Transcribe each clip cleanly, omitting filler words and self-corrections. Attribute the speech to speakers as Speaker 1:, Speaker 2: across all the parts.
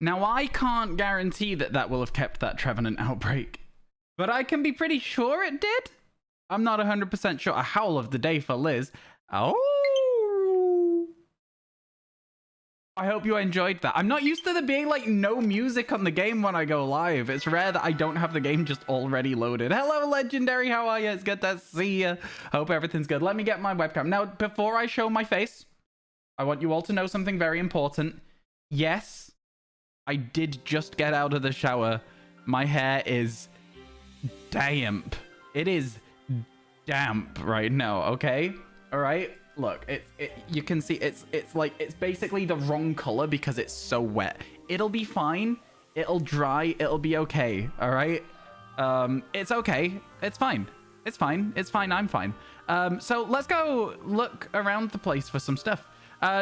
Speaker 1: Now, I can't guarantee that that will have kept that Trevenant outbreak, but I can be pretty sure it did. I'm not 100% sure. A howl of the day for Liz. Oh, I hope you enjoyed that. I'm not used to there being like no music on the game when I go live. It's rare that I don't have the game just already loaded. Hello, Legendary. How are you? It's good to see you. Hope everything's good. Let me get my webcam. Now, before I show my face, I want you all to know something very important. Yes, I did just get out of the shower. My hair is damp. It is damp right now, okay? All right? Look, you can see it's basically the wrong color because it's so wet. It'll be fine. It'll dry. It'll be okay. All right? It's okay. It's fine. It's fine. It's fine. I'm fine. So let's go look around the place for some stuff.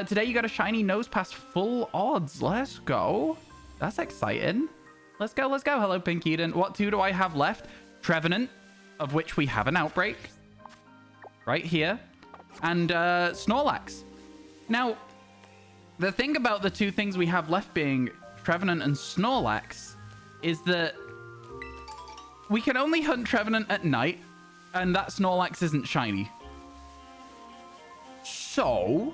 Speaker 1: Today you got a shiny nose pass full odds. Let's go. That's exciting. Let's go. Let's go. Hello, Pink Eden. What two do I have left? Trevenant, of which we have an outbreak right here, and Snorlax. Now, the thing about the two things we have left being Trevenant and Snorlax is that we can only hunt Trevenant at night, and that Snorlax isn't shiny. So,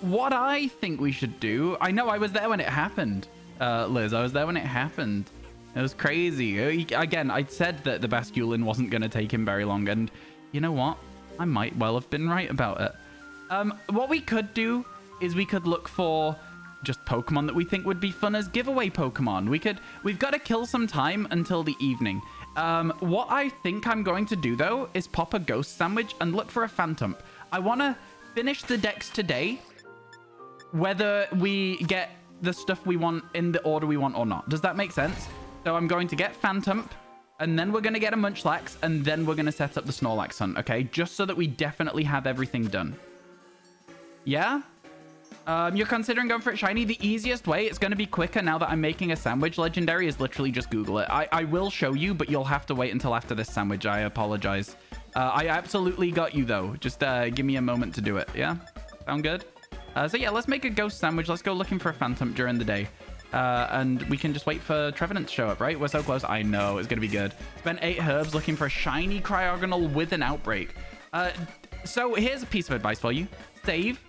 Speaker 1: what I think we should do... I know I was there when it happened, Liz. I was there when it happened. It was crazy. Again, I said that the Basculin wasn't going to take him very long, and you know what? I might well have been right about it. What we could do is we could look for just Pokemon that we think would be fun as giveaway Pokemon. We've got to kill some time until the evening. What I think I'm going to do, though, is pop a Ghost Sandwich and look for a Phantom. I want to finish the decks today, whether we get the stuff we want in the order we want or not. Does that make sense? So I'm going to get Phantom, and then we're going to get a Munchlax, and then we're going to set up the Snorlax hunt, okay? Just so that we definitely have everything done. Yeah? You're considering going for it shiny? The easiest way, it's going to be quicker now that I'm making a sandwich legendary, is literally just Google it. I will show you, but you'll have to wait until after this sandwich. I apologize. I absolutely got you, though. Just give me a moment to do it, yeah? Sound good? So yeah, let's make a Ghost Sandwich. Let's go looking for a Phantom during the day. And we can just wait for Trevenant to show up, right? We're so close. I know, it's going to be good. Spent 8 herbs looking for a shiny Cryogonal with an outbreak. So here's a piece of advice for you. Save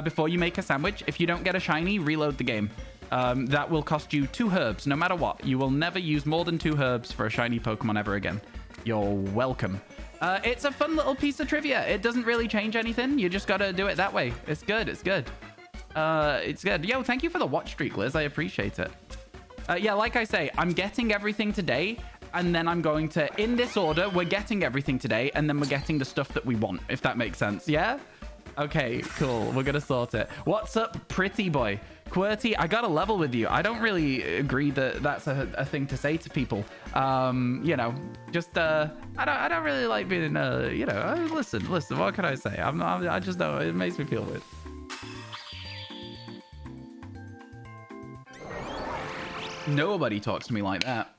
Speaker 1: before you make a sandwich. If you don't get a shiny, reload the game. That will cost you 2 herbs, no matter what. You will never use more than 2 herbs for a shiny Pokemon ever again. You're welcome. It's a fun little piece of trivia. It doesn't really change anything. You just got to do it that way. It's good. It's good. It's good. Yo, thank you for the watch streak, Liz. I appreciate it. Yeah, like I say, I'm getting everything today, and then I'm going to, in this order, we're getting everything today, and then we're getting the stuff that we want, if that makes sense. Yeah? Okay, cool. We're gonna sort it. What's up, pretty boy? QWERTY, I got a level with you. I don't really agree that that's a thing to say to people. You know, just I don't really like being you know. Listen. What can I say? I just know it makes me feel weird. Nobody talks to me like that.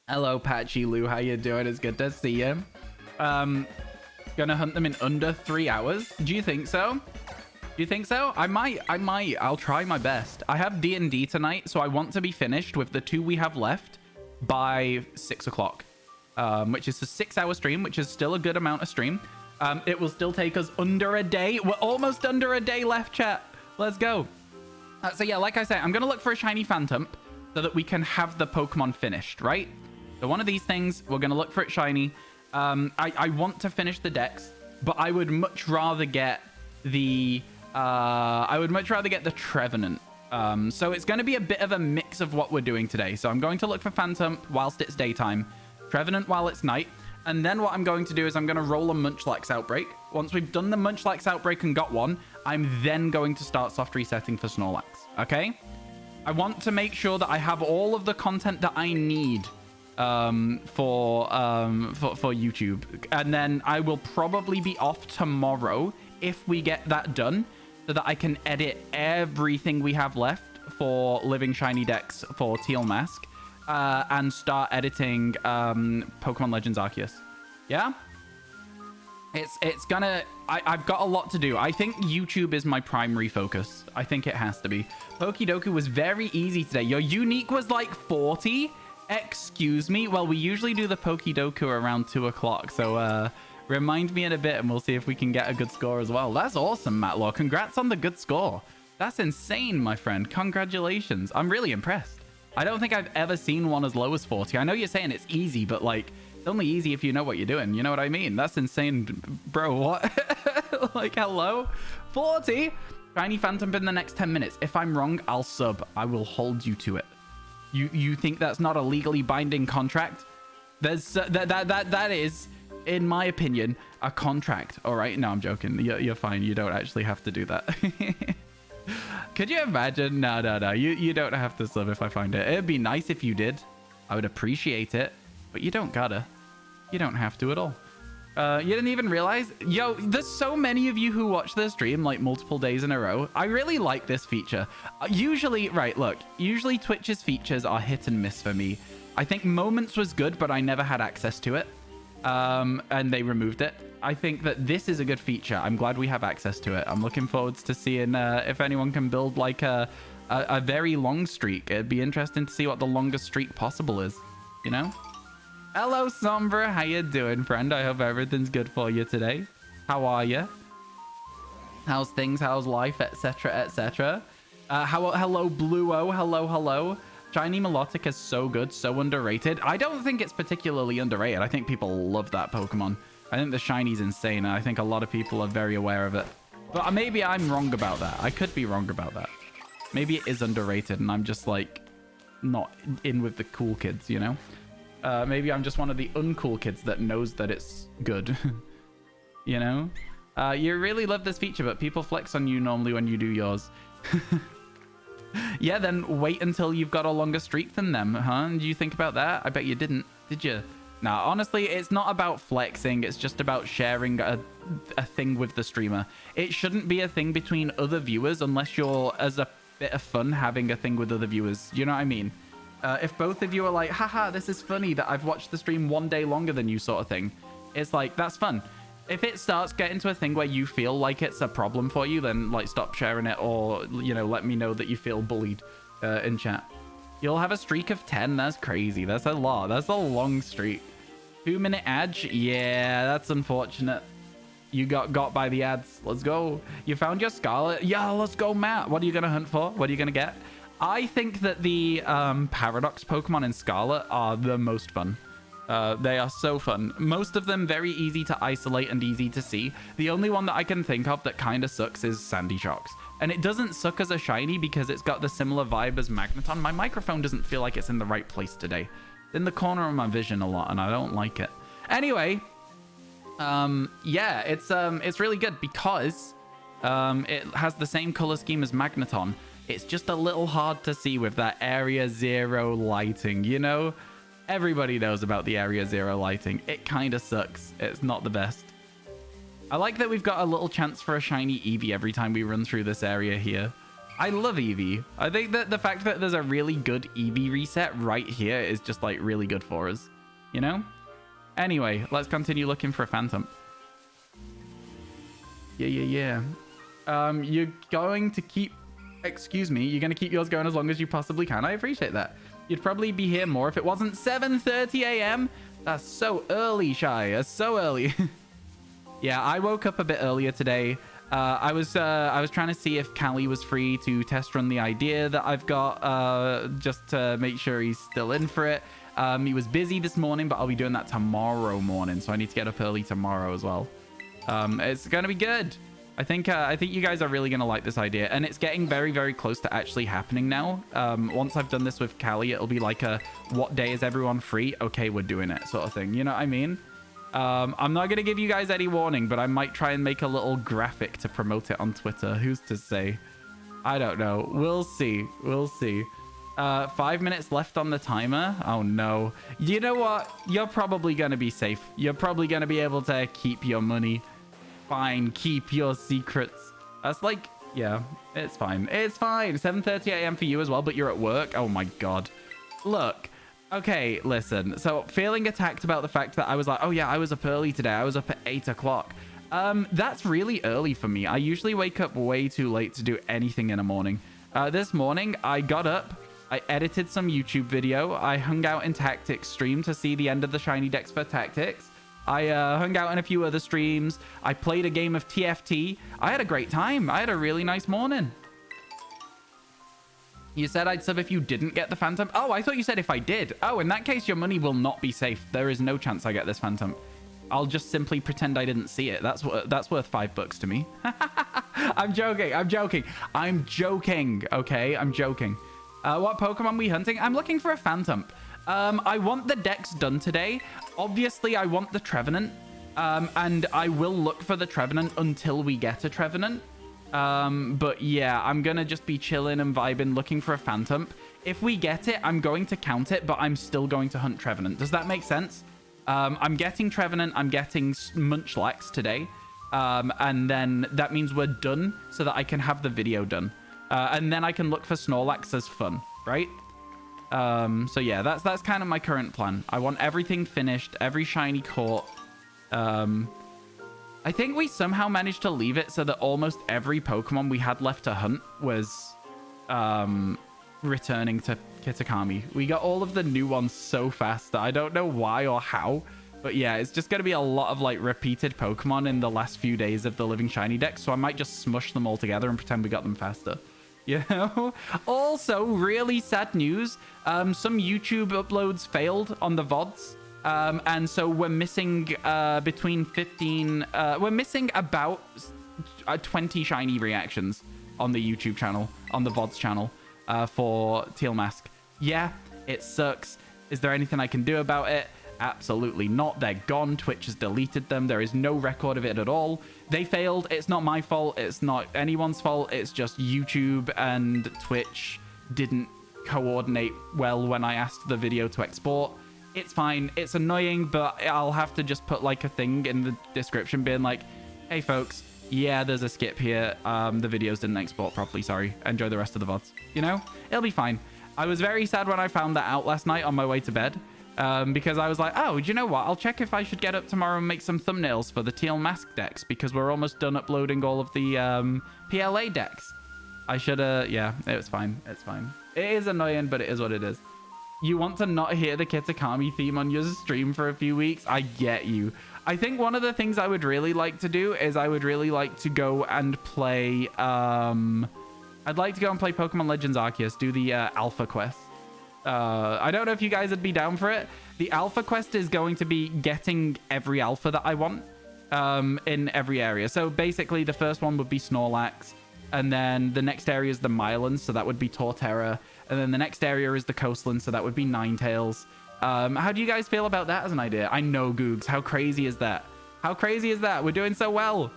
Speaker 1: Hello, Patchy Lou. How you doing? It's good to see you. Gonna hunt them in under 3 hours. Do you think so? Do you think so? I might. I'll try my best. I have D&D tonight, so I want to be finished with the 2 we have left by 6 o'clock, which is a 6-hour stream, which is still a good amount of stream. It will still take us under a day. We're almost under a day left, chat. Let's go. So yeah, like I said, I'm gonna look for a shiny Phantom so that we can have the Pokemon finished, right? So one of these things, we're gonna look for it shiny. I want to finish the decks, but I would much rather get the Trevenant. So it's going to be a bit of a mix of what we're doing today. So I'm going to look for Phantom whilst it's daytime, Trevenant while it's night, and then what I'm going to do is I'm going to roll a Munchlax outbreak. Once we've done the Munchlax outbreak and got one, I'm then going to start soft resetting for Snorlax. Okay? I want to make sure that I have all of the content that I need for YouTube, and then I will probably be off tomorrow if we get that done, so that I can edit everything we have left for Living Shiny decks for Teal Mask, and start editing Pokemon Legends Arceus. Yeah? It's gonna... I've got a lot to do. I think YouTube is my primary focus. I think it has to be. Pokedoku was very easy today. Your unique was like 40. Excuse me. Well, we usually do the Pokedoku around 2 o'clock. So remind me in a bit and we'll see if we can get a good score as well. That's awesome, Matlaw. Congrats on the good score. That's insane, my friend. Congratulations. I'm really impressed. I don't think I've ever seen one as low as 40. I know you're saying it's easy, but like... It's only easy if you know what you're doing. You know what I mean? That's insane. Bro, what? Like, hello? 40? Shiny Phantom in the next 10 minutes. If I'm wrong, I'll sub. I will hold you to it. You think that's not a legally binding contract? There's that is, in my opinion, a contract. All right? No, I'm joking. You're fine. You don't actually have to do that. Could you imagine? No. You don't have to sub if I find it. It'd be nice if you did. I would appreciate it. But you don't gotta. You don't have to at all. You didn't even realize? Yo, there's so many of you who watch this stream like multiple days in a row. I really like this feature. Usually, right, look. Usually Twitch's features are hit and miss for me. I think Moments was good, but I never had access to it. And they removed it. I think that this is a good feature. I'm glad we have access to it. I'm looking forward to seeing if anyone can build like a very long streak. It'd be interesting to see what the longest streak possible is, you know? Hello, Sombra. How you doing, friend? I hope everything's good for you today. How are you? How's things? How's life? Etc. Etc. Hello, Bluo. Hello. Shiny Melodic is so good, so underrated. I don't think it's particularly underrated. I think people love that Pokemon. I think the Shiny's insane, and I think a lot of people are very aware of it. But maybe I'm wrong about that. I could be wrong about that. Maybe it is underrated, and I'm just like not in with the cool kids, you know? Maybe I'm just one of the uncool kids that knows that it's good. You know? You really love this feature, but people flex on you normally when you do yours. Yeah, then wait until you've got a longer streak than them, huh? Did you think about that? I bet you didn't, did you? Nah, honestly, it's not about flexing. It's just about sharing a thing with the streamer. It shouldn't be a thing between other viewers unless you're, as a bit of fun, having a thing with other viewers. You know what I mean? If both of you are like, haha, this is funny that I've watched the stream one day longer than you sort of thing, it's like, that's fun. If it starts getting to a thing where you feel like it's a problem for you, then like stop sharing it or, you know, let me know that you feel bullied in chat. You'll have a streak of 10. That's crazy. That's a lot. That's a long streak. 2-minute ad? Yeah, that's unfortunate. You got by the ads. Let's go. You found your Scarlet? Yeah, let's go, Matt. What are you going to hunt for? What are you going to get? I think that the Paradox Pokemon in Scarlet are the most fun. They are so fun. Most of them very easy to isolate and easy to see. The only one that I can think of that kind of sucks is Sandy Shocks. And it doesn't suck as a shiny because it's got the similar vibe as Magneton. My microphone doesn't feel like it's in the right place today. It's in the corner of my vision a lot and I don't like it. Anyway, yeah, it's really good because it has the same color scheme as Magneton. It's just a little hard to see with that Area 0 lighting, you know? Everybody knows about the Area 0 lighting. It kind of sucks. It's not the best. I like that we've got a little chance for a shiny Eevee every time we run through this area here. I love Eevee. I think that the fact that there's a really good Eevee reset right here is just like really good for us, you know? Anyway, let's continue looking for a Phantom. Yeah. You're going to keep... Excuse me, you're going to keep yours going as long as you possibly can. I appreciate that. You'd probably be here more if it wasn't 7:30 a.m. That's so early, Shy. That's so early. Yeah, I woke up a bit earlier today. I was trying to see if Callie was free to test run the idea that I've got, just to make sure he's still in for it. He was busy this morning, but I'll be doing that tomorrow morning, so I need to get up early tomorrow as well. It's gonna be good. I think you guys are really gonna like this idea, and it's getting very, very close to actually happening now. Once I've done this with Callie, it'll be like a what day is everyone free? Okay, we're doing it sort of thing. You know what I mean? I'm not gonna give you guys any warning, but I might try and make a little graphic to promote it on Twitter. Who's to say? I don't know. We'll see. We'll see. 5 minutes left on the timer. Oh no. You know what? You're probably gonna be safe. You're probably gonna be able to keep your money. Fine, keep your secrets. That's like, yeah, it's fine. It's fine. 7:30 a.m. for you as well, but you're at work. Oh my god. Look, okay, listen. So feeling attacked about the fact that I was like, oh yeah, I was up early today. I was up at 8 o'clock. That's really early for me. I usually wake up way too late to do anything in the morning. This morning, I got up, I edited some YouTube video, I hung out in Tactics stream to see the end of the shiny decks for Tactics. I hung out in a few other streams. I played a game of TFT. I had a great time. I had a really nice morning. You said I'd sub if you didn't get the Phantom. Oh, I thought you said if I did. Oh, in that case, your money will not be safe. There is no chance I get this Phantom. I'll just simply pretend I didn't see it. That's worth $5 to me. I'm joking. I'm joking. I'm joking. Okay, I'm joking. What Pokemon we hunting? I'm looking for a Phantom. I want the decks done today. Obviously, I want the Trevenant. And I will look for the Trevenant until we get a Trevenant. But yeah, I'm gonna just be chilling and vibing, looking for a Phantom. If we get it, I'm going to count it, but I'm still going to hunt Trevenant. Does that make sense? I'm getting Trevenant, I'm getting Munchlax today. And then that means we're done so that I can have the video done. And then I can look for Snorlax as fun, right? So yeah, that's kind of my current plan. I want everything finished, every shiny caught. I think we somehow managed to leave it so that almost every Pokemon we had left to hunt was returning to Kitakami. We got all of the new ones so fast that I don't know why or how. But yeah, it's just going to be a lot of like repeated Pokemon in the last few days of the Living Shiny deck. So I might just smush them all together and pretend we got them faster. You know? Also, really sad news. Some YouTube uploads failed on the VoDs. And so we're missing between 15... we're missing about 20 shiny reactions on the YouTube channel, on the VoDs channel for Teal Mask. Yeah, it sucks. Is there anything I can do about it? Absolutely not. They're gone. Twitch has deleted them. There is no record of it at all. They failed. It's not my fault. It's not anyone's fault. It's just YouTube and Twitch didn't coordinate well when I asked the video to export. It's fine. It's annoying, but I'll have to just put like a thing in the description being like, hey folks, yeah, there's a skip here. The videos didn't export properly. Sorry. Enjoy the rest of the VoDs. You know, it'll be fine. I was very sad when I found that out last night on my way to bed. Because I was like, oh, do you know what? I'll check if I should get up tomorrow and make some thumbnails for the Teal Mask decks because we're almost done uploading all of the PLA decks. I should yeah, it's fine. It's fine. It is annoying, but it is what it is. You want to not hear the Kitakami theme on your stream for a few weeks? I get you. I think one of the things I would really like to do is I would really like to go and play... I'd like to go and play Pokemon Legends Arceus, do the Alpha Quest. I don't know if you guys would be down for it. The Alpha Quest is going to be getting every Alpha that I want in every area. So basically, the first one would be Snorlax. And then the next area is the Mylands, so that would be Torterra. And then the next area is the Coastlands, so that would be Ninetales. How do you guys feel about that as an idea? I know, Googs. How crazy is that? How crazy is that? We're doing so well.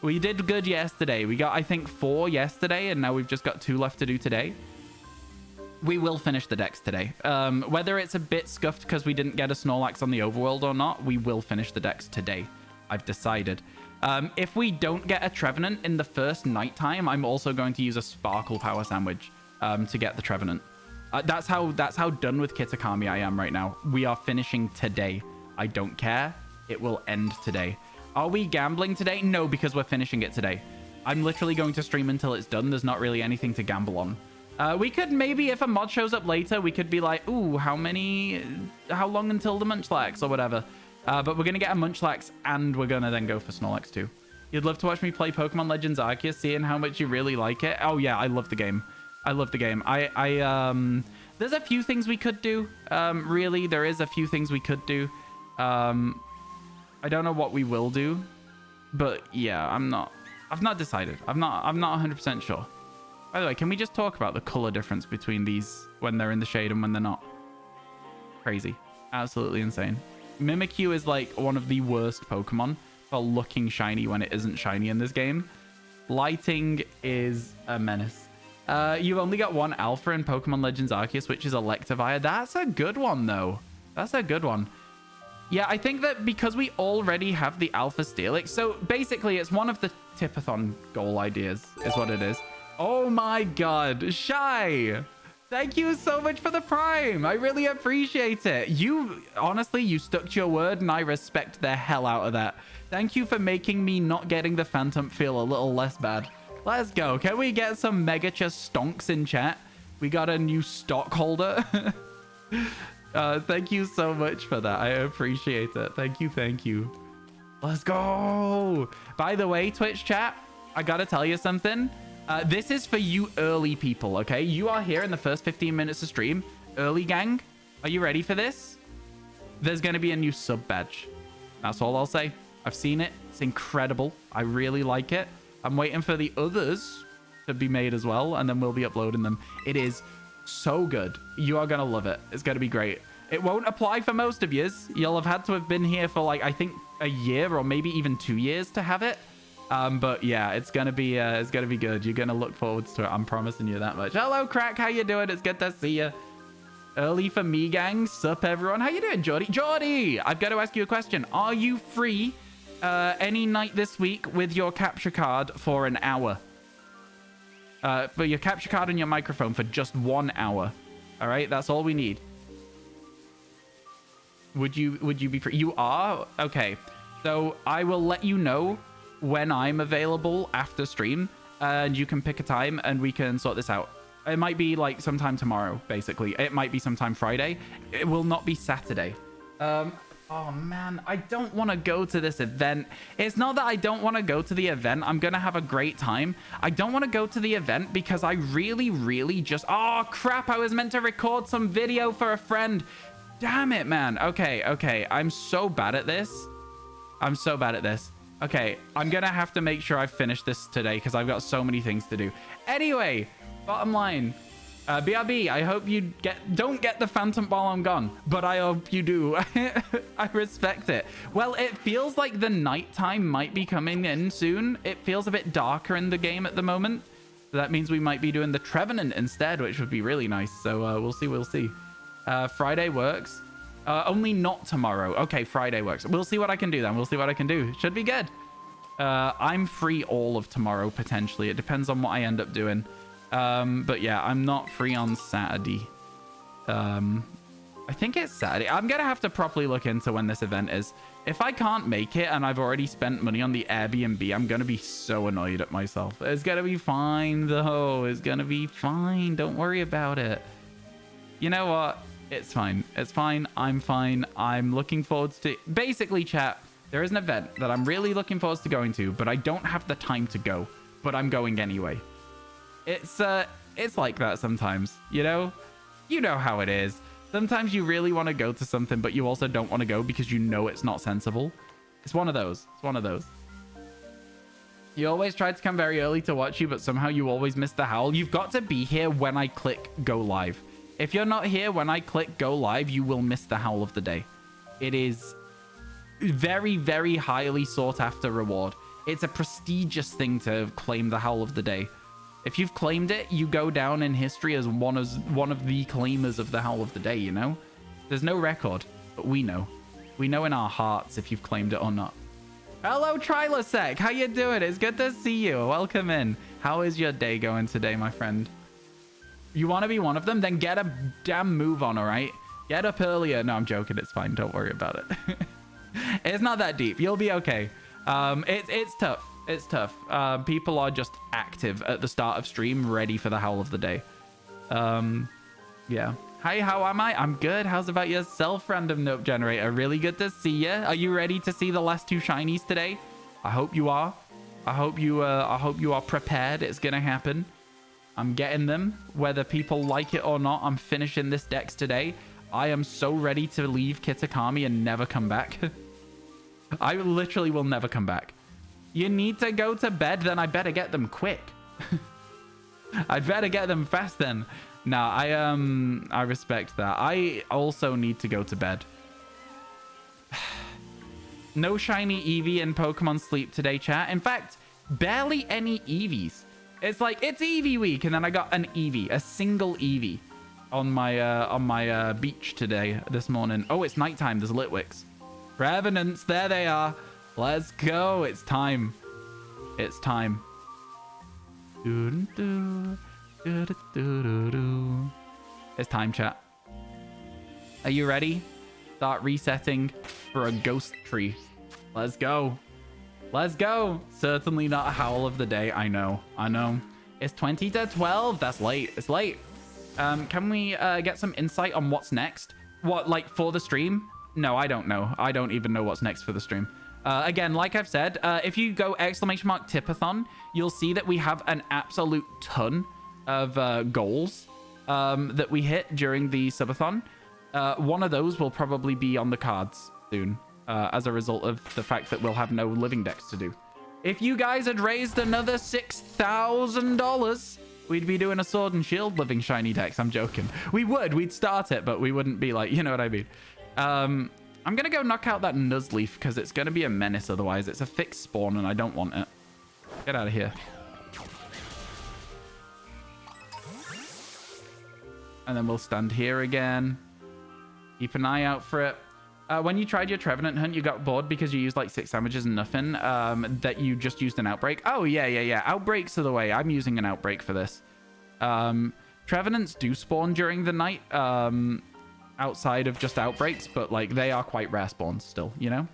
Speaker 1: We did good yesterday. We got, I think, 4 yesterday, and now we've just got 2 left to do today. We will finish the decks today. Whether it's a bit scuffed because we didn't get a Snorlax on the overworld or not, we will finish the decks today. I've decided. If we don't get a Trevenant in the first nighttime, I'm also going to use a Sparkle Power Sandwich to get the Trevenant. That's how done with Kitakami I am right now. We are finishing today. I don't care. It will end today. Are we gambling today? No, because we're finishing it today. I'm literally going to stream until it's done. There's not really anything to gamble on. We could maybe, if a mod shows up later, we could be like, ooh, how long until the Munchlax or whatever. But we're going to get a Munchlax and we're going to then go for Snorlax too. You'd love to watch me play Pokemon Legends Arceus, seeing how much you really like it. Oh yeah, I love the game. I love the game. There's a few things we could do. Really, there is a few things we could do. I don't know what we will do, but yeah, I've not decided. I'm not 100% sure. By the way, can we just talk about the color difference between these when they're in the shade and when they're not? Crazy. Absolutely insane. Mimikyu is like one of the worst Pokemon for looking shiny when it isn't shiny in this game. Lighting is a menace. You've only got 1 Alpha in Pokemon Legends Arceus, which is Electivire. That's a good one, though. That's a good one. Yeah, I think that because we already have the Alpha Steelix, so basically it's one of the Tipathon goal ideas, is what it is. Oh my god, Shy! Thank you so much for the Prime. I really appreciate it. Honestly, you stuck to your word, and I respect the hell out of that. Thank you for making me not getting the Phantom feel a little less bad. Let's go. Can we get some Mega Chest stonks in chat? We got a new stockholder. Thank you so much for that. I appreciate it. Thank you. Thank you. Let's go. By the way, Twitch chat, I gotta tell you something. This is for you early people, okay? You are here in the first 15 minutes of stream. Early gang, are you ready for this? There's going to be a new sub badge. That's all I'll say. I've seen it. It's incredible. I really like it. I'm waiting for the others to be made as well, and then we'll be uploading them. It is so good. You are going to love it. It's going to be great. It won't apply for most of yous. You'll have had to have been here for, like, I think a year or maybe even 2 years to have it. But yeah, it's gonna be good. You're gonna look forward to it. I'm promising you that much. Hello, Crack. How you doing? It's good to see you. Early for me, gang. Sup, everyone. How you doing, Jordy? Jordy, I've got to ask you a question. Are you free any night this week with your capture card for an hour? For your capture card and your microphone for just 1 hour. All right, that's all we need. Would you be free? You are? Okay. So I will let you know when I'm available after stream, and you can pick a time and we can sort this out. It might be like sometime tomorrow, basically. It might be sometime Friday. It will not be Saturday. Oh man, I don't want to go to this event. It's not that I don't want to go to the event. I'm gonna have a great time. I don't want to go to the event because I really just... Oh crap, I was meant to record some video for a friend. Damn it, man. Okay. I'm so bad at this. Okay, I'm gonna have to make sure I finish this today because I've got so many things to do. Anyway, bottom line, BRB, I hope you don't get the Phantom while I'm gone, but I hope you do. I respect it. Well, it feels like the nighttime might be coming in soon. It feels a bit darker in the game at the moment. So that means we might be doing the Trevenant instead, which would be really nice. So we'll see. Friday works. Only not tomorrow. Okay, Friday works. We'll see what I can do then. Should be good. I'm free all of tomorrow, potentially. It depends on what I end up doing. But yeah, I'm not free on Saturday. I think it's Saturday. I'm going to have to properly look into when this event is. If I can't make it and I've already spent money on the Airbnb, I'm going to be so annoyed at myself. It's going to be fine, though. It's going to be fine. Don't worry about it. You know what? It's fine. I'm fine. I'm looking forward to... Basically, chat, there is an event that I'm really looking forward to going to, but I don't have the time to go. But I'm going anyway. It's like that sometimes, you know? You know how it is. Sometimes you really want to go to something, but you also don't want to go because you know it's not sensible. It's one of those. You always try to come very early to watch you, but somehow you always miss the howl. You've got to be here when I click go live. If you're not here when I click go live, you will miss the howl of the day. It is very highly sought after reward. It's a prestigious thing to claim the howl of the day. If you've claimed it, you go down in history as one of the claimers of the howl of the day, you know? There's no record, but we know. We know in our hearts if you've claimed it or not. Hello, Trilosec. How you doing? It's good to see you. Welcome in. How is your day going today, my friend? You want to be one of them? Then get a damn move on, all right? Get up earlier. No, I'm joking. It's fine. Don't worry about it. It's not that deep. You'll be okay. It's tough. It's tough. People are just active at the start of stream, ready for the howl of the day. Yeah. Hi, how am I? I'm good. How's about yourself, random note generator? Really good to see you. Are you ready to see the last 2 shinies today? I hope you are. I hope you are prepared. It's gonna happen. I'm getting them, whether people like it or not. I'm finishing this dex today. I am so ready to leave Kitakami and never come back. I literally will never come back. You need to go to bed, then I better get them quick. I'd better get them fast then. Nah, I respect that. I also need to go to bed. No shiny Eevee in Pokemon Sleep today, chat. In fact, barely any Eevees. It's like, it's Eevee week, and then I got an Eevee, a single Eevee on my beach today, this morning. Oh, it's nighttime. There's Litwicks. Revenants, there they are. Let's go. It's time. It's time. It's time, chat. Are you ready? Start resetting for a ghost tree. Let's go. Let's go. Certainly not a howl of the day. I know. It's 20 to 12. That's late. It's late. Can we get some insight on what's next? What, like, for the stream? No, I don't know. I don't even know what's next for the stream. Again, like I've said, if you go ! Tipathon, you'll see that we have an absolute ton of goals that we hit during the subathon. One of those will probably be on the cards soon, as a result of the fact that we'll have no living decks to do. If you guys had raised another $6,000, we'd be doing a sword and shield living shiny decks. I'm joking. We'd start it, but we wouldn't be like, you know what I mean. I'm gonna go knock out that Nuzleaf because it's gonna be a menace otherwise. It's a fixed spawn and I don't want it. Get out of here. And then we'll stand here again. Keep an eye out for it. When you tried your Trevenant hunt, you got bored because you used like 6 sandwiches and nothing. That you just used an outbreak. Oh, yeah. Outbreaks are the way. I'm using an outbreak for this. Trevenants do spawn during the night. Outside of just outbreaks, but like they are quite rare spawns still, you know?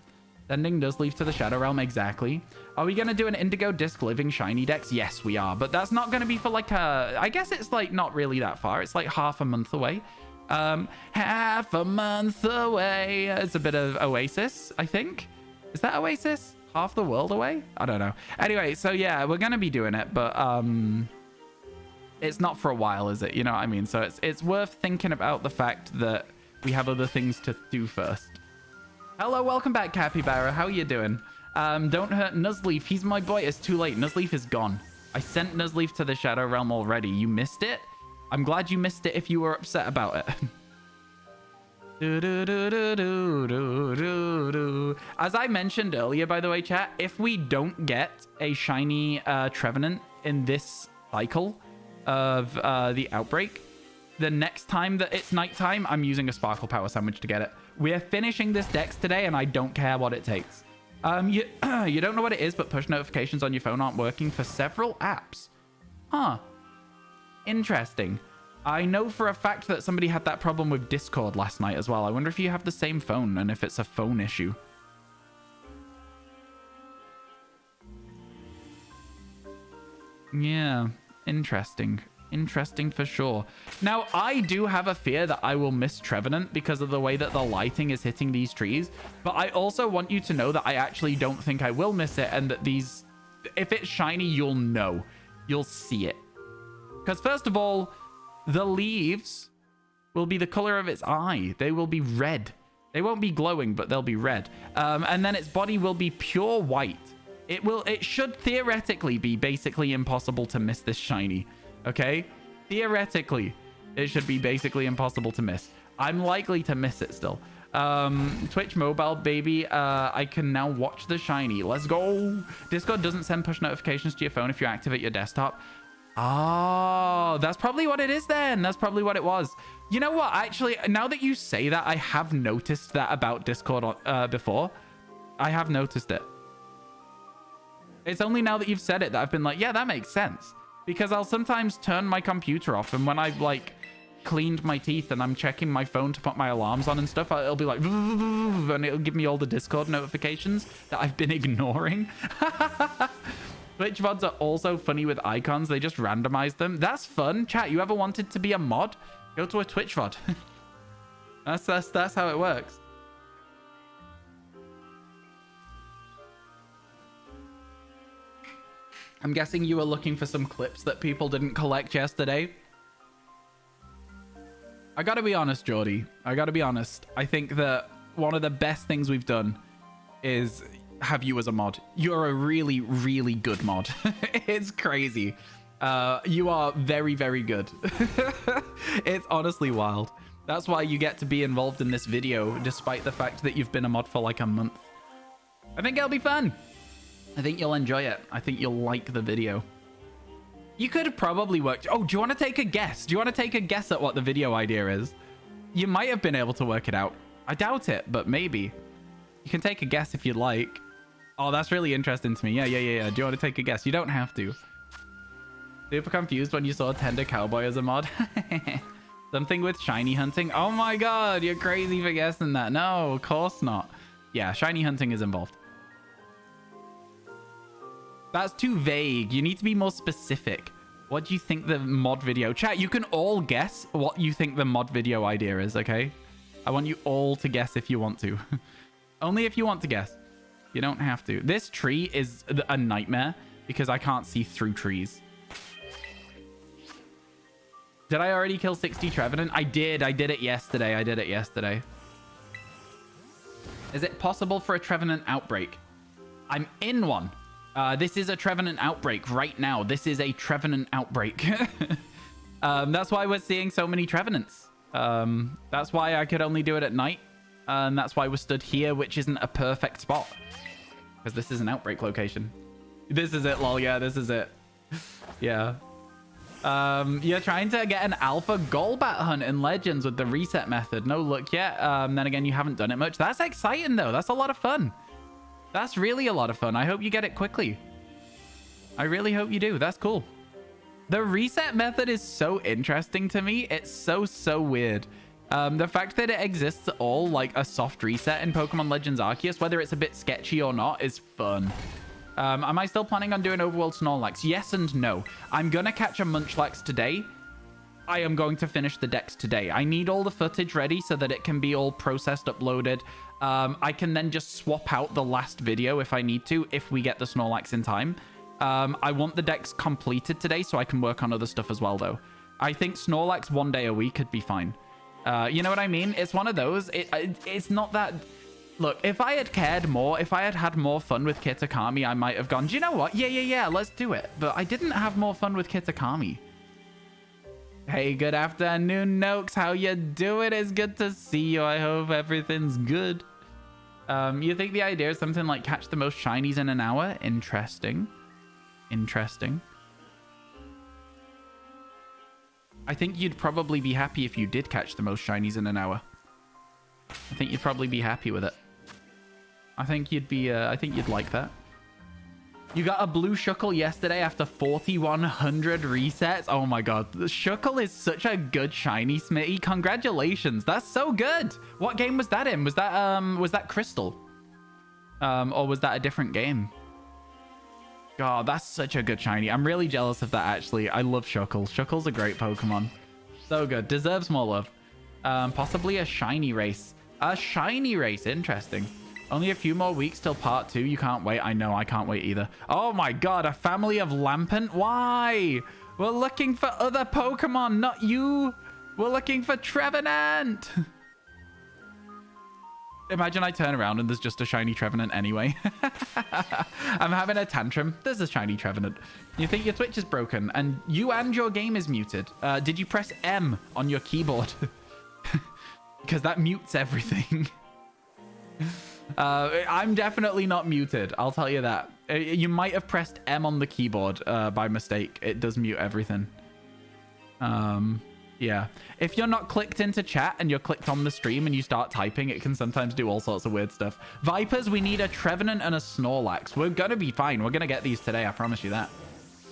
Speaker 1: Sending Nuzleaf to the Shadow Realm, exactly. Are we going to do an Indigo Disc Living Shiny Dex? Yes, we are. But that's not going to be for like a... I guess it's like not really that far. It's like half a month away. Half a month away. It's a bit of Oasis, I think. Is that Oasis? Half the world away? I don't know. Anyway, so yeah, we're going to be doing it, but it's not for a while, is it? You know what I mean? So it's worth thinking about the fact that we have other things to do first. Hello, welcome back, Capybara. How are you doing? Don't hurt Nuzleaf. He's my boy. It's too late. Nuzleaf is gone. I sent Nuzleaf to the Shadow Realm already. You missed it? I'm glad you missed it if you were upset about it. As I mentioned earlier, by the way, chat, if we don't get a shiny Trevenant in this cycle of the outbreak, the next time that it's nighttime, I'm using a Sparkle Power Sandwich to get it. We're finishing this dex today, and I don't care what it takes. You don't know what it is, but push notifications on your phone aren't working for several apps. Huh. Interesting. I know for a fact that somebody had that problem with Discord last night as well. I wonder if you have the same phone and if it's a phone issue. Yeah, interesting. Interesting for sure. Now, I do have a fear that I will miss Trevenant because of the way that the lighting is hitting these trees. But I also want you to know that I actually don't think I will miss it, and that these... If it's shiny, you'll know. You'll see it. Because first of all, the leaves will be the color of its eye. They will be red. They won't be glowing, but they'll be red. And then its body will be pure white. It should theoretically be basically impossible to miss this shiny. Okay? Theoretically, it should be basically impossible to miss. I'm likely to miss it still. Twitch mobile, baby. I can now watch the shiny. Let's go. Discord doesn't send push notifications to your phone if you activate your desktop. Oh, that's probably what it is then. That's probably what it was. You know what? Actually, now that you say that, I have noticed that about Discord before. I have noticed it. It's only now that you've said it that I've been like, yeah, that makes sense. Because I'll sometimes turn my computer off, and when I've like cleaned my teeth and I'm checking my phone to put my alarms on and stuff, it'll be like, and it'll give me all the Discord notifications that I've been ignoring. Twitch VoDs are also funny with icons. They just randomize them. That's fun. Chat, you ever wanted to be a mod? Go to a Twitch VoD. That's how it works. I'm guessing you were looking for some clips that people didn't collect yesterday. I gotta be honest, Geordie. I gotta be honest. I think that one of the best things we've done is have you as a mod. You're a really, really good mod. It's crazy. You are very, very good. It's honestly wild. That's why you get to be involved in this video, despite the fact that you've been a mod for like a month. I think it'll be fun. I think you'll enjoy it. I think you'll like the video. You could have probably worked... Oh, do you want to take a guess? Do you want to take a guess at what the video idea is? You might have been able to work it out. I doubt it, but maybe. You can take a guess if you'd like. Oh, that's really interesting to me. Yeah. Do you want to take a guess? You don't have to. Super confused when you saw Tender Cowboy as a mod. Something with shiny hunting. Oh my god, you're crazy for guessing that. No, of course not. Yeah, shiny hunting is involved. That's too vague. You need to be more specific. What do you think the mod video... Chat, you can all guess what you think the mod video idea is, okay? I want you all to guess if you want to. Only if you want to guess. You don't have to. This tree is a nightmare because I can't see through trees. Did I already kill 60 Trevenant? I did. I did it yesterday. I did it yesterday. Is it possible for a Trevenant outbreak? I'm in one. This is a Trevenant outbreak right now. This is a Trevenant outbreak. That's why we're seeing so many Trevenants. That's why I could only do it at night. And that's why we're stood here, which isn't a perfect spot. Because this is an outbreak location. This is it, lol. Yeah, this is it. Yeah. You're trying to get an alpha Golbat hunt in Legends with the reset method. No luck yet. Then again, you haven't done it much. That's exciting, though. That's a lot of fun. That's really a lot of fun. I hope you get it quickly. I really hope you do. That's cool. The reset method is so interesting to me. It's so weird. The fact that it exists at all, like a soft reset in Pokemon Legends Arceus, whether it's a bit sketchy or not, is fun. Am I still planning on doing Overworld Snorlax? Yes and no. I'm going to catch a Munchlax today. I am going to finish the decks today. I need all the footage ready so that it can be all processed, uploaded. I can then just swap out the last video if I need to, if we get the Snorlax in time. I want the decks completed today so I can work on other stuff as well, though. I think Snorlax 1 day a week could be fine. You know what I mean? It's one of those. It's not that... Look, if I had cared more, if I had had more fun with Kitakami, I might have gone, do you know what? Yeah, let's do it. But I didn't have more fun with Kitakami. Hey, good afternoon, Noakes. How you doing? It's good to see you. I hope everything's good. You think the idea is something like catch the most shinies in an hour? Interesting. Interesting. I think you'd probably be happy if you did catch the most shinies in an hour. I think you'd probably be happy with it. I think you'd be, I think you'd like that. You got a blue Shuckle yesterday after 4,100 resets. Oh my god. The Shuckle is such a good shiny, Smitty. Congratulations. That's so good. What game was that in? Was that Crystal? Or was that a different game? God, that's such a good shiny. I'm really jealous of that, actually. I love Shuckle. Shuckle's a great Pokemon. So good. Deserves more love. Possibly a shiny race. A shiny race. Interesting. Only a few more weeks till part 2. You can't wait. I know. I can't wait either. Oh my god. A family of Lampent? Why? We're looking for other Pokemon, not you. We're looking for Trevenant. Imagine I turn around and there's just a shiny Trevenant anyway. I'm having a tantrum. There's a shiny Trevenant. You think your Twitch is broken and your game is muted. Did you press M on your keyboard? Because that mutes everything. I'm definitely not muted. I'll tell you that. You might have pressed M on the keyboard by mistake. It does mute everything. Yeah. If you're not clicked into chat and you're clicked on the stream and you start typing, it can sometimes do all sorts of weird stuff. Vipers, we need a Trevenant and a Snorlax. We're going to be fine. We're going to get these today. I promise you that.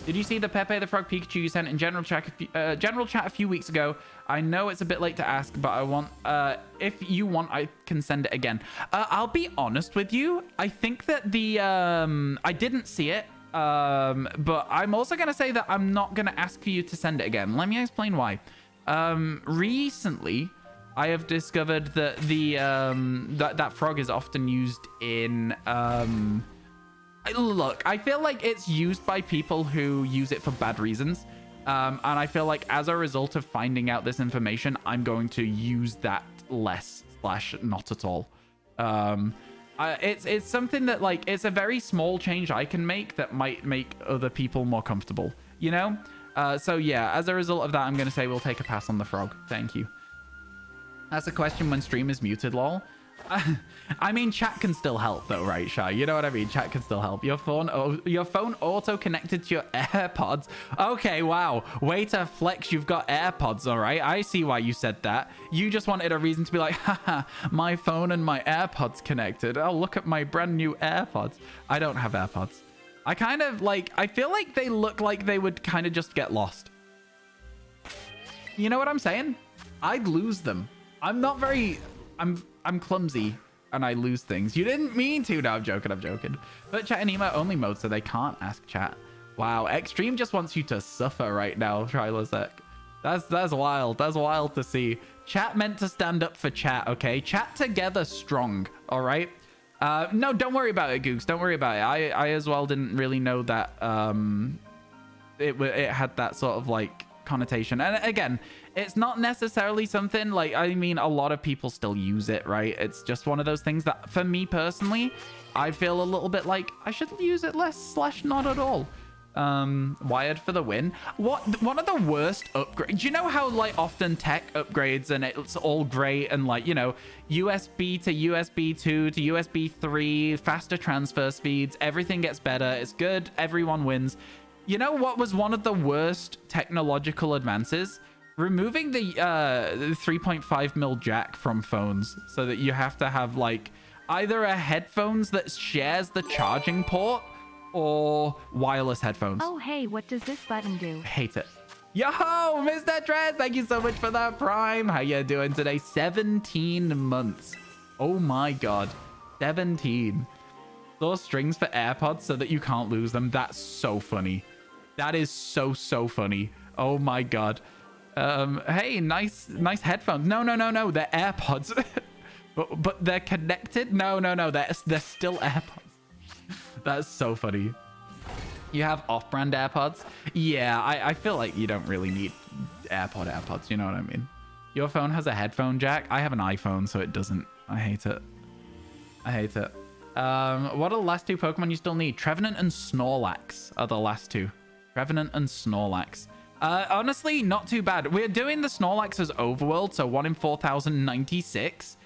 Speaker 1: Did you see the Pepe the Frog Pikachu you sent in general chat a few weeks ago? I know it's a bit late to ask, but I want... if you want, I can send it again. I'll be honest with you. I think that the... I didn't see it. But I'm also going to say that I'm not going to ask for you to send it again. Let me explain why. Recently, I have discovered that the that frog is often used in... Look, I feel like it's used by people who use it for bad reasons. And I feel like as a result of finding out this information, I'm going to use that less / not at all. It's something that, like, it's a very small change I can make that might make other people more comfortable, you know? So yeah, as a result of that, I'm going to say we'll take a pass on the frog. Thank you. That's a question when stream is muted, lol. I mean, chat can still help though, right, Shy? You know what I mean? Chat can still help. Your phone auto-connected to your AirPods. Okay, wow. Way to flex, you've got AirPods, all right? I see why you said that. You just wanted a reason to be like, haha, my phone and my AirPods connected. Oh, look at my brand new AirPods. I don't have AirPods. I kind of like, I feel like they look like they would kind of just get lost. You know what I'm saying? I'd lose them. I'm not very... I'm clumsy and I lose things. You didn't mean to. No, I'm joking. I'm joking. But chat in emo only mode, so they can't ask chat. Wow, Extreme just wants you to suffer right now, Trilosec. That's wild. That's wild to see. Chat meant to stand up for chat, okay? Chat together strong, all right? No, don't worry about it, Goose. Don't worry about it. I as well didn't really know that it had that sort of like connotation. And again, it's not necessarily something like, I mean, a lot of people still use it, right? It's just one of those things that for me personally, I feel a little bit like I should use it less / not at all. Wired for the win. One of the worst upgrades. Do you know how like often tech upgrades and it's all great and like, you know, USB to USB 2 to USB 3, faster transfer speeds, everything gets better, it's good, everyone wins. You know what was one of the worst technological advances? Removing the 3.5mm jack from phones so that you have to have like either a headphones that shares the charging port or wireless headphones.
Speaker 2: Oh, hey, what does this button do?
Speaker 1: Hate it. Yo, Mr. Trez, thank you so much for that Prime. How you doing today? 17 months. Oh my God. 17. Those strings for AirPods so that you can't lose them. That's so funny. That is so funny. Oh my God. Hey, nice headphones. No. They're AirPods. but they're connected? No. They're still AirPods. That's so funny. You have off-brand AirPods? Yeah, I feel like you don't really need AirPods. You know what I mean? Your phone has a headphone jack. I have an iPhone, so it doesn't. I hate it. What are the last two Pokemon you still need? Trevenant and Snorlax are the last two. Trevenant and Snorlax. Honestly, not too bad. We're doing the Snorlax as overworld, so 1 in 4,096,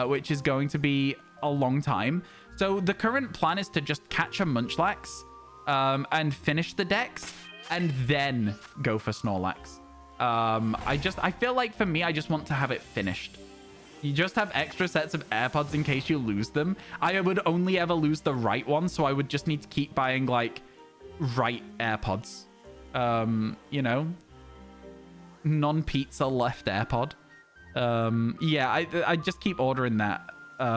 Speaker 1: which is going to be a long time. So the current plan is to just catch a Munchlax and finish the dex and then go for Snorlax. I feel like for me, I just want to have it finished. You just have extra sets of AirPods in case you lose them. I would only ever lose the right one, so I would just need to keep buying like right AirPods. You know, non-pizza left AirPod. Yeah, I just keep ordering that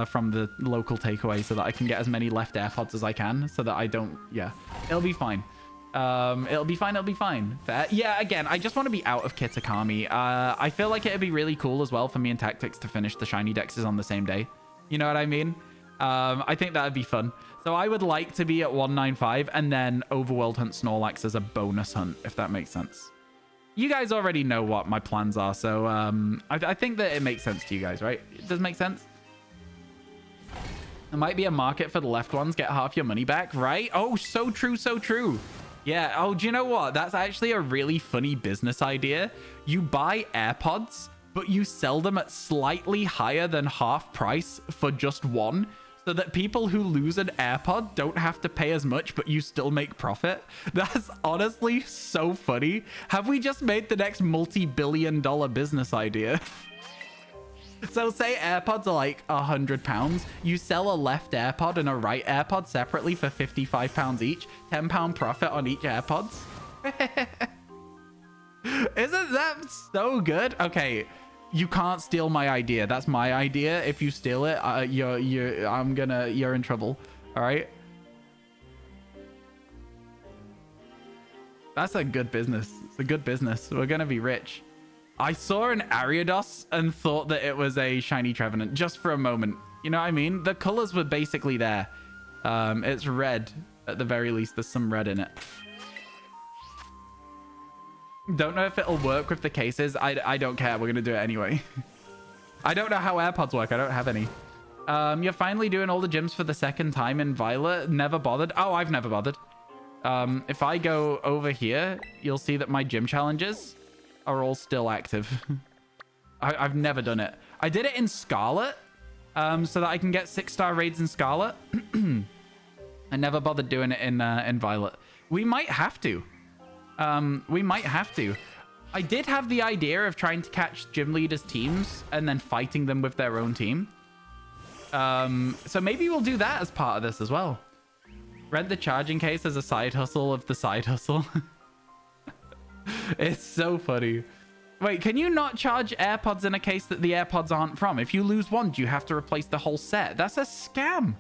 Speaker 1: from the local takeaway so that I can get as many left AirPods as I can so that I don't, yeah, it'll be fine. It'll be fine. Fair. Yeah, again, I just want to be out of Kitakami. I feel like it'd be really cool as well for me and Tactics to finish the shiny dexes on the same day. You know what I mean? I think that'd be fun. So I would like to be at 195 and then overworld hunt Snorlax as a bonus hunt, if that makes sense. You guys already know what my plans are, so I think that it makes sense to you guys, right? It does make sense. There might be a market for the left ones. Get half your money back, right? Oh, so true. Yeah. Oh, do you know what? That's actually a really funny business idea. You buy AirPods, but you sell them at slightly higher than half price for just one, so that people who lose an AirPod don't have to pay as much, but you still make profit. That's honestly so funny. Have we just made the next multi-billion-dollar business idea? So say AirPods are like £100. You sell a left AirPod and a right AirPod separately for £55 each. £10 profit on each AirPods. Isn't that so good? Okay, you can't steal my idea. That's my idea. If you steal it, you're in trouble. All right. That's a good business. It's a good business. We're gonna be rich. I saw an Ariados and thought that it was a shiny Trevenant just for a moment. You know what I mean? The colors were basically there. It's red. At the very least, there's some red in it. Don't know if it'll work with the cases. I don't care. We're going to do it anyway. I don't know how AirPods work. I don't have any. You're finally doing all the gyms for the second time in Violet. Never bothered. Oh, I've never bothered. If I go over here, you'll see that my gym challenges are all still active. I've never done it. I did it in Scarlet, so that I can get 6-star raids in Scarlet. I never bothered doing it in Violet. We might have to. I did have the idea of trying to catch gym leaders' teams and then fighting them with their own team. So maybe we'll do that as part of this as well. Rent the charging case as a side hustle of the side hustle. It's so funny. Wait, can you not charge AirPods in a case that the AirPods aren't from? If you lose one, do you have to replace the whole set? That's a scam.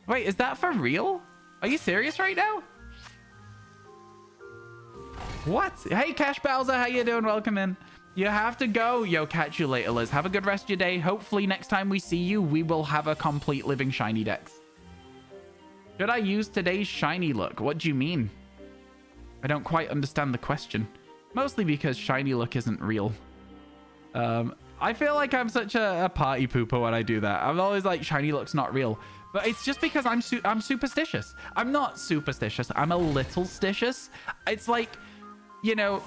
Speaker 1: Wait, is that for real? Are you serious right now? What? Hey, Cash Bowser, how you doing? Welcome in. You have to go. Yo, catch you later, Liz. Have a good rest of your day. Hopefully next time we see you, we will have a complete living shiny dex. Should I use today's shiny look? What do you mean? I don't quite understand the question. Mostly because shiny look isn't real. I feel like I'm such a party pooper when I do that. I'm always like, shiny look's not real. But it's just because I'm superstitious. I'm not superstitious. I'm a little stitious. It's like, you know,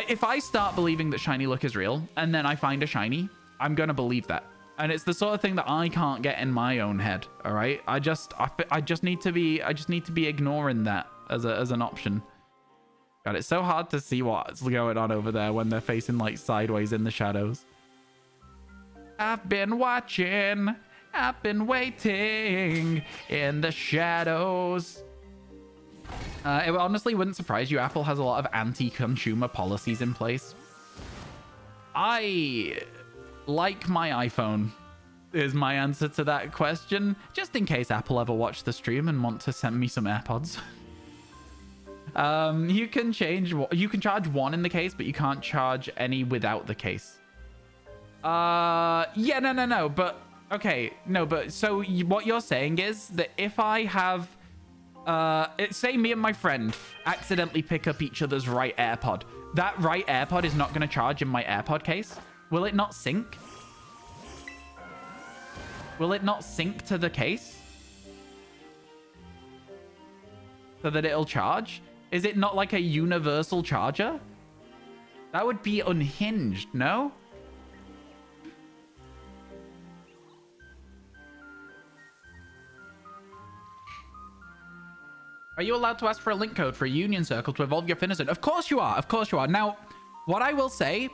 Speaker 1: if I start believing that shiny look is real and then I find a shiny, I'm going to believe that. And it's the sort of thing that I can't get in my own head. All right. I just need to be ignoring that as an option. God, it's so hard to see what's going on over there when they're facing like sideways in the shadows. I've been watching. I've been waiting in the shadows. It honestly wouldn't surprise you. Apple has a lot of anti-consumer policies in place. I like my iPhone is my answer to that question. Just in case Apple ever watch the stream and want to send me some AirPods. You can charge one in the case, but you can't charge any without the case. Yeah, no. But okay, no, but so what you're saying is that if I have, say me and my friend accidentally pick up each other's right AirPod, that right AirPod is not going to charge in my AirPod case. Will it not sync? Will it not sync to the case? So that it'll charge? Is it not like a universal charger? That would be unhinged, no? Are you allowed to ask for a link code for a union circle to evolve your Finizen? Of course you are. Of course you are. Now, what I will say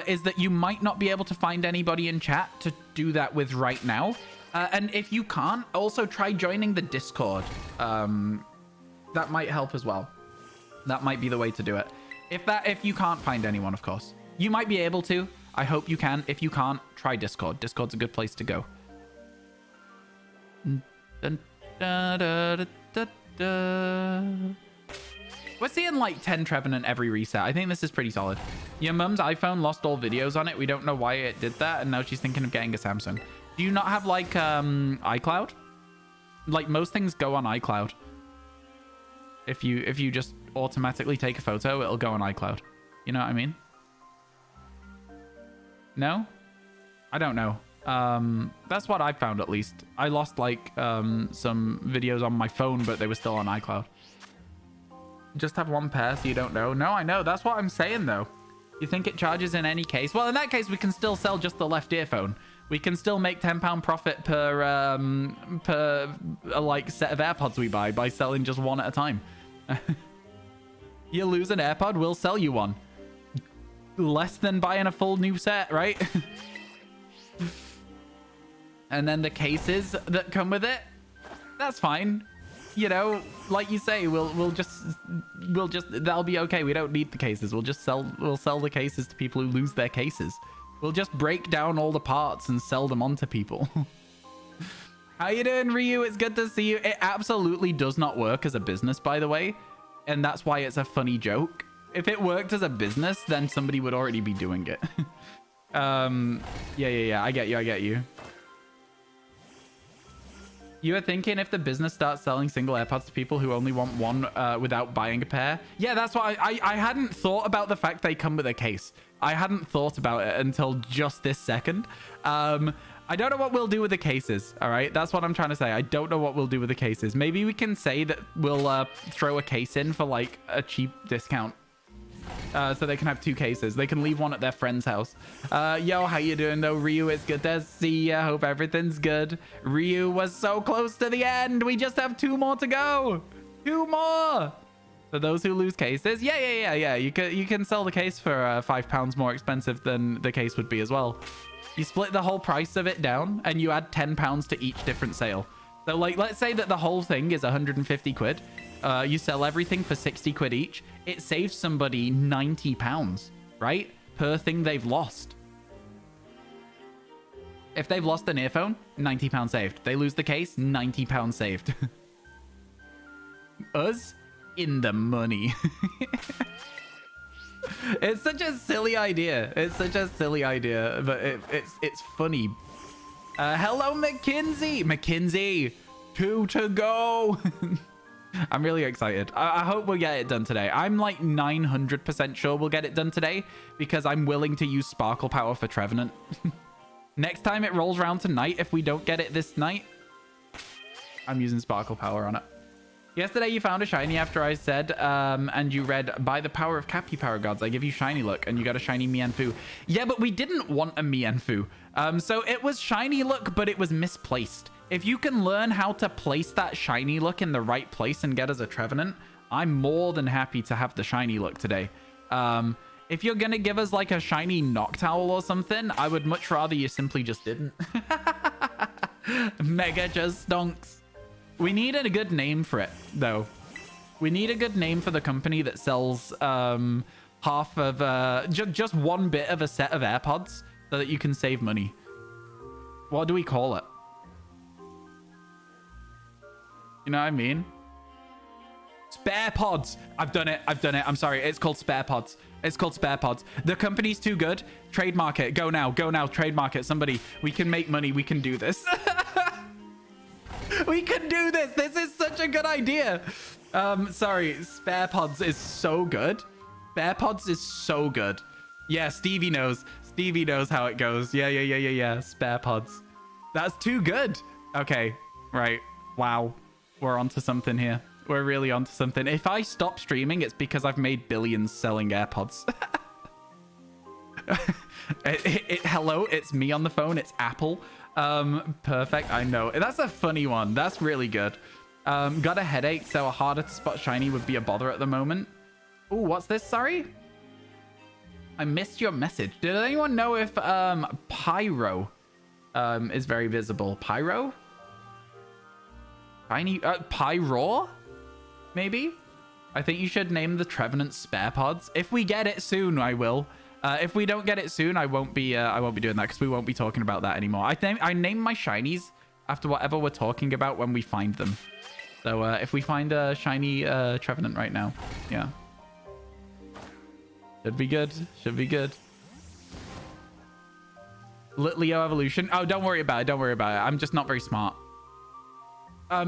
Speaker 1: is that you might not be able to find anybody in chat to do that with right now. And if you can't, also try joining the Discord. That might help as well. That might be the way to do it. If you can't find anyone, of course. You might be able to. I hope you can. If you can't, try Discord. Discord's a good place to go. We're seeing like 10 Trevenant every reset. I think this is pretty solid. Your mum's iPhone lost all videos on it. We don't know why it did that. And now she's thinking of getting a Samsung. Do you not have like iCloud? Like most things go on iCloud. If you just automatically take a photo, it'll go on iCloud. You know what I mean? No? I don't know. That's what I found, at least. I lost like some videos on my phone, but they were still on iCloud. Just have one pair, so you don't know. No, I know. That's what I'm saying, though. You think it charges in any case? Well, in that case, we can still sell just the left earphone. We can still make £10 profit per like set of AirPods we buy by selling just one at a time. You lose an AirPod, we'll sell you one. Less than buying a full new set, right? And then the cases that come with it, that's fine. You know, like you say, we'll just that'll be okay. We don't need the cases. We'll sell the cases to people who lose their cases. We'll just break down all the parts and sell them on to people. How you doing, Ryu? It's good to see you. It absolutely does not work as a business, by the way. And that's why it's a funny joke. If it worked as a business, then somebody would already be doing it. Yeah. I get you. You were thinking if the business starts selling single AirPods to people who only want one without buying a pair? Yeah, that's why I hadn't thought about the fact they come with a case. I hadn't thought about it until just this second. I don't know what we'll do with the cases, all right? That's what I'm trying to say. I don't know what we'll do with the cases. Maybe we can say that we'll throw a case in for like a cheap discount. So they can have 2 cases. They can leave one at their friend's house. Yo, how you doing though, Ryu? It's good to see ya. Hope everything's good. Ryu was so close to the end. We just have 2 more to go. 2 more. For those who lose cases, yeah. You can sell the case for £5 more expensive than the case would be as well. You split the whole price of it down and you add £10 to each different sale. So like, let's say that the whole thing is 150 quid. You sell everything for 60 quid each. It saves somebody £90. right? Per thing they've lost. If they've lost an earphone, £90 saved. They lose the case, £90 saved. Us in the money. It's such a silly idea. It's such a silly idea, but it's funny. Hello, McKinsey. McKinsey, 2 to go. I'm really excited. I hope we'll get it done today. I'm like 900% sure we'll get it done today because I'm willing to use Sparkle Power for Trevenant. Next time it rolls around tonight, if we don't get it this night, I'm using Sparkle Power on it. Yesterday you found a shiny after I said, and you read, by the power of Cappy Power Gods, I give you shiny luck, and you got a shiny Mienfoo. Yeah, but we didn't want a Mienfoo. So it was shiny luck, but it was misplaced. If you can learn how to place that shiny luck in the right place and get us a Trevenant, I'm more than happy to have the shiny luck today. If you're gonna give us like a shiny Noctowl or something, I would much rather you simply just didn't. Mega just stonks. We need a good name for it, though. We need a good name for the company that sells half of just one bit of a set of AirPods so that you can save money. What do we call it? You know what I mean? Spare Pods. I've done it. I've done it. I'm sorry. It's called Spare Pods. It's called Spare Pods. The company's too good. Trademark it. Go now. Go now. Trademark it. Somebody. We can make money. We can do this. We can do this. This is such a good idea. Sorry. Spare Pods is so good. Spare Pods is so good. Yeah, Stevie knows. Stevie knows how it goes. Yeah. Spare Pods. That's too good. Okay. Right. Wow. We're onto something here. We're really onto something. If I stop streaming, it's because I've made billions selling AirPods. Hello, it's me on the phone. It's Apple. Perfect. I know. That's a funny one. That's really good. Got a headache, so a harder to spot shiny would be a bother at the moment. Oh, what's this? Sorry. I missed your message. Did anyone know if Pyro is very visible? Pyro? Shiny Pyro? Maybe? I think you should name the Trevenant Spare Pods. If we get it soon, I will. If we don't get it soon, I won't be doing that because we won't be talking about that anymore. I name my shinies after whatever we're talking about when we find them. So if we find a shiny Trevenant right now, yeah. Should be good. Should be good. Leo Evolution. Oh, don't worry about it. Don't worry about it. I'm just not very smart.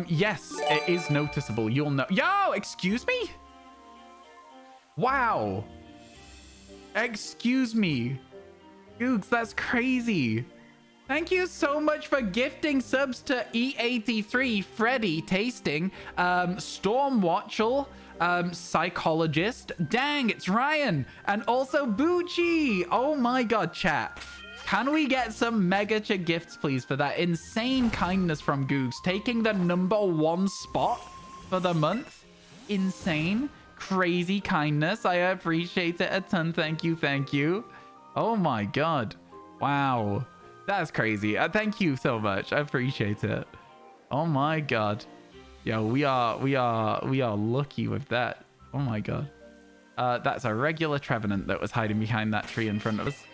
Speaker 1: Yes, it is noticeable. You'll know. Yo, excuse me? Wow. Excuse me. Googs, that's crazy. Thank you so much for gifting subs to E83, Freddy, Tasting, Stormwatchel, Psychologist. Dang, it's Ryan. And also Bucci. Oh my god, chat. Can we get some megacha gifts, please, for that insane kindness from Googs? Taking the #1 spot for the month. Insane. Crazy kindness. I appreciate it a ton. Thank you. Thank you. Oh my god. Wow. That's crazy. Thank you so much. I appreciate it. Oh my god. Yo, we are lucky with that. Oh my god. That's a regular Trevenant that was hiding behind that tree in front of us.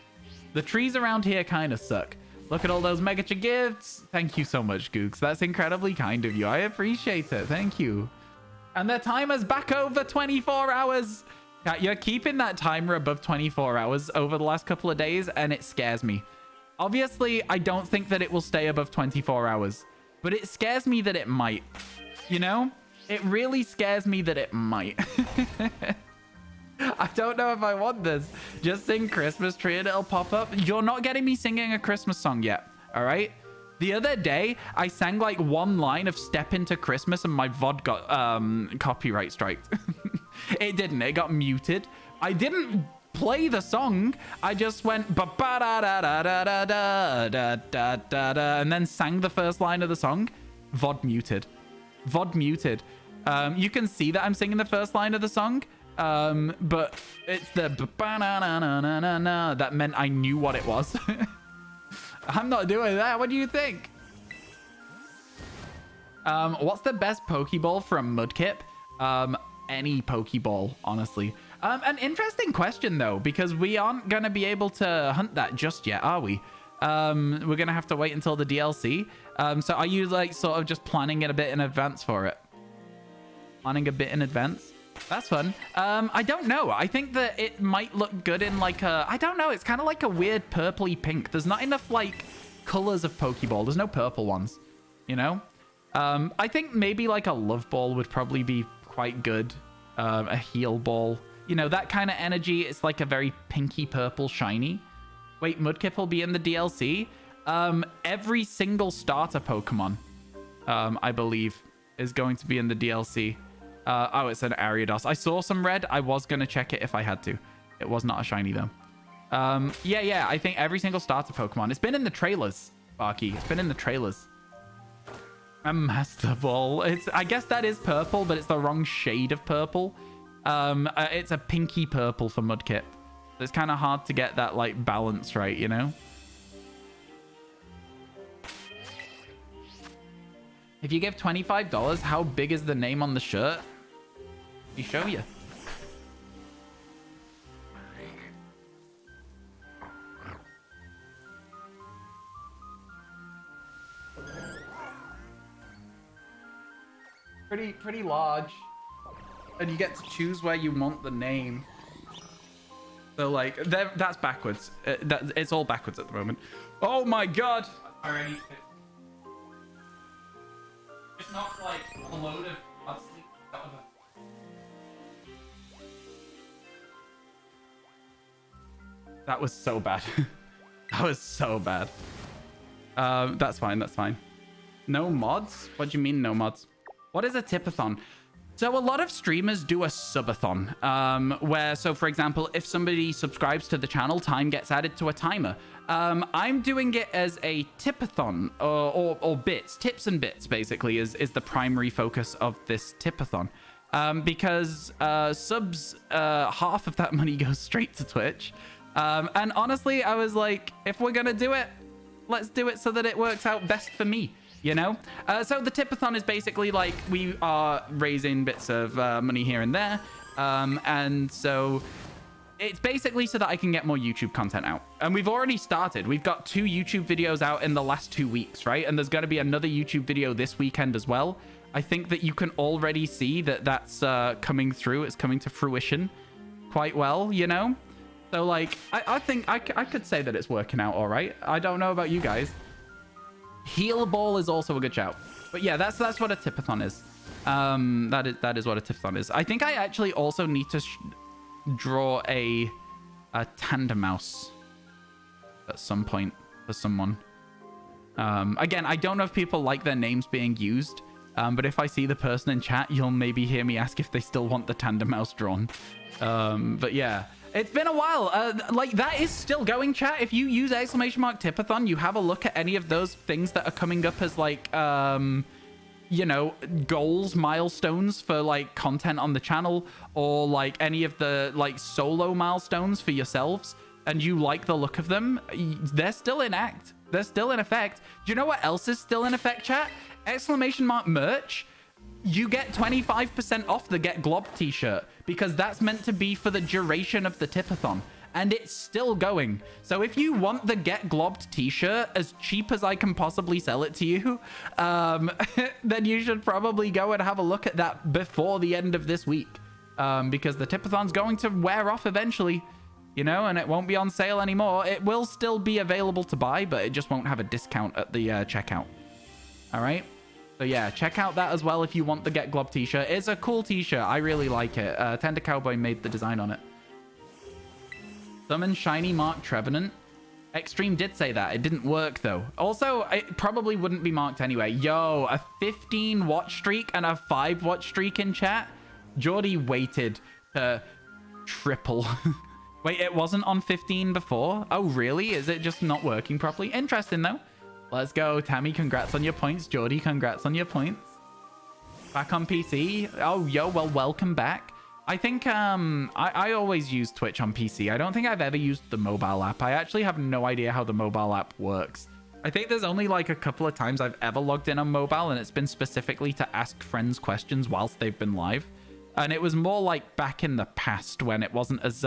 Speaker 1: The trees around here kind of suck. Look at all those megacha gifts. Thank you so much, Googs. That's incredibly kind of you. I appreciate it. Thank you. And the timer's back over 24 hours. You're keeping that timer above 24 hours over the last couple of days, and it scares me. Obviously, I don't think that it will stay above 24 hours, but it scares me that it might. You know? It really scares me that it might. I don't know if I want this. Just sing Christmas Tree and it'll pop up. You're not getting me singing a Christmas song yet, all right? The other day, I sang like one line of Step Into Christmas and my VOD got copyright striked. It didn't. It got muted. I didn't play the song. I just went ba ba da da da da da da da da da and then sang the first line of the song. VOD muted. VOD muted. You can see that I'm singing the first line of the song. But it's the ba-na-na-na-na-na that meant I knew what it was. I'm not doing that. What do you think? What's the best Pokeball from Mudkip? Any Pokeball, honestly. An interesting question, though, because we aren't going to be able to hunt that just yet, are we? We're going to have to wait until the DLC. So are you, like, sort of just planning it a bit in advance for it? Planning a bit in advance? That's fun. I don't know. I think that it might look good in, like, a... I don't know. It's kind of like a weird purpley pink. There's not enough, like, colors of Pokeball. There's no purple ones, you know? I think maybe, like, a Love Ball would probably be quite good. A Heal Ball. You know, that kind of energy. It's like a very pinky purple shiny. Wait, Mudkip will be in the DLC? Every single starter Pokemon, I believe, is going to be in the DLC. Oh, it's an Ariados. I saw some red. I was going to check it if I had to. It was not a shiny, though. Yeah. I think every single starter Pokemon. It's been in the trailers, Barky. It's been in the trailers. A Master Ball. I guess that is purple, but it's the wrong shade of purple. It's a pinky purple for Mudkip. It's kind of hard to get that, like, balance right, you know? If you give $25, how big is the name on the shirt? We show you. Pretty large. And you get to choose where you want the name. So, like, that's backwards. It's all backwards at the moment. Oh my god! Already. It's not like a load of That was so bad. That was so bad. That's fine. That's fine. No mods? What do you mean no mods? What is a tipathon? So a lot of streamers do a subathon, where, so for example, if somebody subscribes to the channel, time gets added to a timer. I'm doing it as a tipathon, or bits. Tips and bits, basically, is the primary focus of this tipathon. Because subs, half of that money goes straight to Twitch. And honestly, I was like, if we're gonna do it, let's do it so that it works out best for me. You know, so the tipathon is basically like we are raising bits of money here and there, and so it's basically so that I can get more YouTube content out. And we've already started. We've got 2 YouTube videos out in the last 2 weeks, right? And there's going to be another YouTube video this weekend as well. I think that you can already see that that's coming through. It's coming to fruition quite well, you know. So like I think I could say that it's working out all right. I don't know about you guys. Heal Ball is also a good shout. But yeah, that's what a tipathon is. That is what a tipathon is. I think I actually also need to draw a Tandemaus at some point for someone. Again, I don't know if people like their names being used, but if I see the person in chat, you'll maybe hear me ask if they still want the Tandemaus drawn. But yeah. It's been a while. Like, that is still going, chat. If you use !tipathon, you have a look at any of those things that are coming up as, like, you know, goals, milestones for, like, content on the channel, or, like, any of the, like, solo milestones for yourselves, and you like the look of them, they're still in act. They're still in effect. Do you know what else is still in effect, chat? !merch. You get 25% off the Get Glob t-shirt, because that's meant to be for the duration of the tipathon, and it's still going. So if you want the Get Globbed t-shirt as cheap as I can possibly sell it to you, then you should probably go and have a look at that before the end of this week, because the tipathon's going to wear off eventually, you know, and it won't be on sale anymore. It will still be available to buy, but it just won't have a discount at the checkout. All right. So yeah, check out that as well if you want the Get Glob t-shirt. It's a cool t-shirt. I really like it. Tender Cowboy made the design on it. Summon Shiny Mark Trevenant. Extreme did say that. It didn't work, though. Also, it probably wouldn't be marked anyway. Yo, a 15 watch streak and a 5 watch streak in chat? Geordie waited to triple. Wait, it wasn't on 15 before? Oh, really? Is it just not working properly? Interesting, though. Let's go. Tammy, congrats on your points. Geordie, congrats on your points. Back on PC. Oh, yo, well, welcome back. I think I always use Twitch on PC. I don't think I've ever used the mobile app. I actually have no idea how the mobile app works. I think there's only like a couple of times I've ever logged in on mobile, and it's been specifically to ask friends questions whilst they've been live. And it was more like back in the past when it wasn't as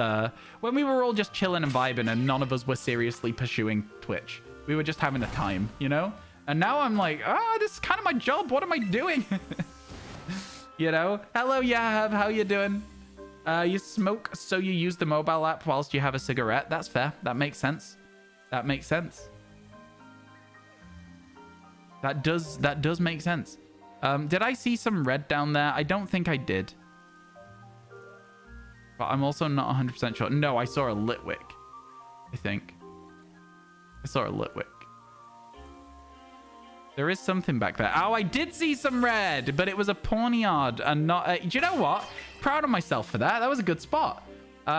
Speaker 1: when we were all just chilling and vibing and none of us were seriously pursuing Twitch. We were just having a time, you know? And now I'm like, this is kind of my job. What am I doing? You know? Hello, Yahav. How you doing? You smoke, so you use the mobile app whilst you have a cigarette. That's fair. That makes sense. That makes sense. That does make sense. Did I see some red down there? I don't think I did. But I'm also not 100% sure. No, I saw a lit wick. I think. I saw a lit wick. There is something back there. Oh, I did see some red, but it was a pawnyard and not a... Do you know what? Proud of myself for that. That was a good spot.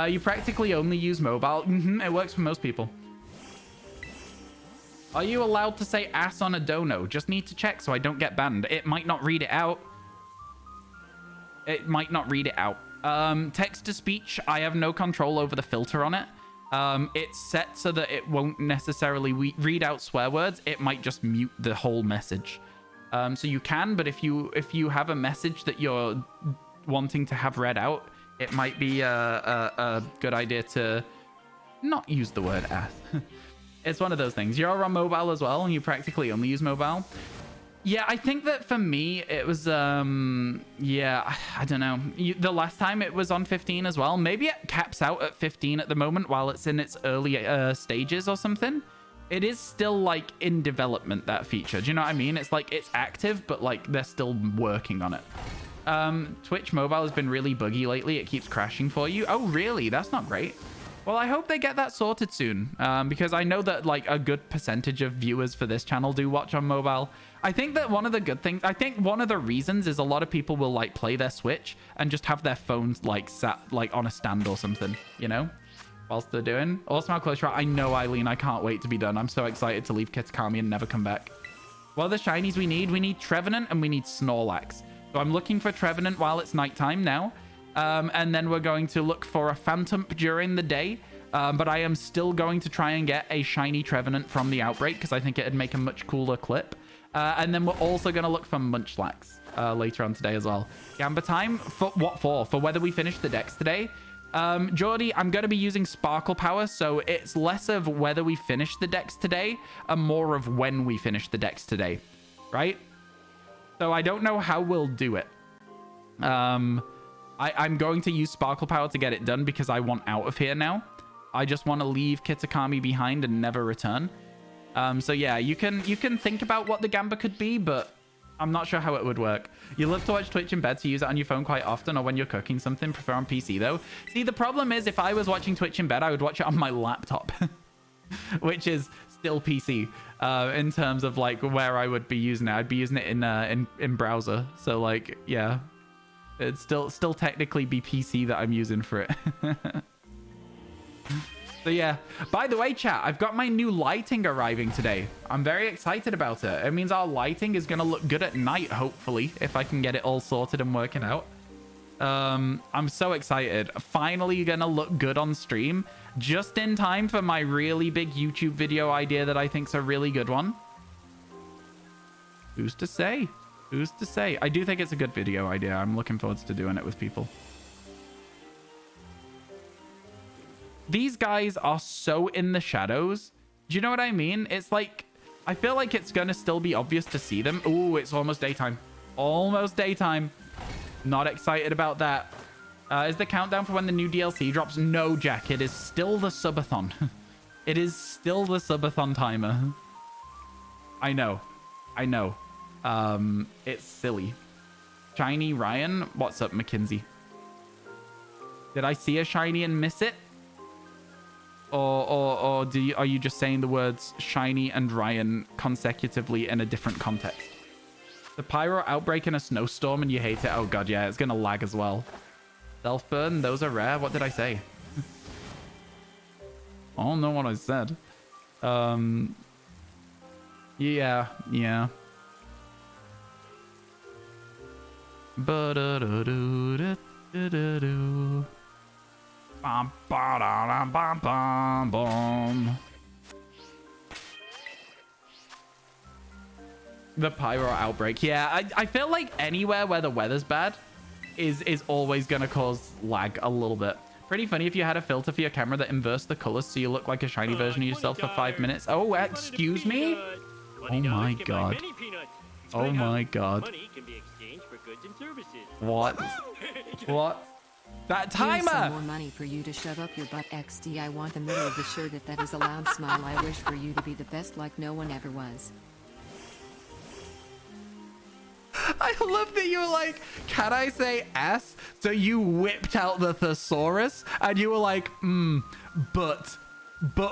Speaker 1: You practically only use mobile. It works for most people. Are you allowed to say ass on a dono? Just need to check so I don't get banned. It might not read it out. It might not read it out. Text to speech, I have no control over the filter on it. It's set so that it won't necessarily read out swear words. It might just mute the whole message. So you can, but if you have a message that you're wanting to have read out, it might be a good idea to not use the word ass. It's one of those things. You're on mobile as well, and you practically only use mobile. Yeah, I think that for me, it was, yeah, I don't know. The last time it was on 15 as well. Maybe it caps out at 15 at the moment while it's in its early stages or something. It is still, like, in development, that feature. Do you know what I mean? It's like, it's active, but, like, they're still working on it. Twitch mobile has been really buggy lately. It keeps crashing for you. Oh, really? That's not great. Well, I hope they get that sorted soon, because I know that, like, a good percentage of viewers for this channel do watch on mobile. I think that one of the good things, I think one of the reasons is a lot of people will, like, play their Switch and just have their phones, like, sat, like, on a stand or something, you know, whilst they're doing. Also, how close you are. I know, Eileen, I can't wait to be done. I'm so excited to leave Kitakami and never come back. What are the shinies we need? We need Trevenant and we need Snorlax. So I'm looking for Trevenant while it's nighttime now. And then we're going to look for a Phantom during the day. But I am still going to try and get a shiny Trevenant from the Outbreak because I think it'd make a much cooler clip. And then we're also going to look for Munchlax later on today as well. Gamba time? For what for? For whether we finish the decks today? Geordie, I'm going to be using Sparkle Power, so it's less of whether we finish the decks today and more of when we finish the decks today, right? So I don't know how we'll do it. I'm going to use Sparkle Power to get it done because I want out of here now. I just want to leave Kitakami behind and never return. So yeah, you can think about what the Gamba could be, but I'm not sure how it would work. You love to watch Twitch in bed, to use it on your phone quite often, or when you're cooking something. Prefer on PC though. See, the problem is if I was watching Twitch in bed, I would watch it on my laptop, which is still PC in terms of like where I would be using it. I'd be using it in browser. So like, yeah, it'd still technically be PC that I'm using for it. So yeah, by the way, chat, I've got my new lighting arriving today. I'm very excited about it. It means our lighting is going to look good at night, hopefully, if I can get it all sorted and working out. I'm so excited. Finally going to look good on stream, just in time for my really big YouTube video idea that I think's a really good one. Who's to say? Who's to say? I do think it's a good video idea. I'm looking forward to doing it with people. These guys are so in the shadows. Do you know what I mean? It's like, I feel like it's going to still be obvious to see them. Ooh, it's almost daytime. Almost daytime. Not excited about that. Is the countdown for when the new DLC drops? No, Jack. It is still the subathon. It is still the subathon timer. I know. I know. It's silly. Shiny Ryan? What's up, Mackenzie? Did I see a shiny and miss it? Or are you just saying the words shiny and Ryan consecutively in a different context? The pyro outbreak in a snowstorm and you hate it? Oh god, yeah, it's gonna lag as well. Self-burn, those are rare. What did I say? I don't know what I said. Yeah. Ba-da-da-do-da-da-da-do. Bum, ba-da-da, bum, bum, bum. The pyro outbreak. Yeah, I feel like anywhere where the weather's bad, is always going to cause lag a little bit. Pretty funny if you had a filter for your camera that inversed the colors so you look like a shiny version of yourself for 5 minutes. Oh, excuse me? Oh my god. Oh my god. What? What? That
Speaker 3: Here's some
Speaker 1: timer!
Speaker 3: more money for you to shove up your butt XD. I want the middle of the shirt if that is allowed. Smile. I wish for you to be the best like no one ever was.
Speaker 1: I love that you were like, can I say S? So you whipped out the thesaurus and you were like, but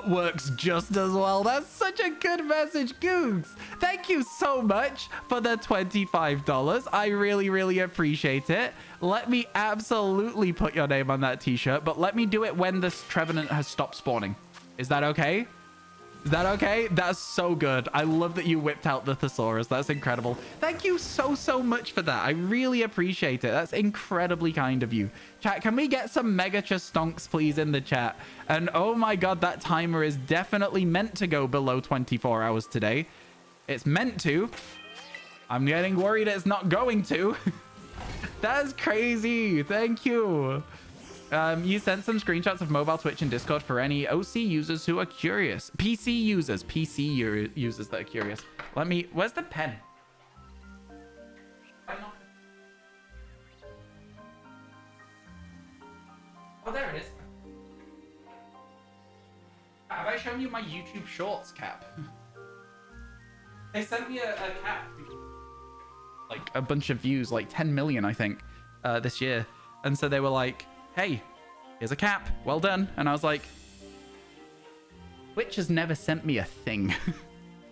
Speaker 1: works just as well. That's such a good message, Googs. Thank you so much for the $25. I really, really appreciate it. Let me absolutely put your name on that t-shirt, but let me do it when this Trevenant has stopped spawning. Is that okay? Is that okay? That's so good. I love that you whipped out the thesaurus. That's incredible. Thank you so, so much for that. I really appreciate it. That's incredibly kind of you. Chat, can we get some mega chastonks, please, in the chat? And oh my god, that timer is definitely meant to go below 24 hours today. It's meant to. I'm getting worried it's not going to. That's crazy. Thank you. You sent some screenshots of mobile Twitch and Discord for any OC users who are curious. PC users that are curious. Let me... Where's the pen? Oh, there it is. Have I shown you my YouTube Shorts cap? They sent me a cap. Like, a bunch of views, like 10 million, I think, this year. And so they were like, hey, here's a cap. Well done. And I was like, Twitch has never sent me a thing.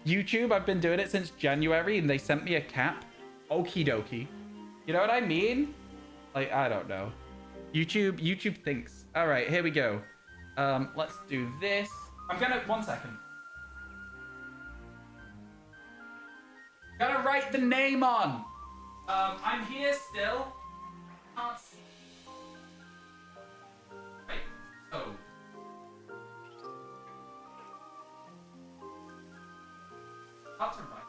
Speaker 1: YouTube, I've been doing it since January and they sent me a cap. Okie dokie. You know what I mean? Like, I don't know. YouTube thinks. All right, here we go. Let's do this. I'm gonna, 1 second. Gotta write the name on. I'm here still. Can't see. Right. So. How to write.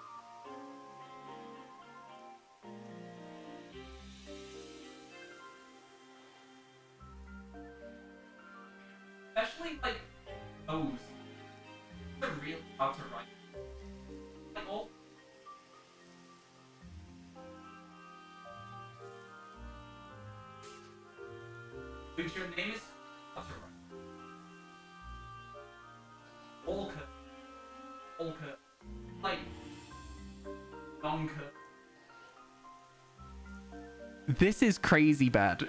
Speaker 1: Especially like O's. The real how to write. Like all. Which your name is how to write. Olka. Olka. Like. Donka. This is crazy bad.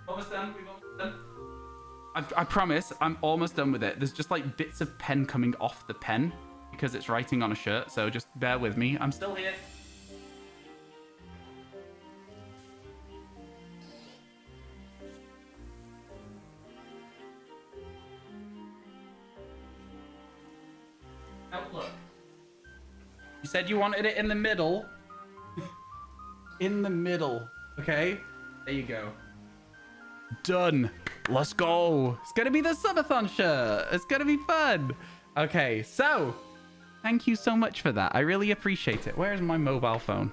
Speaker 1: Almost done. We've almost done. I promise, I'm almost done with it. There's just like bits of pen coming off the pen because it's writing on a shirt. So just bear with me. I'm still here. Now look. You said you wanted it in the middle. In the middle. Okay? There you go. Done. Let's go. It's gonna be the subathon shirt. It's gonna be fun. Okay, so thank you so much for that. I really appreciate it. Where's my mobile phone?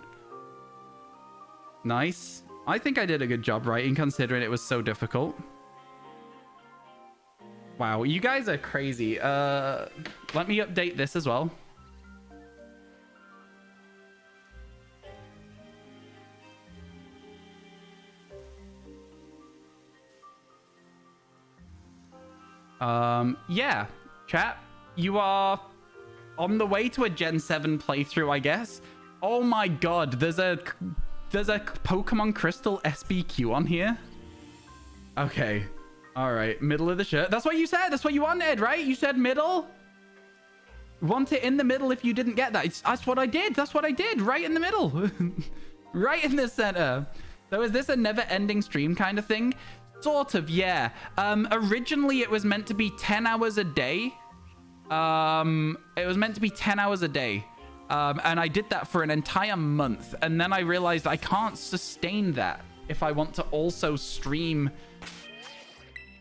Speaker 1: Nice. I think I did a good job writing considering it was so difficult. Wow, you guys are crazy. Let me update this as well. Yeah, chat, you are on the way to a Gen 7 playthrough, I guess. Oh my god, there's a Pokemon Crystal SBQ on here. Okay, all right, middle of the shirt. That's what you said. That's what you wanted, right? You said middle. Want it in the middle if you didn't get that. That's what I did. That's what I did. Right in the middle. Right in the center. So is this a never-ending stream kind of thing? Sort of, yeah. Originally, it was meant to be 10 hours a day. It was meant to be 10 hours a day. And I did that for an entire month. And then I realized I can't sustain that if I want to also stream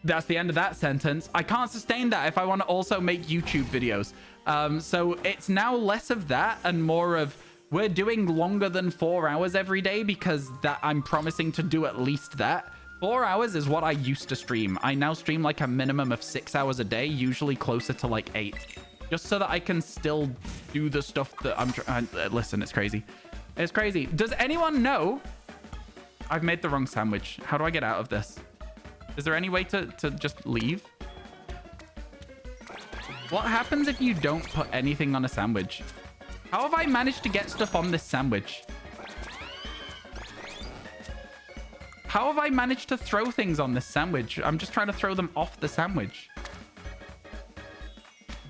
Speaker 1: That's the end of that sentence. I can't sustain that if I want to also make YouTube videos. So it's now less of that and more of we're doing longer than 4 hours every day because that I'm promising to do at least that. 4 hours is what I used to stream. I now stream like a minimum of 6 hours a day, usually closer to like 8. Just so that I can still do the stuff that I'm trying. Listen, it's crazy. It's crazy. Does anyone know? I've made the wrong sandwich. How do I get out of this? Is there any way to just leave? What happens if you don't put anything on a sandwich? How have I managed to get stuff on this sandwich? How have I managed to throw things on this sandwich? I'm just trying to throw them off the sandwich.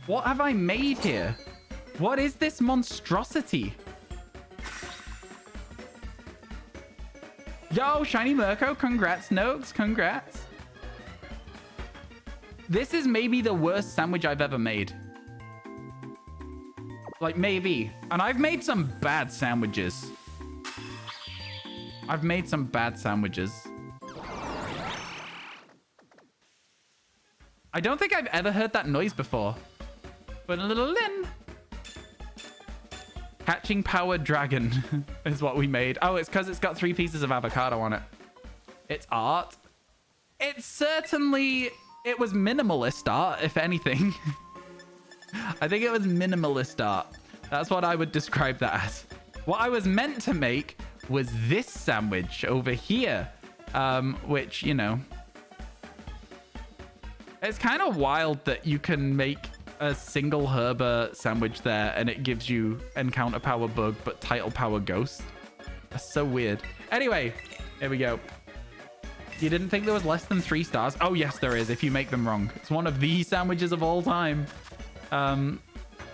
Speaker 1: What have I made here? What is this monstrosity? Yo, Shiny Mirko, congrats, Noakes, congrats. This is maybe the worst sandwich I've ever made. Like, maybe. And I've made some bad sandwiches. I've made some bad sandwiches. I don't think I've ever heard that noise before. But a little in. Catching Power Dragon is what we made. Oh, it's because it's got 3 pieces of avocado on it. It's art. It's certainly... It was minimalist art, if anything. I think it was minimalist art. That's what I would describe that as. What I was meant to make was this sandwich over here. Which, you know... It's kind of wild that you can make a single herber sandwich there and it gives you encounter power bug, but title power ghost. That's so weird. Anyway, here we go. You didn't think there was less than 3 stars? Oh, yes, there is, if you make them wrong. It's one of the sandwiches of all time.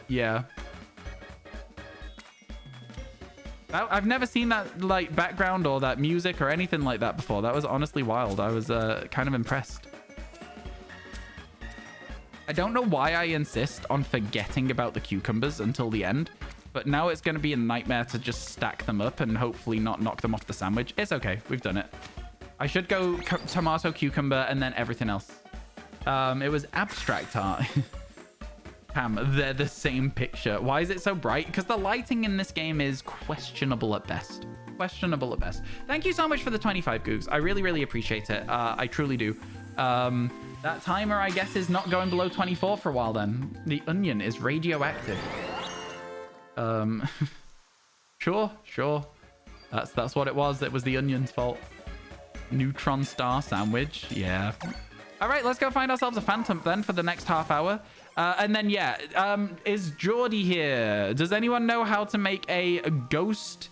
Speaker 1: Yeah. I've never seen that, like, background or that music or anything like that before. That was honestly wild. I was kind of impressed. I don't know why I insist on forgetting about the cucumbers until the end, but now it's going to be a nightmare to just stack them up and hopefully not knock them off the sandwich. It's okay. We've done it. I should go tomato, cucumber, and then everything else. It was abstract art. Cam, they're the same picture. Why is it so bright? Because the lighting in this game is questionable at best. Questionable at best. Thank you so much for the 25 Googs. I really, really appreciate it. I truly do. That timer, I guess, is not going below 24 for a while then. The onion is radioactive. Sure. That's what it was. It was the onion's fault. Neutron star sandwich. Yeah. All right, let's go find ourselves a phantom then for the next half hour. And then, yeah, is Geordie here? Does anyone know how to make a ghost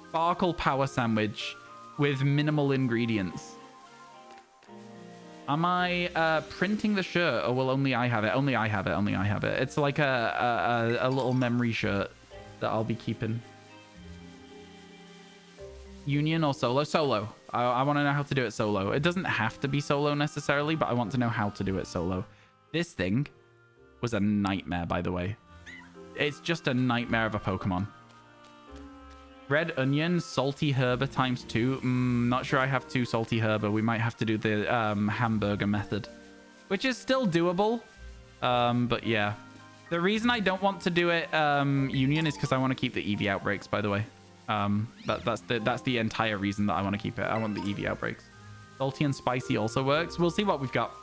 Speaker 1: sparkle power sandwich with minimal ingredients? Am I printing the shirt, or will only I have it? Only I have it. Only I have it. It's like a little memory shirt that I'll be keeping. Union or solo? Solo. I want to know how to do it solo. It doesn't have to be solo necessarily, but I want to know how to do it solo. This thing was a nightmare, by the way. It's just a nightmare of a Pokemon. Red onion, salty herber times 2. Not sure I have 2 salty herber. We might have to do the hamburger method, which is still doable. But yeah, the reason I don't want to do it union is because I want to keep the EV outbreaks, by the way. That's the entire reason that I want to keep it. I want the EV outbreaks. Salty and spicy also works. We'll see what we've got.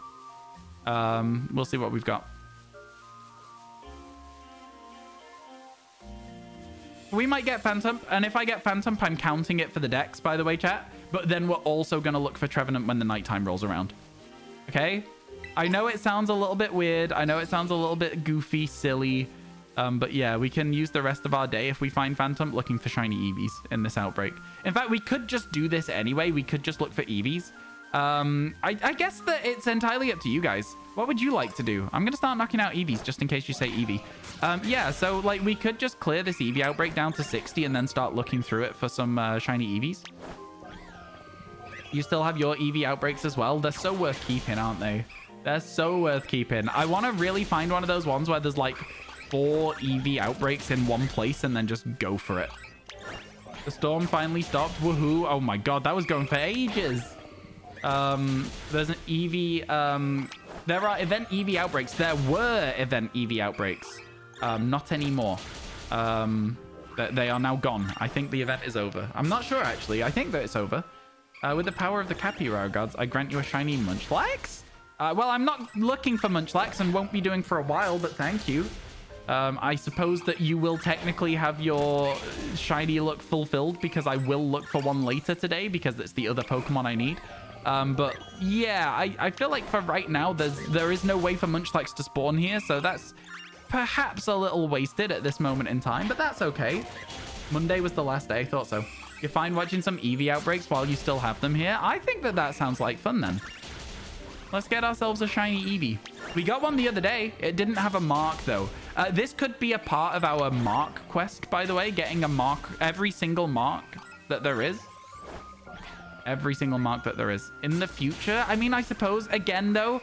Speaker 1: We'll see what we've got. We might get Phantom, and if I get Phantom, I'm counting it for the dex, by the way, chat. But then we're also going to look for Trevenant when the nighttime rolls around. Okay? I know it sounds a little bit weird. I know it sounds a little bit goofy, silly. But yeah, we can use the rest of our day if we find Phantom looking for shiny EVs in this outbreak. In fact, we could just do this anyway. We could just look for EVs. I guess that it's entirely up to you guys. What would you like to do? I'm going to start knocking out EVs just in case you say EV. Yeah, so like we could just clear this EV outbreak down to 60 and then start looking through it for some shiny EVs. You still have your EV outbreaks as well. They're so worth keeping, aren't they? They're so worth keeping. I want to really find one of those ones where there's like 4 EV outbreaks in one place and then just go for it. The storm finally stopped. Woohoo. Oh my god, that was going for ages. There's an EV. There are event EV outbreaks. There were event EV outbreaks. Not anymore. They are now gone. I think the event is over. I'm not sure, actually. I think that it's over. With the power of the Capybara gods, I grant you a shiny Munchlax. Well, I'm not looking for Munchlax and won't be doing for a while, but thank you. I suppose that you will technically have your shiny look fulfilled because I will look for one later today because it's the other Pokemon I need. But yeah, I feel like for right now, there is no way for Munchlax to spawn here, so that's perhaps a little wasted at this moment in time, but that's okay. Monday was the last day. I thought so. You're fine watching some EV outbreaks while you still have them here? I think that sounds like fun then. Let's get ourselves a shiny Eevee. We got one the other day. It didn't have a mark though. This could be a part of our mark quest, by the way, getting a mark, every single mark that there is. Every single mark that there is in the future. I mean, I suppose again though,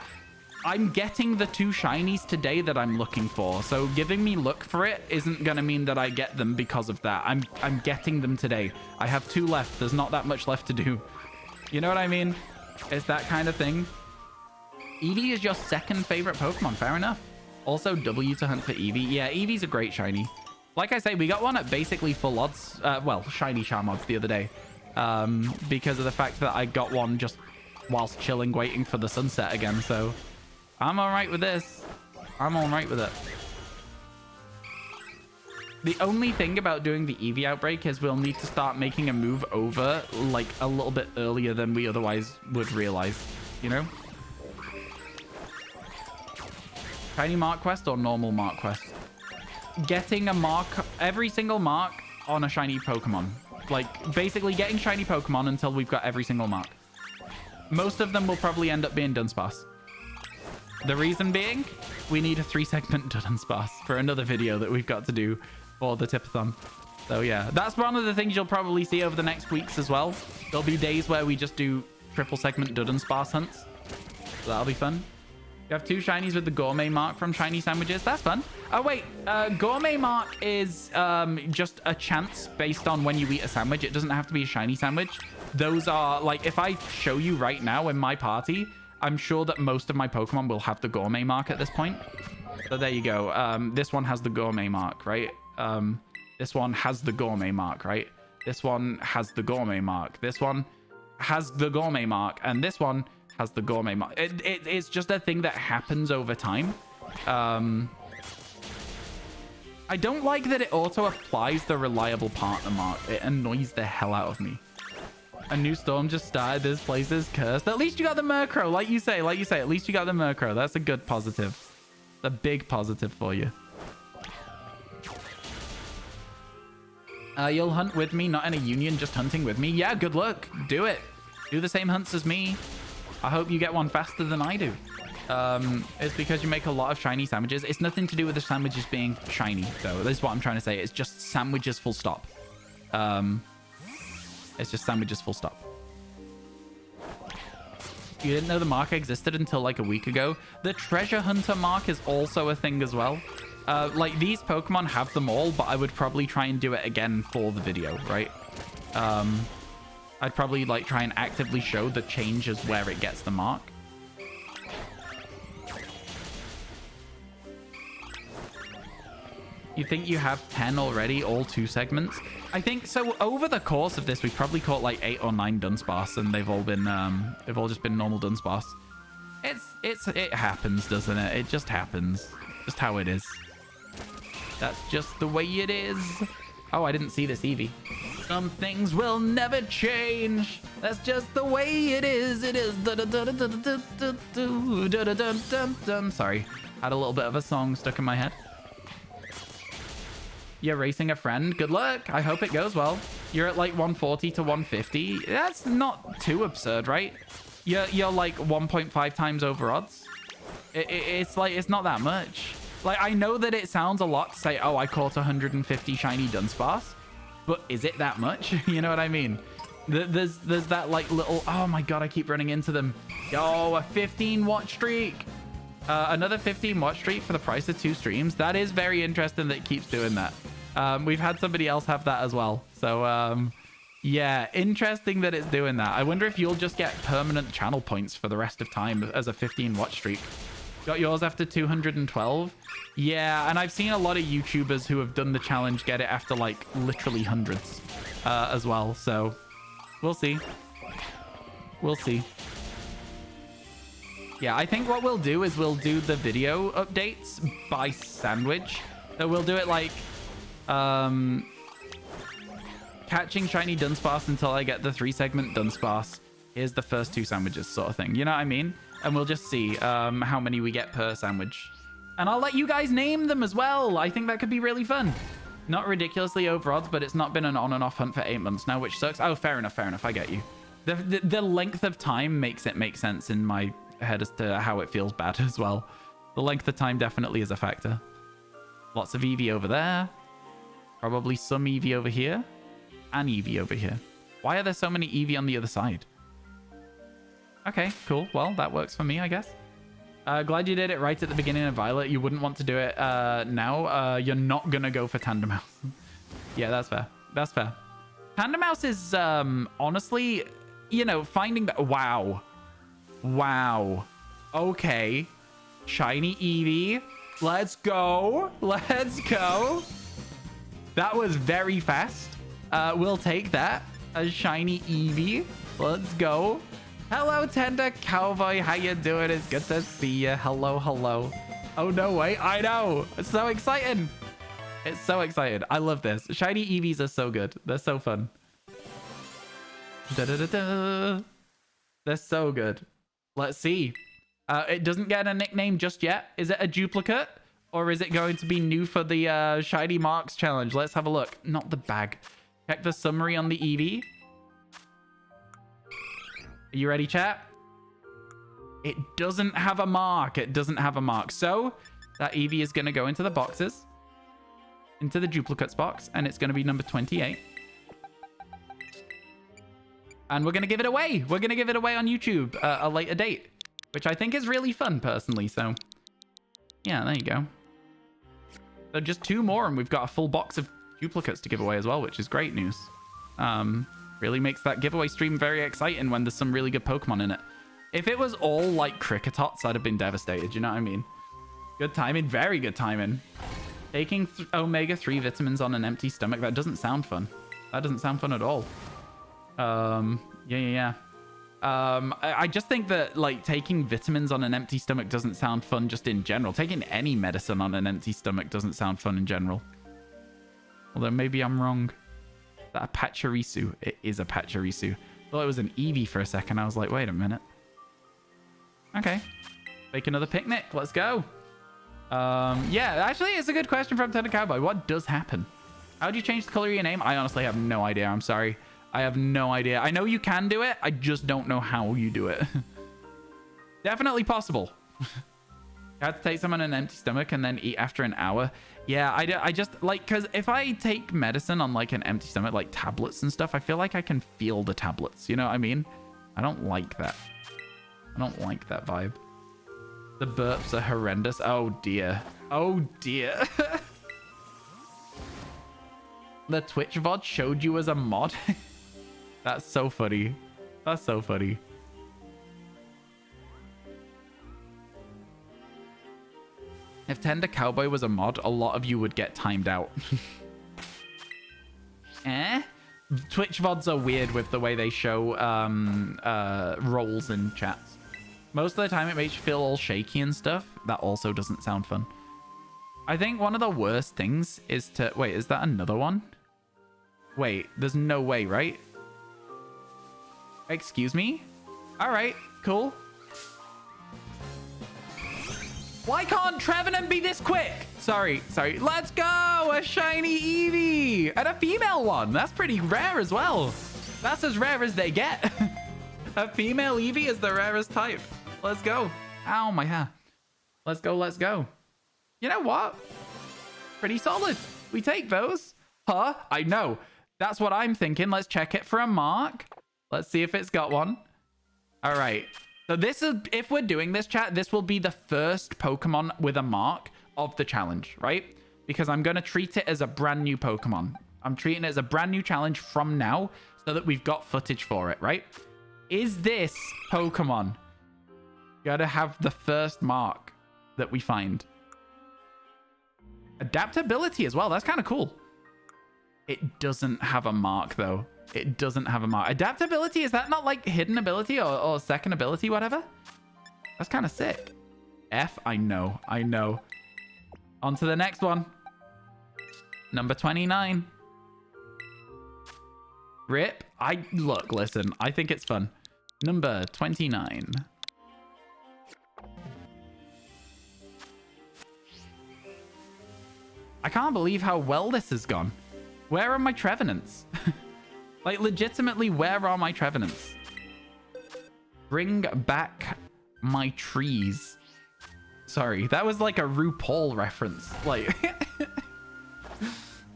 Speaker 1: I'm getting the 2 shinies today that I'm looking for. So giving me look for it isn't going to mean that I get them because of that. I'm getting them today. I have 2 left. There's not that much left to do. You know what I mean? It's that kind of thing. Eevee is your second favorite Pokemon. Fair enough. Also W to hunt for Eevee. Yeah, Eevee's a great shiny. Like I say, we got one at basically full odds. Well, shiny charm odds the other day. Because of the fact that I got one just whilst chilling, waiting for the sunset again. So I'm all right with this. I'm all right with it. The only thing about doing the Eevee outbreak is we'll need to start making a move over like a little bit earlier than we otherwise would realize, you know? Shiny mark quest or normal mark quest? Getting a mark, every single mark on a shiny Pokemon. Like basically getting shiny Pokemon until we've got every single mark. Most of them will probably end up being Dunsparce. The reason being, we need a 3-segment Dunsparce for another video that we've got to do for the Tipathon. So yeah, that's one of the things you'll probably see over the next weeks as well. There'll be days where we just do 3-segment Dunsparce hunts. So that'll be fun. You have 2 shinies with the gourmet mark from shiny sandwiches. That's fun. Oh wait, gourmet mark is just a chance based on when you eat a sandwich. It doesn't have to be a shiny sandwich. Those are like, if I show you right now in my party, I'm sure that most of my Pokemon will have the gourmet mark at this point. So there you go. This one has the gourmet mark, right? This one has the gourmet mark, right? This one has the gourmet mark. This one has the gourmet mark. And this one has the gourmet mark. It's just a thing that happens over time. I don't like that it auto applies the reliable partner mark. It annoys the hell out of me. A new storm just started. This place is cursed. At least you got the Murkrow, like you say. At least you got the Murkrow. That's a good positive. A big positive for you. You'll hunt with me, not in a union, just hunting with me. Yeah, good luck. Do it. Do the same hunts as me. I hope you get one faster than I do. It's because you make a lot of shiny sandwiches. It's nothing to do with the sandwiches being shiny, though. This is what I'm trying to say. It's just sandwiches full stop. It's just sandwiches full stop. You didn't know the mark existed until like a week ago. The treasure hunter mark is also a thing as well. Like these Pokemon have them all, but I would probably try and do it again for the video, right? I'd probably like try and actively show the changes where it gets the mark. You think you have 10 already, all 2 segments? I think so. Over the course of this, we've probably caught like 8 or 9 Dunsparce, and they've all just been normal Dunsparce. It happens, doesn't it? It just happens. Just how it is. That's just the way it is. Oh, I didn't see this Eevee. Some things will never change. That's just the way it is. It is. Sorry, had a little bit of a song stuck in my head. You're racing a friend. Good luck. I hope it goes well. You're at like 140 to 150. That's not too absurd, right? You're like 1.5 times over odds. It's like, it's not that much. Like, I know that it sounds a lot to say, oh, I caught 150 shiny Dunsparce, but is it that much? You know what I mean? There's that like little, oh my God, I keep running into them. Yo, a 15 watch streak. Another 15 watch streak for the price of 2 streams. That is very interesting that it keeps doing that. We've had somebody else have that as well. So Yeah, interesting that it's doing that. I wonder if you'll just get permanent channel points for the rest of time as a 15 watch streak. Got yours after 212? Yeah, and I've seen a lot of YouTubers who have done the challenge get it after like literally hundreds as well. So we'll see. We'll see. Yeah, I think what we'll do is we'll do the video updates by sandwich. So we'll do it like catching shiny Dunsparce until I get the 3-segment Dunsparce. Here's the first 2 sandwiches sort of thing. You know what I mean? And we'll just see how many we get per sandwich. And I'll let you guys name them as well. I think that could be really fun. Not ridiculously over odds, but it's not been an on and off hunt for 8 months now, which sucks. Oh, fair enough, fair enough. I get you. The length of time makes it make sense in my head as to how it feels bad as well. The length of time definitely is a factor. Lots of Eevee over there. Probably some Eevee over here. And Eevee over here. Why are there so many Eevee on the other side? Okay, cool. Well, that works for me, I guess. Glad you did it right at the beginning of Violet. You wouldn't want to do it now. You're not going to go for Tandem Mouse. Yeah, that's fair. That's fair. Tandem Mouse is, honestly, you know, finding... Wow. Wow. Okay. Shiny Eevee. Let's go. Let's go. That was very fast. We'll take that. A shiny Eevee. Let's go. Hello, Tender Cowboy. How you doing? It's good to see you. Hello, hello. Oh, no, wait. I know. It's so exciting. It's so exciting. I love this. Shiny Eevees are so good. They're so fun. Da-da-da-da. They're so good. Let's see. It doesn't get a nickname just yet. Is it a duplicate? Or is it going to be new for the Shiny Marks challenge? Let's have a look. Not the bag. Check the summary on the Eevee. Are you ready, chat? It doesn't have a mark. It doesn't have a mark. So that Eevee is going to go into the boxes. Into the duplicates box. And it's going to be number 28. And we're going to give it away. We're going to give it away on YouTube a later date. Which I think is really fun, personally. So, yeah, there you go. So just 2 more and we've got a full box of duplicates to give away as well, which is great news. Really makes that giveaway stream very exciting when there's some really good Pokemon in it. If it was all like Cricketots, I'd have been devastated. You know what I mean? Good timing. Very good timing. Taking omega-3 vitamins on an empty stomach. That doesn't sound fun. That doesn't sound fun at all. Yeah. I just think that like taking vitamins on an empty stomach doesn't sound fun just in general. Taking any medicine on an empty stomach doesn't sound fun in general. Although maybe I'm wrong. Is that a Pachirisu? It is a Pachirisu. Thought it was an Eevee for a second. I was like, wait a minute. Okay. Make another picnic. Let's go. Yeah, actually, it's a good question from Tender Cowboy. What does happen? How do you change the color of your name? I honestly have no idea. I'm sorry. I have no idea. I know you can do it. I just don't know how you do it. Definitely possible. You have to take some on an empty stomach and then eat after an hour. Yeah, I just like, because if I take medicine on like an empty stomach, like tablets and stuff, I feel like I can feel the tablets. You know what I mean? I don't like that. I don't like that vibe. The burps are horrendous. Oh, dear. Oh, dear. The Twitch VOD showed you as a mod. That's so funny. That's so funny. If Tender Cowboy was a mod, a lot of you would get timed out. Twitch VODs are weird with the way they show roles in chats. Most of the time it makes you feel all shaky and stuff. That also doesn't sound fun. I think one of the worst things is to... Wait, is that another one? Wait, there's no way, right? Excuse me? All right, cool. Why can't Trevenant be this quick? Sorry. Let's go! A shiny Eevee! And a female one. That's pretty rare as well. That's as rare as they get. A female Eevee is the rarest type. Let's go. Ow, my hair. Let's go. You know what? Pretty solid. We take those. Huh? I know. That's what I'm thinking. Let's check it for a mark. Let's see if it's got one. All right. So this is, if we're doing this, chat, this will be the first Pokemon with a mark of the challenge, right? Because I'm going to treat it as a brand new Pokemon. I'm treating it as a brand new challenge from now. so that we've got footage for it, right? Is this Pokemon gotta have the first mark that we find? Adaptability as well. That's kind of cool. It doesn't have a mark, though. It doesn't have a mark. Adaptability, is that not like hidden ability or second ability, whatever? That's kind of sick. F, I know. I know. On to the next one. Number 29. Rip. Look, listen. I think it's fun. Number 29. I can't believe how well this has gone. Where are my Trevenants? Like, legitimately, where are my Trevenants? Bring back my trees. Sorry, that was like a RuPaul reference. Like,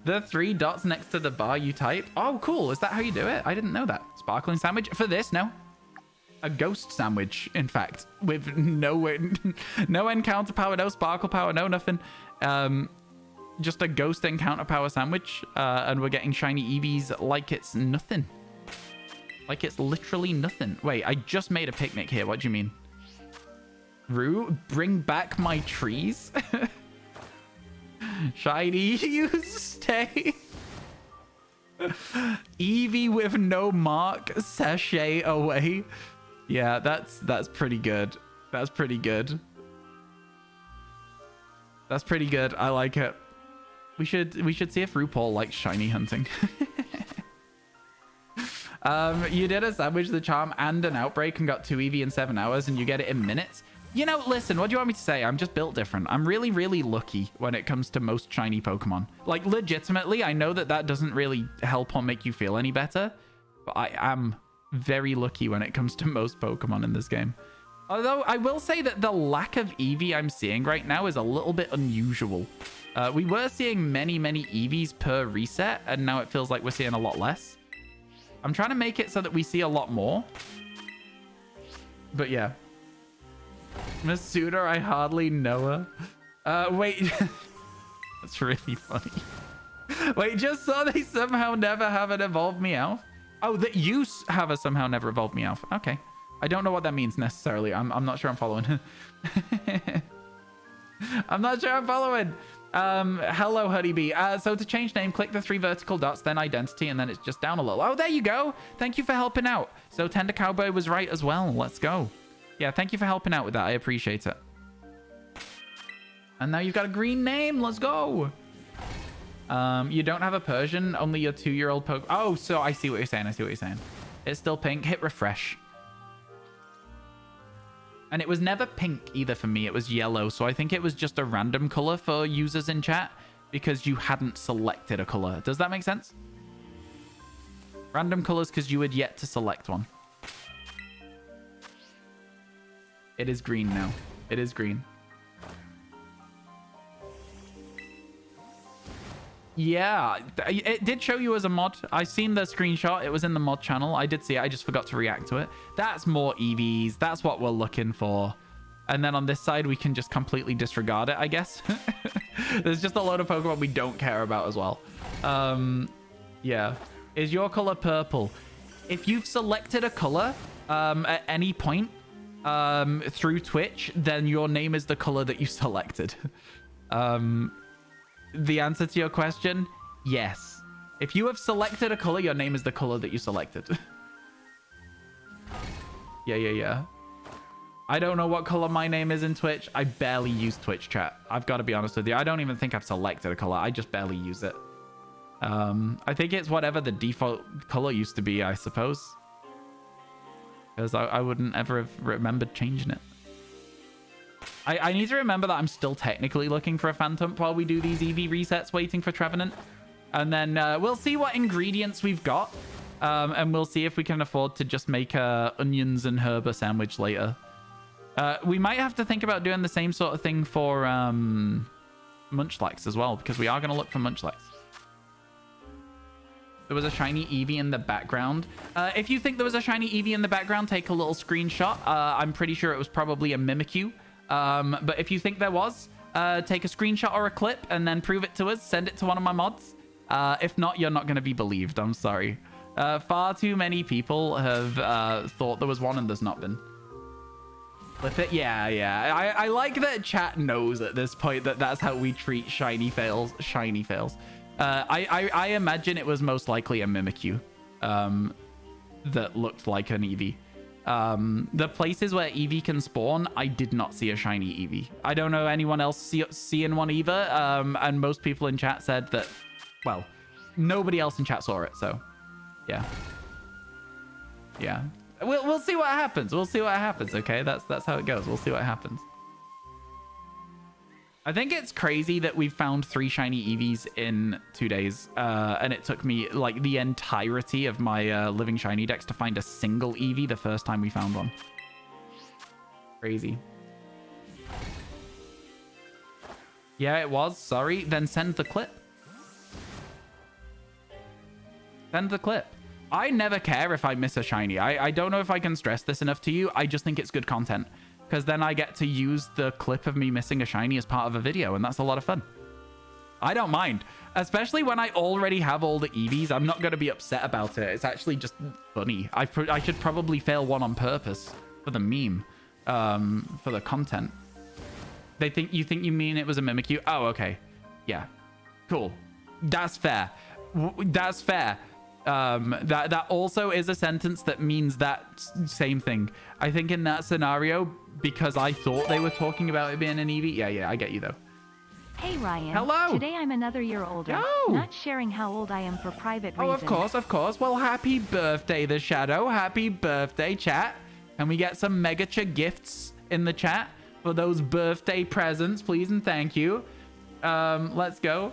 Speaker 1: the 3 dots next to the bar you type. Oh, cool. Is that how you do it? I didn't know that. Sparkling sandwich. For this, no. A ghost sandwich, in fact, with no encounter power, no sparkle power, no nothing. Just a ghost encounter power sandwich, and we're getting shiny Eevees like it's nothing. Like it's literally nothing. Wait, I just made a picnic here. What do you mean? Rue, bring back my trees? Shiny, you stay. Eevee with no mark, sashay away. Yeah, that's pretty good. That's pretty good. That's pretty good. I like it. We should see if RuPaul likes shiny hunting. You did a sandwich, the charm, and an outbreak and got 2 Eevee in 7 hours, and you get it in minutes. You know, listen, what do you want me to say? I'm just built different. I'm really, really lucky when it comes to most shiny Pokemon. Like, legitimately, I know that doesn't really help or make you feel any better, but I am very lucky when it comes to most Pokemon in this game. Although, I will say that the lack of Eevee I'm seeing right now is a little bit unusual. We were seeing many, many Eevees per reset, and now it feels like we're seeing a lot less. I'm trying to make it so that we see a lot more. But yeah. Masuda, I hardly know her. Wait. That's really funny. Wait, just so they somehow never have an evolved Meowth? Oh, that you have a somehow never evolved Meowth. Okay. I don't know what that means necessarily. I'm not sure I'm following. I'm not sure I'm following. Hello, Honeybee. So to change name, click the 3 vertical dots, then identity, and then it's just down a little. Oh, there you go. Thank you for helping out. So Tender Cowboy was right as well. Let's go. Yeah, thank you for helping out with that. I appreciate it. And now you've got a green name. Let's go. You don't have a Persian, only your 2-year-old Poke. Oh, so I see what you're saying. I see what you're saying. It's still pink. Hit refresh. And it was never pink either for me. It was yellow. So I think it was just a random color for users in chat because you hadn't selected a color. Does that make sense? Random colors because you had yet to select one. It is green now. It is green. Yeah, it did show you as a mod. I seen the screenshot. It was in the mod channel. I did see it. I just forgot to react to it. That's more EVs. That's what we're looking for. And then on this side, we can just completely disregard it, I guess. There's just a load of Pokemon we don't care about as well. Yeah. Is your color purple? If you've selected a color at any point through Twitch, then your name is the color that you selected. The answer to your question, yes. If you have selected a color, your name is the color that you selected. Yeah. I don't know what color my name is in Twitch. I barely use Twitch chat. I've got to be honest with you. I don't even think I've selected a color. I just barely use it. I think it's whatever the default color used to be, I suppose. Because I wouldn't ever have remembered changing it. I need to remember that I'm still technically looking for a Phantom while we do these EV resets, waiting for Trevenant. And then we'll see what ingredients we've got. And we'll see if we can afford to just make a onions and herb sandwich later. We might have to think about doing the same sort of thing for Munchlax as well, because we are going to look for Munchlax. There was a shiny Eevee in the background. If you think there was a shiny Eevee in the background, take a little screenshot. I'm pretty sure it was probably a Mimikyu. But if you think there was, take a screenshot or a clip and then prove it to us. Send it to one of my mods. If not, you're not going to be believed. I'm sorry. Far too many people have thought there was one and there's not been. Flip it? Yeah. I like that chat knows at this point that that's how we treat shiny fails. Shiny fails. I imagine it was most likely a Mimikyu that looked like an Eevee. The places where Eevee can spawn, I did not see a shiny Eevee. I don't know anyone else seeing one either. And most people in chat said that, well, nobody else in chat saw it. So, yeah. We'll see what happens. We'll see what happens. Okay, that's how it goes. We'll see what happens. I think it's crazy that we've found 3 shiny Eevees in 2 days, and it took me like the entirety of my living shiny dex to find a single Eevee the first time we found one. Crazy. Yeah, it was. Sorry. Then send the clip. Send the clip. I never care if I miss a shiny. I don't know if I can stress this enough to you. I just think it's good content. Because then I get to use the clip of me missing a shiny as part of a video, and that's a lot of fun. I don't mind. Especially when I already have all the Eevees. I'm not going to be upset about it. It's actually just funny. I should probably fail one on purpose for the meme, for the content. You think you mean it was a Mimikyu? Oh, okay. Yeah. Cool. That's fair. That's fair. That also is a sentence that means that same thing. I think in that scenario, because I thought they were talking about it being an Eevee. Yeah, I get you though.
Speaker 2: Hey Ryan.
Speaker 1: Hello.
Speaker 2: Today I'm another year older.
Speaker 1: Yo.
Speaker 2: Not sharing how old I am for private
Speaker 1: Oh,
Speaker 2: reasons.
Speaker 1: of course. Well, happy birthday, The Shadow. Happy birthday, chat. Can we get some Megacha gifts in the chat for those birthday presents, please and thank you. Let's go.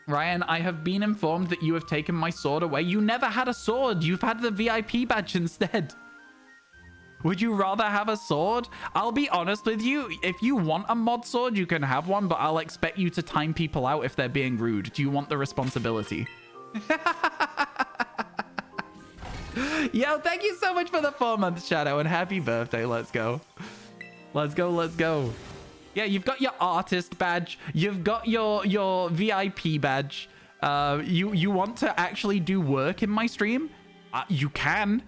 Speaker 1: Ryan, I have been informed that you have taken my sword away. You never had a sword. You've had the VIP badge instead. Would you rather have a sword? I'll be honest with you. If you want a mod sword, you can have one, but I'll expect you to time people out if they're being rude. Do you want the responsibility? Yo, thank you so much for the 4-month Shadow and happy birthday. Let's go. Yeah, you've got your artist badge. You've got your VIP badge. You want to actually do work in my stream? You can.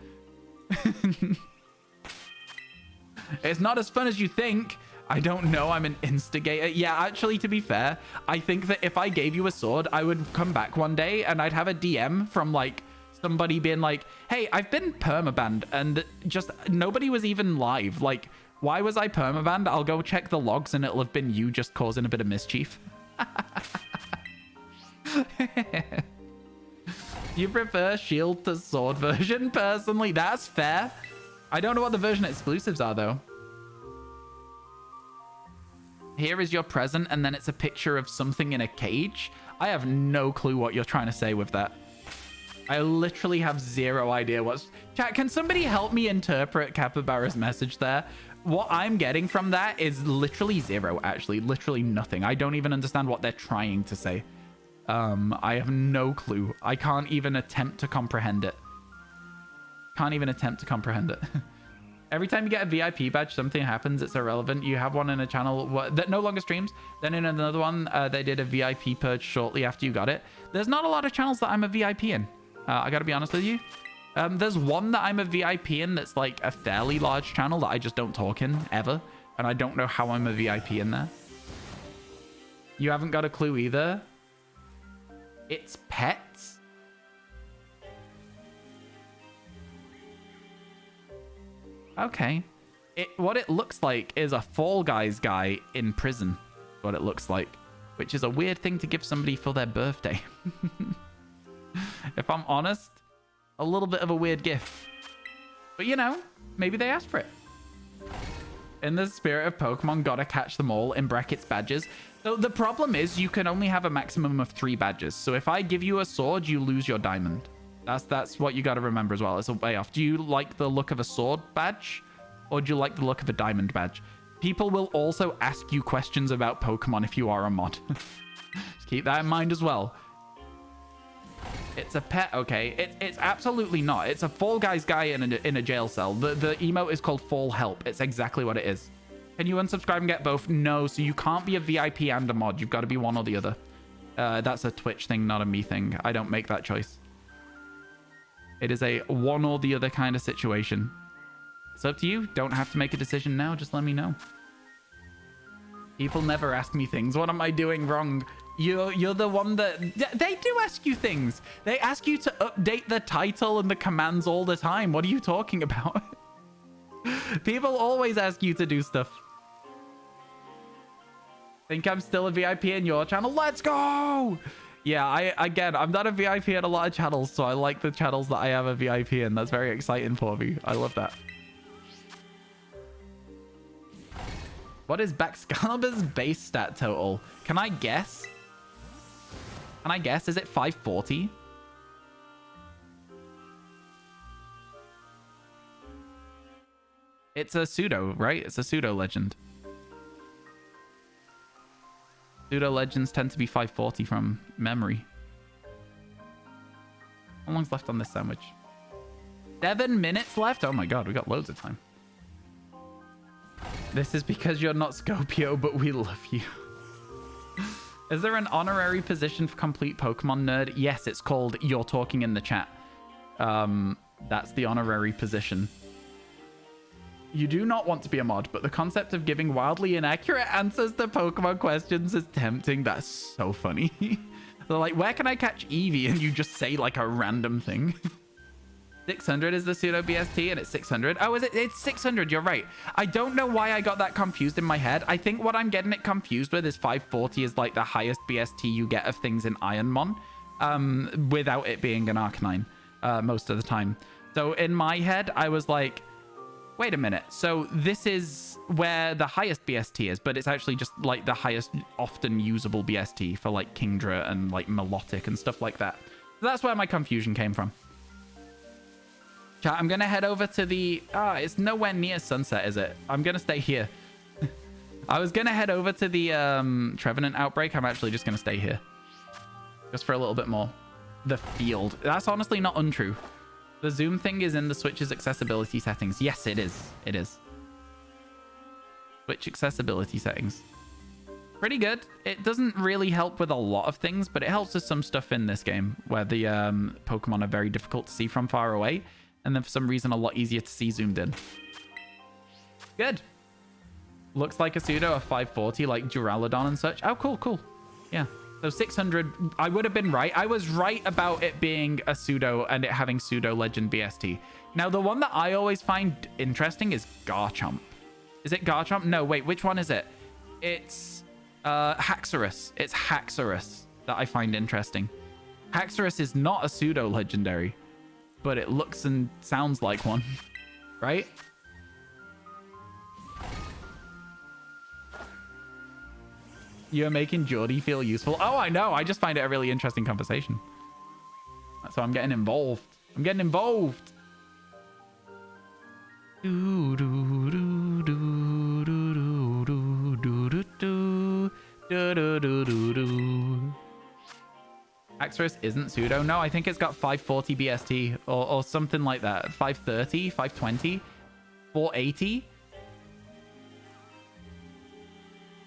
Speaker 1: It's not as fun as you think. I don't know. I'm an instigator. Yeah, actually, to be fair, I think that if I gave you a sword, I would come back one day and I'd have a DM from like somebody being like, hey, I've been permabanned, and just nobody was even live. Like, why was I permabanned? I'll go check the logs and it'll have been you just causing a bit of mischief. You prefer shield to sword version? Personally, that's fair. I don't know what the version exclusives are, though. Here is your present, and then it's a picture of something in a cage. I have no clue what you're trying to say with that. I literally have zero idea what's... Chat, can somebody help me interpret Capybara's message there? What I'm getting from that is literally zero, actually. Literally nothing. I don't even understand what they're trying to say. I have no clue. I can't even attempt to comprehend it. Every time you get a VIP badge, something happens. It's irrelevant. You have one in a channel that no longer streams. Then in another one, they did a VIP purge shortly after you got it. There's not a lot of channels that I'm a VIP in. I gotta be honest with you. There's one that I'm a VIP in that's like a fairly large channel that I just don't talk in ever. And I don't know how I'm a VIP in there. You haven't got a clue either. It's pets. Okay. What it looks like is a Fall Guys guy in prison. What it looks like. Which is a weird thing to give somebody for their birthday. If I'm honest, a little bit of a weird gift. But you know, maybe they asked for it. In the spirit of Pokemon, gotta catch them all, in brackets badges. So the problem is you can only have a maximum of 3 badges. So if I give you a sword, you lose your diamond. That's what you got to remember as well. It's a way off. Do you like the look of a sword badge? Or do you like the look of a diamond badge? People will also ask you questions about Pokemon if you are a mod. Just keep that in mind as well. It's a pet, okay. It's absolutely not. It's a Fall Guys guy in a jail cell. The emote is called Fall Help. It's exactly what it is. Can you unsubscribe and get both? No, so you can't be a VIP and a mod. You've got to be one or the other. That's a Twitch thing, not a me thing. I don't make that choice. It is a one or the other kind of situation. It's up to you. Don't have to make a decision now. Just let me know. People never ask me things. What am I doing wrong? You're the one that... They do ask you things. They ask you to update the title and the commands all the time. What are you talking about? People always ask you to do stuff. Think I'm still a VIP in your channel? Let's go! Yeah, again, I'm not a VIP in a lot of channels, so I like the channels that I have a VIP in. That's very exciting for me. I love that. What is Excalibur's base stat total? Can I guess? Can I guess? Is it 540? It's a pseudo, right? It's a pseudo legend. Pseudo legends tend to be 540 from memory. How long's left on this sandwich? 7 minutes left? Oh my god, we got loads of time. This is because you're not Scopio, but we love you. Is there an honorary position for complete Pokemon nerd? Yes, it's called You're Talking in the Chat. That's the honorary position. You do not want to be a mod, but the concept of giving wildly inaccurate answers to Pokemon questions is tempting. That's so funny. They're like, where can I catch Eevee? And you just say like a random thing. 600 is the pseudo BST and it's 600. Oh, is it? It's 600. You're right. I don't know why I got that confused in my head. I think what I'm getting it confused with is 540 is like the highest BST you get of things in Ironmon, without it being an Arcanine, most of the time. So in my head, I was like, wait a minute. So this is where the highest BST is, but it's actually just like the highest often usable BST for like Kingdra and like Melodic and stuff like that. So that's where my confusion came from. Chat, I'm going to head over to the... it's nowhere near sunset, is it? I'm going to stay here. I was going to head over to the Trevenant outbreak. I'm actually just going to stay here. Just for a little bit more. The field. That's honestly not untrue. The zoom thing is in the Switch's accessibility settings. Yes, it is. It is. Switch accessibility settings. Pretty good. It doesn't really help with a lot of things, but it helps with some stuff in this game where the Pokemon are very difficult to see from far away. And then for some reason, a lot easier to see zoomed in. Good. Looks like a pseudo of 540, like Duraludon and such. Oh, cool, cool. Yeah. So 600, I would have been right. I was right about it being a pseudo and it having pseudo legend BST. Now, the one that I always find interesting is Garchomp. Is it Garchomp? No, wait, which one is it? It's Haxorus. It's Haxorus that I find interesting. Haxorus is not a pseudo legendary, but it looks and sounds like one, right? You're making Geordie feel useful. Oh, I know. I just find it a really interesting conversation. So I'm getting involved. I'm getting involved. Haxorus isn't pseudo. No, I think it's got 540 BST or something like that. 530, 520, 480.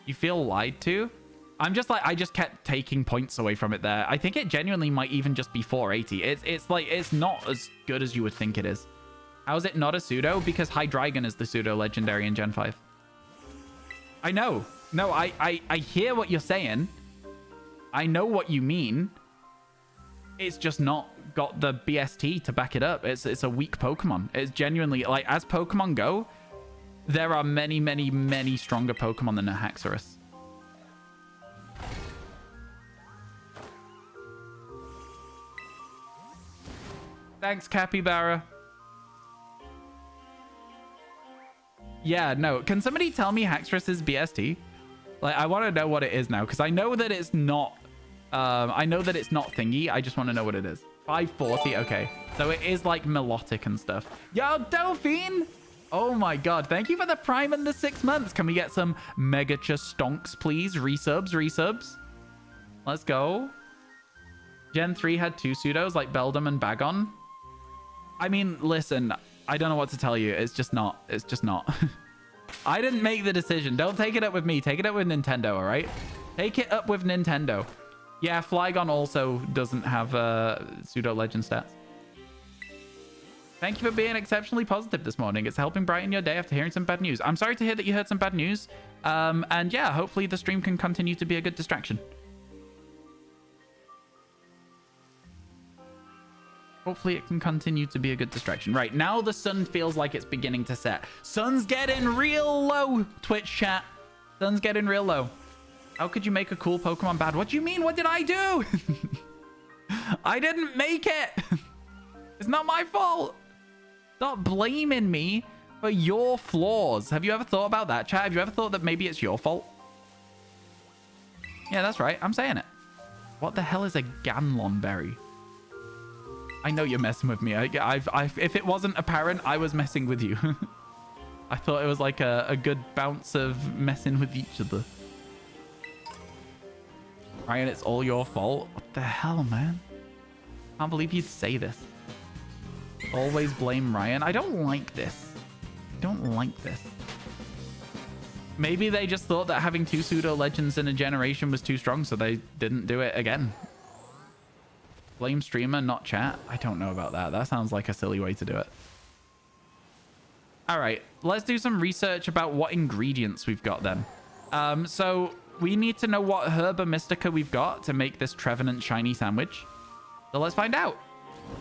Speaker 1: You feel lied to? I'm just like, I just kept taking points away from it there. I think it genuinely might even just be 480. It's like, it's not as good as you would think it is. How is it not a pseudo? Because Hydreigon is the pseudo legendary in Gen 5. I know. No, I hear what you're saying. I know what you mean. It's just not got the BST to back it up. It's a weak Pokemon. It's genuinely, like, as Pokemon go, there are many, many, many stronger Pokemon than a Haxorus. Thanks, Capybara. Yeah, no. Can somebody tell me Haxorus's BST? Like, I want to know what it is now, because I know that it's not... I know that it's not thingy. I just want to know what it is. 540. Okay. So it is like Melodic and stuff. Yo, Delphine! Oh my god. Thank you for the Prime and the 6 months. Can we get some Megacha Stonks, please? Resubs, resubs. Let's go. Gen 3 had 2 pseudos like Beldum and Bagon. I mean, listen, I don't know what to tell you. It's just not. It's just not. I didn't make the decision. Don't take it up with me. Take it up with Nintendo, all right? Take it up with Nintendo. Yeah, Flygon also doesn't have pseudo legend stats. Thank you for being exceptionally positive this morning. It's helping brighten your day after hearing some bad news. I'm sorry to hear that you heard some bad news. And yeah, hopefully the stream can continue to be a good distraction. Hopefully it can continue to be a good distraction. Right, now the sun feels like it's beginning to set. Sun's getting real low, Twitch chat. Sun's getting real low. How could you make a cool Pokemon bad? What do you mean? What did I do? I didn't make it. It's not my fault. Stop blaming me for your flaws. Have you ever thought about that, chat? Have you ever thought that maybe it's your fault? Yeah, that's right. I'm saying it. What the hell is a Ganlon berry? I know you're messing with me. If it wasn't apparent, I was messing with you. I thought it was like a good bounce of messing with each other. Ryan, it's all your fault. What the hell, man? Can't believe you'd say this. Always blame Ryan. I don't like this. I don't like this. Maybe they just thought that having 2 pseudo legends in a generation was too strong, so they didn't do it again. Blame streamer, not chat. I don't know about that. That sounds like a silly way to do it. All right, let's do some research about what ingredients we've got then. So we need to know what Herba Mystica we've got to make this Trevenant shiny sandwich. So let's find out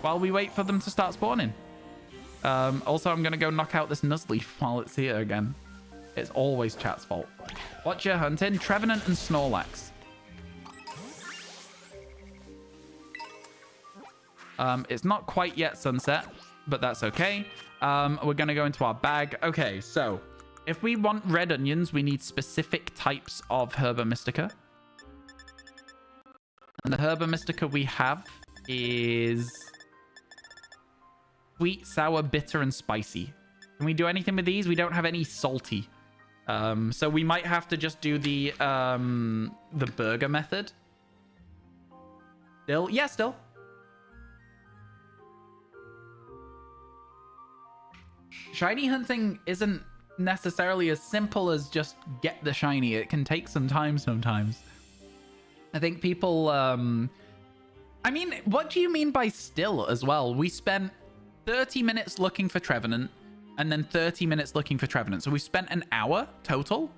Speaker 1: while we wait for them to start spawning. Also, I'm going to go knock out this Nuzleaf while it's here again. It's always chat's fault. What you're hunting? Trevenant and Snorlax. It's not quite yet sunset, but that's okay. We're going to go into our bag. Okay, so if we want red onions, we need specific types of Herba Mystica. And the Herba Mystica we have is sweet, sour, bitter, and spicy. Can we do anything with these? We don't have any salty. So we might have to just do the burger method. Still? Yeah, still. Shiny hunting isn't necessarily as simple as just get the shiny. It can take some time sometimes. I think people... I mean, what do you mean by still as well? We spent 30 minutes looking for Trevenant and then 30 minutes looking for Trevenant. So we spent an hour total?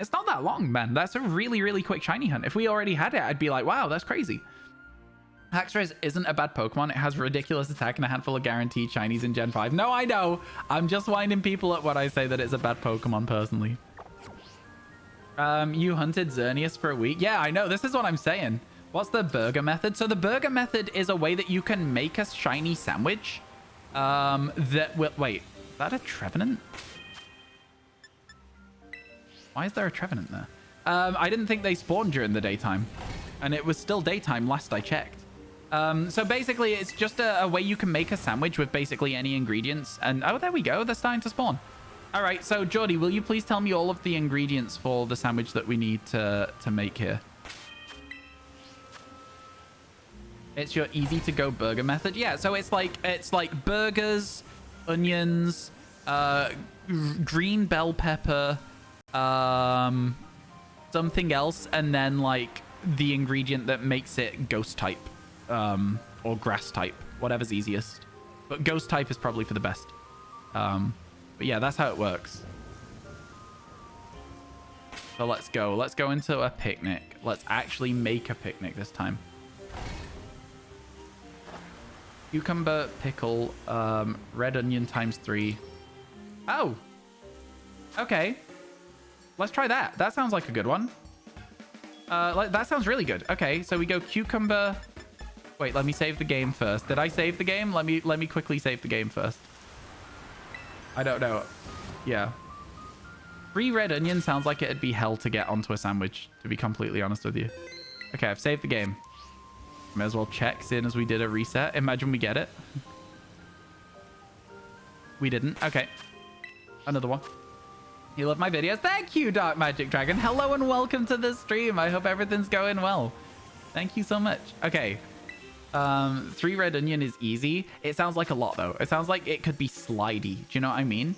Speaker 1: It's not that long, man. That's a really, really quick shiny hunt. If we already had it, I'd be like, wow, that's crazy. Haxorus isn't a bad Pokemon. It has ridiculous attack and a handful of guaranteed shinies in Gen 5. No, I know. I'm just winding people up when I say that it's a bad Pokemon personally. You hunted Xerneas for a week? Yeah, I know. This is what I'm saying. What's the burger method? So the burger method is a way that you can make a shiny sandwich. That will... Wait, is that a Trevenant? Why is there a Trevenant there? I didn't think they spawned during the daytime. And it was still daytime last I checked. So basically, it's just a way you can make a sandwich with basically any ingredients. And oh, there we go. They're starting to spawn. All right. So, Jordy, will you please tell me all of the ingredients for the sandwich that we need to make here? It's your easy to go burger method. Yeah. So it's like burgers, onions, green bell pepper, something else, and then like the ingredient that makes it ghost type. Or grass type, whatever's easiest, but ghost type is probably for the best. But yeah, that's how it works. So let's go into a picnic. Let's actually make a picnic this time. Cucumber, pickle, red onion ×3. Oh, okay, let's try that. That sounds like a good one. That sounds really good. Okay, so we go cucumber. Wait, let me save the game first. Did I save the game? Let me quickly save the game first. I don't know. Yeah. 3 red onions sounds like it'd be hell to get onto a sandwich, to be completely honest with you. Okay, I've saved the game. May as well check, seeing as we did a reset. Imagine we get it. We didn't. Okay. Another one. You love my videos? Thank you, Dark Magic Dragon. Hello and welcome to the stream. I hope everything's going well. Thank you so much. Okay. 3 red onion is easy. It sounds like a lot though. It sounds like it could be slidey. Do you know what I mean?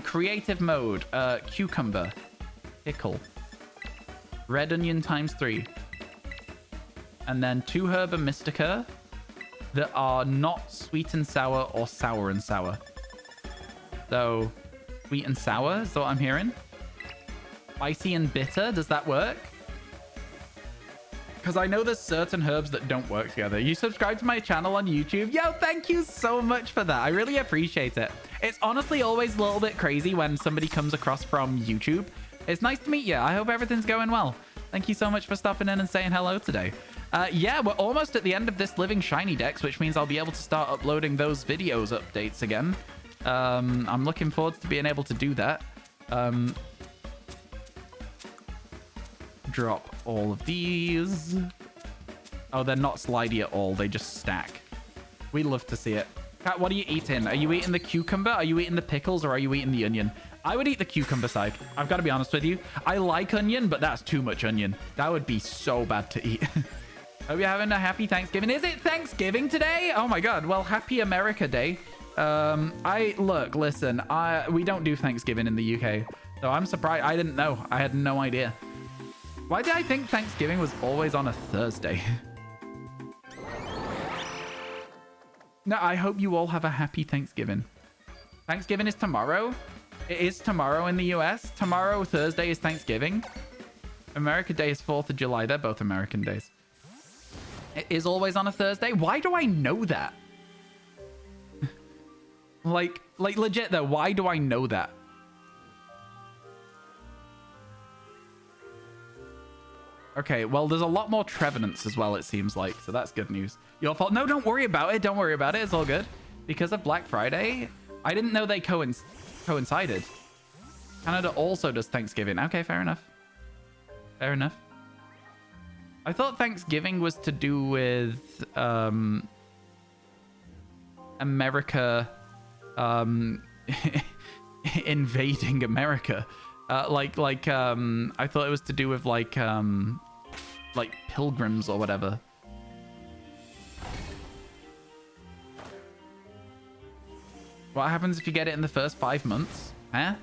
Speaker 1: Creative mode. Cucumber. Pickle. red onion times 3. And then 2 herb and mystica that are not sweet and sour or sour and sour. So, sweet and sour is what I'm hearing. Spicy and bitter, does that work? Because I know there's certain herbs that don't work together. You subscribe to my channel on YouTube. Yo, thank you so much for that. I really appreciate it. It's honestly always a little bit crazy when somebody comes across from YouTube. It's nice to meet you. I hope everything's going well. Thank you so much for stopping in and saying hello today. Yeah, we're almost at the end of this Living Shiny Dex, which means I'll be able to start uploading those videos updates again. I'm looking forward to being able to do that. Drop all of these. Oh, they're not slidey at all. They just stack. We love to see it. Kat, what are you eating? Are you eating the cucumber? Are you eating the pickles? Or are you eating the onion? I would eat the cucumber side. I've got to be honest with you. I like onion, but that's too much onion. That would be so bad to eat. Hope you're having a happy Thanksgiving. Is it Thanksgiving today? Oh my God. Well, happy America Day. Listen, we don't do Thanksgiving in the UK. So I'm surprised. I didn't know. I had no idea. Why did I think Thanksgiving was always on a Thursday? No, I hope you all have a happy Thanksgiving. Thanksgiving is tomorrow. It is tomorrow in the US. Tomorrow, Thursday, is Thanksgiving. America Day is 4th of July. They're both American days. It is always on a Thursday. Why do I know that? like legit though, why do I know that? Okay, well, there's a lot more Trevenants as well, it seems like. So that's good news. Your fault. No, don't worry about it. Don't worry about it. It's all good. Because of Black Friday, I didn't know they coincided. Canada also does Thanksgiving. Okay, fair enough. Fair enough. I thought Thanksgiving was to do with America invading America. I thought it was to do with like pilgrims or whatever. What happens if you get it in the first 5 months? Huh?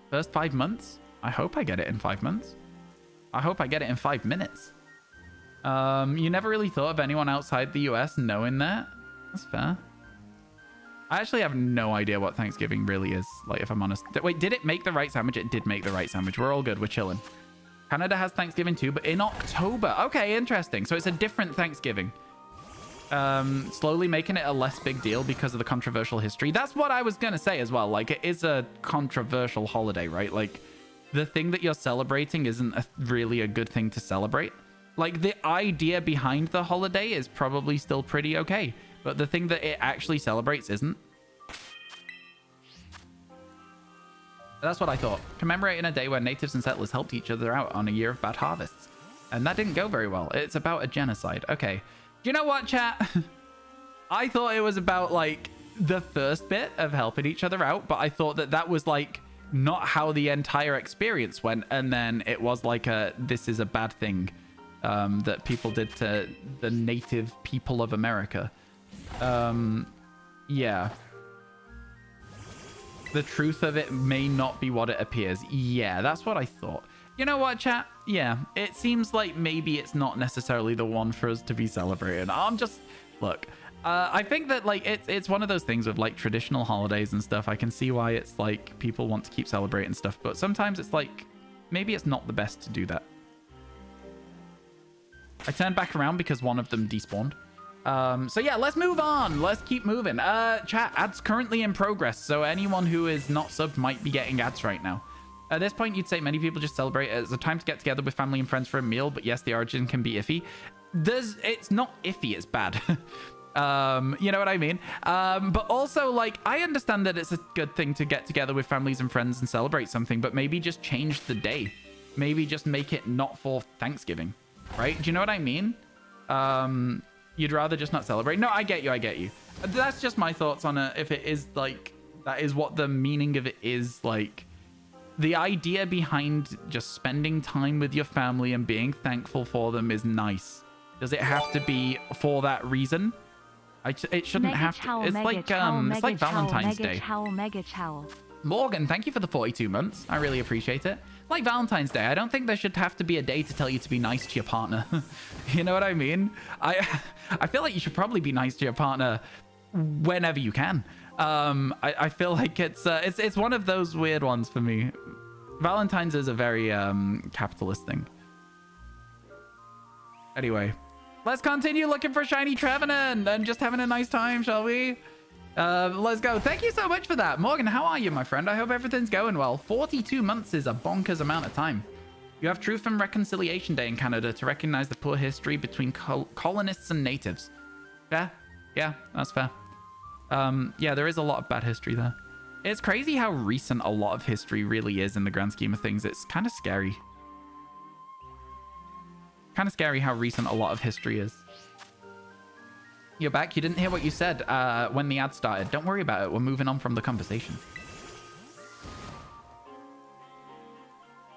Speaker 1: First 5 months? I hope I get it in 5 months. I hope I get it in 5 minutes. You never really thought of anyone outside the US knowing that? That's fair. I actually have no idea what Thanksgiving really is, like, if I'm honest. Wait, did it make the right sandwich? It did make the right sandwich. We're all good. We're chilling. Canada has Thanksgiving too, but in October. Okay, interesting. So it's a different Thanksgiving. Slowly making it a less big deal because of the controversial history. That's what I was going to say as well. Like, it is a controversial holiday, right? Like, the thing that you're celebrating isn't really a good thing to celebrate. Like, the idea behind the holiday is probably still pretty okay. But the thing that it actually celebrates isn't. That's what I thought. Commemorating a day where natives and settlers helped each other out on a year of bad harvests. And that didn't go very well. It's about a genocide. Okay. Do you know what, chat? I thought it was about, like, the first bit of helping each other out. But I thought that that was, like, not how the entire experience went. And then it was like this is a bad thing that people did to the native people of America. Yeah. The truth of it may not be what it appears. Yeah, that's what I thought. You know what, chat? Yeah, it seems like maybe it's not necessarily the one for us to be celebrating. Look, I think that, like, it's one of those things with, like, traditional holidays and stuff. I can see why it's like people want to keep celebrating stuff, but sometimes it's like maybe it's not the best to do that. I turned back around because one of them despawned. So yeah, let's move on. Let's keep moving. Chat, ads currently in progress. So anyone who is not subbed might be getting ads right now. At this point, you'd say many people just celebrate it as a time to get together with family and friends for a meal. But yes, the origin can be iffy. It's not iffy, it's bad. You know what I mean? But also, like, I understand that it's a good thing to get together with families and friends and celebrate something, but maybe just change the day. Maybe just make it not for Thanksgiving, right? Do you know what I mean? You'd rather just not celebrate. No, I get you. I get you. That's just my thoughts on it. If it is like, that is what the meaning of it is. Like, the idea behind just spending time with your family and being thankful for them is nice. Does it have to be for that reason? It shouldn't have to. It's like Valentine's Day. Morgan, thank you for the 42 months. I really appreciate it. Like Valentine's Day, I don't think there should have to be a day to tell you to be nice to your partner. You know what I mean? I feel like you should probably be nice to your partner whenever you can. I feel like it's one of those weird ones for me. Valentine's is a very capitalist thing. Anyway, let's continue looking for shiny Trevenant and just having a nice time, shall we? Let's go. Thank you so much for that. Morgan, how are you, my friend? I hope everything's going well. 42 months is a bonkers amount of time. You have Truth and Reconciliation Day in Canada to recognize the poor history between colonists and natives. Fair? Yeah, that's fair. Yeah, there is a lot of bad history there. It's crazy how recent a lot of history really is in the grand scheme of things. It's kind of scary. Kind of scary how recent a lot of history is. You're back. You didn't hear what you said when the ad started. Don't worry about it. We're moving on from the conversation.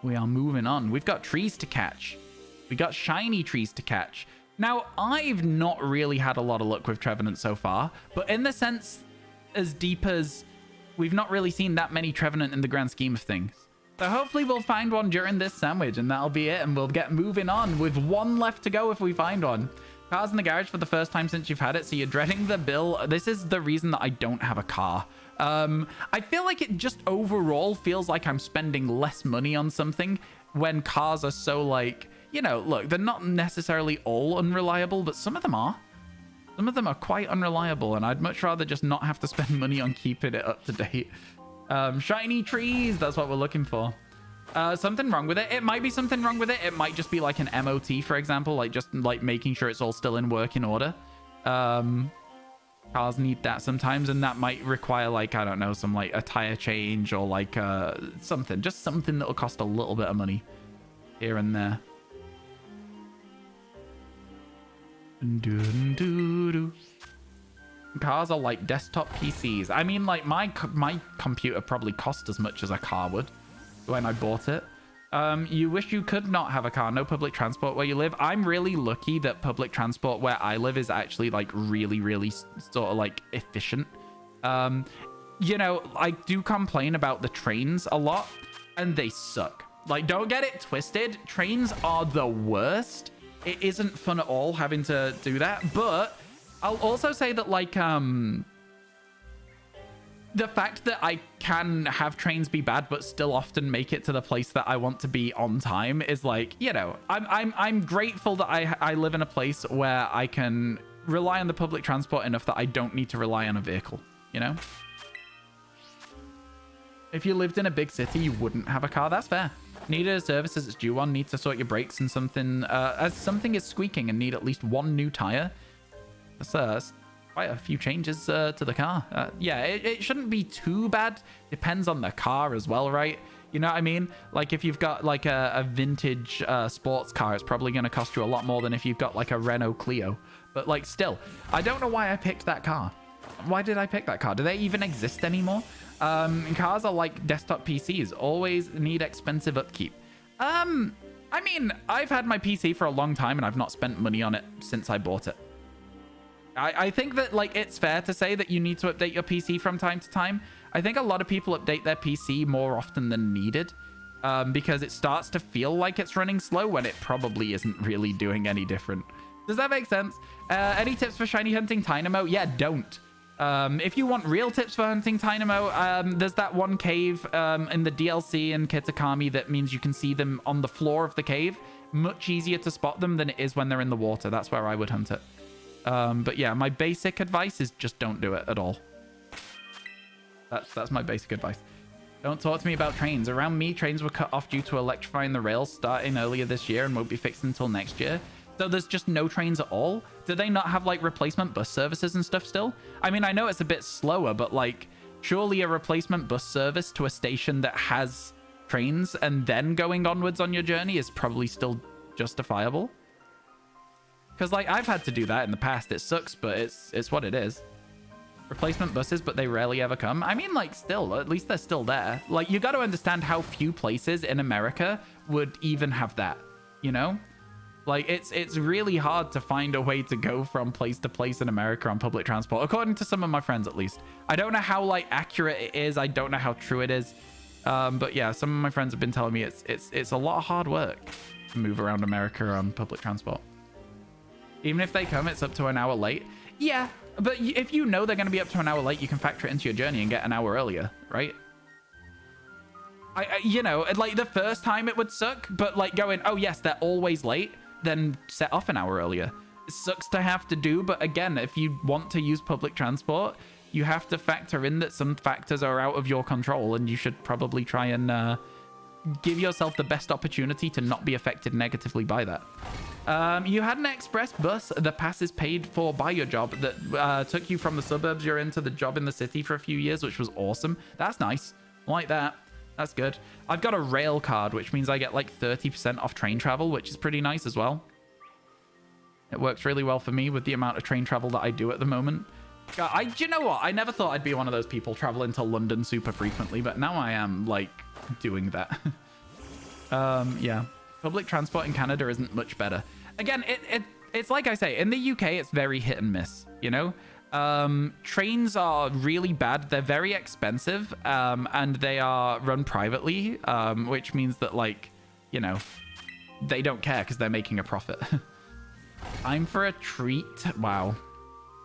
Speaker 1: We are moving on. We've got trees to catch. We got shiny trees to catch. Now, I've not really had a lot of luck with Trevenant so far, but in the sense as deep as we've not really seen that many Trevenant in the grand scheme of things. So hopefully we'll find one during this sandwich and that'll be it, and we'll get moving on with one left to go if we find one. Car's in the garage for the first time since you've had it, so you're dreading the bill. This is the reason that I don't have a car. I feel like it just overall feels like I'm spending less money on something when cars are so like, you know, look, they're not necessarily all unreliable, but some of them are. Some of them are quite unreliable, and I'd much rather just not have to spend money on keeping it up to date. Shiny trees, that's what we're looking for. Something wrong with it. It might be something wrong with it. It might just be like an MOT, for example, like just like making sure it's all still in working order. Cars need that sometimes, and that might require like, I don't know, some like a tire change or like something, just something that'll cost a little bit of money here and there. Cars are like desktop PCs. I mean, like my computer probably cost as much as a car would when I bought it. You wish you could not have a car. No public transport where you live. I'm really lucky that public transport where I live is actually like really sort of like efficient. You know, I do complain about the trains a lot, and they suck. Like, don't get it twisted. Trains are the worst. It isn't fun at all having to do that, but I'll also say that like the fact that I can have trains be bad but still often make it to the place that I want to be on time is like, you know, I'm grateful that I live in a place where I can rely on the public transport enough that I don't need to rely on a vehicle, you know? If you lived in a big city, you wouldn't have a car. That's fair. Needed a service as it's due one. Need to sort your brakes and something as something is squeaking and need at least one new tire. That's quite a few changes to the car. Yeah, it shouldn't be too bad. Depends on the car as well, right? You know what I mean? Like if you've got like a vintage sports car, it's probably going to cost you a lot more than if you've got like a Renault Clio. But like still, I don't know why I picked that car. Why did I pick that car? Do they even exist anymore? Cars are like desktop PCs, always need expensive upkeep. I mean, I've had my PC for a long time and I've not spent money on it since I bought it. I think that like it's fair to say that you need to update your PC from time to time. I think a lot of people update their PC more often than needed because it starts to feel like it's running slow when it probably isn't really doing any different. Does that make sense? Any tips for shiny hunting Tynamo? Yeah, don't. If you want real tips for hunting Tynamo, there's that one cave in the DLC in Kitakami that means you can see them on the floor of the cave. Much easier to spot them than it is when they're in the water. That's where I would hunt it. But yeah, my basic advice is just don't do it at all. That's my basic advice. Don't talk to me about trains. Around me, trains were cut off due to electrifying the rails starting earlier this year and won't be fixed until next year. So there's just no trains at all? Do they not have like replacement bus services and stuff still? I mean, I know it's a bit slower, but like surely a replacement bus service to a station that has trains and then going onwards on your journey is probably still justifiable. Because like I've had to do that in the past. It sucks, but it's what it is. Replacement buses, but they rarely ever come. I mean, like still, at least they're still there. Like you got to understand how few places in America would even have that, you know? Like, it's really hard to find a way to go from place to place in America on public transport, according to some of my friends, at least. I don't know how, like, accurate it is. I don't know how true it is. But yeah, some of my friends have been telling me it's a lot of hard work to move around America on public transport. Even if they come, it's up to an hour late. Yeah, but if you know they're going to be up to an hour late, you can factor it into your journey and get an hour earlier, right? You know, like the first time it would suck, but like going, oh yes, they're always late, then set off an hour earlier. It sucks to have to do, but again, if you want to use public transport, you have to factor in that some factors are out of your control, and you should probably try and give yourself the best opportunity to not be affected negatively by that. You had an express bus. The pass is paid for by your job that took you from the suburbs you're into the job in the city for a few years, which was awesome. That's nice. I like that. That's good. I've got a rail card, which means I get like 30% off train travel, which is pretty nice as well. It works really well for me with the amount of train travel that I do at the moment. You know what? I never thought I'd be one of those people traveling to London super frequently, but now I am, like, doing that. Yeah. Public transport in Canada isn't much better. Again, it's like I say, in the UK, it's very hit and miss, you know? Trains are really bad. They're very expensive, and they are run privately, which means that, like, you know, they don't care because they're making a profit. Time for a treat. Wow.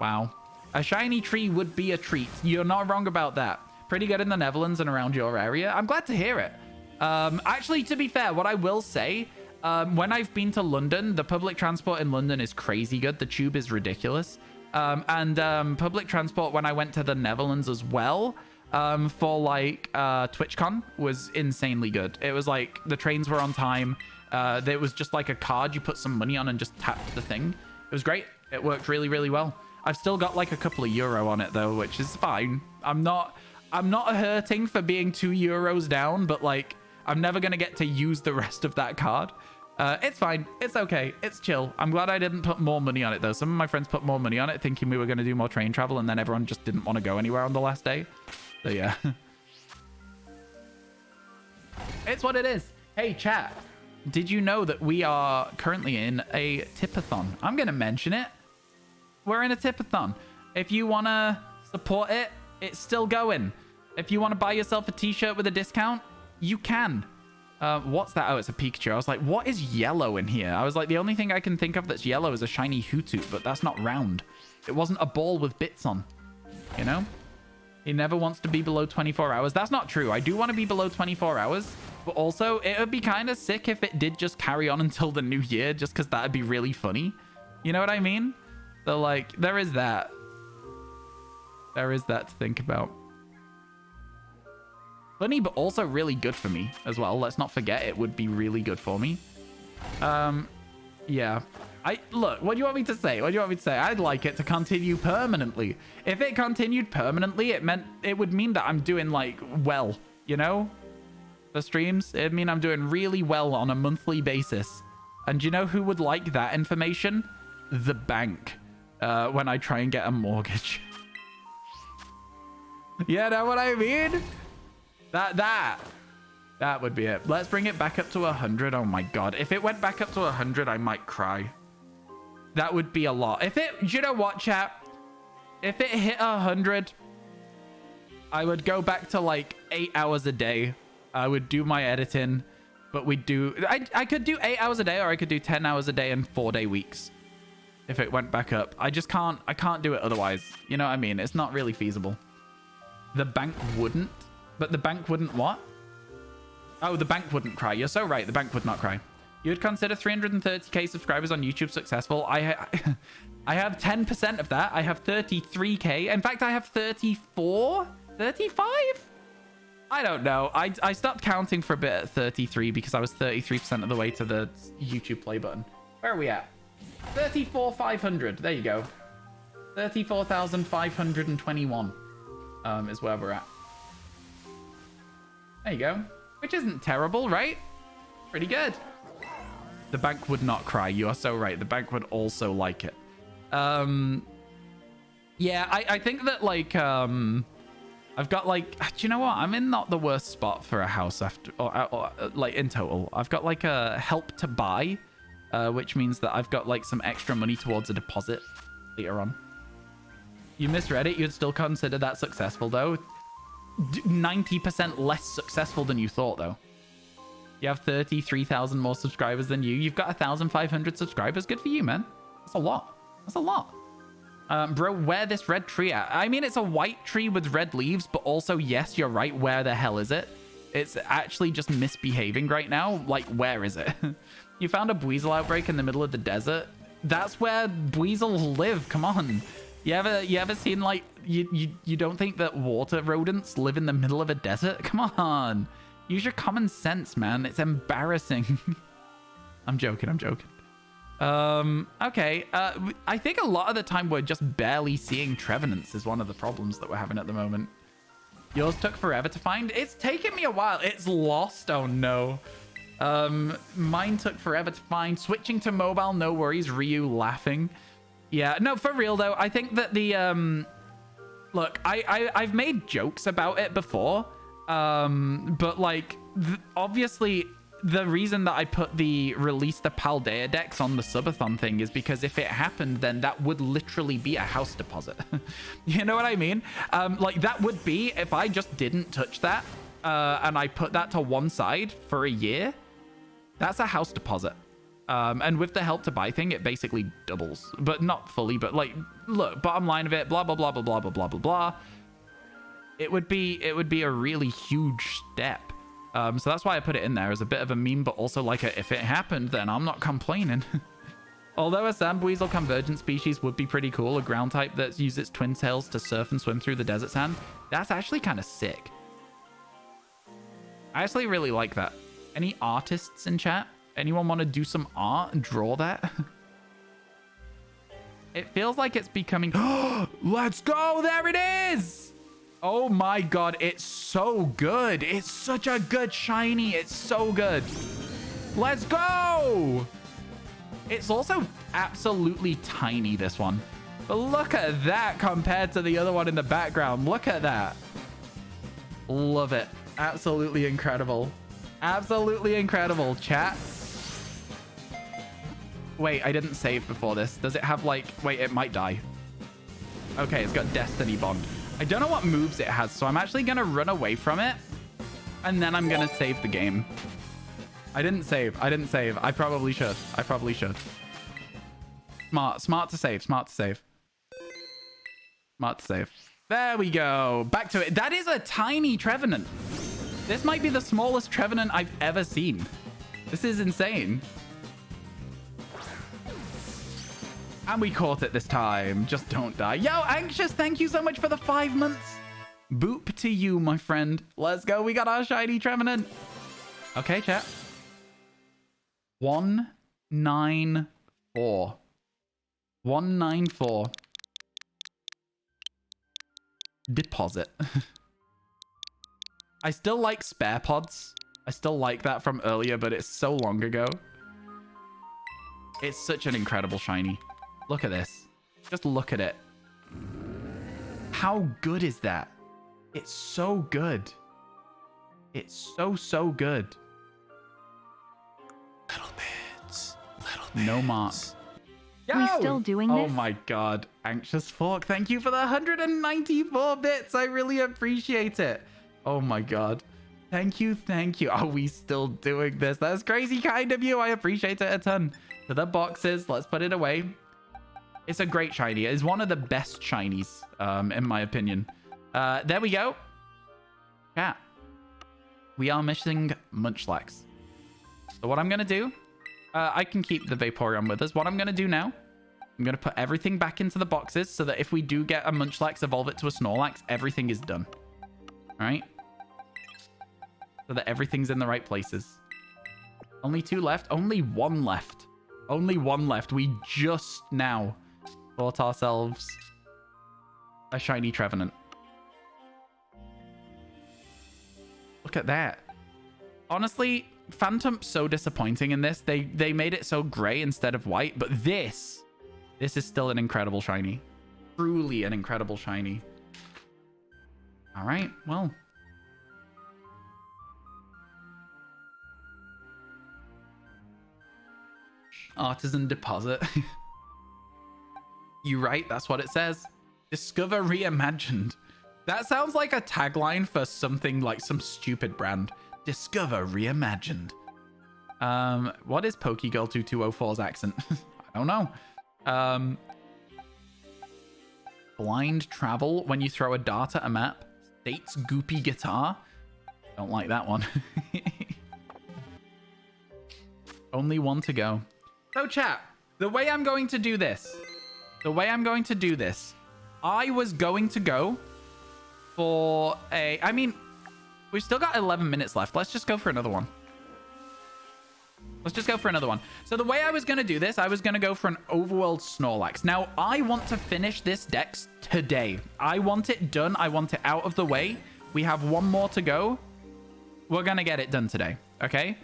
Speaker 1: Wow. A shiny tree would be a treat. You're not wrong about that. Pretty good in the Netherlands and around your area. I'm glad to hear it. Actually, to be fair, what I will say, when I've been to London, the public transport in London is crazy good. The tube is ridiculous. And public transport when I went to the Netherlands as well, for like TwitchCon was insanely good. It was like the trains were on time. There was just like a card you put some money on and just tapped the thing. It was great. It worked really, really well. I've still got like a couple of euro on it though, which is fine. I'm not hurting for being €2 down, but like I'm never gonna get to use the rest of that card. It's fine. It's okay. It's chill. I'm glad I didn't put more money on it though. Some of my friends put more money on it thinking we were going to do more train travel, and then everyone just didn't want to go anywhere on the last day. So yeah. It's what it is. Hey chat, did you know that we are currently in a tipathon? I'm going to mention it. We're in a tipathon. If you want to support it, it's still going. If you want to buy yourself a t-shirt with a discount, you can. What's that? Oh, it's a Pikachu. I was like, what is yellow in here? I was like, the only thing I can think of that's yellow is a shiny Hoothoot, but that's not round. It wasn't a ball with bits on, you know? He never wants to be below 24 hours. That's not true. I do want to be below 24 hours, but also it would be kind of sick if it did just carry on until the new year, just because that would be really funny. You know what I mean? So like, there is that. There is that to think about. Funny, but also really good for me as well. Let's not forget it would be really good for me. Yeah. Look, what do you want me to say? What do you want me to say? I'd like it to continue permanently. If it continued permanently, it would mean that I'm doing like well, you know? The streams, it'd mean I'm doing really well on a monthly basis. And you know who would like that information? The bank. When I try and get a mortgage. You know what I mean? That would be it. Let's bring it back up to 100. Oh my god. If it went back up to 100, I might cry. That would be a lot. You know what, chat? If it hit 100, I would go back to like 8 hours a day. I would do my editing, but I could do 8 hours a day, or I could do 10 hours a day in 4-day weeks. If it went back up. I can't do it otherwise. You know what I mean? It's not really feasible. The bank wouldn't. But the bank wouldn't what? Oh, the bank wouldn't cry. You're so right. The bank would not cry. You would consider 330k subscribers on YouTube successful. I have 10% of that. I have 33k. In fact, I have 34? 35? I don't know. I stopped counting for a bit at 33 because I was 33% of the way to the YouTube play button. Where are we at? 34,500. There you go. 34,521 is where we're at. There you go. Which isn't terrible, right? Pretty good. The bank would not cry. You are so right. The bank would also like it. Yeah, I think that, like, I've got, like... Do you know what? I'm in not the worst spot for a house after... Or, like, in total. I've got, like, a help to buy which means that I've got like some extra money towards a deposit later on. You misread it. You'd still consider that successful, though. 90% less successful than you thought, though. You have 33,000 more subscribers than you. You've got 1,500 subscribers. Good for you, man. That's a lot. That's a lot. Bro, where this red tree at? I mean, it's a white tree with red leaves, but also, yes, you're right. Where the hell is it? It's actually just misbehaving right now. Like, where is it? You found a Buizel outbreak in the middle of the desert. That's where Buizels live. Come on. You ever seen, like, you don't think that water rodents live in the middle of a desert? Come on. Use your common sense, man. It's embarrassing. I'm joking. I'm joking. Okay. I think a lot of the time we're just barely seeing Trevenants is one of the problems that we're having at the moment. Yours took forever to find. It's taken me a while. It's lost. Oh, no. Mine took forever to find. Switching to mobile, no worries. Ryu laughing. Yeah, no, for real, though. I think that the... Look, I've made jokes about it before. But, like, obviously... The reason that I put the release the Paldea decks on the subathon thing is because if it happened, then that would literally be a house deposit. You know what I mean? Like, that would be if I just didn't touch that and I put that to one side for a year. That's a house deposit. And with the help to buy thing, it basically doubles. But not fully, but like, look, bottom line of it, blah, blah, blah, blah, blah, blah, blah, blah, blah. It would be a really huge step. So that's why I put it in there as a bit of a meme, but also like if it happened, then I'm not complaining. Although a sandweasel convergent species would be pretty cool, a ground type that uses its twin tails to surf and swim through the desert sand, that's actually kind of sick. I actually really like that. Any artists in chat? Anyone want to do some art and draw that? It feels like it's becoming... Let's go! There it is! Oh my god, it's so good. It's such a good shiny. It's so good. Let's go! It's also absolutely tiny, this one. But look at that compared to the other one in the background. Look at that. Love it. Absolutely incredible. Absolutely incredible, chat. Wait, I didn't save before this. Does it have like... Wait, it might die. Okay, it's got Destiny Bond. I don't know what moves it has, so I'm actually going to run away from it. And then I'm going to save the game. I didn't save. I didn't save. I probably should. I probably should. Smart. Smart to save. Smart to save. Smart to save. There we go. Back to it. That is a tiny Trevenant. This might be the smallest Trevenant I've ever seen. This is insane. And we caught it this time. Just don't die. Yo, Anxious, thank you so much for the 5 months. Boop to you, my friend. Let's go. We got our shiny Trevenant. Okay, chat. 194. 194. Deposit. I still like spare pods. I still like that from earlier, but it's so long ago. It's such an incredible shiny. Look at this. Just look at it. How good is that? It's so good. It's so good. Little bits. Little bits. No marks.
Speaker 2: Yo! We still doing this?
Speaker 1: Oh my god. Anxious Fork, thank you for the 194 bits. I really appreciate it. Oh my god. Thank you, thank you. Are we still doing this? That's crazy kind of you. I appreciate it a ton. To the boxes, let's put it away. It's a great shiny. It is one of the best shinies, in my opinion. There we go. Yeah. We are missing Munchlax. So what I'm going to do, I can keep the Vaporeon with us. What I'm going to do now, I'm going to put everything back into the boxes so that if we do get a Munchlax, evolve it to a Snorlax, everything is done. All right? So that everything's in the right places. Only 2 left. Only 1 left. Only 1 left. We just now bought ourselves a shiny Trevenant. Look at that. Honestly, Phantom's so disappointing in this. They made it so gray instead of white, but this is still an incredible shiny. Truly an incredible shiny. All right, well. Artisan deposit. You right, that's what it says. Discover reimagined. That sounds like a tagline for something like some stupid brand. Discover reimagined. What is Pokegirl 2204's accent? I don't know. Blind travel when you throw a dart at a map. States goopy guitar. Don't like that one. Only one to go. So chat, the way I'm going to do this, I was going to go for a, I mean, we've still got 11 minutes left. Let's just go for another one. So the way I was going to do this, I was going to go for an overworld Snorlax. Now, I want to finish this dex today. I want it done. I want it out of the way. We have one more to go. We're going to get it done today. Okay?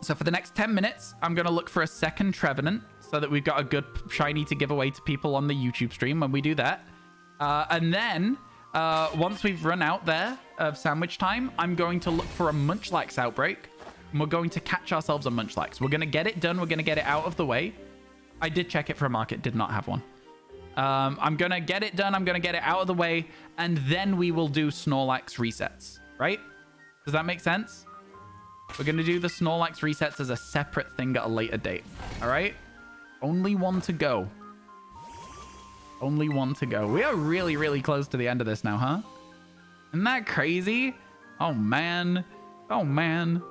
Speaker 1: So for the next 10 minutes, I'm going to look for a second Trevenant so that we've got a good shiny to give away to people on the YouTube stream when we do that. And then once we've run out there of sandwich time, I'm going to look for a Munchlax outbreak. And we're going to catch ourselves a Munchlax. We're going to get it done. We're going to get it out of the way. I did check it for a market. Did not have one. I'm going to get it done. I'm going to get it out of the way. And then we will do Snorlax resets. Right? Does that make sense? We're going to do the Snorlax resets as a separate thing at a later date. All right? Only one to go. Only one to go. We are really, really close to the end of this now, huh? Isn't that crazy? Oh, man. Oh, man.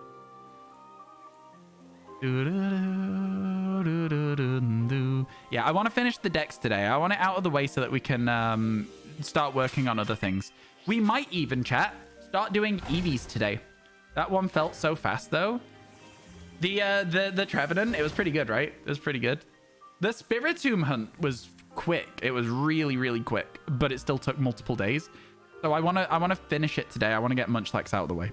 Speaker 1: Yeah, I want to finish the dex today. I want it out of the way so that we can start working on other things. We might even, chat, start doing EVs today. That one felt so fast, though. The Trevenant, it was pretty good, right? It was pretty good. The Spiritomb hunt was quick. It was really, really quick, but it still took multiple days. So I want to finish it today. I want to get Munchlax out of the way.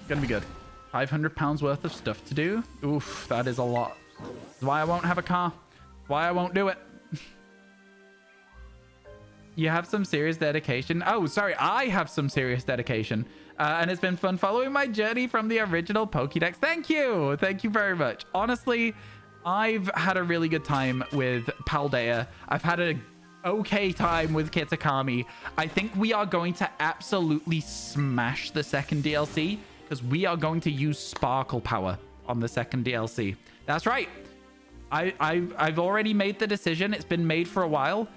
Speaker 1: Gonna be good. 500 pounds worth of stuff to do. Oof, that is a lot. That's why I won't have a car. Why I won't do it. You have some serious dedication. Oh, sorry. I have some serious dedication. And it's been fun following my journey from the original Pokédex. Thank you. Thank you very much. Honestly, I've had a really good time with Paldea. I've had a okay time with Kitakami. I think we are going to absolutely smash the second DLC because we are going to use Sparkle Power on the second DLC. That's right. I've already made the decision. It's been made for a while.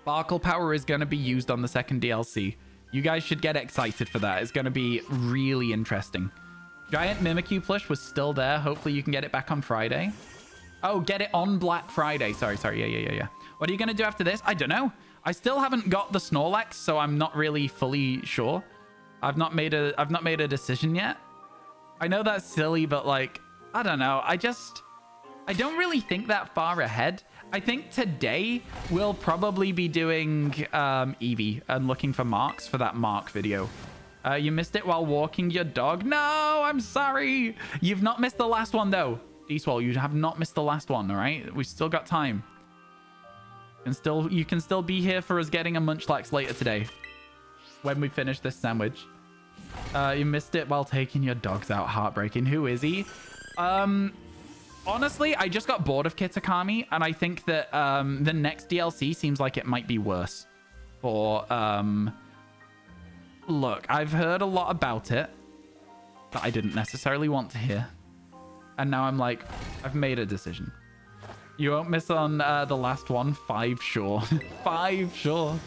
Speaker 1: Sparkle Power is going to be used on the second DLC. You guys should get excited for that. It's going to be really interesting. Giant Mimikyu plush was still there. Hopefully you can get it back on Friday. Oh, get it on Black Friday. Sorry. Yeah. What are you going to do after this? I don't know. I still haven't got the Snorlax, so I'm not really fully sure. I've not made a decision yet. I know that's silly, but like, I don't know. I don't really think that far ahead. I think today we'll probably be doing Eevee and looking for marks for that mark video. You missed it while walking your dog. No, I'm sorry. You've not missed the last one though. D-Swall, you have not missed the last one, all right? We've still got time. You can still be here for us getting a Munchlax later today when we finish this sandwich. You missed it while taking your dogs out. Heartbreaking. Who is he? Honestly, I just got bored of Kitakami, and I think that the next DLC seems like it might be worse. For look, I've heard a lot about it that I didn't necessarily want to hear, and now I'm like, I've made a decision. You won't miss on the last one. 5 sure. 5 sure.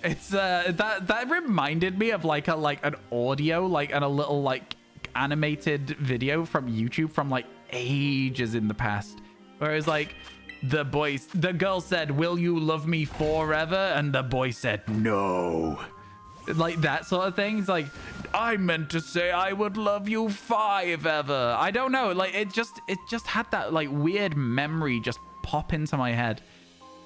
Speaker 1: It's that reminded me of like an audio and a little like animated video from YouTube from like ages in the past, where it's like the girl said, "Will you love me forever?" and the boy said, "No." Like that sort of thing. It's like, I meant to say I would love you forever. I don't know, like it just had that like weird memory just pop into my head.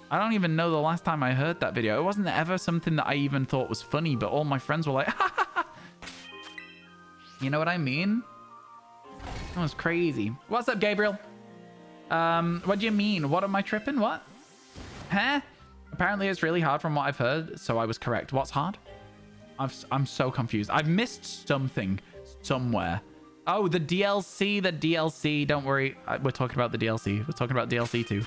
Speaker 1: I don't even know the last time I heard that video. It wasn't ever something that I even thought was funny, but all my friends were like, ha ha ha. You know what I mean? That was crazy. What's up, Gabriel? What do you mean? What am I tripping? What? Huh? Apparently it's really hard from what I've heard, so I was correct. What's hard? I'm so confused. I've missed something somewhere. Oh, the DLC, the DLC. Don't worry. We're talking about the DLC. We're talking about DLC too.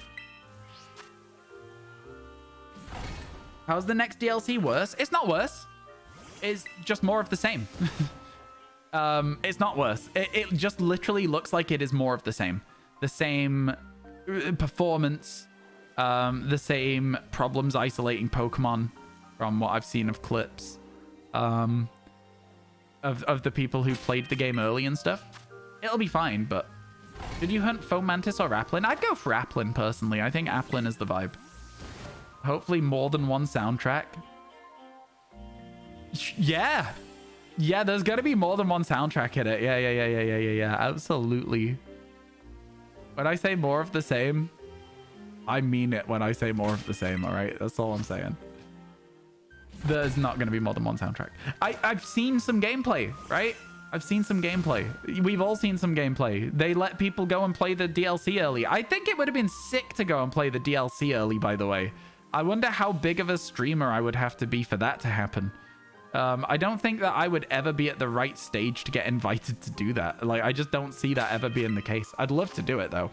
Speaker 1: How's the next DLC worse? It's not worse. It's just more of the same. It's not worse. It just literally looks like it is more of the same. The same performance. The same problems isolating Pokemon from what I've seen of clips. Of the people who played the game early and stuff. It'll be fine, but did you hunt Fomantis or Applin? I'd go for Applin personally. I think Applin is the vibe. Hopefully more than one soundtrack. Yeah. Yeah, there's got to be more than one soundtrack in it. Yeah. Absolutely. When I say more of the same, I mean it when I say more of the same, all right? That's all I'm saying. There's not going to be more than one soundtrack. I've seen some gameplay, right? I've seen some gameplay. We've all seen some gameplay. They let people go and play the DLC early. I think it would have been sick to go and play the DLC early, by the way. I wonder how big of a streamer I would have to be for that to happen. I don't think that I would ever be at the right stage to get invited to do that. Like, I just don't see that ever being the case. I'd love to do it, though.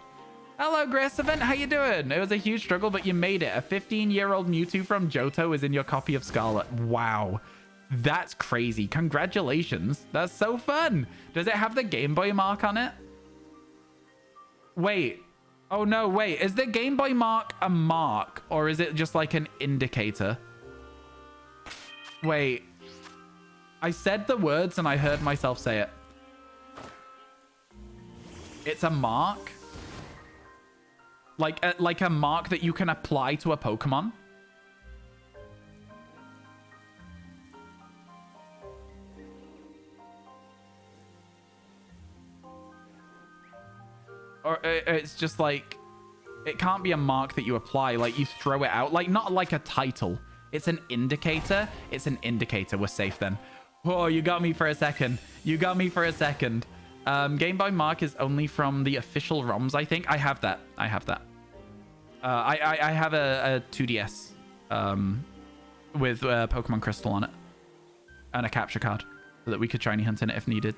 Speaker 1: Hello, Grace Event. How you doing? It was a huge struggle, but you made it. A 15-year-old Mewtwo from Johto is in your copy of Scarlet. Wow. That's crazy. Congratulations. That's so fun. Does it have the Game Boy mark on it? Wait. Oh, no, wait. Is the Game Boy mark a mark, or is it just like an indicator? Wait. I said the words and I heard myself say it. It's a mark? Like a mark that you can apply to a Pokemon? Or it's just like, it can't be a mark that you apply, like you throw it out, like not like a title. It's an indicator. It's an indicator. We're safe then. Oh, you got me for a second. You got me for a second. Game Boy mark is only from the official ROMs, I think. I have that. I have that. I have a 2DS with Pokemon Crystal on it. And a capture card so that we could shiny hunt in it if needed.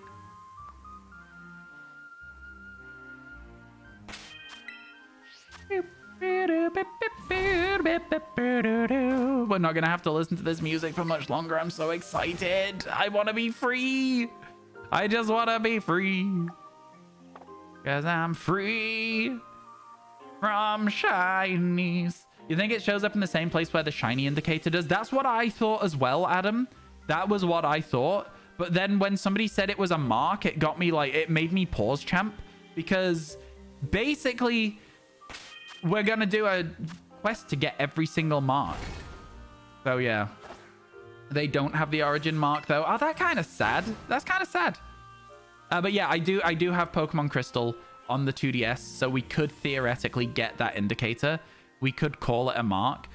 Speaker 1: We're not gonna have to listen to this music for much longer. I'm so excited. I want to be free. I just want to be free. Because I'm free from shinies. You think it shows up in the same place where the shiny indicator does? That's what I thought as well, Adam. That was what I thought. But then when somebody said it was a mark, it got me like, it made me pause, champ. Because basically, we're going to do a quest to get every single mark. So yeah. They don't have the origin mark though. Oh, that's kind of sad. That's kind of sad. But yeah, I do have Pokemon Crystal on the 2DS, so we could theoretically get that indicator. We could call it a mark.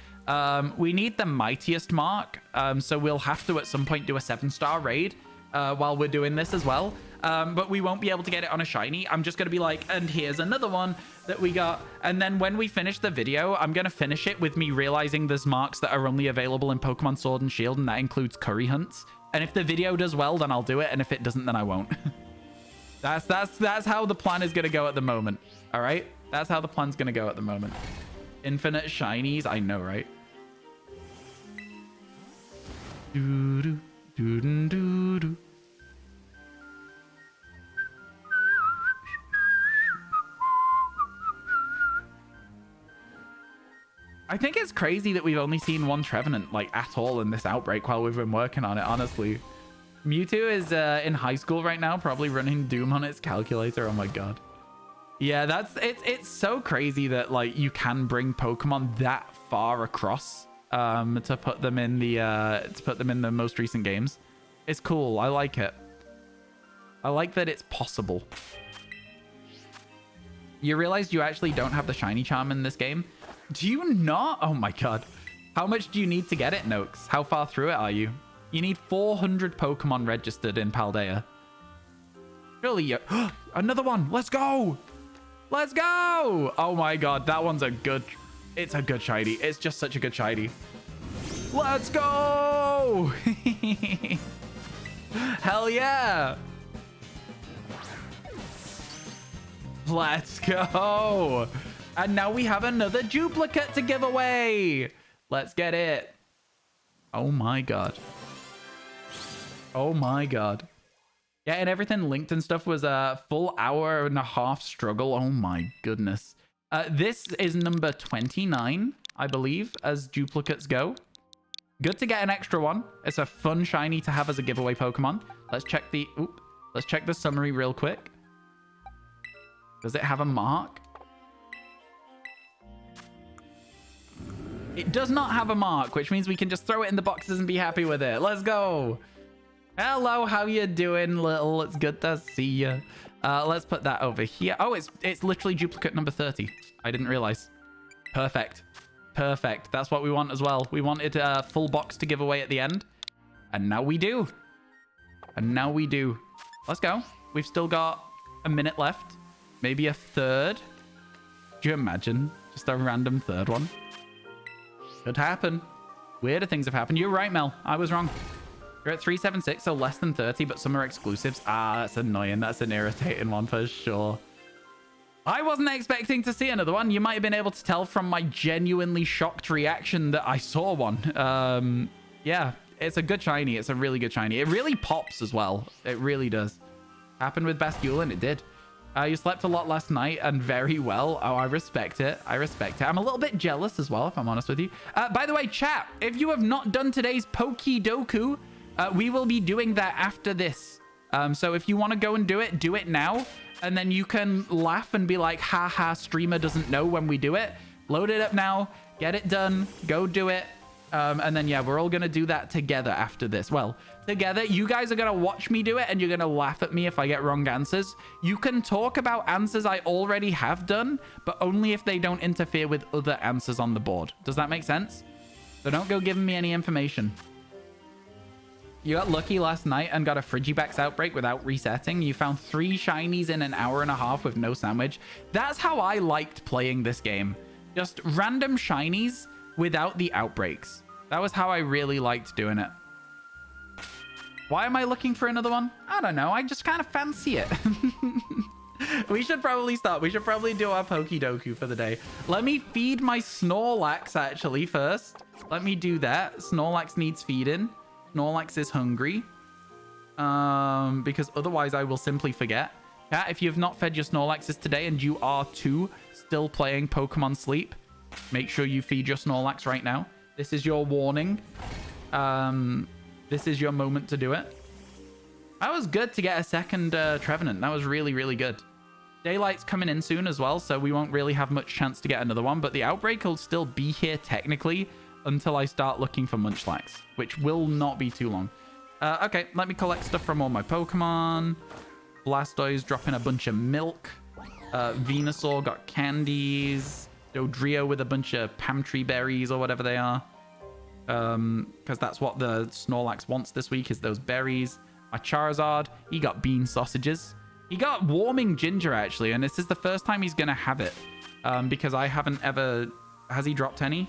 Speaker 1: We need the mightiest mark, so we'll have to at some point do a 7-star raid while we're doing this as well. But we won't be able to get it on a shiny. I'm just going to be like, and here's another one that we got. And then when we finish the video, I'm going to finish it with me realizing there's marks that are only available in Pokemon Sword and Shield, and that includes curry hunts. And if the video does well, then I'll do it. And if it doesn't, then I won't. That's how the plan is going to go at the moment. All right? That's how the plan's going to go at the moment. Infinite shinies. I know, right? Doo-doo, doo-doo, doo-doo. I think it's crazy that we've only seen one Trevenant, like, at all in this outbreak while we've been working on it, honestly. Mewtwo is in high school right now, probably running Doom on its calculator. Oh my god. Yeah, it's so crazy that, like, you can bring Pokemon that far across to put them in the most recent games. It's cool. I like it. I like that it's possible. You realize you actually don't have the shiny charm in this game? Do you not? Oh my god. How much do you need to get it, Noakes? How far through it are you? You need 400 Pokemon registered in Paldea. Surely you... Another one! Let's go! Let's go! Oh my god, that one's a good... It's a good shiny. It's just such a good shiny. Let's go! Hell yeah! Let's go! And now we have another duplicate to give away! Let's get it. Oh my god. Oh my god. Yeah, and everything linked and stuff was a full hour and a half struggle. Oh my goodness. This is number 29, I believe, as duplicates go. Good to get an extra one. It's a fun shiny to have as a giveaway Pokemon. Let's check the... Oop. Let's check the summary real quick. Does it have a mark? It does not have a mark, which means we can just throw it in the boxes and be happy with it. Let's go. Hello, how you doing, little? It's good to see you. Let's put that over here. Oh, it's literally duplicate number 30. I didn't realize. Perfect. Perfect. That's what we want as well. We wanted a full box to give away at the end. And now we do. And now we do. Let's go. We've still got a minute left. Maybe a third. Do you imagine? Just a random third one. Could happen. Weirder things have happened. You're right, Mel. I was wrong. You're at 376, so less than 30, but some are exclusives. Ah, that's annoying. That's an irritating one for sure. I wasn't expecting to see another one. You might have been able to tell from my genuinely shocked reaction that I saw one. Yeah, it's a good shiny. It's a really good shiny. It really pops as well. It really does. Happened with Basculin. It did. You slept a lot last night and very well. Oh, I respect it. I respect it. I'm a little bit jealous as well, if I'm honest with you. By the way, chat, if you have not done today's Pokedoku, we will be doing that after this. So if you want to go and do it now. And then you can laugh and be like, haha, streamer doesn't know when we do it. Load it up now. Get it done. Go do it. And then, yeah, we're all going to do that together after this. Well, together, you guys are going to watch me do it and you're going to laugh at me if I get wrong answers. You can talk about answers I already have done, but only if they don't interfere with other answers on the board. Does that make sense? So don't go giving me any information. You got lucky last night and got a Frigibax outbreak without resetting. You found 3 shinies in an hour and a half with no sandwich. That's how I liked playing this game. Just random shinies without the outbreaks. That was how I really liked doing it. Why am I looking for another one? I don't know. I just kind of fancy it. We should probably stop. We should probably do our Pokedoku for the day. Let me feed my Snorlax actually first. Let me do that. Snorlax needs feeding. Snorlax is hungry. Because otherwise I will simply forget. Cat, if you have not fed your Snorlaxes today and you are too still playing Pokemon Sleep, make sure you feed your Snorlax right now. This is your warning. This is your moment to do it. That was good to get a second Trevenant. That was really, really good. Daylight's coming in soon as well, so we won't really have much chance to get another one. But the outbreak will still be here technically until I start looking for Munchlax, which will not be too long. Okay, let me collect stuff from all my Pokemon. Blastoise dropping a bunch of milk. Venusaur got candies. Dodrio with a bunch of Pamtree berries or whatever they are. Because that's what the Snorlax wants this week, is those berries. My Charizard, he got bean sausages. He got warming ginger, actually, and this is the first time he's going to have it. Because I haven't ever... Has he dropped any?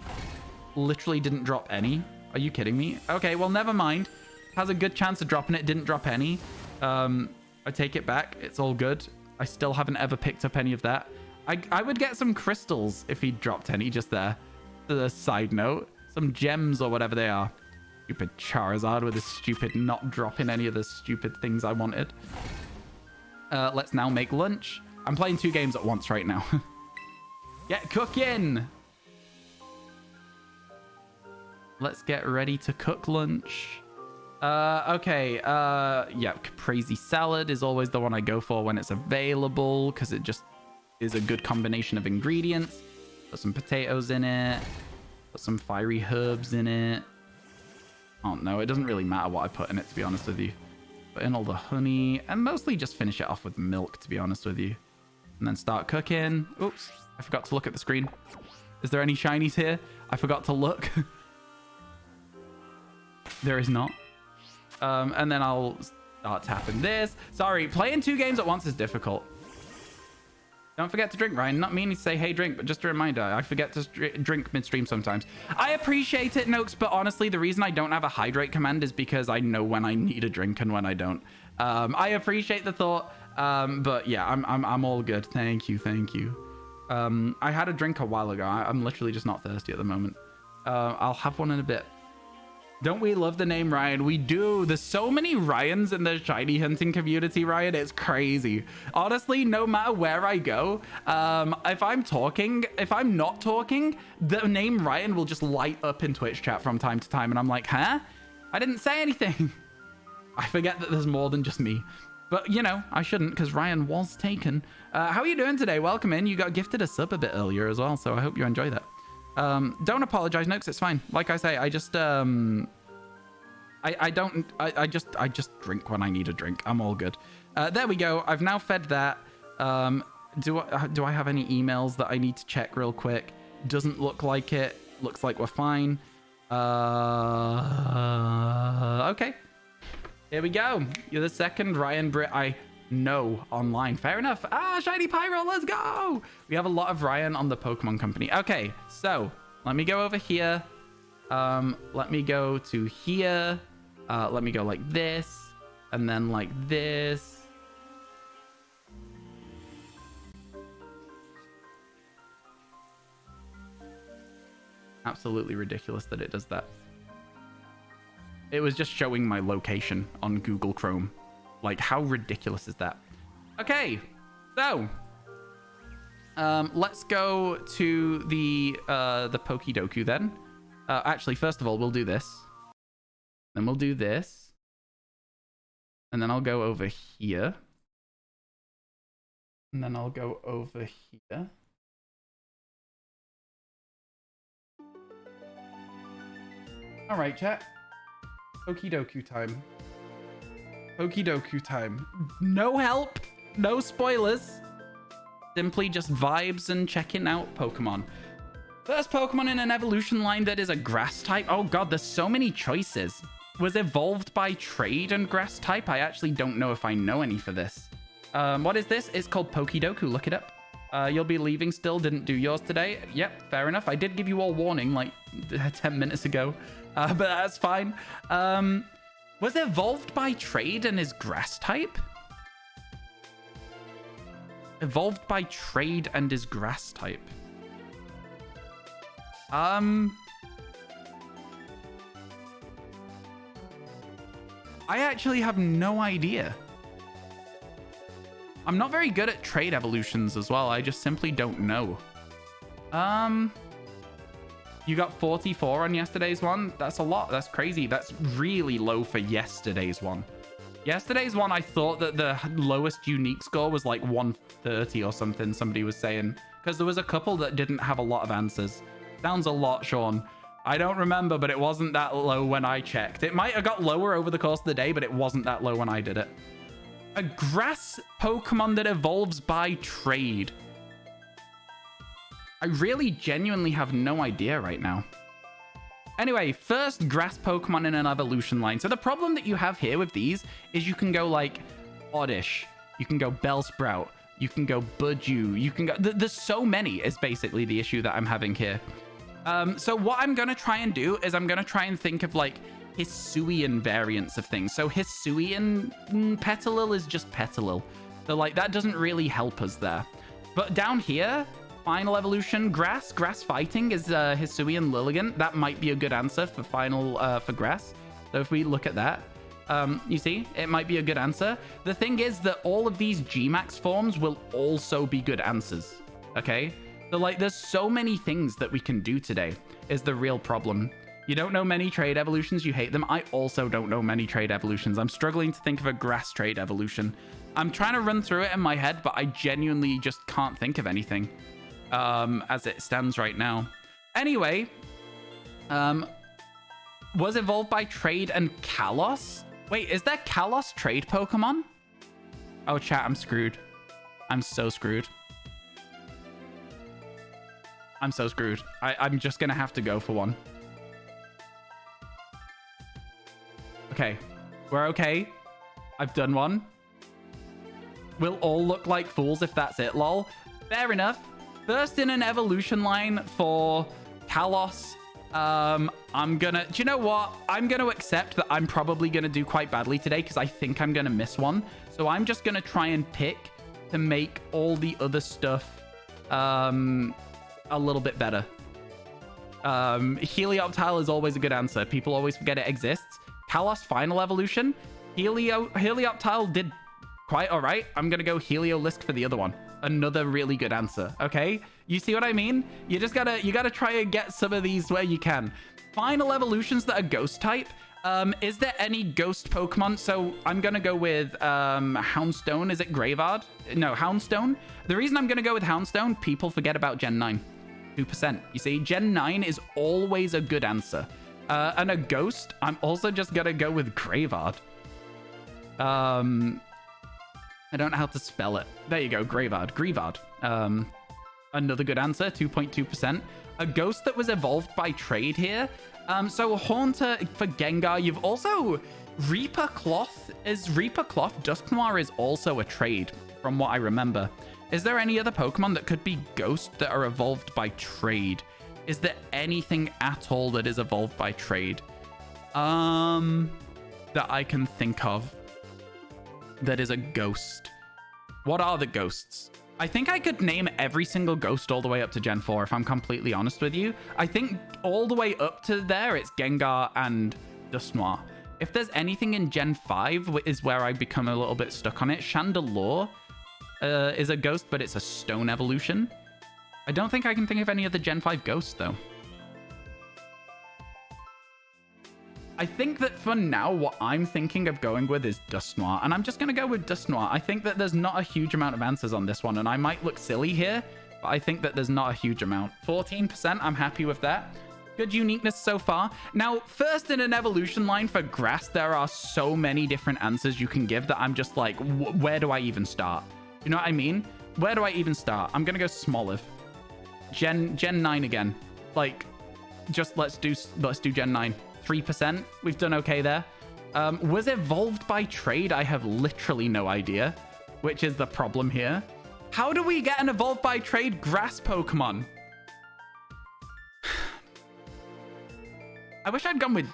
Speaker 1: Literally didn't drop any. Are you kidding me? Okay, well, never mind. Has a good chance of dropping it. Didn't drop any. I take it back. It's all good. I still haven't ever picked up any of that. I would get some crystals if he dropped any just there. The side note. Some gems or whatever they are. Stupid Charizard with his stupid not dropping any of the stupid things I wanted. Let's now make lunch. I'm playing 2 games at once right now. Get cooking! Let's get ready to cook lunch. Okay. Yeah, Caprese salad is always the one I go for when it's available, because it just is a good combination of ingredients. Put some potatoes in it. Put some fiery herbs in it. Oh no, it doesn't really matter what I put in it, to be honest with you. Put in all the honey and mostly just finish it off with milk, to be honest with you. And then start cooking. Oops, I forgot to look at the screen. Is there any shinies here? I forgot to look. There is not. And then I'll start tapping this. Sorry, playing 2 games at once is difficult. Don't forget to drink, Ryan. Not meaning to say, hey, drink, but just a reminder. I forget to drink midstream sometimes. I appreciate it, Noakes, but honestly, the reason I don't have a hydrate command is because I know when I need a drink and when I don't. I appreciate the thought, but yeah, I'm all good. Thank you, thank you. I had a drink a while ago. I'm literally just not thirsty at the moment. I'll have one in a bit. Don't we love the name Ryan? We do. There's so many Ryans in the shiny hunting community, Ryan. It's crazy. Honestly, no matter where I go, if I'm not talking, the name Ryan will just light up in Twitch chat from time to time. And I'm like, huh? I didn't say anything. I forget that there's more than just me. But, you know, I shouldn't because Ryan was taken. How are you doing today? Welcome in. You got gifted a sub a bit earlier as well, so I hope you enjoy that. Don't apologize, Nooks. It's fine. Like I say, I just I just drink when I need a drink. I'm all good. There we go. I've now fed that. Do I have any emails that I need to check real quick? Doesn't look like it. Looks like we're fine. Okay. Here we go. You're the second Ryan Britt I know online. Fair enough. Shiny Pyro, let's go. We have a lot of Ryan on the Pokemon Company. Okay, so let me go over here. Let me go to here. Let me go like this, and then like this. Absolutely ridiculous that it does that. It was just showing my location on Google Chrome. Like, how ridiculous is that? Okay, so let's go to the Pokedoku then. Actually, first of all, we'll do this. Then we'll do this. And then I'll go over here. And then I'll go over here. All right, chat. Pokedoku time. Pokedoku time. No help. No spoilers. Simply just vibes and checking out Pokemon. First Pokemon in an evolution line that is a grass type. Oh god, there's so many choices. Was evolved by trade and grass type? I actually don't know if I know any for this. What is this? It's called Pokedoku. Look it up. You'll be leaving still. Didn't do yours today. Yep, fair enough. I did give you all warning like 10 minutes ago. But that's fine. Was evolved by trade and is grass type? Evolved by trade and is grass type. I actually have no idea. I'm not very good at trade evolutions as well. I just simply don't know. You got 44 on yesterday's one? That's a lot. That's crazy. That's really low for yesterday's one. Yesterday's one, I thought that the lowest unique score was like 130 or something, somebody was saying. Because there was a couple that didn't have a lot of answers. Sounds a lot, Sean. I don't remember, but it wasn't that low when I checked. It might have got lower over the course of the day, but it wasn't that low when I did it. A grass Pokemon that evolves by trade. I really genuinely have no idea right now. Anyway, first grass Pokemon in an evolution line. So the problem that you have here with these is you can go like Oddish, you can go Bellsprout, you can go Budgew, you can go... There's so many is basically the issue that I'm having here. So what I'm going to try and do is I'm going to try and think of like Hisuian variants of things. So Hisuian Petalil is just Petalil. So like that doesn't really help us there. But down here... Final evolution, grass. Grass fighting is Hisuian Lilligant. That might be a good answer for final for grass. So if we look at that, you see, it might be a good answer. The thing is that all of these Gmax forms will also be good answers. Okay, so like there's so many things that we can do today is the real problem. You don't know many trade evolutions, you hate them. I also don't know many trade evolutions. I'm struggling to think of a grass trade evolution. I'm trying to run through it in my head, but I genuinely just can't think of anything. As it stands right now. Anyway, was evolved by trade and Kalos? Wait, is that Kalos trade Pokemon? Oh, chat, I'm screwed. I'm so screwed. I'm so screwed. I'm just gonna have to go for one. Okay, we're okay. I've done one. We'll all look like fools if that's it, lol. Fair enough. First in an evolution line for Kalos. I'm gonna... Do you know what? I'm gonna accept that I'm probably gonna do quite badly today because I think I'm gonna miss one. So I'm just gonna try and pick to make all the other stuff a little bit better. Helioptile is always a good answer. People always forget it exists. Kalos final evolution. Helioptile did quite all right. I'm gonna go Heliolisk for the other one. Another really good answer. Okay, you see what I mean? You gotta try and get some of these where you can. Final evolutions that are ghost type. Is there any ghost Pokemon? So I'm gonna go with Houndstone. Is it Graveyard? No, Houndstone. The reason I'm gonna go with Houndstone, people forget about Gen 9. 2%. You see, Gen 9 is always a good answer. And a ghost, I'm also just gonna go with Graveyard. I don't know how to spell it. There you go, Graveyard. Greavard. Another good answer, 2.2%. A ghost that was evolved by trade here. So Haunter for Gengar. You've also... Reaper Cloth. Is Reaper Cloth? Dusknoir is also a trade, from what I remember. Is there any other Pokemon that could be ghost that are evolved by trade? Is there anything at all that is evolved by trade? That I can think of. That is a ghost. What are the ghosts? I think I could name every single ghost all the way up to Gen 4, if I'm completely honest with you. I think all the way up to there, it's Gengar and Dusknoir. If there's anything in Gen 5, is where I become a little bit stuck on it. Chandelure is a ghost, but it's a stone evolution. I don't think I can think of any other Gen 5 ghosts, though. I think that for now, what I'm thinking of going with is Dusknoir, and I'm just going to go with Dusknoir. I think that there's not a huge amount of answers on this one, and I might look silly here, but I think that there's not a huge amount. 14%, I'm happy with that. Good uniqueness so far. Now, first in an evolution line for grass, there are so many different answers you can give that I'm just like, where do I even start? You know what I mean? Where do I even start? I'm going to go Smoliv. Gen 9 again. Like, just let's do Gen 9. 3%. We've done okay there. Was evolved by trade? I have literally no idea, which is the problem here. How do we get an evolved by trade grass Pokemon? I wish I'd gone with...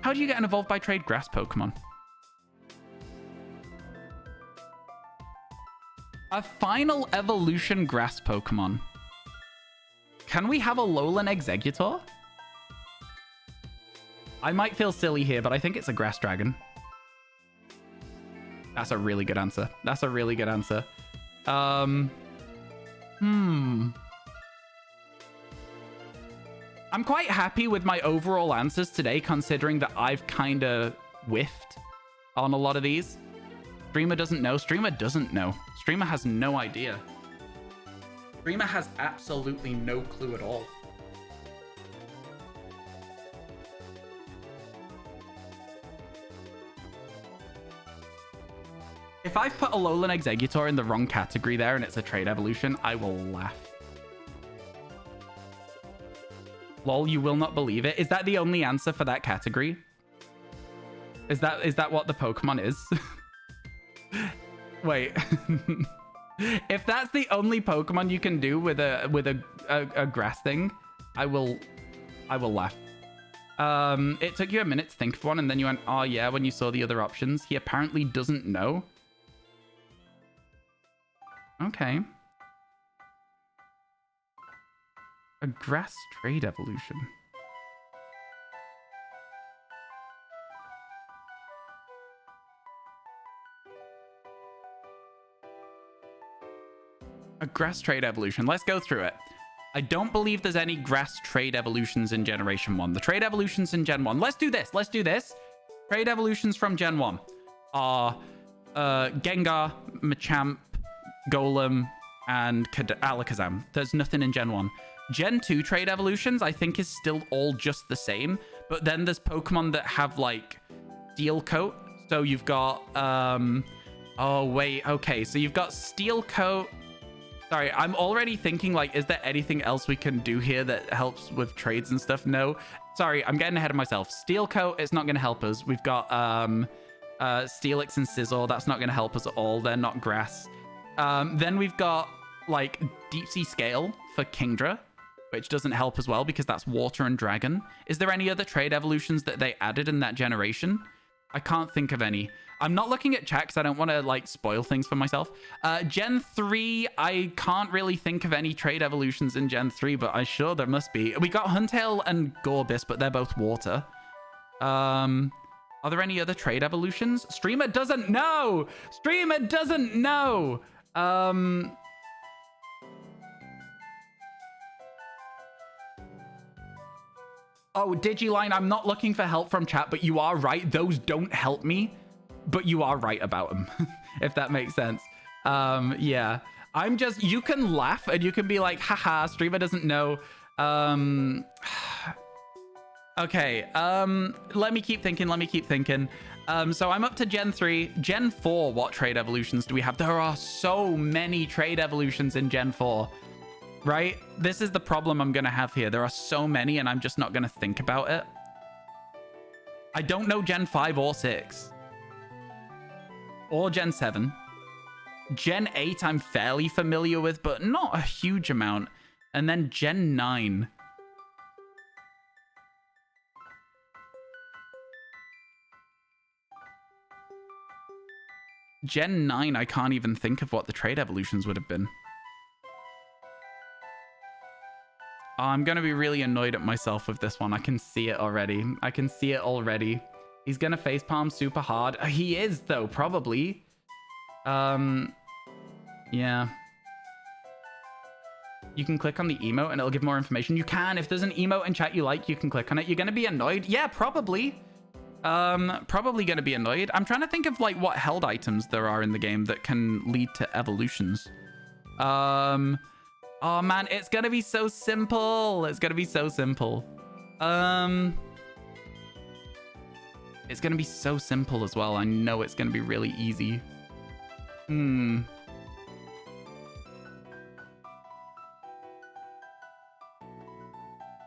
Speaker 1: How do you get an evolved by trade grass Pokemon? A final evolution grass Pokemon. Can we have a Alolan Exeggutor? I might feel silly here, but I think it's a grass dragon. That's a really good answer. That's a really good answer. I'm quite happy with my overall answers today, considering that I've kind of whiffed on a lot of these. Streamer doesn't know. Streamer doesn't know. Streamer has no idea. Streamer has absolutely no clue at all. If I've put Alolan Exeggutor in the wrong category there and it's a trade evolution, I will laugh. Lol, you will not believe it. Is that the only answer for that category? Is that what the Pokemon is? Wait. If that's the only Pokemon you can do with a grass thing, I will laugh. It took you a minute to think of one, and then you went, oh yeah, when you saw the other options. He apparently doesn't know. Okay. A grass trade evolution. A grass trade evolution. Let's go through it. I don't believe there's any grass trade evolutions in Generation 1. The trade evolutions in Gen 1. Let's do this. Let's do this. Trade evolutions from Gen 1 are Gengar, Machamp, Golem, and Alakazam. There's nothing in Gen 1. Gen 2 trade evolutions, I think, is still all just the same. But then there's Pokemon that have, like, Steel Coat. So you've got... oh, wait. Okay, so you've got Steel Coat... Sorry, I'm already thinking, like, is there anything else we can do here that helps with trades and stuff? No. Sorry, I'm getting ahead of myself. Steel Coat, it's not going to help us. We've got Steelix and Scizor. That's not going to help us at all. They're not grass. Then we've got like Deep Sea Scale for Kingdra, which doesn't help as well because that's water and dragon. Is there any other trade evolutions that they added in that generation? I can't think of any. I'm not looking at chat because I don't want to like spoil things for myself. Gen 3, I can't really think of any trade evolutions in Gen 3, but I'm sure there must be. We got Huntail and Gorbis, but they're both water. Are there any other trade evolutions? Streamer doesn't know! Streamer doesn't know! Oh, Digiline, I'm not looking for help from chat, but you are right. Those don't help me, but you are right about them, if that makes sense. Yeah. I'm just, you can laugh and you can be like, haha, streamer doesn't know. Okay, let me keep thinking. So I'm up to Gen 3. Gen 4, what trade evolutions do we have? There are so many trade evolutions in Gen 4. Right? This is the problem I'm going to have here. There are so many and I'm just not going to think about it. I don't know Gen 5 or 6. Or Gen 7. Gen 8 I'm fairly familiar with, but not a huge amount. And then Gen 9. Gen 9, I can't even think of what the trade evolutions would have been. Oh, I'm going to be really annoyed at myself with this one. I can see it already. He's going to facepalm super hard. He is, though, probably. Yeah. You can click on the emote and it'll give more information. You can. If there's an emote in chat you like, you can click on it. You're going to be annoyed. Yeah, probably. Probably going to be annoyed. I'm trying to think of, like, what held items there are in the game that can lead to evolutions. Oh man, it's gonna be so simple. It's gonna be so simple as well. I know it's gonna be really easy. Oh,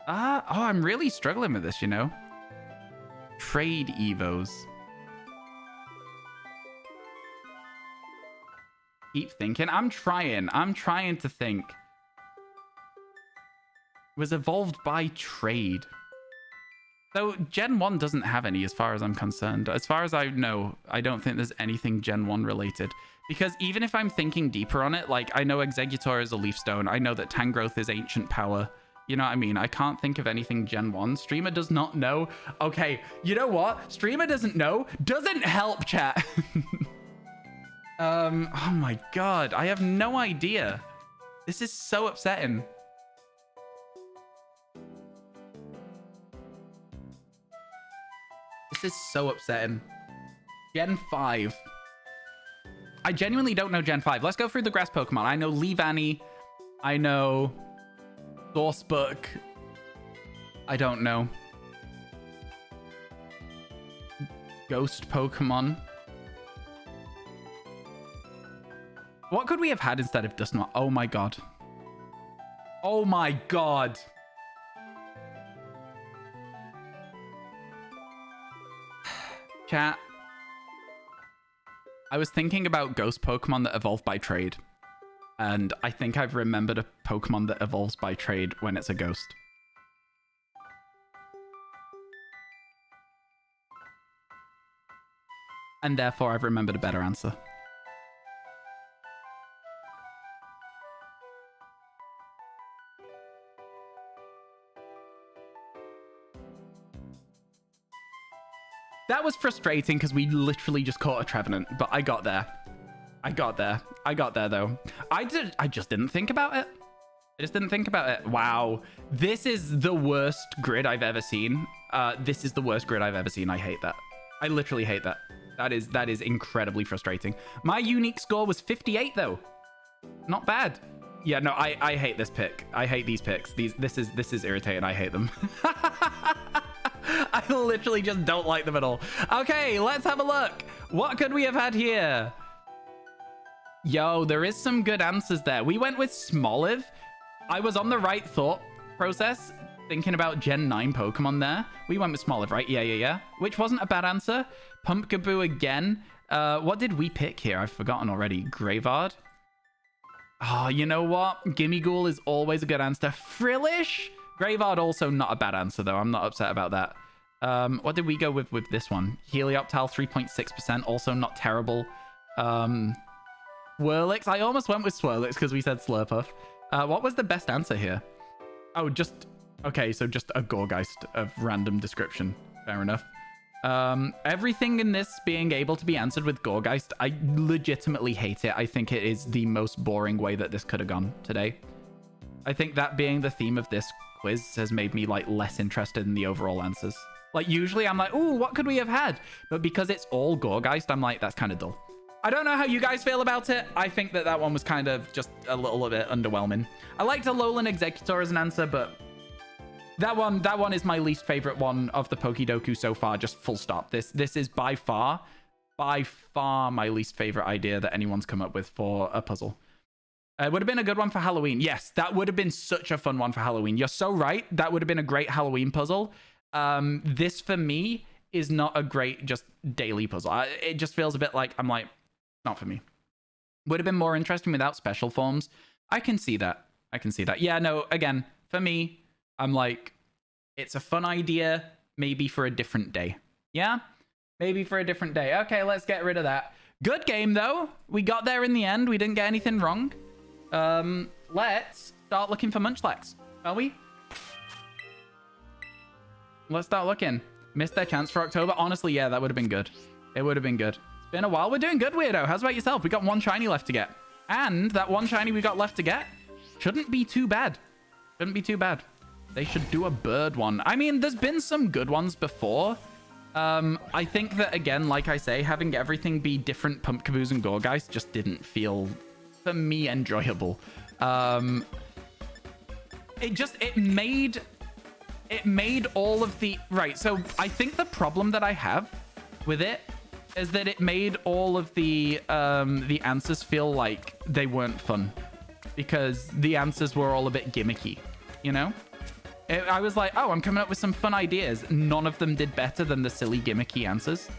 Speaker 1: I'm really struggling with this, you know. Trade evos. Keep thinking. I'm trying to think. Was evolved by trade. So Gen 1 doesn't have any as far as I'm concerned. As far as I know, I don't think there's anything Gen 1 related. Because even if I'm thinking deeper on it, like I know Executor is a leaf stone. I know that Tangrowth is ancient power. You know what I mean? I can't think of anything Gen 1. Streamer does not know. Okay, you know what? Streamer doesn't know. Doesn't help, chat. Oh my god. I have no idea. This is so upsetting. This is so upsetting. Gen 5. I genuinely don't know Gen 5. Let's go through the grass Pokemon. I know Leavanny. I know Sourcebook. I don't know. Ghost Pokemon. What could we have had instead of Dusknoir? Oh my god. Oh my god. Chat. I was thinking about ghost Pokemon that evolve by trade. And I think I've remembered a Pokemon that evolves by trade when it's a ghost. And therefore I've remembered a better answer. That was frustrating because we literally just caught a Trevenant, but I got there. I got there though. I just didn't think about it. I just didn't think about it. Wow. This is the worst grid I've ever seen. This is the worst grid I've ever seen. I hate that. I literally hate that. That is incredibly frustrating. My unique score was 58 though. Not bad. Yeah, no, I hate this pick. I hate these picks. This is irritating. I hate them. I literally just don't like them at all. Okay, let's have a look. What could we have had here? Yo, there is some good answers there. We went with Smoliv. I was on the right thought process, thinking about Gen 9 Pokemon there. We went with Smoliv, right? Yeah. Which wasn't a bad answer. Pumpkaboo again. What did we pick here? I've forgotten already. Gravard. Oh, you know what? Gimme Ghoul is always a good answer. Frillish? Graveyard also not a bad answer, though. I'm not upset about that. What did we go with this one? Helioptile, 3.6%. Also not terrible. Swirlix. I almost went with Swirlix because we said Slurpuff. What was the best answer here? Oh, just... Okay, so just a Gorgeist of random description. Fair enough. Everything in this being able to be answered with Gorgeist, I legitimately hate it. I think it is the most boring way that this could have gone today. I think that being the theme of this quiz has made me like less interested in the overall answers. Like usually I'm like, ooh, what could we have had? But because it's all Gorgeist, I'm like, that's kind of dull. I don't know how you guys feel about it. I think that one was kind of just a little bit underwhelming. I liked Alolan Executor as an answer, but that one is my least favorite one of the Pokédoku so far. Just full stop. This is by far my least favorite idea that anyone's come up with for a puzzle. It would have been a good one for Halloween. Yes, that would have been such a fun one for Halloween. You're so right. That would have been a great Halloween puzzle. This for me is not a great just daily puzzle. It just feels a bit like I'm like, not for me. Would have been more interesting without special forms. I can see that. Yeah, no, again, for me, I'm like, it's a fun idea, maybe for a different day. Yeah? Maybe for a different day. Okay, let's get rid of that. Good game, though. We got there in the end. We didn't get anything wrong. Let's start looking for Munchlax, shall we? Let's start looking. Missed their chance for October. Honestly, yeah, that would have been good. It would have been good. It's been a while. We're doing good, Weirdo. How's about yourself? We got one shiny left to get. And that one shiny we got left to get shouldn't be too bad. Shouldn't be too bad. They should do a bird one. I mean, there's been some good ones before. I think that, again, like I say, having everything be different Pumpkaboos and Gorgeist just didn't feel, for me, enjoyable. It made all of the... Right, so I think the problem that I have with it is that it made all of the answers feel like they weren't fun. Because the answers were all a bit gimmicky, you know? I was like, oh, I'm coming up with some fun ideas. None of them did better than the silly gimmicky answers.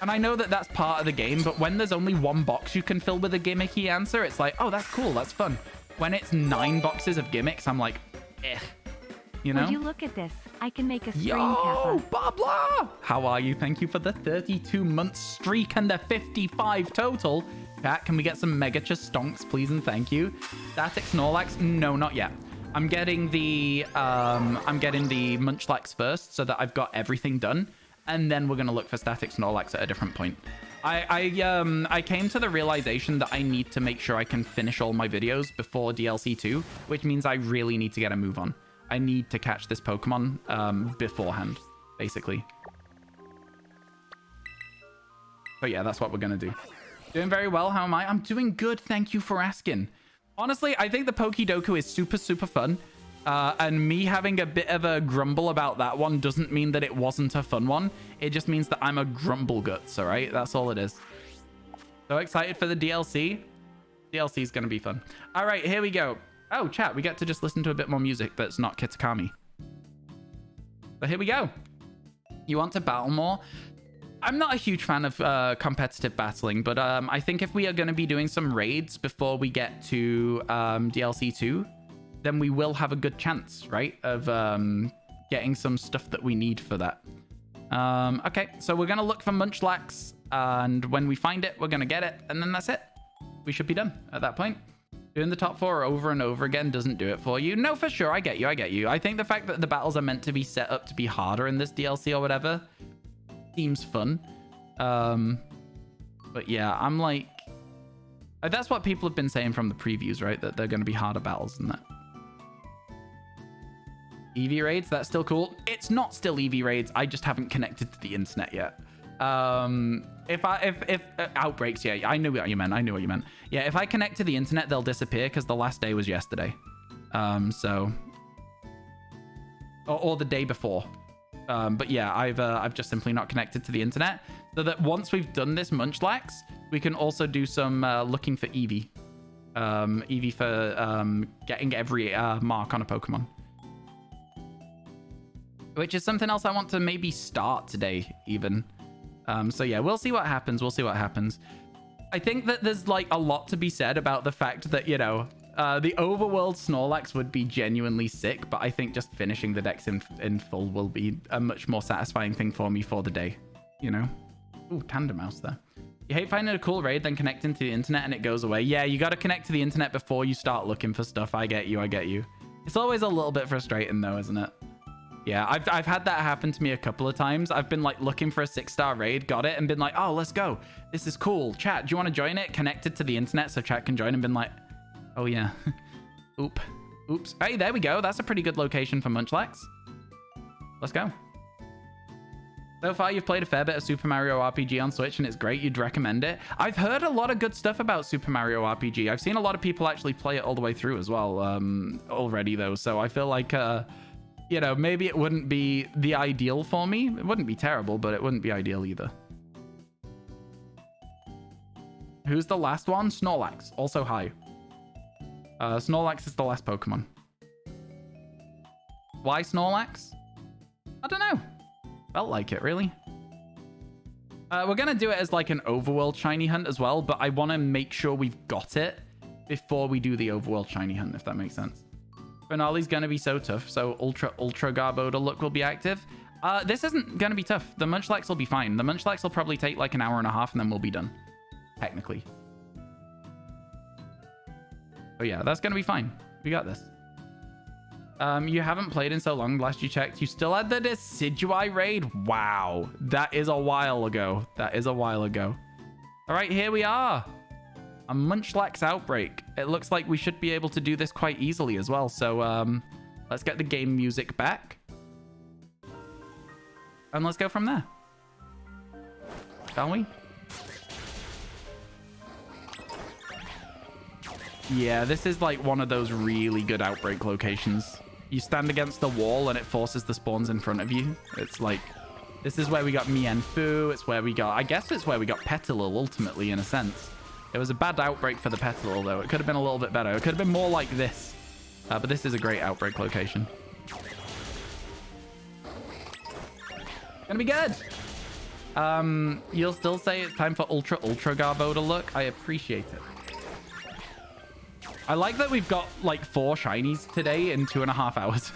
Speaker 1: And I know that that's part of the game, but when there's only one box you can fill with a gimmicky answer, it's like, oh, that's cool, that's fun. When it's 9 boxes of gimmicks, I'm like, eh. You know?
Speaker 2: Would you look at this? I can make a string
Speaker 1: Yo,
Speaker 2: kappa.
Speaker 1: Babla! How are you? Thank you for the 32-month streak and the 55 total. Chat, can we get some Mega Stonks, please and thank you? Static Snorlax? No, not yet. I'm getting the Munchlax first so that I've got everything done, and then we're gonna look for Static Snorlax at a different point. I came to the realization that I need to make sure I can finish all my videos before DLC 2, which means I really need to get a move on. I need to catch this Pokemon beforehand, basically. So yeah, that's what we're gonna do. Doing very well. How am I? I'm doing good. Thank you for asking. Honestly, I think the Pokédoku is super, super fun. And me having a bit of a grumble about that one doesn't mean that it wasn't a fun one. It just means that I'm a grumble guts, all right? That's all it is. So excited for the DLC. DLC is going to be fun. All right, here we go. Oh, chat, we get to just listen to a bit more music that's not Kitakami. So here we go. You want to battle more? I'm not a huge fan of competitive battling, but I think if we are going to be doing some raids before we get to DLC 2, then we will have a good chance, right, of getting some stuff that we need for that. Okay, so we're going to look for Munchlax, and when we find it, we're going to get it, and then that's it. We should be done at that point. Doing the top 4 over and over again doesn't do it for you. No, for sure, I get you. I think the fact that the battles are meant to be set up to be harder in this DLC or whatever seems fun. But yeah, I'm like, that's what people have been saying from the previews, right? That they're going to be harder battles than that. EV raids, that's still cool. It's not still EV raids. I just haven't connected to the internet yet. If outbreaks, yeah, I knew what you meant. Yeah, if I connect to the internet, they'll disappear because the last day was yesterday. So, or the day before. But yeah, I've just simply not connected to the internet, so that once we've done this Munchlax, we can also do some looking for Eevee. Eevee for getting every mark on a Pokemon. Which is something else I want to maybe start today, even. So yeah, we'll see what happens. I think that there's like a lot to be said about the fact that, you know, the overworld Snorlax would be genuinely sick, but I think just finishing the decks in full will be a much more satisfying thing for me for the day, you know? Ooh, Tandem Mouse there. You hate finding a cool raid, then connecting to the internet and it goes away. Yeah, you got to connect to the internet before you start looking for stuff. I get you. I get you. It's always a little bit frustrating though, isn't it? Yeah, I've had that happen to me a couple of times. I've been like looking for a 6-star raid, got it, and been like, oh, let's go. This is cool. Chat, do you want to join it? Connected to the internet so chat can join, and been like, oh yeah. Oops. Hey, there we go. That's a pretty good location for Munchlax. Let's go. So far, you've played a fair bit of Super Mario RPG on Switch, and it's great. You'd recommend it. I've heard a lot of good stuff about Super Mario RPG. I've seen a lot of people actually play it all the way through as well already, though. So I feel like, you know, maybe it wouldn't be the ideal for me. It wouldn't be terrible, but it wouldn't be ideal either. Who's the last one? Snorlax. Also hi. Snorlax is the last Pokemon. Why Snorlax? I don't know. Felt like it, really. We're going to do it as like an overworld shiny hunt as well, but I want to make sure we've got it before we do the overworld shiny hunt, if that makes sense. Finale's going to be so tough, so Ultra Garbodor look will be active. This isn't going to be tough. The Munchlax will be fine. The Munchlax will probably take like an hour and a half and then we'll be done. Technically. But yeah, that's going to be fine. We got this. You haven't played in so long. Last you checked, you still had the Decidueye raid? Wow. That is a while ago. That is a while ago. All right, here we are. A Munchlax outbreak. It looks like we should be able to do this quite easily as well. So let's get the game music back. And let's go from there. Shall we? Yeah, this is like one of those really good outbreak locations. You stand against the wall and it forces the spawns in front of you. It's like, this is where we got Mienfoo. It's where we got, I guess it's where we got Petilil ultimately in a sense. It was a bad outbreak for the Petilil though. It could have been a little bit better. It could have been more like this. But this is a great outbreak location. Gonna be good. You'll still say it's time for Ultra Garbodor look. I appreciate it. I like that we've got like 4 shinies today in 2.5 hours.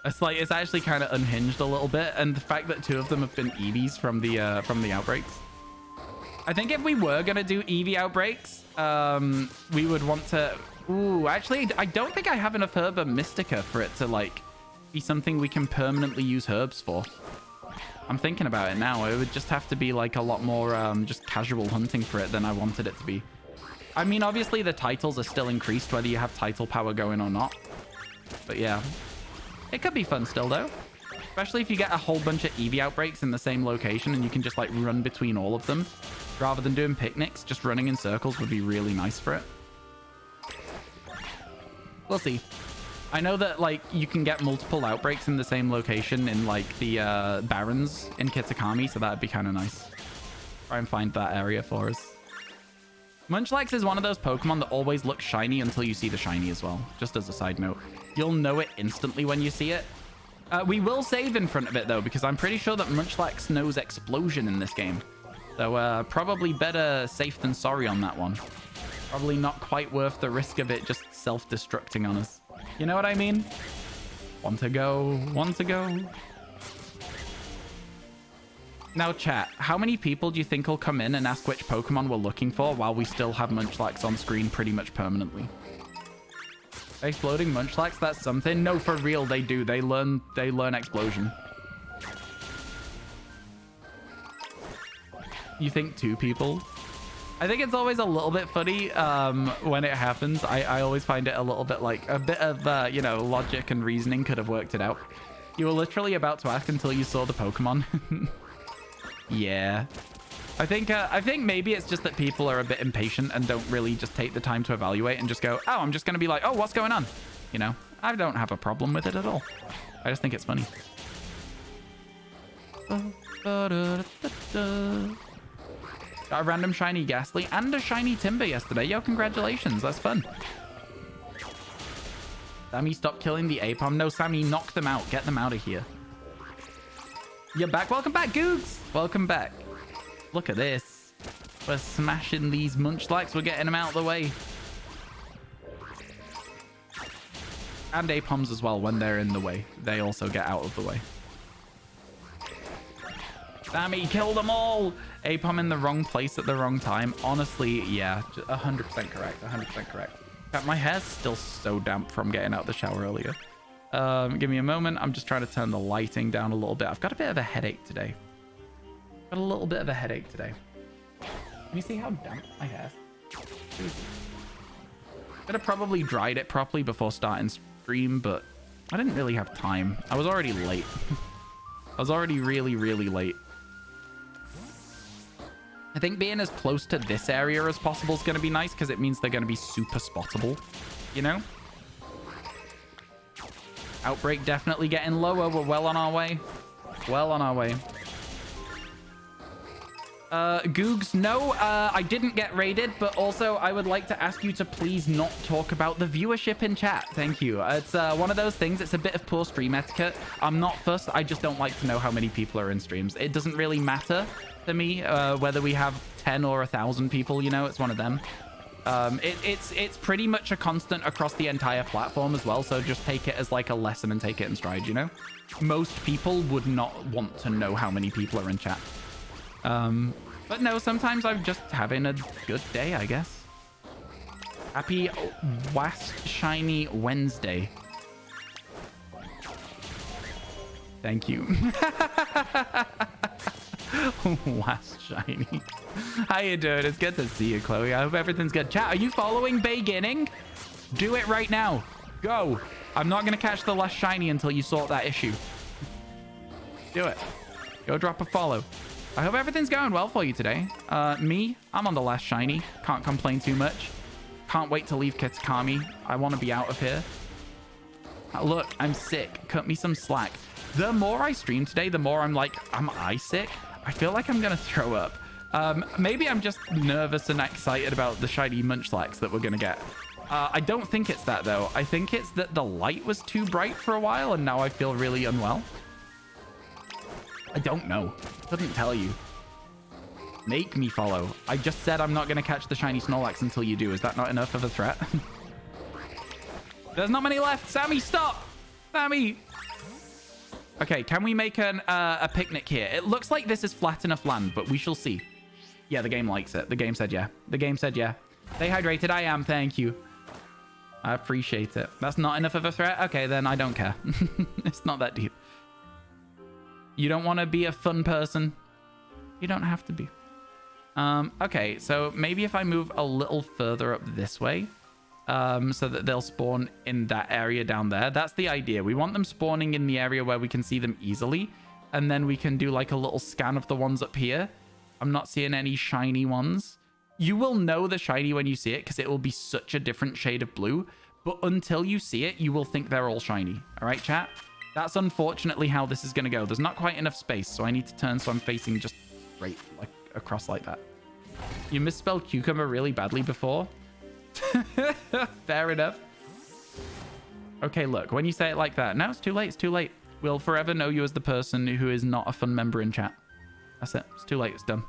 Speaker 1: It's like, it's actually kind of unhinged a little bit. And the fact that 2 of them have been Eevees from the outbreaks. I think if we were going to do Eevee outbreaks, we would want to... Ooh, actually, I don't think I have enough Herba Mystica for it to like be something we can permanently use herbs for. I'm thinking about it now. It would just have to be like a lot more just casual hunting for it than I wanted it to be. I mean, obviously the titles are still increased whether you have title power going or not. But yeah, it could be fun still though. Especially if you get a whole bunch of Eevee outbreaks in the same location and you can just like run between all of them. Rather than doing picnics, just running in circles would be really nice for it. We'll see. I know that like you can get multiple outbreaks in the same location in like the Barrens in Kitakami, so that'd be kind of nice. Try and find that area for us. Munchlax is one of those Pokemon that always looks shiny until you see the shiny as well. Just as a side note. You'll know it instantly when you see it. We will save in front of it though, because I'm pretty sure that Munchlax knows Explosion in this game. So probably better safe than sorry on that one. Probably not quite worth the risk of it just self-destructing on us. You know what I mean? One to go. One to go. Now, chat, how many people do you think will come in and ask which Pokemon we're looking for while we still have Munchlax on screen pretty much permanently? Exploding Munchlax, that's something. No, for real, they do. They learn Explosion. You think 2 people? I think it's always a little bit funny when it happens. I always find it a little bit like a bit of, you know, logic and reasoning could have worked it out. You were literally about to ask until you saw the Pokemon. Yeah. I think maybe it's just that people are a bit impatient and don't really just take the time to evaluate and just go, oh, I'm just going to be like, oh, what's going on? You know, I don't have a problem with it at all. I just think it's funny. Got a random shiny Ghastly and a shiny Timber yesterday. Yo, congratulations. That's fun. Sammy, stop killing the Apom. No, Sammy, knock them out. Get them out of here. You're back. Welcome back, Googs. Welcome back. Look at this. We're smashing these munchlax. We're getting them out of the way. And apoms as well, when they're in the way. They also get out of the way. Sammy, kill them all! Apom in the wrong place at the wrong time. Honestly, yeah, 100% correct. 100% correct. In fact, my hair's still so damp from getting out of the shower earlier. Give me a moment. I'm just trying to turn the lighting down a little bit. I've got a bit of a headache today. Got a little bit of a headache today. Can you see how damp my hair is? Could have probably dried it properly before starting stream, but I didn't really have time. I was already late. I was already really, really late. I think being as close to this area as possible is going to be nice because it means they're going to be super spottable, you know? Outbreak definitely getting lower. We're well on our way. Well on our way. Googs, no, I didn't get raided, but also I would like to ask you to please not talk about the viewership in chat. Thank you. It's one of those things. It's a bit of poor stream etiquette. I'm not fussed. I just don't like to know how many people are in streams. It doesn't really matter to me whether we have 10 or 1,000 people, you know, it's one of them. It's pretty much a constant across the entire platform as well, so just take it as like a lesson and take it in stride, you know? Most people would not want to know how many people are in chat. But no, sometimes I'm just having a good day, I guess. Happy Wast Shiny Wednesday. Thank you. Wast Shiny. How you doing? It's good to see you, Chloe. I hope everything's good. Chat, are you following beginning? Do it right now. Go. I'm not going to catch the last shiny until you sort that issue. Do it. Go drop a follow. I hope everything's going well for you today. Me, I'm on the last shiny. Can't complain too much. Can't wait to leave Kitakami. I want to be out of here. Look, I'm sick. Cut me some slack. The more I stream today, the more I'm like, am I sick? I feel like I'm going to throw up. Maybe I'm just nervous and excited about the shiny munchlax that we're going to get. I don't think it's that, though. I think it's that the light was too bright for a while, and now I feel really unwell. I don't know. Couldn't tell you. Make me follow. I just said I'm not going to catch the shiny Snorlax until you do. Is that not enough of a threat? There's not many left. Sammy, stop! Sammy! Okay, can we make a picnic here? It looks like this is flat enough land, but we shall see. Yeah, the game likes it. The game said yeah. The game said yeah. Stay hydrated. I am. Thank you. I appreciate it. That's not enough of a threat? Okay, then I don't care. It's not that deep. You don't want to be a fun person? You don't have to be. Okay, so maybe if I move a little further up this way, so that they'll spawn in that area down there. That's the idea. We want them spawning in the area where we can see them easily, and then we can do like a little scan of the ones up here. I'm not seeing any shiny ones. You will know the shiny when you see it because it will be such a different shade of blue, but until you see it, you will think they're all shiny. All right, chat? That's unfortunately how this is going to go. There's not quite enough space, so I need to turn so I'm facing just straight, like across like that. You misspelled cucumber really badly before. Fair enough. Okay, look, when you say it like that, no, it's too late. It's too late. We'll forever know you as the person who is not a fun member in chat. That's it. It's too late. It's done.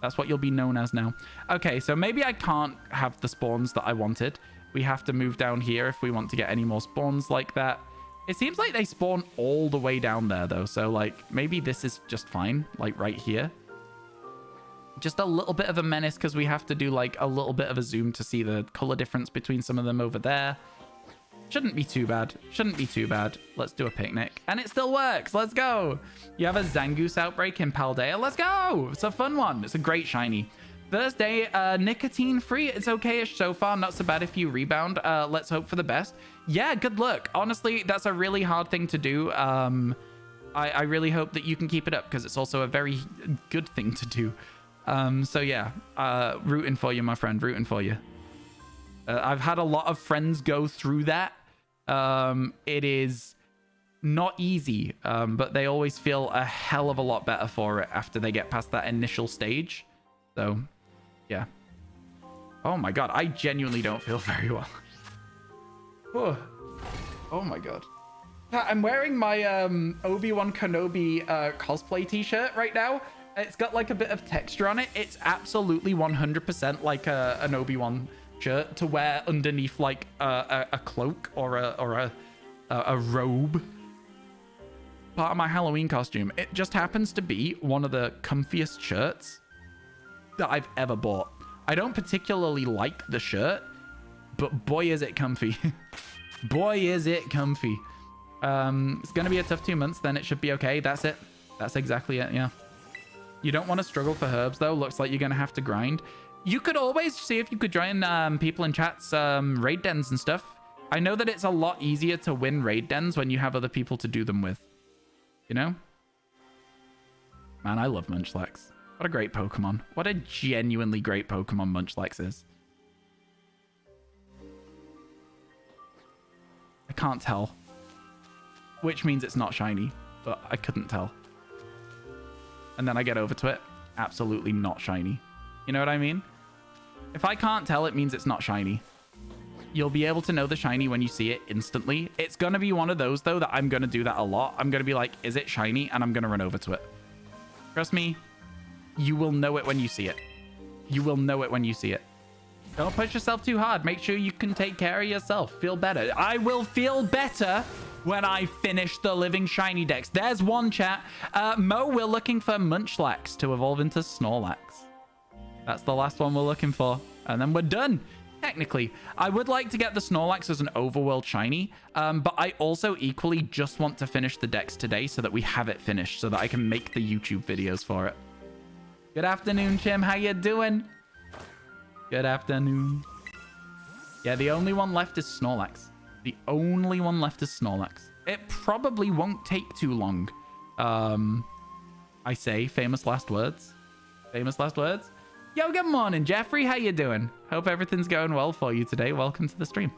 Speaker 1: That's what you'll be known as now. Okay, so maybe I can't have the spawns that I wanted. We have to move down here if we want to get any more spawns like that. It seems like they spawn all the way down there, though. So, like, maybe this is just fine, like right here. Just a little bit of a menace because we have to do, like, a little bit of a zoom to see the color difference between some of them over there. Shouldn't be too bad. Shouldn't be too bad. Let's do a picnic. And it still works. Let's go. You have a Zangoose outbreak in Paldea. Let's go. It's a fun one. It's a great shiny. First day, nicotine free. It's okay-ish so far. Not so bad if you rebound. Let's hope for the best. Yeah, good luck. Honestly, that's a really hard thing to do. I really hope that you can keep it up because it's also a very good thing to do. So yeah, rooting for you, my friend. Rooting for you. I've had a lot of friends go through that. It is not easy, but they always feel a hell of a lot better for it after they get past that initial stage. So, yeah. Oh my god, I genuinely don't feel very well. Oh my god. I'm wearing my Obi-Wan Kenobi cosplay t-shirt right now, It's got like a bit of texture on it. It's absolutely 100% like an Obi-Wan shirt to wear underneath like a cloak or a robe. Part of my Halloween costume. It just happens to be one of the comfiest shirts that I've ever bought. I don't particularly like the shirt, but boy is it comfy. Boy is it comfy. It's gonna be a tough 2 months, then it should be okay. That's it. That's exactly it. Yeah. You don't want to struggle for herbs though. Looks like you're gonna have to grind. You could always see if you could join people in chats raid dens and stuff. I know that it's a lot easier to win raid dens when you have other people to do them with. You know? Man, I love Munchlax. What a great Pokemon. What a genuinely great Pokemon Munchlax is. I can't tell. Which means it's not shiny, but I couldn't tell. And then I get over to it. Absolutely not shiny. You know what I mean? If I can't tell, it means it's not shiny. You'll be able to know the shiny when you see it instantly. It's going to be one of those, though, that I'm going to do that a lot. I'm going to be like, is it shiny? And I'm going to run over to it. Trust me, you will know it when you see it. You will know it when you see it. Don't push yourself too hard. Make sure you can take care of yourself. Feel better. I will feel better when I finish the living shiny dex. There's one, chat. Mo, we're looking for Munchlax to evolve into Snorlax. That's the last one we're looking for. And then we're done. Technically, I would like to get the Snorlax as an overworld shiny, but I also equally just want to finish the dex today so that we have it finished, so that I can make the YouTube videos for it. Good afternoon, Chim. How you doing? Good afternoon. Yeah, the only one left is Snorlax. The only one left is Snorlax. It probably won't take too long. I say famous last words. Famous last words. Yo, good morning, Jeffrey. How you doing? Hope everything's going well for you today. Welcome to the stream.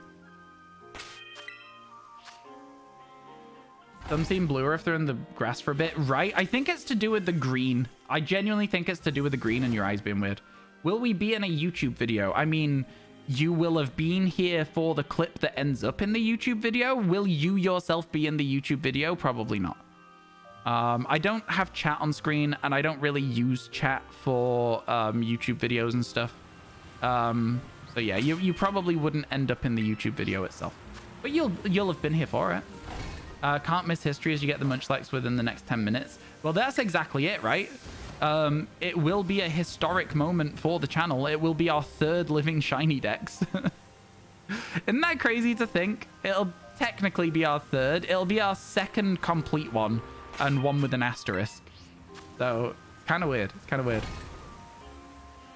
Speaker 1: Some seem bluer if they're in the grass for a bit. Right? I think it's to do with the green. I genuinely think it's to do with the green and your eyes being weird. Will we be in a YouTube video? I mean, you will have been here for the clip that ends up in the YouTube video. Will you yourself be in the YouTube video? Probably not. I don't have chat on screen, and I don't really use chat for YouTube videos and stuff. So yeah, you probably wouldn't end up in the YouTube video itself, but you'll have been here for it. Can't miss history as you get the Munchlax within the next 10 minutes. Well, that's exactly it, right? It will be a historic moment for the channel. It will be our third living shiny dex. Isn't that crazy to think? It'll technically be our third. It'll be our second complete one, and one with an asterisk. So it's kind of weird. It's kind of weird.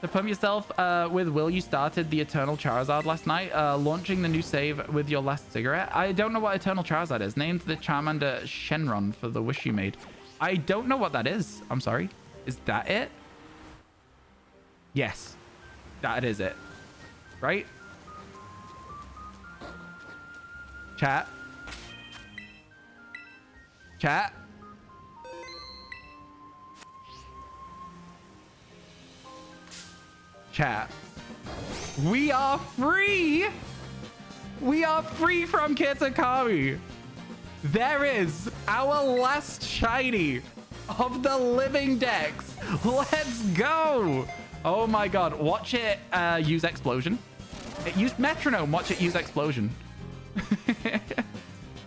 Speaker 1: To pump yourself with Will, you started the Eternal Charizard last night, launching the new save with your last cigarette. I don't know what Eternal Charizard is. Named the Charmander Shenron for the wish you made. I don't know what that is. I'm sorry. Is that it? Yes. That is it. Right? Chat. Chat. Chat. We are free. We are free from Kitakami. There is our last shiny of the living dex. Let's go. Oh my god. Watch it use explosion. It used metronome. Watch it use explosion.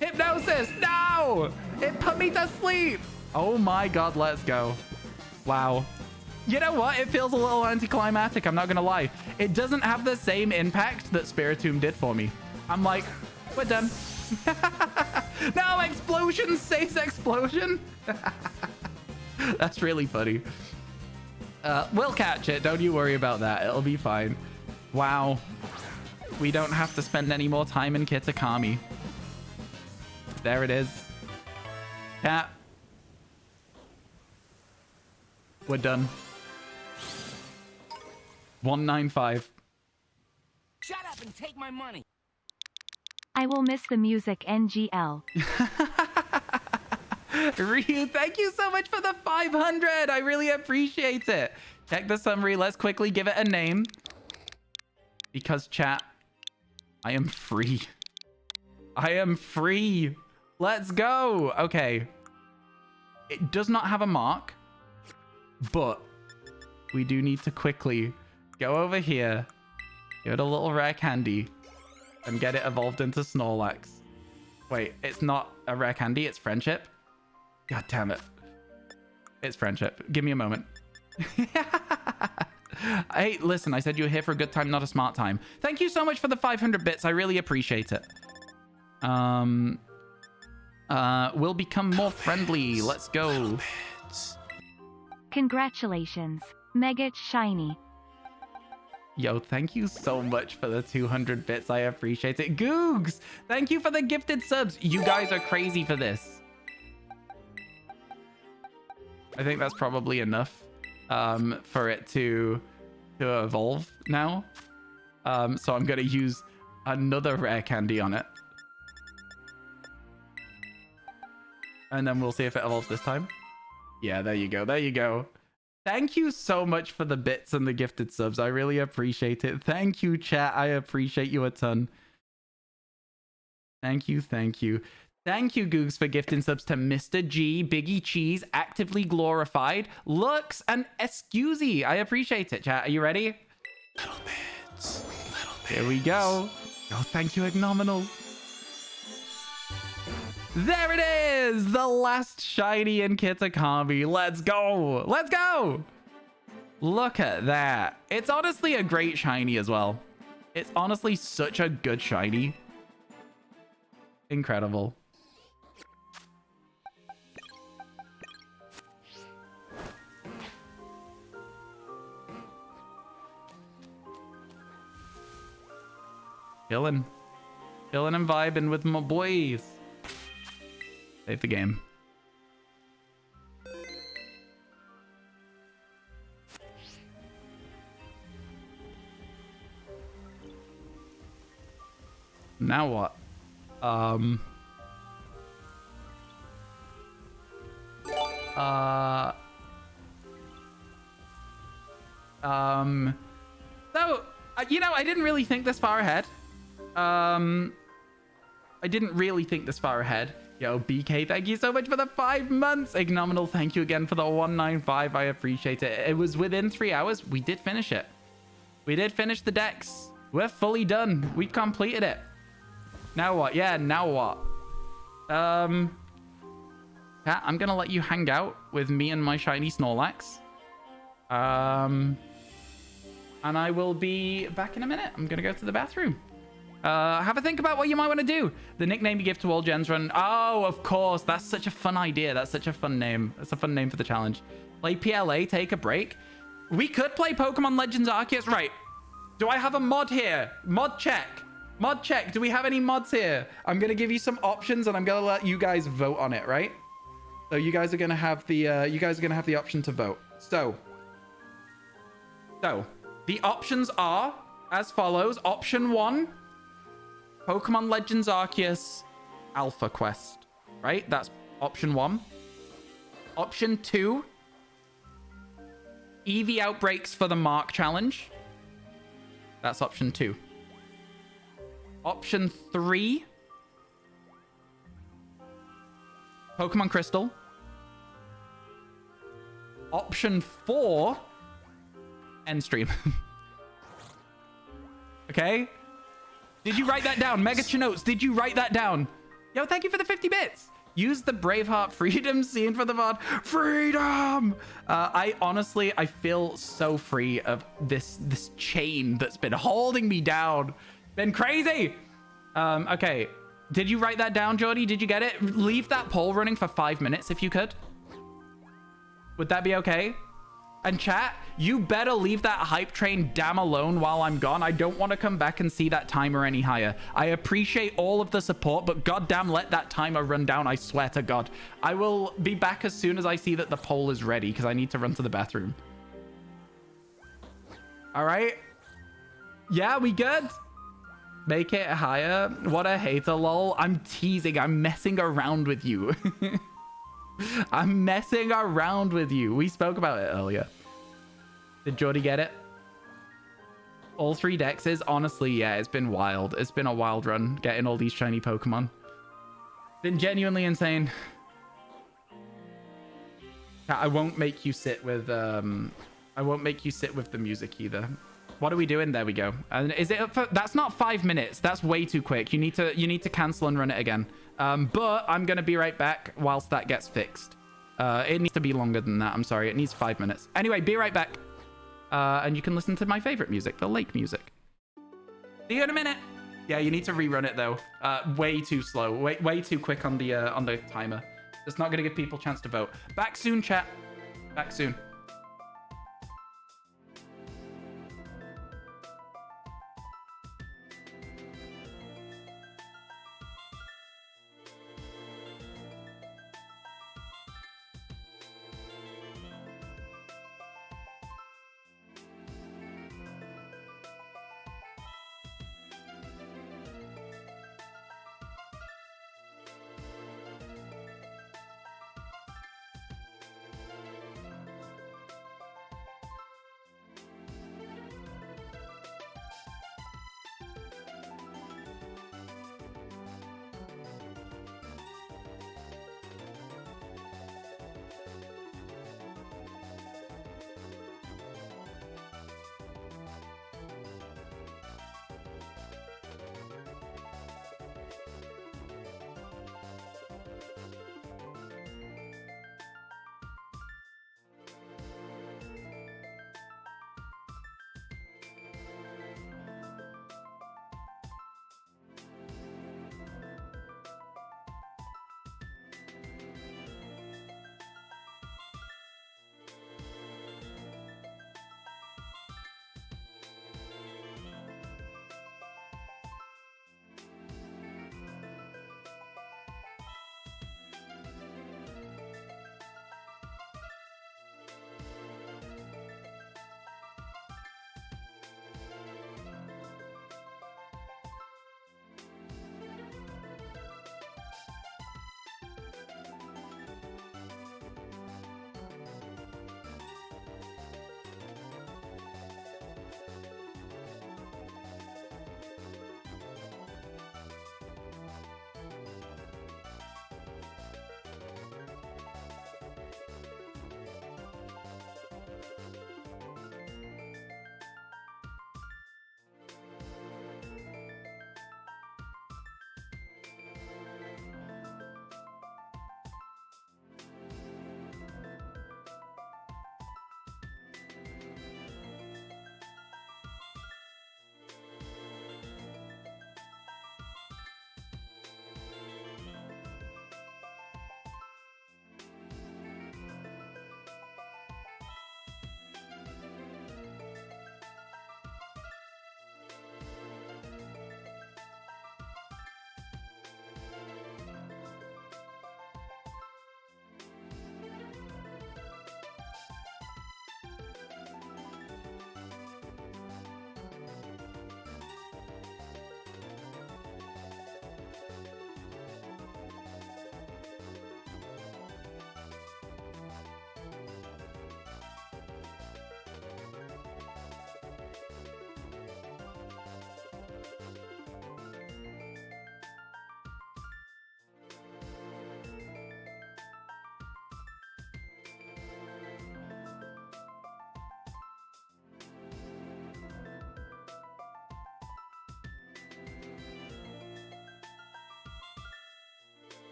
Speaker 1: Hypnosis. No. It put me to sleep. Oh my god. Let's go. Wow. You know what? It feels a little anticlimactic. I'm not going to lie. It doesn't have the same impact that Spiritomb did for me. I'm like, we're done. No, explosion says explosion. That's really funny. We'll catch it. Don't you worry about that. It'll be fine. Wow. We don't have to spend any more time in Kitakami. There it is. Cat. We're done. 195.
Speaker 4: Shut up and take my money.
Speaker 2: I will miss the music, NGL.
Speaker 1: Ryu, thank you so much for the 500. I really appreciate it. Check the summary. Let's quickly give it a name. Because chat, I am free. I am free. Let's go. Okay. It does not have a mark. But we do need to quickly go over here, give it a little rare candy, and get it evolved into Snorlax. Wait, it's not a rare candy, it's friendship? God damn it. It's friendship. Give me a moment. Hey, listen, I said you were here for a good time, not a smart time. Thank you so much for the 500 bits. I really appreciate it. We'll become more friendly. Let's go.
Speaker 2: Congratulations. Mega Shiny.
Speaker 1: Yo, thank you so much for the 200 bits. I appreciate it. Googs, thank you for the gifted subs. You guys are crazy for this. I think that's probably enough for it to evolve now. So I'm going to use another rare candy on it. And then we'll see if it evolves this time. Yeah, there you go. There you go. Thank you so much for the bits and the gifted subs. I really appreciate it. Thank you, chat. I appreciate you a ton. Thank you. Thank you. Thank you, Googs, for gifting subs to Mr. G, Biggie Cheese, Actively Glorified, Lux, and Excusey. I appreciate it, chat. Are you ready? Little bits. Little bits. Here we go. Oh, thank you, Ignominal. There it is! The last shiny in Kitakami. Let's go! Let's go! Look at that. It's honestly a great shiny as well. It's honestly such a good shiny. Incredible. Chilling. Chilling and vibing with my boys. Save the game. Now what? So, you know, I didn't really think this far ahead. I didn't really think this far ahead. Yo, BK, thank you so much for the 5 months. Ignominal, thank you again for the 195. I appreciate it. It was within 3 hours. We did finish it. We did finish the decks. We're fully done. We completed it. Now what? Yeah, now what? Cat, I'm gonna let you hang out with me and my shiny Snorlax. And I will be back in a minute. I'm gonna go to the bathroom. Have a think about what you might want to do. The nickname you give to all gens run. Oh, of course. That's such a fun idea. That's such a fun name. That's a fun name for the challenge. Play PLA, take a break. We could play Pokemon Legends Arceus. Right. Do I have a mod here? Mod check. Mod check. Do we have any mods here? I'm going to give you some options and I'm going to let you guys vote on it, right? So you guys are going to have the option to vote. So the options are as follows. Option 1, Pokemon Legends Arceus Alpha Quest, right? That's option 1. Option 2, Eevee Outbreaks for the Mark Challenge. That's option 2. Option 3, Pokemon Crystal. Option 4, End Stream. Okay? Did you write that down? Megacha Notes, did you write that down? Yo, thank you for the 50 bits. Use the Braveheart Freedom scene for the VOD. Freedom! I feel so free of this chain that's been holding me down. Been crazy. Okay. Did you write that down, Jordy? Did you get it? Leave that poll running for 5 minutes if you could. Would that be okay? And chat, you better leave that hype train damn alone while I'm gone. I don't want to come back and see that timer any higher. I appreciate all of the support, but goddamn, let that timer run down, I swear to God. I will be back as soon as I see that the poll is ready, because I need to run to the bathroom. All right? Yeah, we good? Make it higher? What a hater, lol. I'm teasing. I'm messing around with you. I'm messing around with you. We spoke about it earlier. Did Jordy get it? All 3 dexes? Honestly, yeah, it's been wild. It's been a wild run getting all these shiny Pokemon. Been genuinely insane. I won't make you sit with I won't make you sit with the music either. What are we doing? There we go. And is it up for, that's not 5 minutes. That's way too quick. You need to cancel and run it again. But I'm gonna be right back whilst that gets fixed. It needs to be longer than that. I'm sorry. It needs 5 minutes. Anyway, be right back. And you can listen to my favorite music, the lake music. See you in a minute. Yeah, you need to rerun it though. Way too slow. Way too quick on the timer. It's not gonna give people a chance to vote. Back soon, chat. Back soon.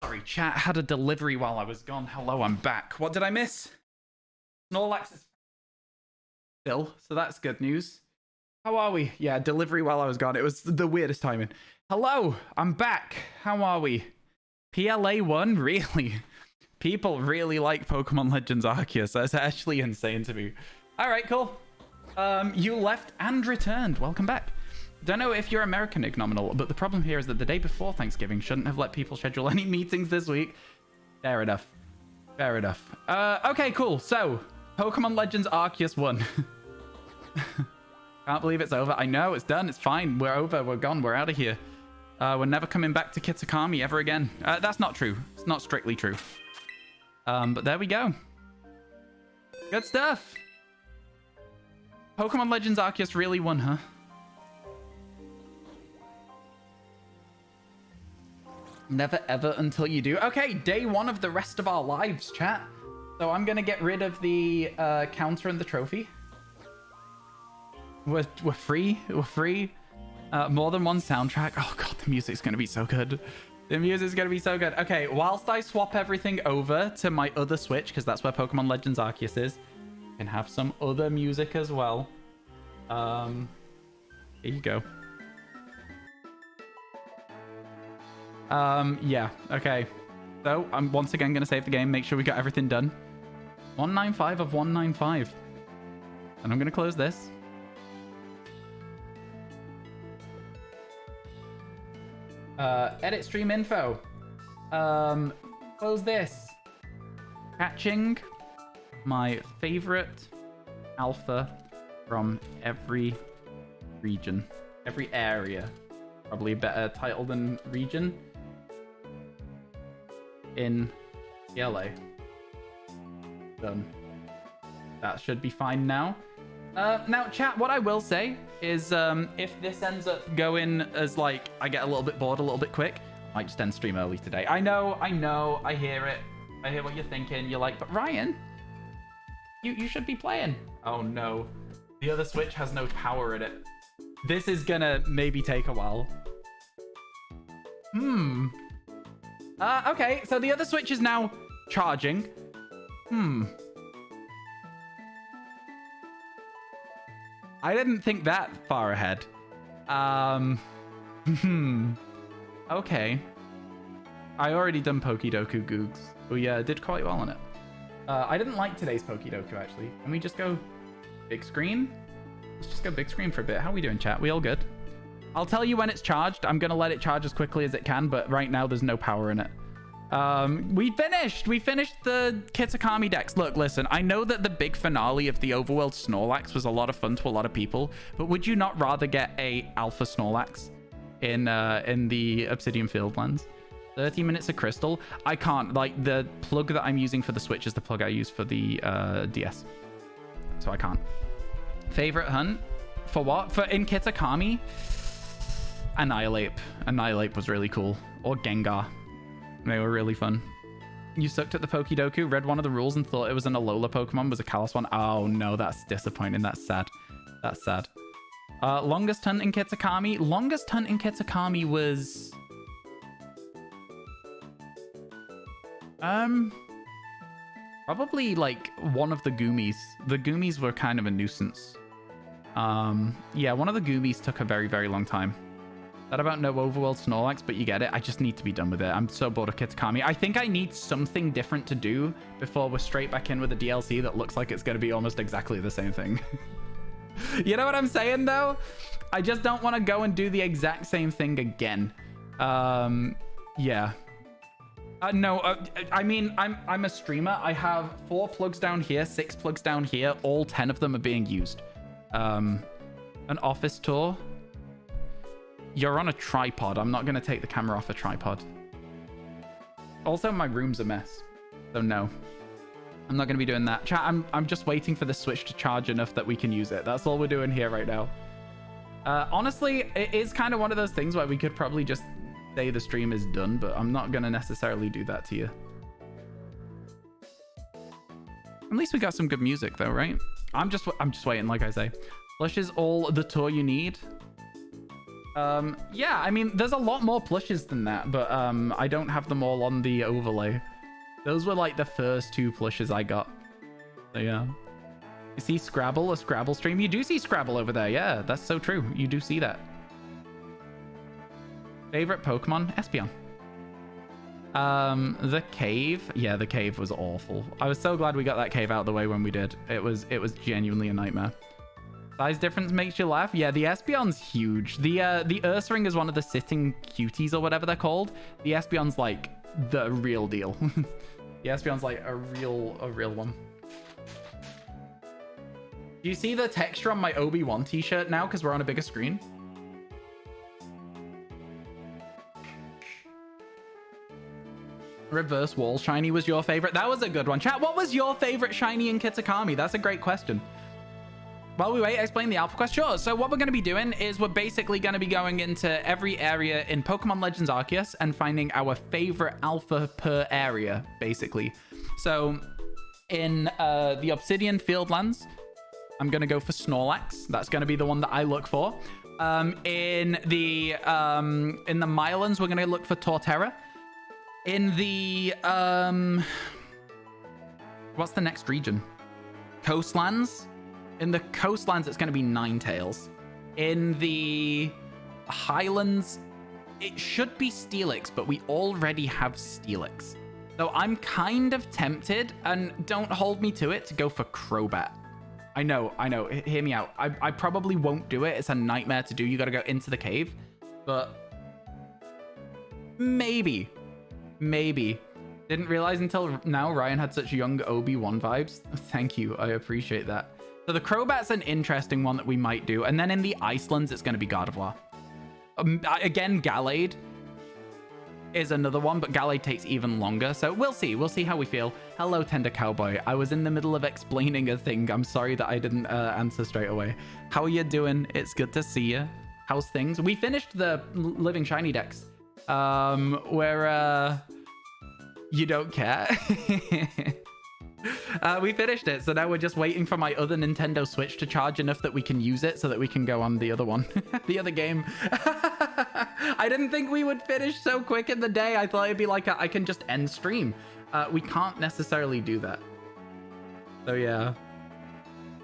Speaker 1: Sorry, chat had a delivery while I was gone. Hello, I'm back. What did I miss? Snorlax is still, so that's good news. How are we? Yeah, delivery while I was gone. It was the weirdest timing. Hello, I'm back. How are we? PLA 1? Really? People really like Pokemon Legends Arceus. That's actually insane to me. All right, cool. You left and returned. Welcome back. Don't know if you're American Ignominal, but the problem here is that the day before Thanksgiving shouldn't have let people schedule any meetings this week. Fair enough. Fair enough. Okay, cool. So, Pokemon Legends Arceus 1. Can't believe it's over. I know, it's done. It's fine. We're over. We're gone. We're out of here. We're never coming back to Kitakami ever again. That's not true. It's not strictly true. But there we go. Good stuff. Pokemon Legends Arceus really won, huh? Never ever until you do. Okay, day 1 of the rest of our lives, chat. So I'm going to get rid of the counter and the trophy. We're free. We're free. More than one soundtrack. Oh god, the music's going to be so good. The music's going to be so good. Okay, whilst I swap everything over to my other Switch, because that's where Pokemon Legends Arceus is, I can have some other music as well. Here you go. Yeah, okay. So, I'm once again going to save the game, make sure we got everything done. 195 of 195. And I'm going to close this. Edit stream info. Close this. Catching my favorite alpha from every region. Every area. Probably a better title than region. In LA. Done. That should be fine now. Now, chat, what I will say is if this ends up going as, like, I get a little bit bored a little bit quick, I might just end stream early today. I know, I hear it. I hear what you're thinking. You're like, but Ryan, you should be playing. Oh, no. The other Switch has no power in it. This is gonna maybe take a while. Okay, so the other Switch is now charging. I didn't think that far ahead. Okay. I already done Pokedoku Googs. Oh yeah, did quite well on it. I didn't like today's Pokedoku, actually. Can we just go big screen? Let's just go big screen for a bit. How are we doing, chat? We all good? I'll tell you when it's charged. I'm going to let it charge as quickly as it can, but right now there's no power in it. We finished the Kitakami decks. Look, listen, I know that the big finale of the Overworld Snorlax was a lot of fun to a lot of people, but would you not rather get a Alpha Snorlax in the Obsidian Fieldlands? 30 minutes of Crystal. I can't. Like, the plug that I'm using for the Switch is the plug I use for the DS. So I can't. Favorite hunt? For what? For in Kitakami? Annihilate. Annihilate was really cool. Or Gengar. They were really fun. You sucked at the Pokedoku, read one of the rules and thought it was an Alola Pokemon, was a Kalos one. Oh no, that's disappointing. That's sad. That's sad. Longest hunt in Kitakami? Longest hunt in Kitakami was... probably like one of the Goomies. The Goomies were kind of a nuisance. Yeah, one of the Goomies took a very, very long time. That about no Overworld Snorlax, but you get it. I just need to be done with it. I'm so bored of Kitakami. I think I need something different to do before we're straight back in with a DLC that looks like it's going to be almost exactly the same thing. You know what I'm saying, though? I just don't want to go and do the exact same thing again. Yeah. No, I mean, I'm a streamer. I have 4 plugs down here, 6 plugs down here. All 10 of them are being used. An office tour. You're on a tripod. I'm not going to take the camera off a tripod. Also, my room's a mess. So no. I'm not going to be doing that. Chat, I'm just waiting for the Switch to charge enough that we can use it. That's all we're doing here right now. Honestly, it is kind of one of those things where we could probably just say the stream is done, but I'm not going to necessarily do that to you. At least we got some good music though, right? I'm just waiting, like I say. Flush is all the tour you need. Yeah, I mean, there's a lot more plushes than that, but I don't have them all on the overlay. Those were like the first 2 plushes I got. So yeah. You see Scrabble, a Scrabble stream? You do see Scrabble over there. Yeah, that's so true. You do see that. Favorite Pokemon? Espeon. The cave. Yeah, the cave was awful. I was so glad we got that cave out of the way when we did. It was genuinely a nightmare. Size difference makes you laugh. Yeah, the Espeon's huge. The Ursaring is one of the sitting cuties or whatever they're called. The Espeon's like the real deal. The Espeon's like a real one. Do you see the texture on my Obi-Wan t-shirt now because we're on a bigger screen? Reverse wall shiny was your favorite. That was a good one. Chat, what was your favorite shiny in Kitakami? That's a great question. While we wait, explain the alpha quest. Sure. So what we're going to be doing is we're basically going to be going into every area in Pokemon Legends Arceus and finding our favorite alpha per area, basically. So in the Obsidian Fieldlands, I'm going to go for Snorlax. That's going to be the one that I look for. In the Mylands, we're going to look for Torterra. In the what's the next region? Coastlands. In the Coastlands, it's going to be Ninetales. In the Highlands, it should be Steelix, but we already have Steelix. So I'm kind of tempted, and don't hold me to it, to go for Crobat. I know. Hear me out. I probably won't do it. It's a nightmare to do. You got to go into the cave. But maybe. Didn't realize until now Ryan had such young Obi-Wan vibes. Thank you. I appreciate that. So the Crobat's an interesting one that we might do. And then in the Icelands, it's going to be Gardevoir. Again, Gallade is another one, but Gallade takes even longer. So we'll see. We'll see how we feel. Hello, Tender Cowboy. I was in the middle of explaining a thing. I'm sorry that I didn't answer straight away. How are you doing? It's good to see you. How's things? We finished the Living Shiny decks. Where you don't care. We finished it, so now we're just waiting for my other Nintendo Switch to charge enough that we can use it so that we can go on the other one. The other game. I didn't think we would finish so quick in the day. I thought it'd be like I can just end stream. We can't necessarily do that. So yeah.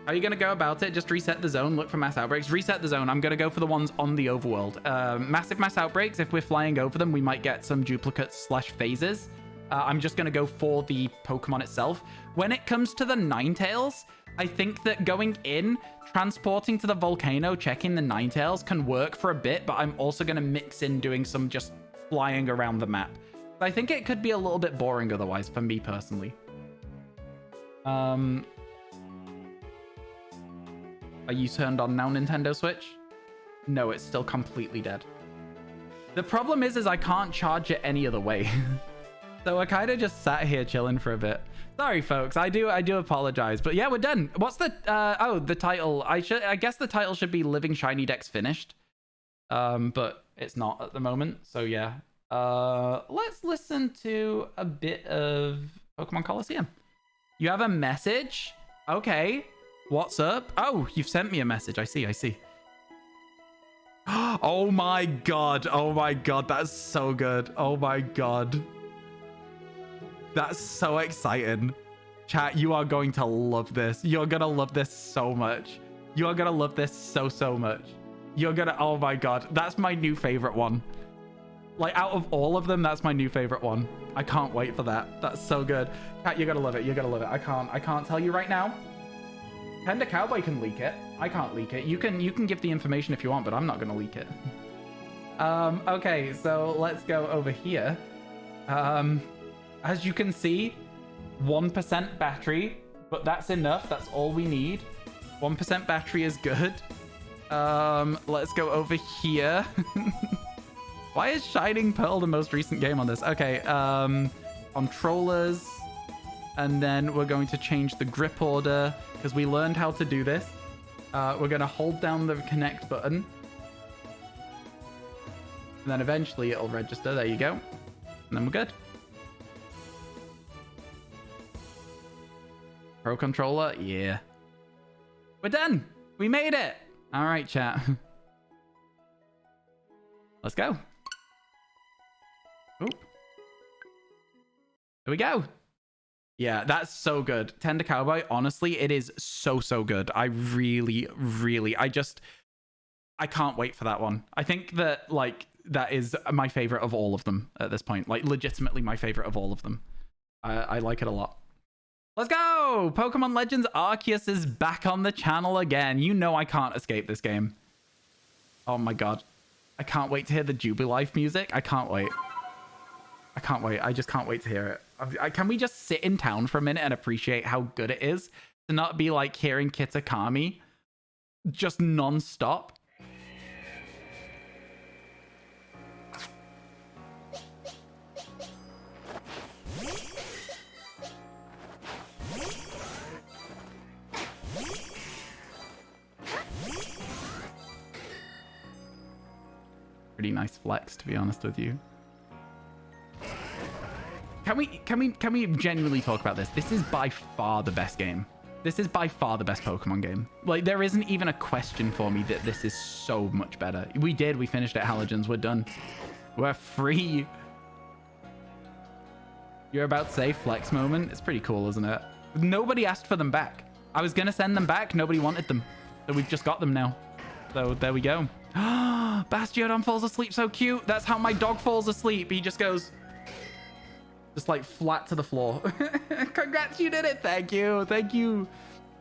Speaker 1: How are you going to go about it? Just reset the zone, look for mass outbreaks. Reset the zone. I'm going to go for the ones on the overworld. Massive mass outbreaks, if we're flying over them, we might get some duplicates / phases. I'm just going to go for the Pokemon itself. When it comes to the Ninetales, I think that going in, transporting to the volcano, checking the Ninetales can work for a bit, but I'm also going to mix in doing some just flying around the map. But I think it could be a little bit boring otherwise, for me personally. Are you turned on now, Nintendo Switch? No, it's still completely dead. The problem is I can't charge it any other way. So I kind of just sat here chilling for a bit. Sorry, folks. I do apologize. But yeah, we're done. What's the... oh, the title. I guess the title should be Living Shiny Decks Finished. But it's not at the moment. So yeah. Let's listen to a bit of Pokemon Coliseum. You have a message? Okay. What's up? Oh, you've sent me a message. I see. Oh my god. That's so good. Oh my god. That's so exciting. Chat, you are going to love this. You're going to love this so much. You are going to love this so much. You're going to... Oh my god. That's my new favorite one. Like, out of all of them, that's my new favorite one. I can't wait for that. That's so good. Chat, you're going to love it. You're going to love it. I can't tell you right now. Tender Cowboy can leak it. I can't leak it. You can give the information if you want, but I'm not going to leak it. Okay, so let's go over here. As you can see, 1% battery, but that's enough. That's all we need. 1% battery is good. Let's go over here. Why is Shining Pearl the most recent game on this? Okay, controllers. And then we're going to change the grip order because we learned how to do this. We're going to hold down the connect button. And then eventually it'll register. There you go. And then we're good. Pro controller, yeah. We're done. We made it. All right, chat. Let's go. Oop. Here we go. Yeah, that's so good. Tender Cowboy, honestly, it is so, so good. I really, really, I can't wait for that one. I think that, like, that is my favorite of all of them at this point. Like, legitimately my favorite of all of them. I like it a lot. Let's go! Pokemon Legends Arceus is back on the channel again. You know I can't escape this game. Oh my god. I can't wait to hear the Jubilife music. I can't wait. I can't wait. I just can't wait to hear it. Can we just sit in town for a minute and appreciate how good it is to not be like hearing Kitakami just non-stop? Pretty nice flex, to be honest with you. Can we genuinely talk about this? This is by far the best game. This is by far the best Pokemon game. Like, there isn't even a question for me that this is so much better. We finished at Halogens. We're done. We're free. You're about to say flex moment. It's pretty cool, isn't it? Nobody asked for them back. I was gonna send them back. Nobody wanted them. So we've just got them now. So there we go. Bastiodon falls asleep so cute. That's how my dog falls asleep. He just goes just like flat to the floor. Congrats, you did it. Thank you. Thank you.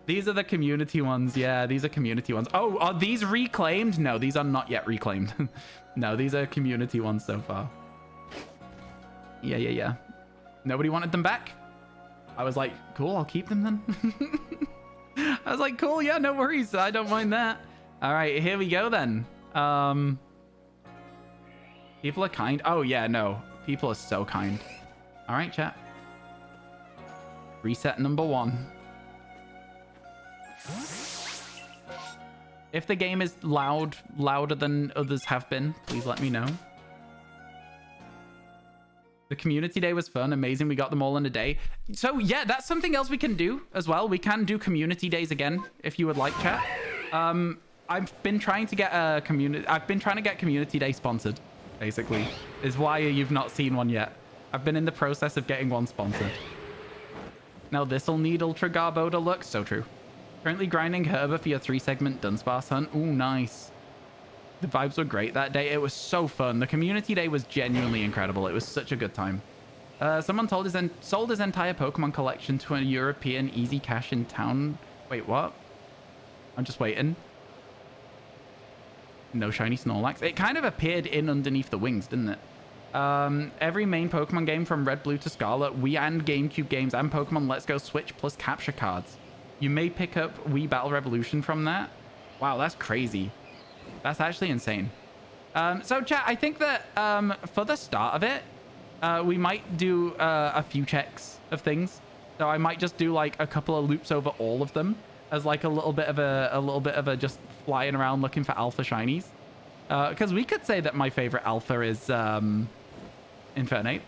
Speaker 1: These are the community ones. Yeah, these are community ones. Oh, are these reclaimed? No, these are not yet reclaimed. No, these are community ones so far. Yeah. Nobody wanted them back. I was like, cool, I'll keep them then. I was like, cool, yeah, no worries. I don't mind that. All right, here we go then. People are kind. Oh, yeah, no. People are so kind. All right, chat. Reset number 1. If the game is louder than others have been, please let me know. The community day was fun, amazing. We got them all in a day. So yeah, that's something else we can do as well. We can do community days again if you would like, chat. I've been trying to get a community day sponsored, basically, is why you've not seen one yet. I've been in the process of getting one sponsored. Now this'll need Ultra Garbo to look. So true. Currently grinding Herba for your 3-segment Dunsparce hunt. Ooh, nice. The vibes were great that day. It was so fun. The community day was genuinely incredible. It was such a good time. Someone sold his entire Pokemon collection to a European easy cash in town. Wait, what? I'm just waiting. No shiny Snorlax. It kind of appeared in underneath the wings, didn't it? Every main Pokemon game from Red, Blue to Scarlet, Wii and GameCube games, and Pokemon Let's Go Switch plus capture cards. You may pick up Wii Battle Revolution from that. Wow, that's crazy. That's actually insane. So chat, I think that for the start of it, we might do a few checks of things. So I might just do like a couple of loops over all of them as like a little bit of a just flying around looking for alpha shinies. Because we could say that my favorite alpha is Infernape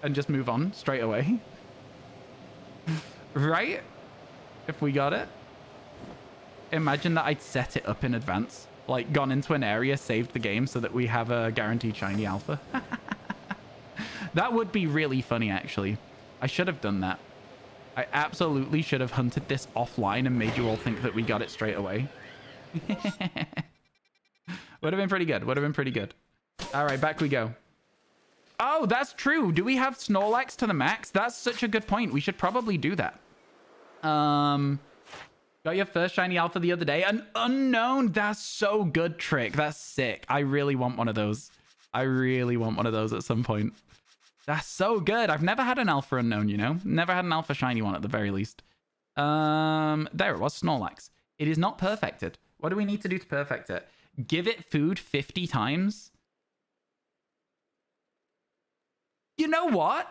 Speaker 1: and just move on straight away. Right? If we got it. Imagine that I'd set it up in advance. Like, gone into an area, saved the game so that we have a guaranteed shiny alpha. That would be really funny, actually. I should have done that. I absolutely should have hunted this offline and made you all think that we got it straight away. Would have been pretty good. Would have been pretty good. All right, back we go. Oh, that's true. Do we have Snorlax to the max? That's such a good point. We should probably do that. Got your first shiny alpha the other day. An unknown. That's so good, Trick. That's sick. I really want one of those. I really want one of those at some point. That's so good. I've never had an alpha unknown, you know? Never had an alpha shiny one at the very least. There it was, Snorlax. It is not perfected. What do we need to do to perfect it? Give it food 50 times? You know what?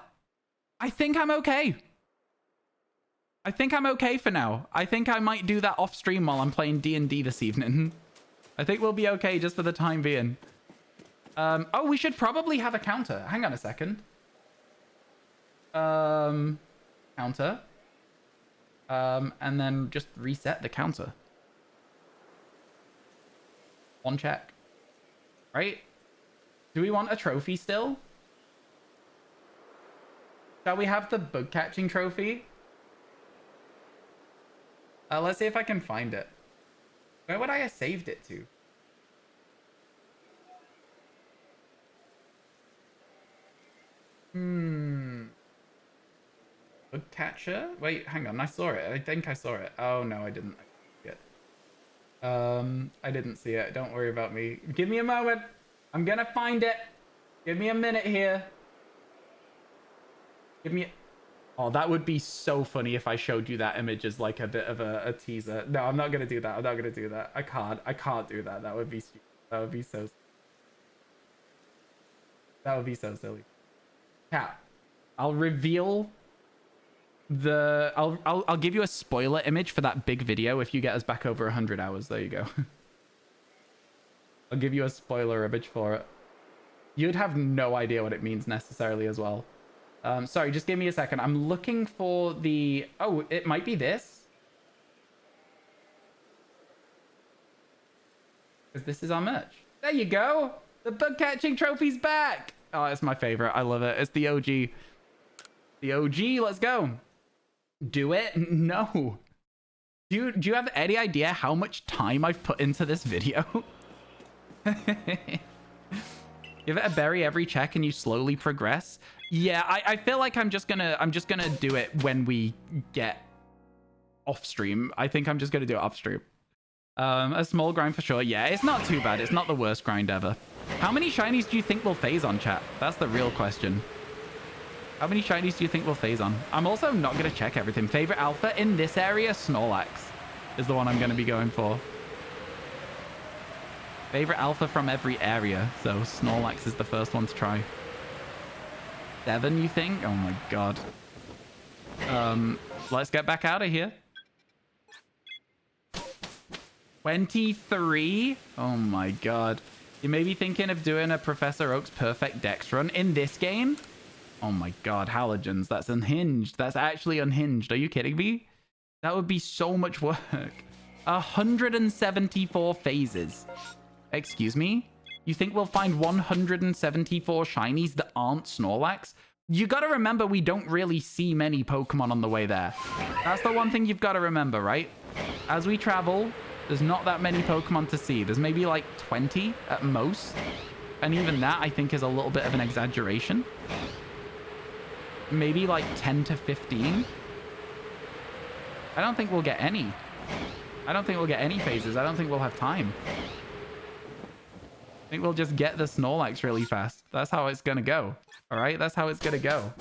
Speaker 1: I think I'm okay. I think I'm okay for now. I think I might do that off stream while I'm playing D&D this evening. I think we'll be okay just for the time being. Oh, we should probably have a counter. Hang on a second. Counter. And then just reset the counter. One check. Right? Do we want a trophy still? Shall we have the bug catching trophy? Let's see if I can find it. Where would I have saved it to? Bug catcher? Wait, hang on. I saw it. I think I saw it. Oh, no, I didn't. I didn't see it. Don't worry about me. Give me a moment. I'm gonna find it. Give me a minute here. Give me... Oh, that would be so funny if I showed you that image as like a bit of a teaser. No, I'm not gonna do that. I'm not gonna do that. I can't do that. That would be stupid. That would be so... That would be so silly. Cat, I'll reveal the... I'll give you a spoiler image for that big video if you get us back over 100 hours. There you go. I'll give you a spoiler image for it. You'd have no idea what it means necessarily as well. Sorry, just give me a second. I'm looking for the... Oh, it might be this. Because this is our merch. There you go. The bug catching trophy's back. Oh, it's my favorite. I love it. It's the OG. The OG. Let's go. Do it? No. Do you have any idea how much time I've put into this video? Give it a berry every check and you slowly progress. Yeah, I feel like I'm just gonna do it when we get off stream. I think I'm just gonna do it off stream. A small grind for sure. Yeah, it's not too bad. It's not the worst grind ever. How many shinies do you think will phase on, chat? That's the real question. How many shinies do you think will phase on? I'm also not gonna check everything. Favorite alpha in this area, Snorlax is the one I'm gonna be going for. Favorite alpha from every area, so Snorlax is the first one to try. 7, you think? Oh my god. Let's get back out of here. 23? Oh my god. You may be thinking of doing a Professor Oak's perfect dex run in this game? Oh my god, halogens. That's unhinged. That's actually unhinged. Are you kidding me? That would be so much work. 174 phases. Excuse me? You think we'll find 174 shinies that aren't Snorlax? You gotta remember we don't really see many Pokemon on the way there. That's the one thing you've got to remember, right? As we travel, there's not that many Pokemon to see. There's maybe like 20 at most. And even that, I think, is a little bit of an exaggeration. Maybe like 10 to 15. I don't think we'll get any. I don't think we'll get any phases. I don't think we'll have time. I think we'll just get the Snorlax really fast. That's how it's going to go. All right? That's how it's going to go.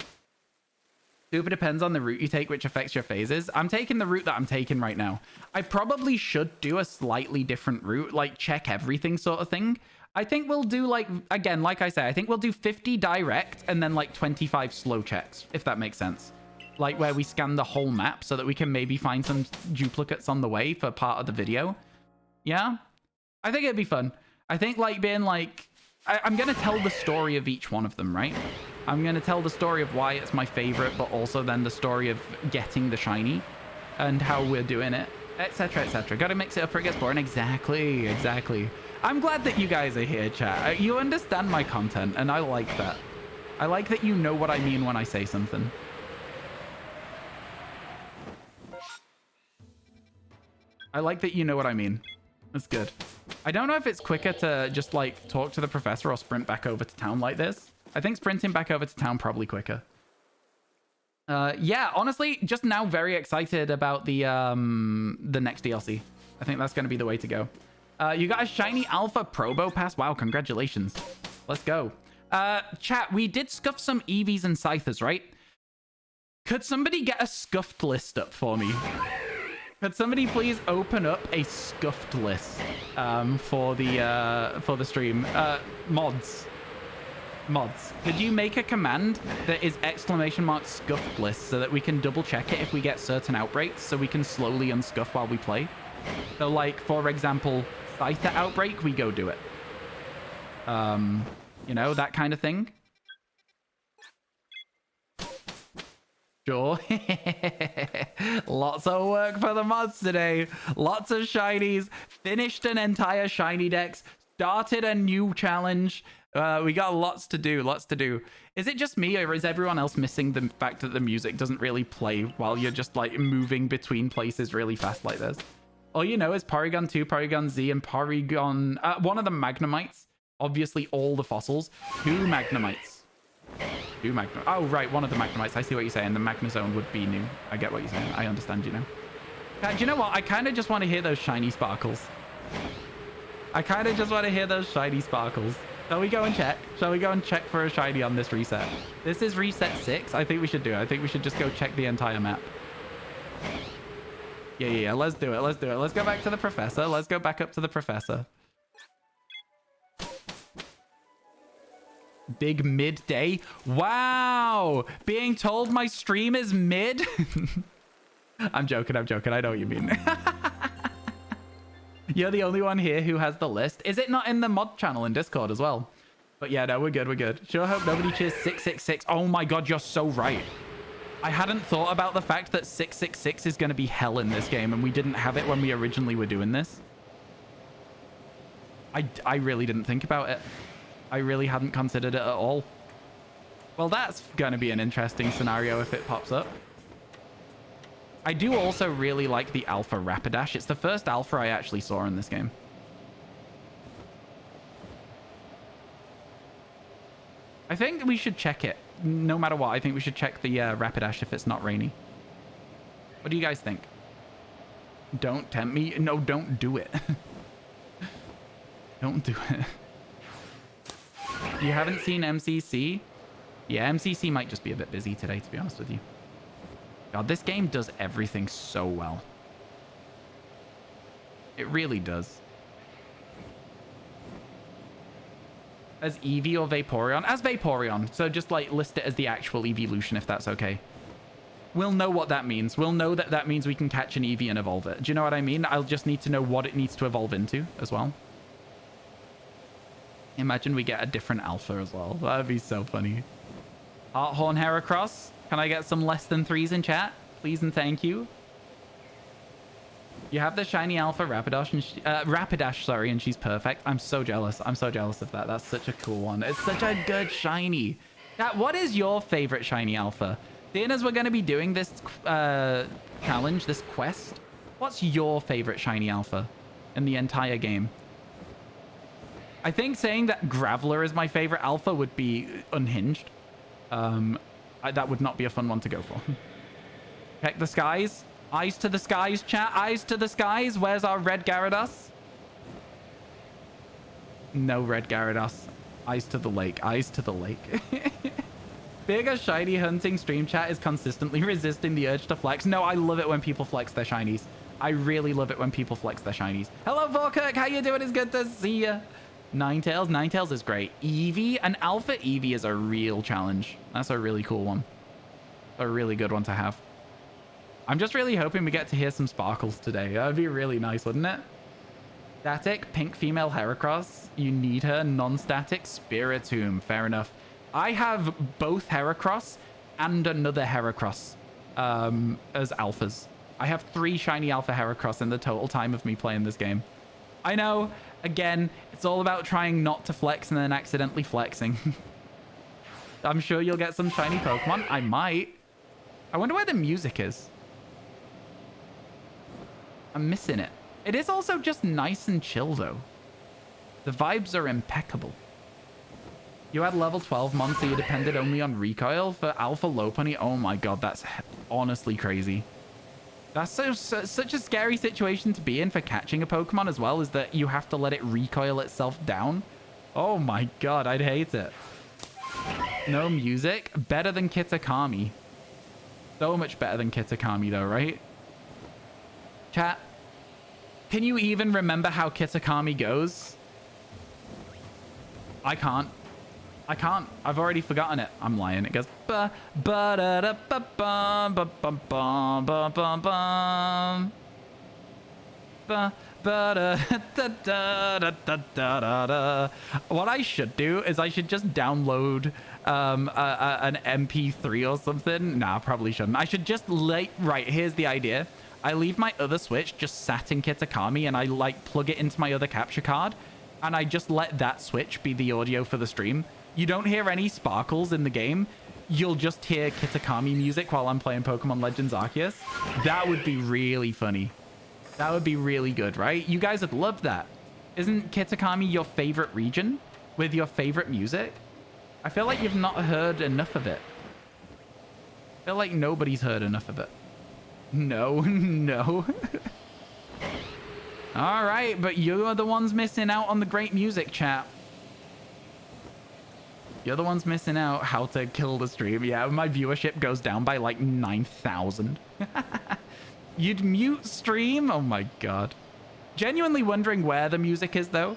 Speaker 1: Super depends on the route you take, which affects your phases. I'm taking the route that I'm taking right now. I probably should do a slightly different route, like check everything sort of thing. I think we'll do like, again, like I say, I think we'll do 50 direct and then like 25 slow checks, if that makes sense. Like where we scan the whole map so that we can maybe find some duplicates on the way for part of the video. Yeah? I think it'd be fun. I think like being like, I'm going to tell the story of each one of them, right? I'm going to tell the story of why it's my favorite, but also then the story of getting the shiny and how we're doing it, etc, etc. Got to mix it up or it gets boring. Exactly, exactly. I'm glad that you guys are here, chat. You understand my content, and I like that. I like that you know what I mean when I say something. I like that you know what I mean. That's good. I don't know if it's quicker to just like talk to the professor or sprint back over to town like this. I think sprinting back over to town probably quicker. Yeah, honestly, just now very excited about the next DLC. I think that's going to be the way to go. You got a shiny alpha probo pass. Wow, congratulations. Let's go. Chat, we did scuff some Eevees and Scythers, right? Could somebody get a scuffed list up for me? Could somebody please open up a scuffed list for the stream? Mods. Could you make a command that is ! scuffed list so that we can double check it if we get certain outbreaks so we can slowly unscuff while we play? So like, for example, Scyther outbreak, we go do it. You know, that kind of thing. Sure. Lots of work for the mods today. Lots of shinies. Finished an entire shiny dex. Started a new challenge. We got lots to do, lots to do. Is it just me, or is everyone else missing the fact that the music doesn't really play while you're just like moving between places really fast like this? All you know is Porygon 2, Porygon Z, and Porygon... one of the Magnemites. Obviously, all the fossils. 2 Magnemites. 2 Magnemites. Oh, right, one of the Magnemites. I see what you're saying. The Magnezone would be new. I get what you're saying. I understand you now. Do you know what? I kind of just want to hear those shiny sparkles. I kind of just want to hear those shiny sparkles. Shall we go and check? Shall we go and check for a shiny on this reset? This is reset 6. I think we should do it. I think we should just go check the entire map. Yeah. Let's do it. Let's do it. Let's go back to the professor. Let's go back up to the professor. Big midday. Wow. Being told my stream is mid. I'm joking. I'm joking. I know what you mean. You're the only one here who has the list. Is it not in the mod channel in Discord as well? But yeah, no, we're good. We're good. Sure hope nobody cheers 666. Oh my God, you're so right. I hadn't thought about the fact that 666 is going to be hell in this game, and we didn't have it when we originally were doing this. I really didn't think about it. I really hadn't considered it at all. Well, that's going to be an interesting scenario if it pops up. I do also really like the Alpha Rapidash. It's the first Alpha I actually saw in this game. I think we should check it. No matter what, I think we should check the Rapidash if it's not rainy. What do you guys think? Don't tempt me. No, don't do it. Don't do it. You haven't seen MCC? Yeah, MCC might just be a bit busy today, to be honest with you. God, this game does everything so well. It really does. As Eevee or Vaporeon? As Vaporeon. So just like list it as the actual evolution if that's okay. We'll know what that means. We'll know that that means we can catch an Eevee and evolve it. Do you know what I mean? I'll just need to know what it needs to evolve into as well. Imagine we get a different alpha as well. That'd be so funny. Hearthorn Heracross. Can I get some less than 3s in chat? Please and thank you. You have the shiny alpha Rapidash, and Rapidash, sorry, and she's perfect. I'm so jealous. I'm so jealous of that. That's such a cool one. It's such a good shiny. What is your favorite shiny alpha? Seeing as we're going to be doing this challenge, this quest, what's your favorite shiny alpha in the entire game? I think saying that Graveler is my favorite alpha would be unhinged. That would not be a fun one to go for. Check the skies. Eyes to the skies, chat. Eyes to the skies. Where's our red Gyarados? No red Gyarados. Eyes to the lake. Eyes to the lake. Bigger shiny hunting stream chat is consistently resisting the urge to flex. No, I love it when people flex their shinies. I really love it when people flex their shinies. Hello, Volkirk. How you doing? It's good to see you. Ninetales. Ninetales is great. Eevee. An alpha Eevee is a real challenge. That's a really cool one. A really good one to have. I'm just really hoping we get to hear some sparkles today. That'd be really nice, wouldn't it? Static, pink female Heracross. You need her. Non-static, Spiritomb. Fair enough. I have both Heracross and another Heracross as alphas. I have 3 shiny alpha Heracross in the total time of me playing this game. I know, again, it's all about trying not to flex and then accidentally flexing. I'm sure you'll get some shiny Pokemon. I might. I wonder where the music is. I'm missing it. It is also just nice and chill, though. The vibes are impeccable. You had level 12 mon, so you depended only on recoil for Alpha Lopunny. Oh my god, that's honestly crazy. That's such a scary situation to be in for catching a Pokemon as well, is that you have to let it recoil itself down. Oh my god, I'd hate it. No music. Better than Kitakami. So much better than Kitakami, though, right? Chat, can you even remember how Kitakami goes? I can't. I can't. I've already forgotten it. I'm lying. It goes ba ba da da ba bum ba bum bum ba bum bum ba ba da da da da da da da. What I should do is I should just download an MP3 or something. Nah, probably shouldn't. I should just right. Here's the idea. I leave my other Switch just sat in Kitakami and I like plug it into my other capture card. and I just let that switch be the audio for the stream, you don't hear any sparkles in the game. You'll just hear Kitakami music while I'm playing Pokemon Legends Arceus. That would be really funny. That would be really good, right? You guys would love that. Isn't Kitakami your favorite region with your favorite music? I feel like you've not heard enough of it. I feel like nobody's heard enough of it. No, no. All right, but you're the ones missing out on the great music, chat. You're the ones missing out how to kill the stream. Yeah, my viewership goes down by like 9,000. You'd mute stream? Oh my god. Genuinely wondering where the music is, though.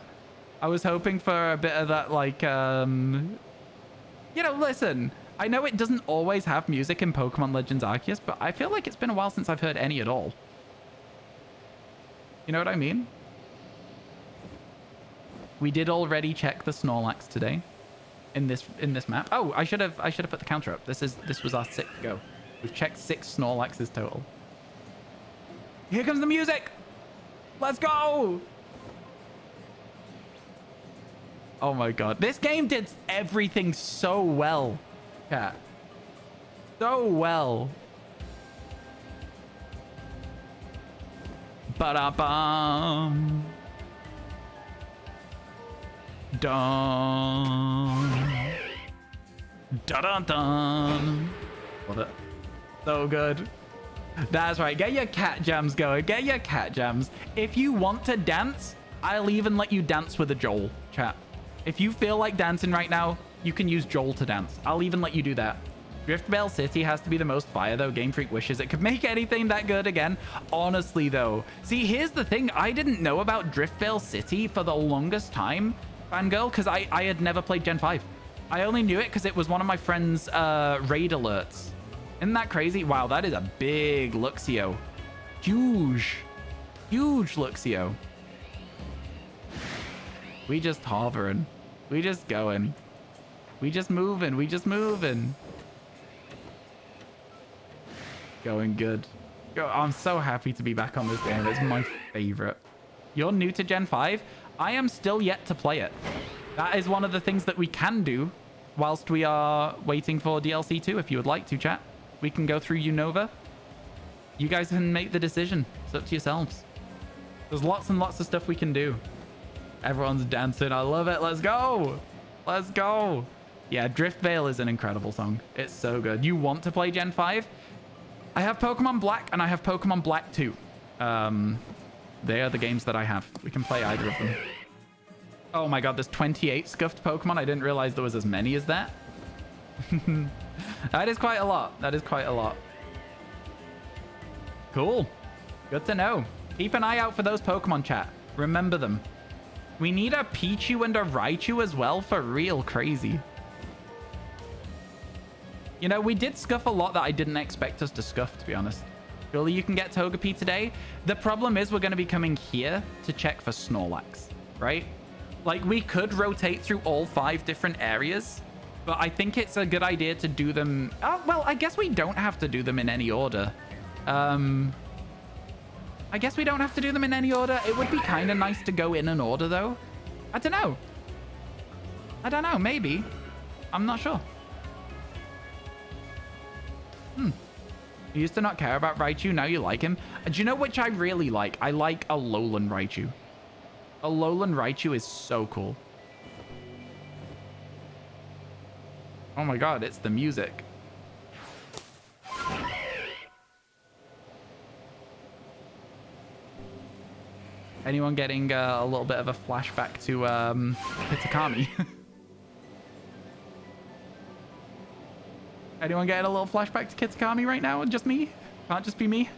Speaker 1: I was hoping for a bit of that, like, you know, listen. I know it doesn't always have music in Pokemon Legends Arceus, but I feel like it's been a while since I've heard any at all. You know what I mean? We did already check the Snorlax today in this map. Oh, I should have put the counter up. This was our 6th go. We've checked 6 Snorlaxes total. Here comes the music. Let's go. Oh my god. This game did everything so well. Chat. So well. Ba-da-bum. Dun. Da-dun-dun. Love it. So good. That's right. Get your cat jams going. Get your cat jams. If you want to dance, I'll even let you dance with a Joel, chat. If you feel like dancing right now, you can use Joel to dance. I'll even let you do that. Driftvale City has to be the most fire, though. Game Freak wishes it could make anything that good again. Honestly, though. See, here's the thing. I didn't know about Driftvale City for the longest time, Fangirl, because I had never played Gen 5. I only knew it because it was one of my friend's raid alerts. Isn't that crazy? Wow, that is a big Luxio. Huge. Huge Luxio. We just hovering. We just going. We just moving. We just moving. Going good. I'm so happy to be back on this game. It's my favorite. You're new to Gen 5? I am still yet to play it. That is one of the things that we can do whilst we are waiting for DLC 2, if you would like to, chat. We can go through Unova. You guys can make the decision. It's up to yourselves. There's lots and lots of stuff we can do. Everyone's dancing. I love it. Let's go. Let's go. Yeah, Driftvale is an incredible song. It's so good. You want to play Gen 5? I have Pokemon Black and I have Pokemon Black 2. They are the games that I have. We can play either of them. Oh my god, there's 28 scuffed Pokemon. I didn't realize there was as many as that. That is quite a lot. That is quite a lot. Cool. Good to know. Keep an eye out for those Pokemon, chat. Remember them. We need a Pichu and a Raichu as well for real crazy. You know, we did scuff a lot that I didn't expect us to scuff, to be honest. Surely you can get Togepi today. The problem is we're going to be coming here to check for Snorlax, right? Like, we could rotate through all 5 different areas, but I think it's a good idea to do them... Oh, well, I guess we don't have to do them in any order. I guess we don't have to do them in any order. It would be kind of nice to go in an order, though. I don't know. I don't know. Maybe. I'm not sure. You used to not care about Raichu. Now you like him. Do you know which I really like? I like a Alolan Raichu. Alolan Raichu is so cool. Oh my god, it's the music. Anyone getting a little bit of a flashback to Kitakami? Anyone getting a little flashback to Kitakami right now? Just me? Can't just be me?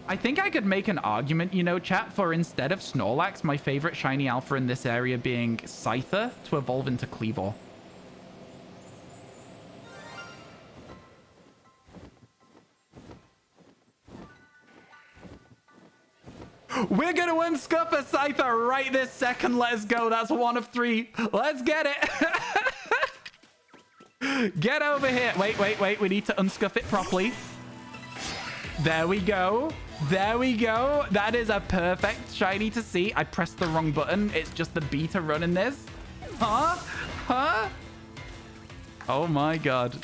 Speaker 1: I think I could make an argument, you know, chat, for instead of Snorlax, my favorite shiny alpha in this area being Scyther to evolve into Kleavor. We're going to unscuff a Scyther right this second. Let's go. That's 1 of 3. Let's get it. Get over here. Wait. We need to unscuff it properly. There we go. There we go. That is a perfect shiny to see. I pressed the wrong button. It's just the B to run in this. Huh? Huh? Oh my god.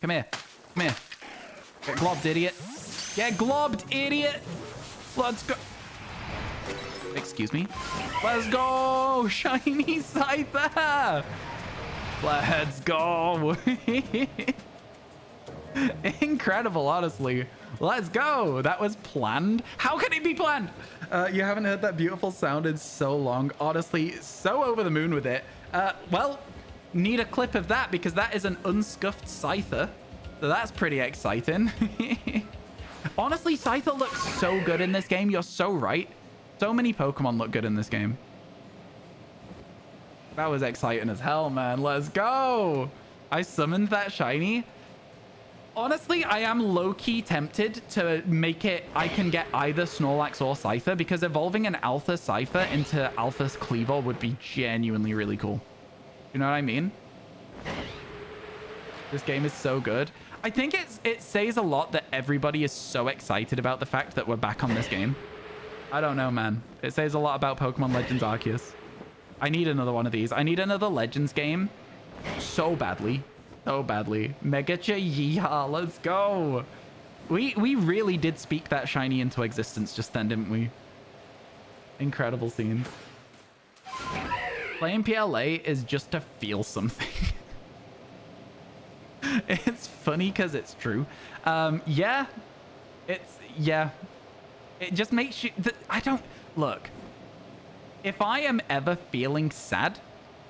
Speaker 1: Come here. Come here. Get globbed, idiot. Get globbed, idiot. Let's go. Excuse me. Let's go. Shiny Scyther. Let's go. Incredible, honestly. Let's go. That was planned. How can it be planned? You haven't heard that beautiful sound in so long. Honestly, so over the moon with it. Well, need a clip of that because that is an unscuffed Scyther. So that's pretty exciting. Honestly, Scyther looks so good in this game. You're so right. So many Pokemon look good in this game. That was exciting as hell, man. Let's go. I summoned that shiny. Honestly, I am low-key tempted to make it I can get either Snorlax or Scyther because evolving an Alpha Scyther into Alpha Cleaver would be genuinely really cool. You know what I mean? This game is so good. I think it says a lot that everybody is so excited about the fact that we're back on this game. I don't know, man. It says a lot about Pokemon Legends Arceus. I need another one of these. I need another Legends game so badly. So badly. Megacha yeehaw. Let's go. We really did speak that shiny into existence just then, didn't we? Incredible scenes. Playing PLA is just to feel something. It's funny because it's true. Yeah. Yeah. It just makes you... I don't... Look. If I am ever feeling sad,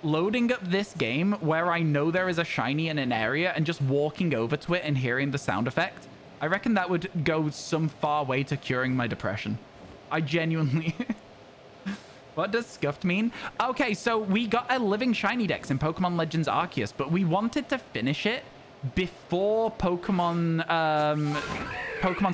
Speaker 1: loading up this game where I know there is a shiny in an area and just walking over to it and hearing the sound effect, I reckon that would go some far way to curing my depression. I genuinely... What does scuffed mean? Okay, so we got a living shiny dex in Pokemon Legends Arceus, but we wanted to finish it before Pokemon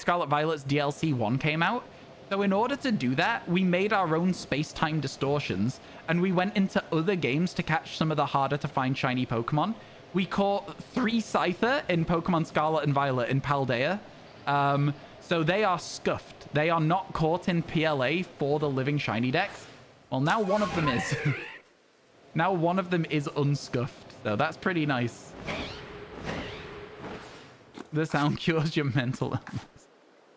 Speaker 1: Scarlet Violet's DLC 1 came out. So in order to do that, we made our own space-time distortions, and we went into other games to catch some of the harder-to-find shiny Pokemon. We caught 3 Scyther in Pokemon Scarlet and Violet in Paldea. So they are scuffed. They are not caught in PLA for the living shiny dex. Well, now one of them is. Now one of them is unscuffed. So that's pretty nice. The sound cures your mental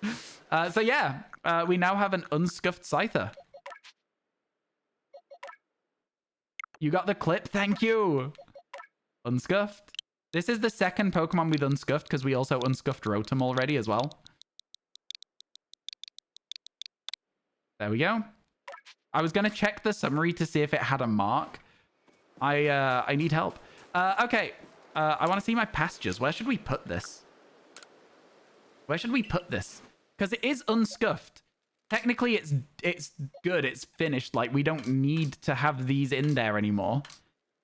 Speaker 1: illness. So yeah, we now have an unscuffed Scyther. You got the clip? Thank you. Unscuffed. This is the second Pokemon we've unscuffed because we also unscuffed Rotom already as well. There we go. I was going to check the summary to see if it had a mark. I need help. Okay. I want to see my pastures. Where should we put this? Where should we put this? Because it is unscuffed. Technically, it's good. It's finished. Like, we don't need to have these in there anymore.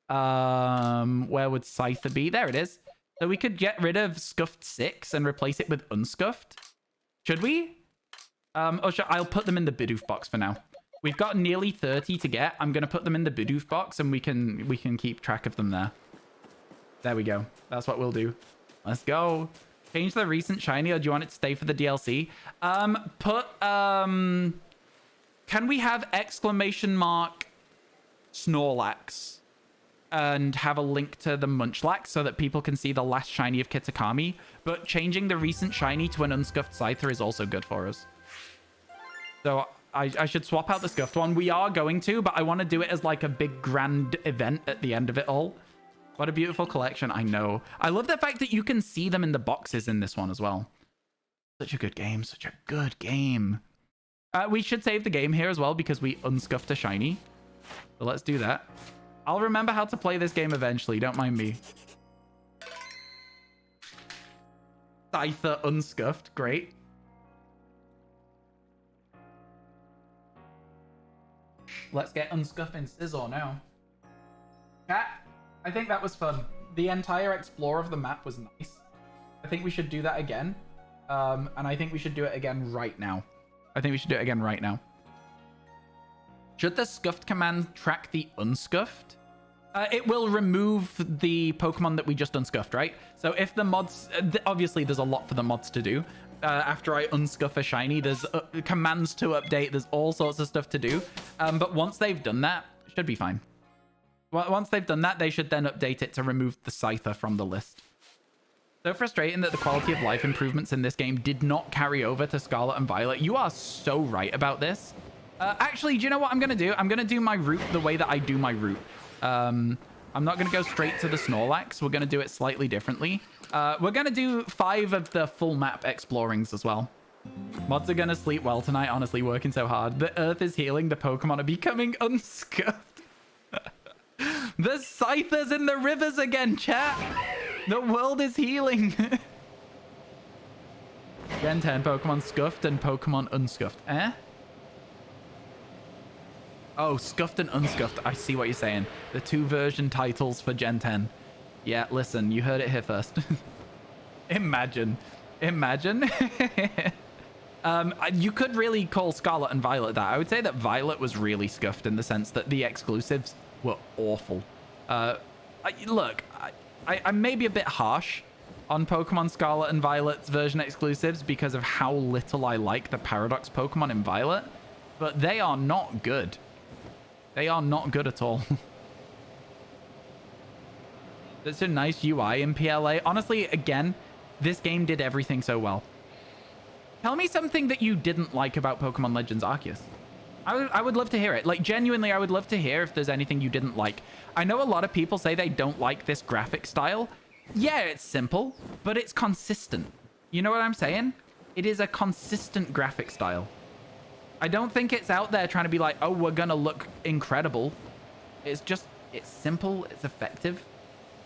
Speaker 1: Where would Scyther be? There it is. So we could get rid of Scuffed 6 and replace it with Unscuffed. Should we? I'll put them in the Bidoof box for now. We've got nearly 30 to get. I'm going to put them in the Bidoof box and we can keep track of them there. There we go. That's what we'll do. Let's go. Change the recent shiny, or do you want it to stay for the DLC? Can we have exclamation mark Snorlax and have a link to the Munchlax so that people can see the last shiny of Kitakami? But changing the recent shiny to an unscuffed Scyther is also good for us. So I should swap out the scuffed one. We are going to, but I want to do it as like a big grand event at the end of it all. What a beautiful collection. I know. I love the fact that you can see them in the boxes in this one as well. Such a good game. Such a good game. We should save the game here as well because we unscuffed a shiny. So let's do that. I'll remember how to play this game eventually. Don't mind me. Scyther unscuffed. Great. Let's get unscuffing Scizor now. Chat. I think that was fun. The entire explore of the map was nice. I think we should do that again. And I think we should do it again right now. Should the scuffed command track the unscuffed? It will remove the Pokemon that we just unscuffed, right? So if the mods... obviously, there's a lot for the mods to do. after I unscuff a shiny. There's commands to update. There's all sorts of stuff to do. But once they've done that, it should be fine. Once they've done that, they should then update it to remove the Scyther from the list. So frustrating that the quality of life improvements in this game did not carry over to Scarlet and Violet. You are so right about this. Actually, do you know what I'm going to do? I'm going to do my route the way that I do my route. I'm not going to go straight to the Snorlax. We're going to do it slightly differently. We're going to do 5 of the full map explorings as well. Mods are going to sleep well tonight, honestly, working so hard. The Earth is healing. The Pokemon are becoming unscuffed. The Scythers in the rivers again, chat. The world is healing. Gen 10, Pokemon scuffed and Pokemon unscuffed. Eh? Oh, scuffed and unscuffed. I see what you're saying. The 2 version titles for Gen 10. Yeah, listen, you heard it here first. Imagine. Imagine. You could really call Scarlet and Violet that. I would say that Violet was really scuffed in the sense that the exclusives were awful. Look, I'm maybe a bit harsh on Pokemon Scarlet and Violet's version exclusives because of how little I like the Paradox Pokemon in Violet, but they are not good. They are not good at all. That's a nice UI in PLA. Honestly, again, this game did everything so well. Tell me something that you didn't like about Pokemon Legends Arceus. I would love to hear it. Like, genuinely, I would love to hear if there's anything you didn't like. I know a lot of people say they don't like this graphic style. Yeah, it's simple, but it's consistent. You know what I'm saying? It is a consistent graphic style. I don't think it's out there trying to be like, oh, we're gonna look incredible. It's just, it's simple, it's effective.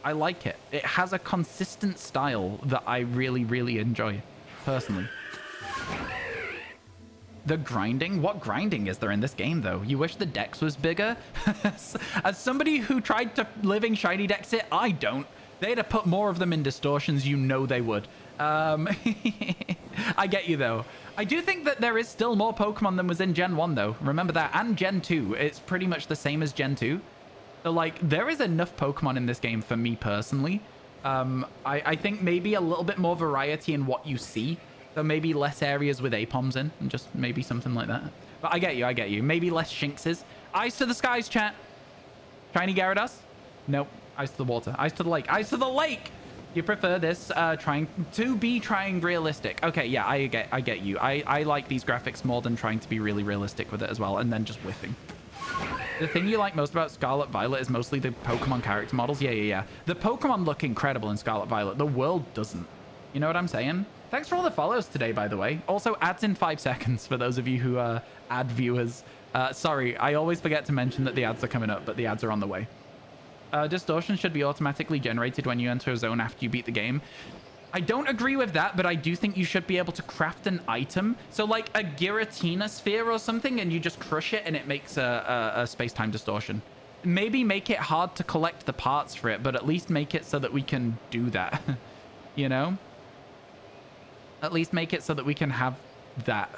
Speaker 1: I like it. It has a consistent style that I really, really enjoy, personally. The grinding? What grinding is there in this game, though? You wish the dex was bigger? As somebody who tried to living shiny dex it, I don't. They'd have put more of them in distortions, you know they would. I get you, though. I do think that there is still more Pokemon than was in Gen 1, though. Remember that. And Gen 2. It's pretty much the same as Gen 2. So, like, there is enough Pokemon in this game for me, personally. I think maybe a little bit more variety in what you see. So maybe less areas with Apoms in, and just maybe something like that. But I get you, I get you. Maybe less Shinxes. Eyes to the skies, chat. Shiny Gyarados? Nope. Eyes to the water. Eyes to the lake. Eyes to the lake! You prefer this trying realistic. Okay, yeah, I get you. I like these graphics more than trying to be really realistic with it as well, and then just whiffing. The thing you like most about Scarlet Violet is mostly the Pokemon character models. Yeah. The Pokemon look incredible in Scarlet Violet. The world doesn't. You know what I'm saying? Thanks for all the follows today, by the way. Also, ads in 5 seconds for those of you who are ad viewers. Sorry, I always forget to mention that the ads are coming up, but the ads are on the way. Distortion should be automatically generated when you enter a zone after you beat the game. I don't agree with that, but I do think you should be able to craft an item. So like a Giratina sphere or something, and you just crush it and it makes a space-time distortion. Maybe make it hard to collect the parts for it, but at least make it so that we can do that. You know? At least make it so that we can have that.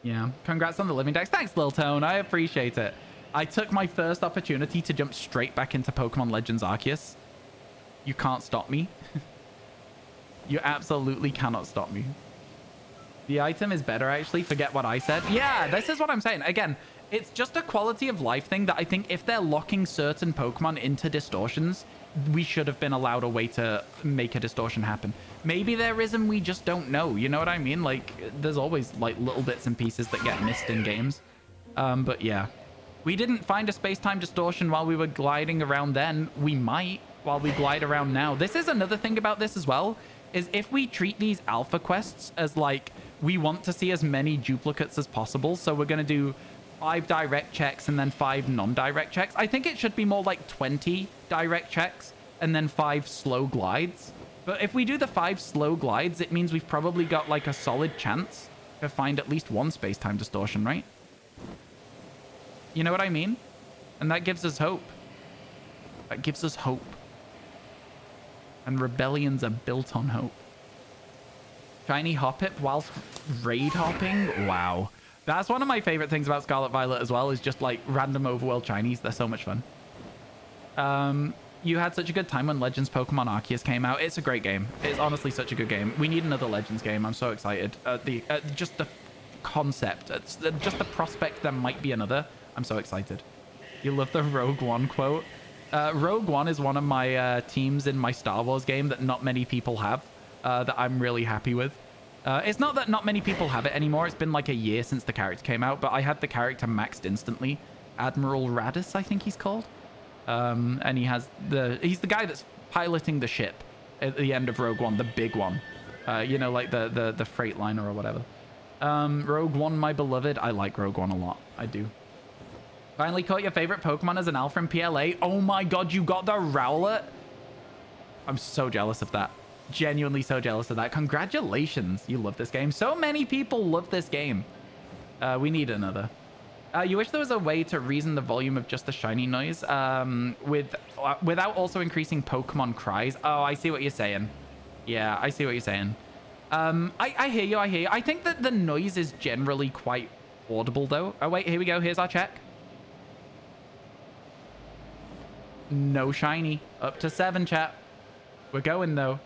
Speaker 1: Yeah. Congrats on the living dex. Thanks, Lil Tone. I appreciate it. I took my first opportunity to jump straight back into Pokemon Legends Arceus. You can't stop me. You absolutely cannot stop me. The item is better, actually. Forget what I said. Yeah, this is what I'm saying. Again, it's just a quality of life thing that I think if they're locking certain Pokemon into distortions, we should have been allowed a way to make a distortion happen. Maybe there is and we just don't know. You know what I mean? Like, there's always like little bits and pieces that get missed in games. But yeah. We didn't find a space-time distortion while we were gliding around then. We might while we glide around now. This is another thing about this as well, is if we treat these alpha quests as like, we want to see as many duplicates as possible. So we're going to do 5 direct checks and then 5 non-direct checks. I think it should be more like 20 direct checks and then 5 slow glides. But if we do the 5 slow glides, it means we've probably got like a solid chance to find at least one space-time distortion, right? You know what I mean? And that gives us hope. That gives us hope. And rebellions are built on hope. Shiny Hoppip whilst raid hopping? Wow. That's one of my favorite things about Scarlet Violet as well, is just like random overworld shinies. They're so much fun. You had such a good time when Legends Pokemon Arceus came out. It's a great game. It's honestly such a good game. We need another Legends game. I'm so excited. Just the concept, just the prospect there might be another. I'm so excited. You love the Rogue One quote? Rogue One is one of my teams in my Star Wars game that not many people have, that I'm really happy with. It's not that not many people have it anymore. It's been like a year since the character came out, but I had the character maxed instantly. Admiral Radis, I think he's called. And he's the guy that's piloting the ship at the end of Rogue One, the big one. You know, like the freight liner or whatever. Rogue One, my beloved. I like Rogue One a lot. I do. Finally caught your favorite Pokemon as an alpha in PLA. Oh my god, you got the Rowlet? I'm so jealous of that. Genuinely so jealous of that. Congratulations. You love this game. So many people love this game. We need another. You wish there was a way to reason the volume of just the shiny noise without also increasing Pokemon cries. Oh, I see what you're saying. Yeah, I see what you're saying. I hear you. I hear you. I think that the noise is generally quite audible, though. Oh, wait. Here we go. Here's our check. No shiny. Up to 7, chat. We're going, though.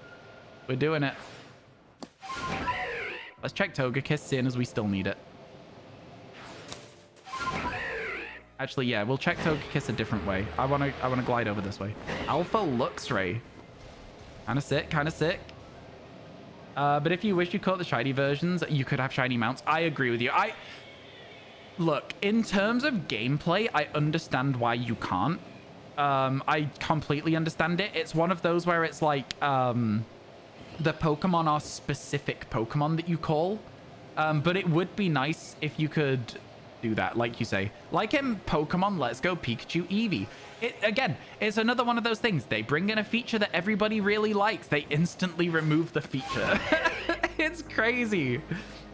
Speaker 1: We're doing it. Let's check Togekiss, seeing as we still need it. Actually, yeah, we'll check Togekiss a different way. I wanna glide over this way. Alpha Luxray. Kinda sick, kinda sick. But if you wish you caught the shiny versions, you could have shiny mounts. I agree with you. Look, in terms of gameplay, I understand why you can't. I completely understand it. It's one of those where it's like, the Pokemon are specific Pokemon that you call. But it would be nice if you could do that, like you say. Like in Pokemon Let's Go Pikachu Eevee. Again, it's another one of those things. They bring in a feature that everybody really likes. They instantly remove the feature. It's crazy.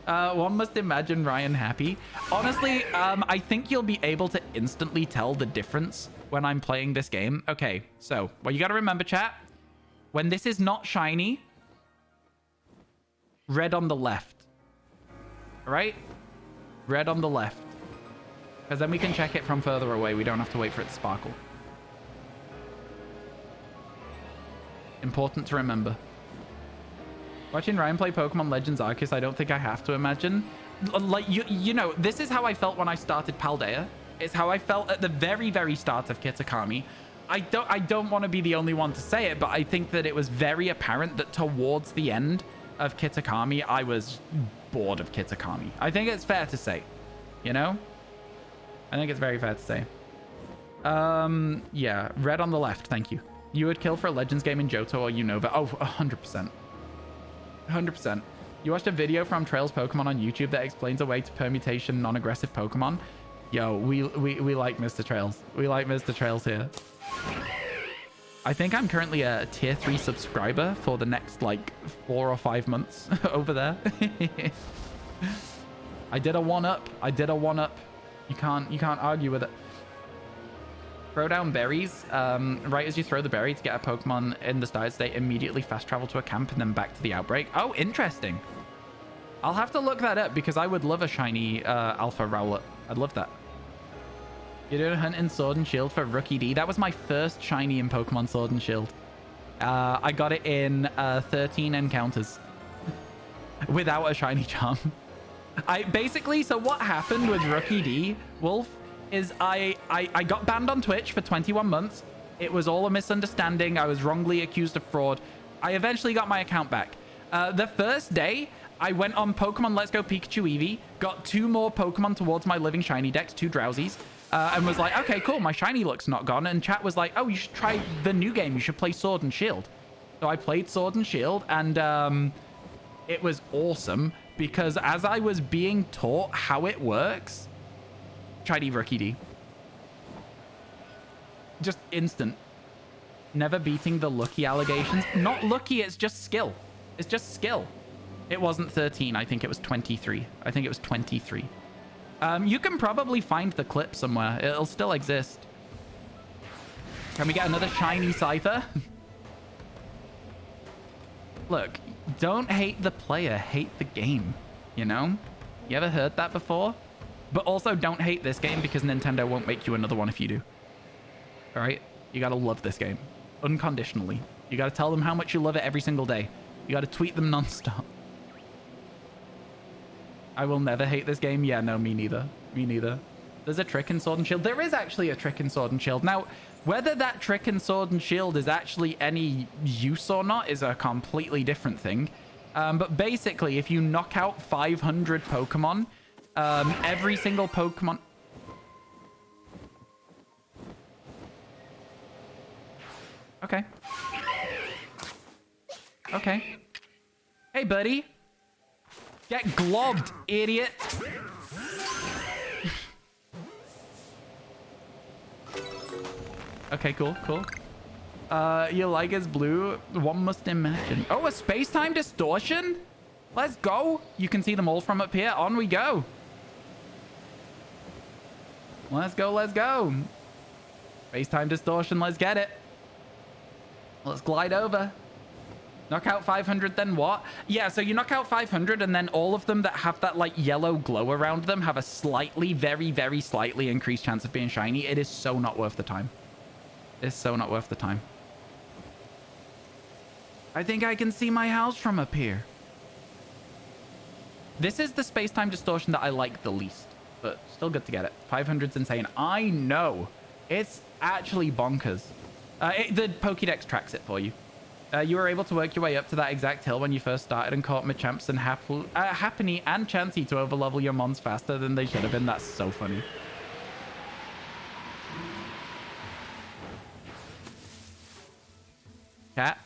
Speaker 1: One must imagine Ryan happy. Honestly, I think you'll be able to instantly tell the difference when I'm playing this game. Okay, so what you got to remember, chat, when this is not shiny, red on the left. All right? Red on the left. Because then we can check it from further away. We don't have to wait for it to sparkle. Important to remember. Watching Ryan play Pokemon Legends Arceus, I don't think I have to imagine. Like, you know, this is how I felt when I started Paldea. It's how I felt at the very, very start of Kitakami. I don't want to be the only one to say it, but I think that it was very apparent that towards the end of Kitakami, I was bored of Kitakami. I think it's fair to say, you know? I think it's very fair to say. Yeah, red on the left, thank you. You would kill for a Legends game in Johto or Unova. Oh, 100%. 100%. You watched a video from Trails Pokemon on YouTube that explains a way to permutation non-aggressive Pokemon. Yo, we like Mr. Trails. We like Mr. Trails here. I think I'm currently a tier 3 subscriber for the next like 4 or 5 months over there. I did a 1-up. I did a 1-up. You can't argue with it. Throw down berries. Right as you throw the berry to get a Pokemon in the started state, immediately fast travel to a camp and then back to the outbreak. Oh, interesting. I'll have to look that up because I would love a shiny Alpha Rowlet. I'd love that. You're doing a hunt in Sword and Shield for Rookie D. That was my first shiny in Pokemon Sword and Shield. I got it in 13 encounters without a shiny charm. So what happened with Rookie D, Wolf, is I got banned on Twitch for 21 months. It was all a misunderstanding. I was wrongly accused of fraud. I eventually got my account back. The first day, I went on Pokemon Let's Go Pikachu Eevee, got 2 more Pokemon towards my living shiny dex, 2 Drowsies, and was like, okay, cool, my shiny look's not gone. And chat was like, oh, you should try the new game. You should play Sword and Shield. So I played Sword and Shield, and it was awesome because as I was being taught how it works, shiny Rookie D. Just instant. Never beating the lucky allegations. Not lucky, it's just skill. It's just skill. It wasn't 13. I think it was 23. I think it was 23. You can probably find the clip somewhere. It'll still exist. Can we get another shiny Scyther? Look, don't hate the player, hate the game. You know? You ever heard that before? But also don't hate this game because Nintendo won't make you another one if you do. All right? You gotta love this game. unconditionally. You got to tell them how much you love it every single day. You got to tweet them nonstop. I will never hate this game. Yeah, no, me neither. Me neither. There's a trick in Sword and Shield. There is actually a trick in Sword and Shield. Now, whether that trick in Sword and Shield is actually any use or not is a completely different thing. But basically, if you knock out 500 Pokemon, every single Pokemon... Okay. Okay. Hey, buddy. Get globbed, idiot. Okay, cool, cool. You like his blue? One must imagine. Oh, a space-time distortion? Let's go. You can see them all from up here. On we go. Let's go, let's go. Space-time distortion, let's get it. Let's glide over. Knock out 500, then what? Yeah, so you knock out 500, and then all of them that have that, like, yellow glow around them have a slightly, very, very slightly increased chance of being shiny. It is so not worth the time. It's so not worth the time. I think I can see my house from up here. This is the space-time distortion that I like the least, but still good to get it. 500's insane. I know. It's actually bonkers. The Pokédex tracks it for you. You were able to work your way up to that exact hill when you first started and caught Machamps and Happiny and Chansey to overlevel your mons faster than they should have been. That's so funny. Cat,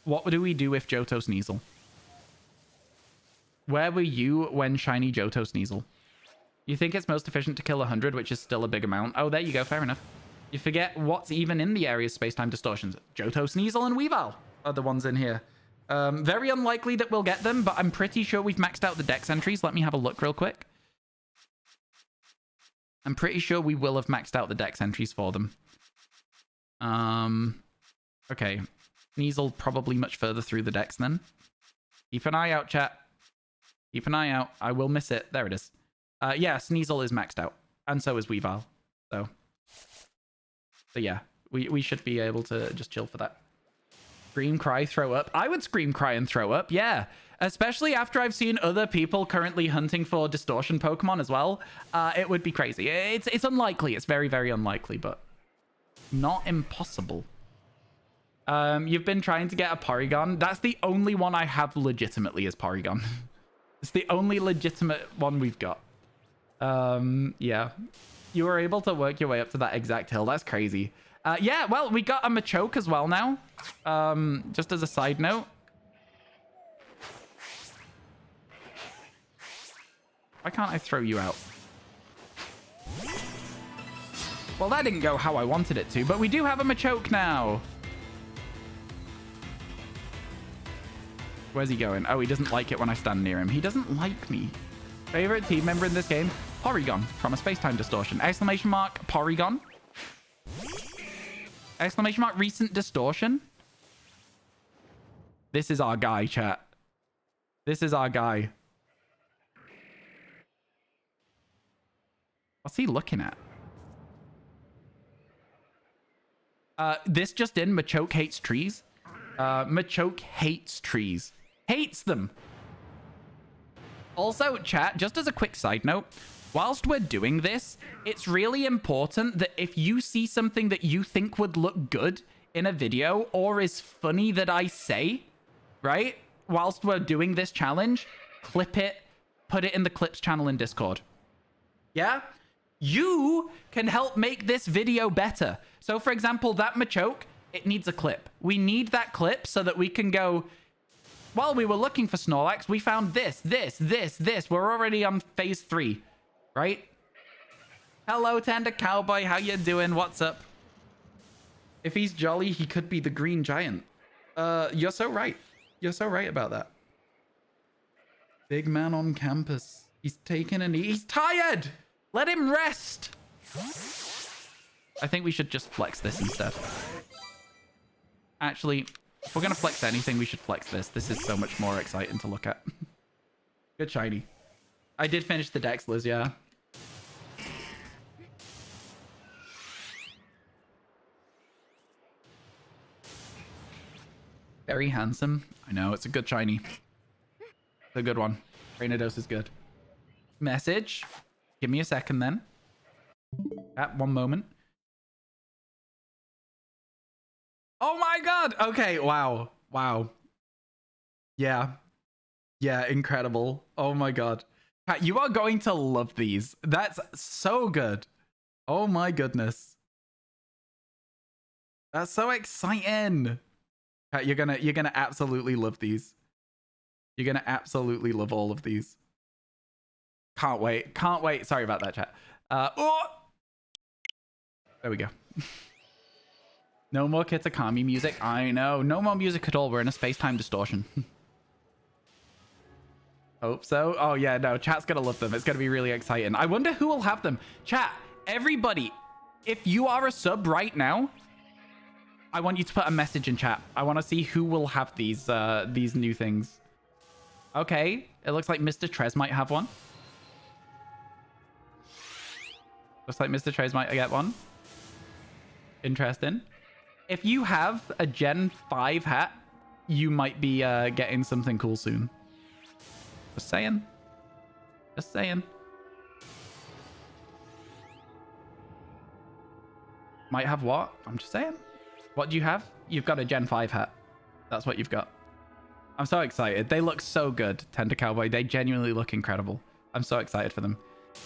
Speaker 1: what do we do with Johto Sneasel? Where were you when shiny Johto Sneasel? You think it's most efficient to kill 100, which is still a big amount. Oh, there you go. Fair enough. You forget what's even in the area's space-time distortions. Johto, Sneasel, and Weavile are the ones in here. Very unlikely that we'll get them, but I'm pretty sure we've maxed out the dex entries. Let me have a look real quick. I'm pretty sure we will have maxed out the dex entries for them. Okay. Sneasel probably much further through the dex then. Keep an eye out, chat. Keep an eye out. I will miss it. There it is. Yeah, Sneasel is maxed out. And so is Weavile. So yeah, we should be able to just chill for that. Scream, cry, throw up. I would scream, cry, and throw up. Yeah. Especially after I've seen other people currently hunting for distortion Pokemon as well. It would be crazy. It's unlikely. It's very, very unlikely, but not impossible. You've been trying to get a Porygon. That's the only one I have legitimately is Porygon. It's the only legitimate one we've got. Yeah. You were able to work your way up to that exact hill. That's crazy. Yeah, well, we got a Machoke as well now. Just as a side note. Why can't I throw you out? Well, that didn't go how I wanted it to, but we do have a Machoke now. Where's he going? Oh, he doesn't like it when I stand near him. He doesn't like me. Favorite team member in this game? Porygon from a space-time distortion. Exclamation mark, Porygon. Exclamation mark, recent distortion. This is our guy, chat. This is our guy. What's he looking at? This just in, Machoke hates trees. Machoke hates trees. Hates them. Also, chat, just as a quick side note, whilst we're doing this, it's really important that if you see something that you think would look good in a video or is funny that I say, right? Whilst we're doing this challenge, clip it, put it in the clips channel in Discord. Yeah? You can help make this video better. So, for example, that Machoke, it needs a clip. We need that clip so that we can go... While we were looking for Snorlax, we found this. We're already on phase 3, right? Hello, Tender Cowboy. How you doing? What's up? If he's jolly, he could be the green giant. You're so right. You're so right about that. Big man on campus. He's taking a knee. He's tired. Let him rest. I think we should just flex this instead. Actually... If we're going to flex anything, we should flex this. This is so much more exciting to look at. Good shiny. I did finish the Dex, Liz, yeah. Very handsome. I know, it's a good shiny. It's a good one. Rainados is good. Message. Give me a second then. At one moment. Oh my god! Okay, wow. Wow. Yeah. Yeah, incredible. Oh my god. Kat, you are going to love these. That's so good. Oh my goodness. That's so exciting. Kat, you're gonna absolutely love these. You're gonna absolutely love all of these. Can't wait. Can't wait. Sorry about that, chat. Oh! There we go. No more Kitakami music. I know. No more music at all. We're in a space-time distortion. Hope so. Oh, yeah. No, chat's going to love them. It's going to be really exciting. I wonder who will have them. Chat, everybody, if you are a sub right now, I want you to put a message in chat. I want to see who will have these new things. Okay. It looks like Mr. Trez might have one. Looks like Mr. Trez might get one. Interesting. If you have a Gen 5 hat, you might be getting something cool soon. Just saying. Just saying. Might have what? I'm just saying. What do you have? You've got a Gen 5 hat. That's what you've got. I'm so excited. They look so good, Tender Cowboy. They genuinely look incredible. I'm so excited for them.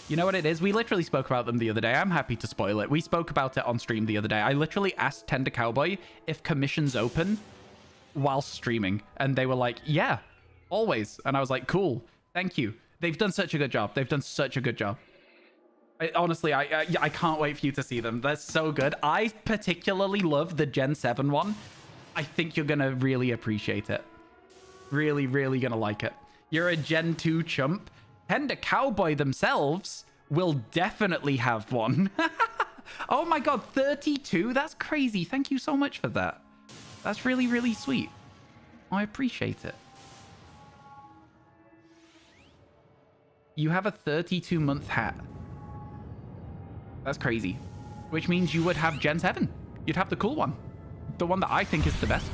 Speaker 1: You know what it is? We literally spoke about them the other day. I'm happy to spoil it. We spoke about it on stream the other day. I literally asked Tender Cowboy if commissions open while streaming. And they were like, yeah, always. And I was like, cool. Thank you. They've done such a good job. They've done such a good job. Honestly, I can't wait for you to see them. They're so good. I particularly love the Gen 7 one. I think you're going to really appreciate it. Really, really going to like it. You're a Gen 2 chump. Tender Cowboy themselves will definitely have one. Oh my god, 32? That's crazy. Thank you so much for that. That's really, really sweet. I appreciate it. You have a 32-month hat. That's crazy. Which means you would have Gen 7. You'd have the cool one. The one that I think is the best.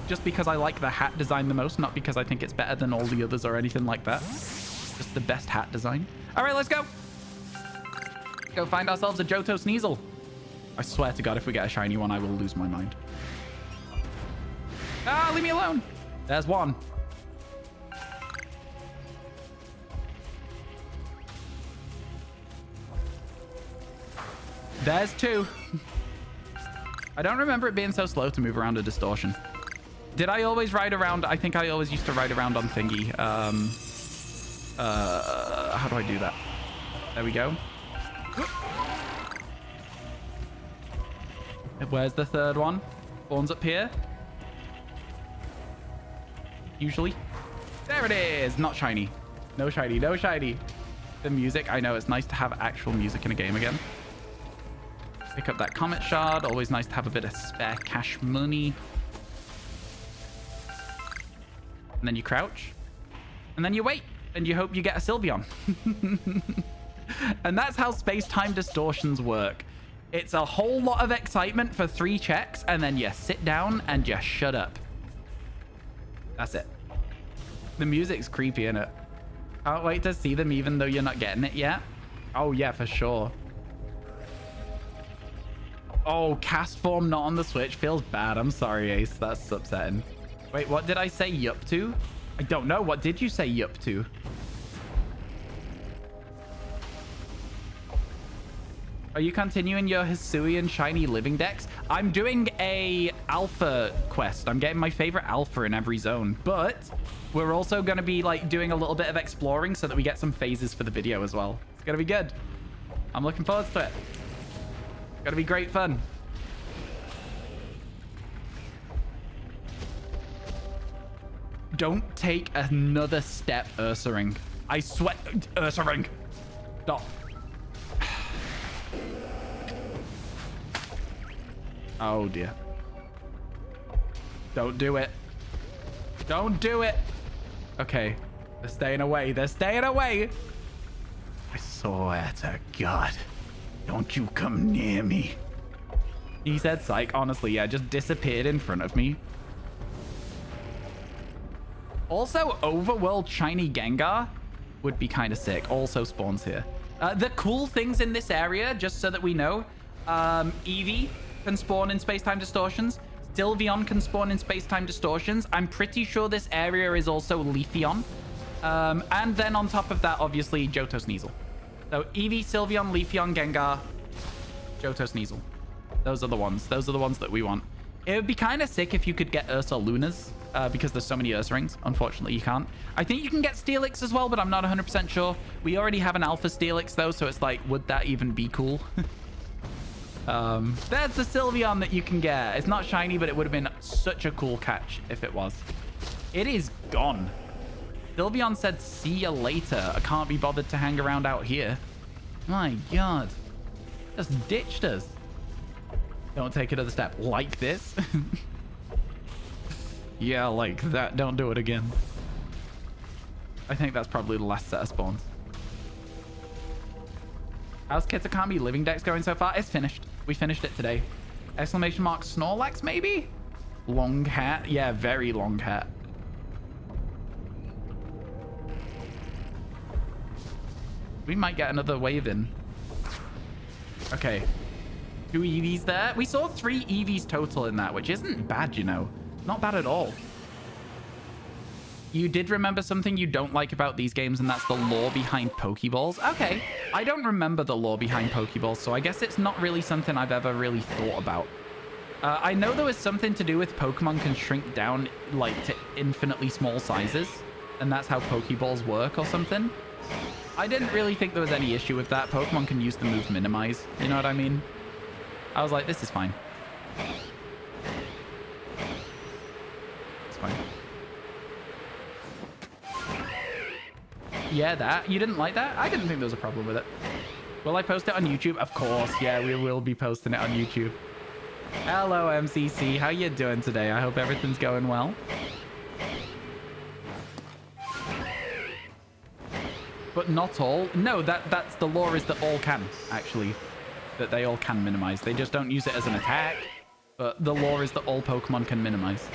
Speaker 1: Just because I like the hat design the most, not because I think it's better than all the others or anything like that. Just the best hat design. All right, let's go. Go find ourselves a Johto Sneasel. I swear to God, if we get a shiny one, I will lose my mind. Ah, leave me alone. There's one. There's two. I don't remember it being so slow to move around a distortion. Did I always ride around? I think I always used to ride around on thingy. How do I do that? There we go. Where's the third one? Spawns up here. Usually. There it is. Not shiny. No shiny. No shiny. The music. I know it's nice to have actual music in a game again. Pick up that Comet Shard. Always nice to have a bit of spare cash money. And then you crouch. And then you wait. And you hope you get a Sylveon. And that's how space-time distortions work. It's a whole lot of excitement for 3 checks, and then you sit down and you shut up. That's it. The music's creepy, innit? Can't wait to see them even though you're not getting it yet. Oh, yeah, for sure. Oh, cast form not on the Switch feels bad. I'm sorry, Ace. That's upsetting. Wait, what did I say yup to? I don't know. What did you say yup to? Are you continuing your Hisuian shiny living dex? I'm doing a alpha quest. I'm getting my favorite alpha in every zone, but we're also going to be like doing a little bit of exploring so that we get some phases for the video as well. It's going to be good. I'm looking forward to it. It's going to be great fun. Don't take another step, Ursaring. I swear. Ursaring. Stop. Oh, dear. Don't do it. Don't do it. Okay. They're staying away. They're staying away. I swear to God. Don't you come near me. He said psych. Honestly, yeah, just disappeared in front of me. Also, overworld shiny Gengar would be kind of sick. Also spawns here. The cool things in this area, just so that we know, Eevee can spawn in space-time distortions. Sylveon can spawn in space-time distortions. I'm pretty sure this area is also Leafeon. And then on top of that, obviously, Johto Sneasel. So Eevee, Sylveon, Leafeon, Gengar, Johto Sneasel. Those are the ones. Those are the ones that we want. It would be kind of sick if you could get Ursa Lunas, because there's so many Ursa rings. Unfortunately, you can't. I think you can get Steelix as well, but I'm not 100% sure. We already have an Alpha Steelix, though, so it's like, would that even be cool? There's the Sylveon that you can get. It's not shiny, but it would have been such a cool catch if it was. It is gone. Sylveon said, see you later. I can't be bothered to hang around out here. My God. Just ditched us. Don't take another step like this. Yeah, like that. Don't do it again. I think that's probably the last set of spawns. How's Kitakami Living Dex going so far? It's finished. We finished it today. Exclamation mark Snorlax, maybe? Long hat. Yeah, very long hat. We might get another wave in. Okay. 2 EVs there. We saw 3 EVs total in that, which isn't bad, you know. Not bad at all. You did remember something you don't like about these games, and that's the lore behind Pokeballs. Okay. I don't remember the lore behind Pokeballs, so I guess it's not really something I've ever really thought about. I know there was something to do with Pokemon can shrink down, like, to infinitely small sizes, and that's how Pokeballs work or something. I didn't really think there was any issue with that. Pokemon can use the move Minimize. You know what I mean? I was like, this is fine. It's fine. Yeah, that. You didn't like that? I didn't think there was a problem with it. Will I post it on YouTube? Of course. Yeah, we will be posting it on YouTube. Hello, MCC. How you doing today? I hope everything's going well. But not all. No, that's the lore is that all can, actually. That they all can minimize. They just don't use it as an attack. But the lore is that all Pokemon can minimize.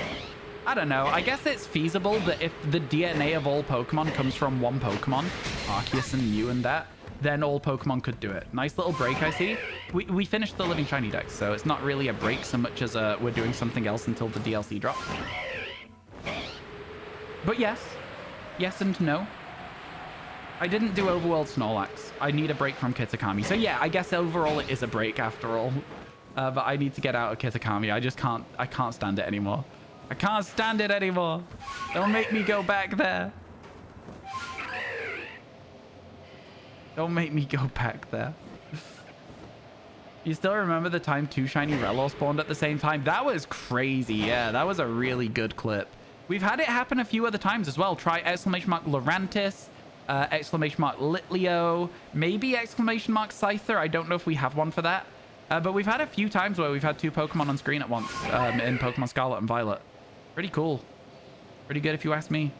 Speaker 1: I don't know. I guess it's feasible that if the DNA of all Pokemon comes from one Pokemon, Arceus and Mew and that, then all Pokemon could do it. Nice little break, I see. We finished the Living Shiny Dex, so it's not really a break so much as we're doing something else until the DLC drops. But yes. Yes and no. I didn't do Overworld Snorlax. I need a break from Kitakami. So yeah, I guess overall it is a break after all. But I need to get out of Kitakami. I can't stand it anymore. I can't stand it anymore. Don't make me go back there. Don't make me go back there. You still remember the time 2 shiny Rellor spawned at the same time? That was crazy. Yeah, that was a really good clip. We've had it happen a few other times as well. Try exclamation mark Lurantis, exclamation mark Litleo, maybe exclamation mark Scyther. I don't know if we have one for that. But we've had a few times where we've had 2 Pokemon on screen at once in Pokemon Scarlet and Violet. Pretty cool. Pretty good if you ask me.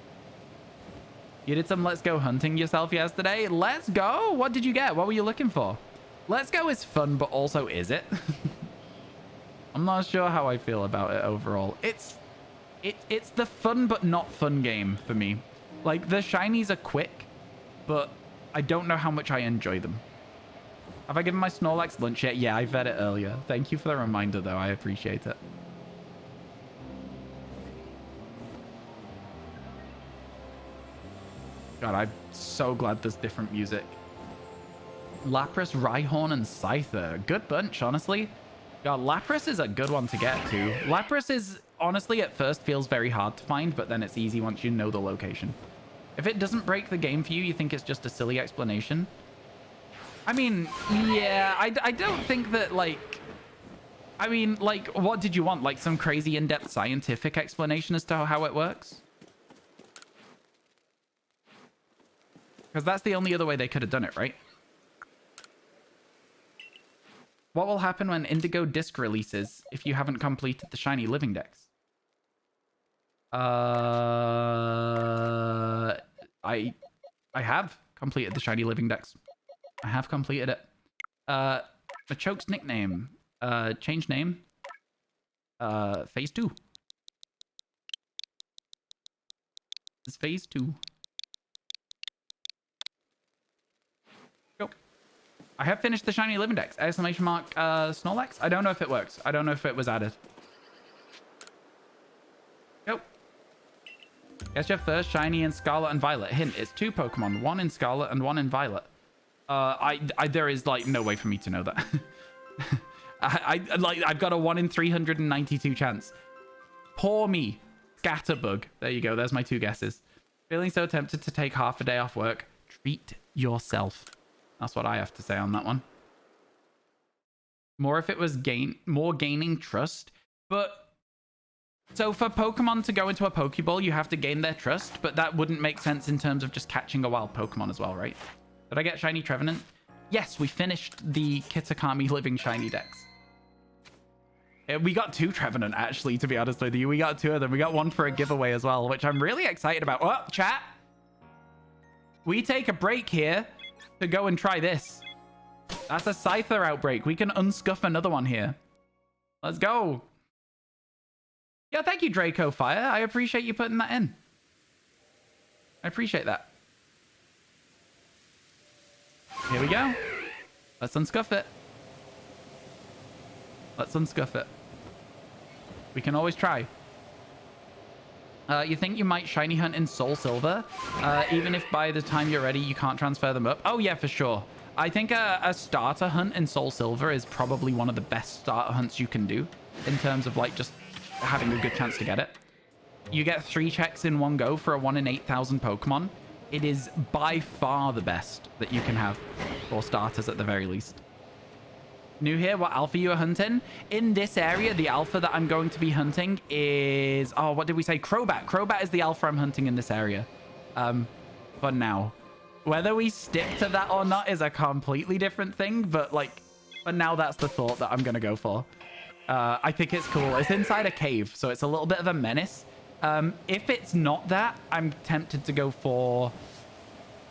Speaker 1: You did some Let's Go hunting yourself yesterday? Let's Go? What did you get? What were you looking for? Let's Go is fun, but also is it? I'm not sure how I feel about it overall. It's the fun but not fun game for me. Like, the shinies are quick, but I don't know how much I enjoy them. Have I given my Snorlax lunch yet? Yeah, I fed it earlier. Thank you for the reminder, though. I appreciate it. God, I'm so glad there's different music. Lapras, Rhyhorn, and Scyther. Good bunch, honestly. God, Lapras is a good one to get to. Lapras is, honestly, at first feels very hard to find, but then it's easy once you know the location. If it doesn't break the game for you, you think it's just a silly explanation. I mean, yeah, I don't think that, like... I mean, like, what did you want? Like, some crazy in-depth scientific explanation as to how it works? Because that's the only other way they could have done it, right? What will happen when Indigo Disc releases if you haven't completed the Shiny Living Dex? I have completed the Shiny Living Dex. I have completed it. Machoke's nickname. Change name. Phase 2. This is phase 2. Go. I have finished the shiny living dex. Exclamation mark Snorlax. I don't know if it works. I don't know if it was added. Go. Guess your first shiny in Scarlet and Violet. Hint, it's 2 Pokemon. 1 in Scarlet and 1 in Violet. There is like no way for me to know that. I've got a 1 in 392 chance. Poor me. Scatterbug. There you go. There's my 2 guesses. Feeling so tempted to take half a day off work. Treat yourself. That's what I have to say on that one. More if it was more gaining trust. But so for Pokemon to go into a Pokeball, you have to gain their trust. But that wouldn't make sense in terms of just catching a wild Pokemon as well, right? Did I get Shiny Trevenant? Yes, we finished the Kitakami Living Shiny Dex. We got 2 Trevenant, actually, to be honest with you. We got 2 of them. We got 1 for a giveaway as well, which I'm really excited about. Oh, chat. We take a break here to go and try this. That's a Scyther outbreak. We can unscuff another one here. Let's go. Yeah, thank you, Draco Fire. I appreciate you putting that in. I appreciate that. Here we go. Let's unscuff it. Let's unscuff it. We can always try. You think you might shiny hunt in Soul Silver? Even if by the time you're ready, you can't transfer them up? Oh, yeah, for sure. I think a starter hunt in Soul Silver is probably one of the best starter hunts you can do in terms of, like, just having a good chance to get it. You get 3 checks in one go for a 1 in 8,000 Pokemon. It is by far the best that you can have for starters at the very least. New here, what alpha you are hunting? In this area, the alpha that I'm going to be hunting is... Oh, what did we say? Crobat. Crobat is the alpha I'm hunting in this area. For now. Whether we stick to that or not is a completely different thing, but, like, for now, that's the thought that I'm going to go for. I think it's cool. It's inside a cave, so it's a little bit of a menace. If it's not that, I'm tempted to go for...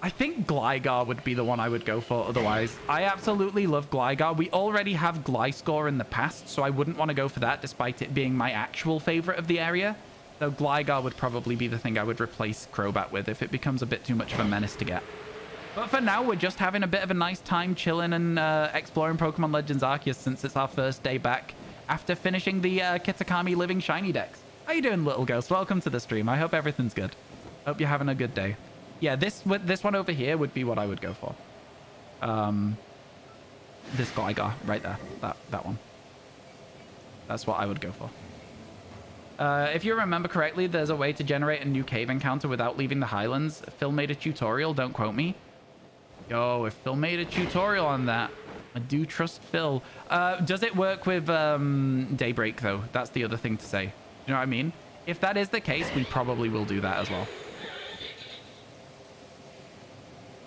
Speaker 1: I think Gligar would be the one I would go for otherwise. I absolutely love Gligar. We already have Gliscor in the past, so I wouldn't want to go for that despite it being my actual favorite of the area. So Gligar would probably be the thing I would replace Crobat with if it becomes a bit too much of a menace to get. But for now, we're just having a bit of a nice time chilling and exploring Pokemon Legends Arceus since it's our first day back after finishing the Kitakami Living Shiny Dex. How you doing, Little Ghost? Welcome to the stream. I hope everything's good. Hope you're having a good day. Yeah, this one over here would be what I would go for. This Gligar right there. That one. That's what I would go for. If you remember correctly, there's a way to generate a new cave encounter without leaving the Highlands. Phil made a tutorial. Don't quote me. Yo, if Phil made a tutorial on that, I do trust Phil. Does it work with Daybreak, though? That's the other thing to say. You know what I mean? If that is the case, we probably will do that as well.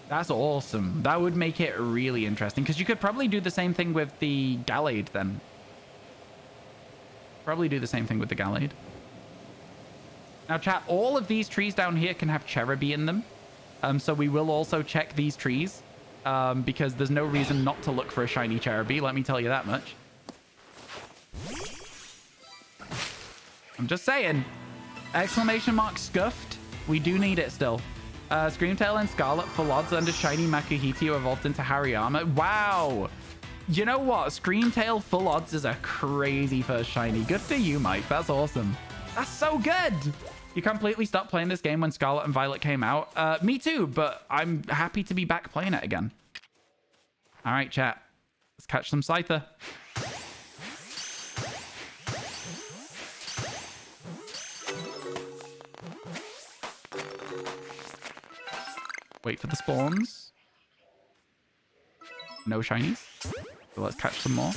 Speaker 1: That's awesome. That would make it really interesting, because you could probably do the same thing with the Gallade then. Probably do the same thing with the Gallade. Now, chat, all of these trees down here can have Cherubi in them. So we will also check these trees, because there's no reason not to look for a shiny Cherubi, let me tell you that much. I'm just saying. Exclamation mark scuffed. We do need it still. Screamtail and Scarlet full odds under shiny Makuhita evolved into Hariyama. Wow. You know what? Screamtail full odds is a crazy first shiny. Good for you, Mike. That's awesome. That's so good. You completely stopped playing this game when Scarlet and Violet came out. Me too, but I'm happy to be back playing it again. All right, chat. Let's catch some Scyther. Wait for the spawns. No shinies. So let's catch some more.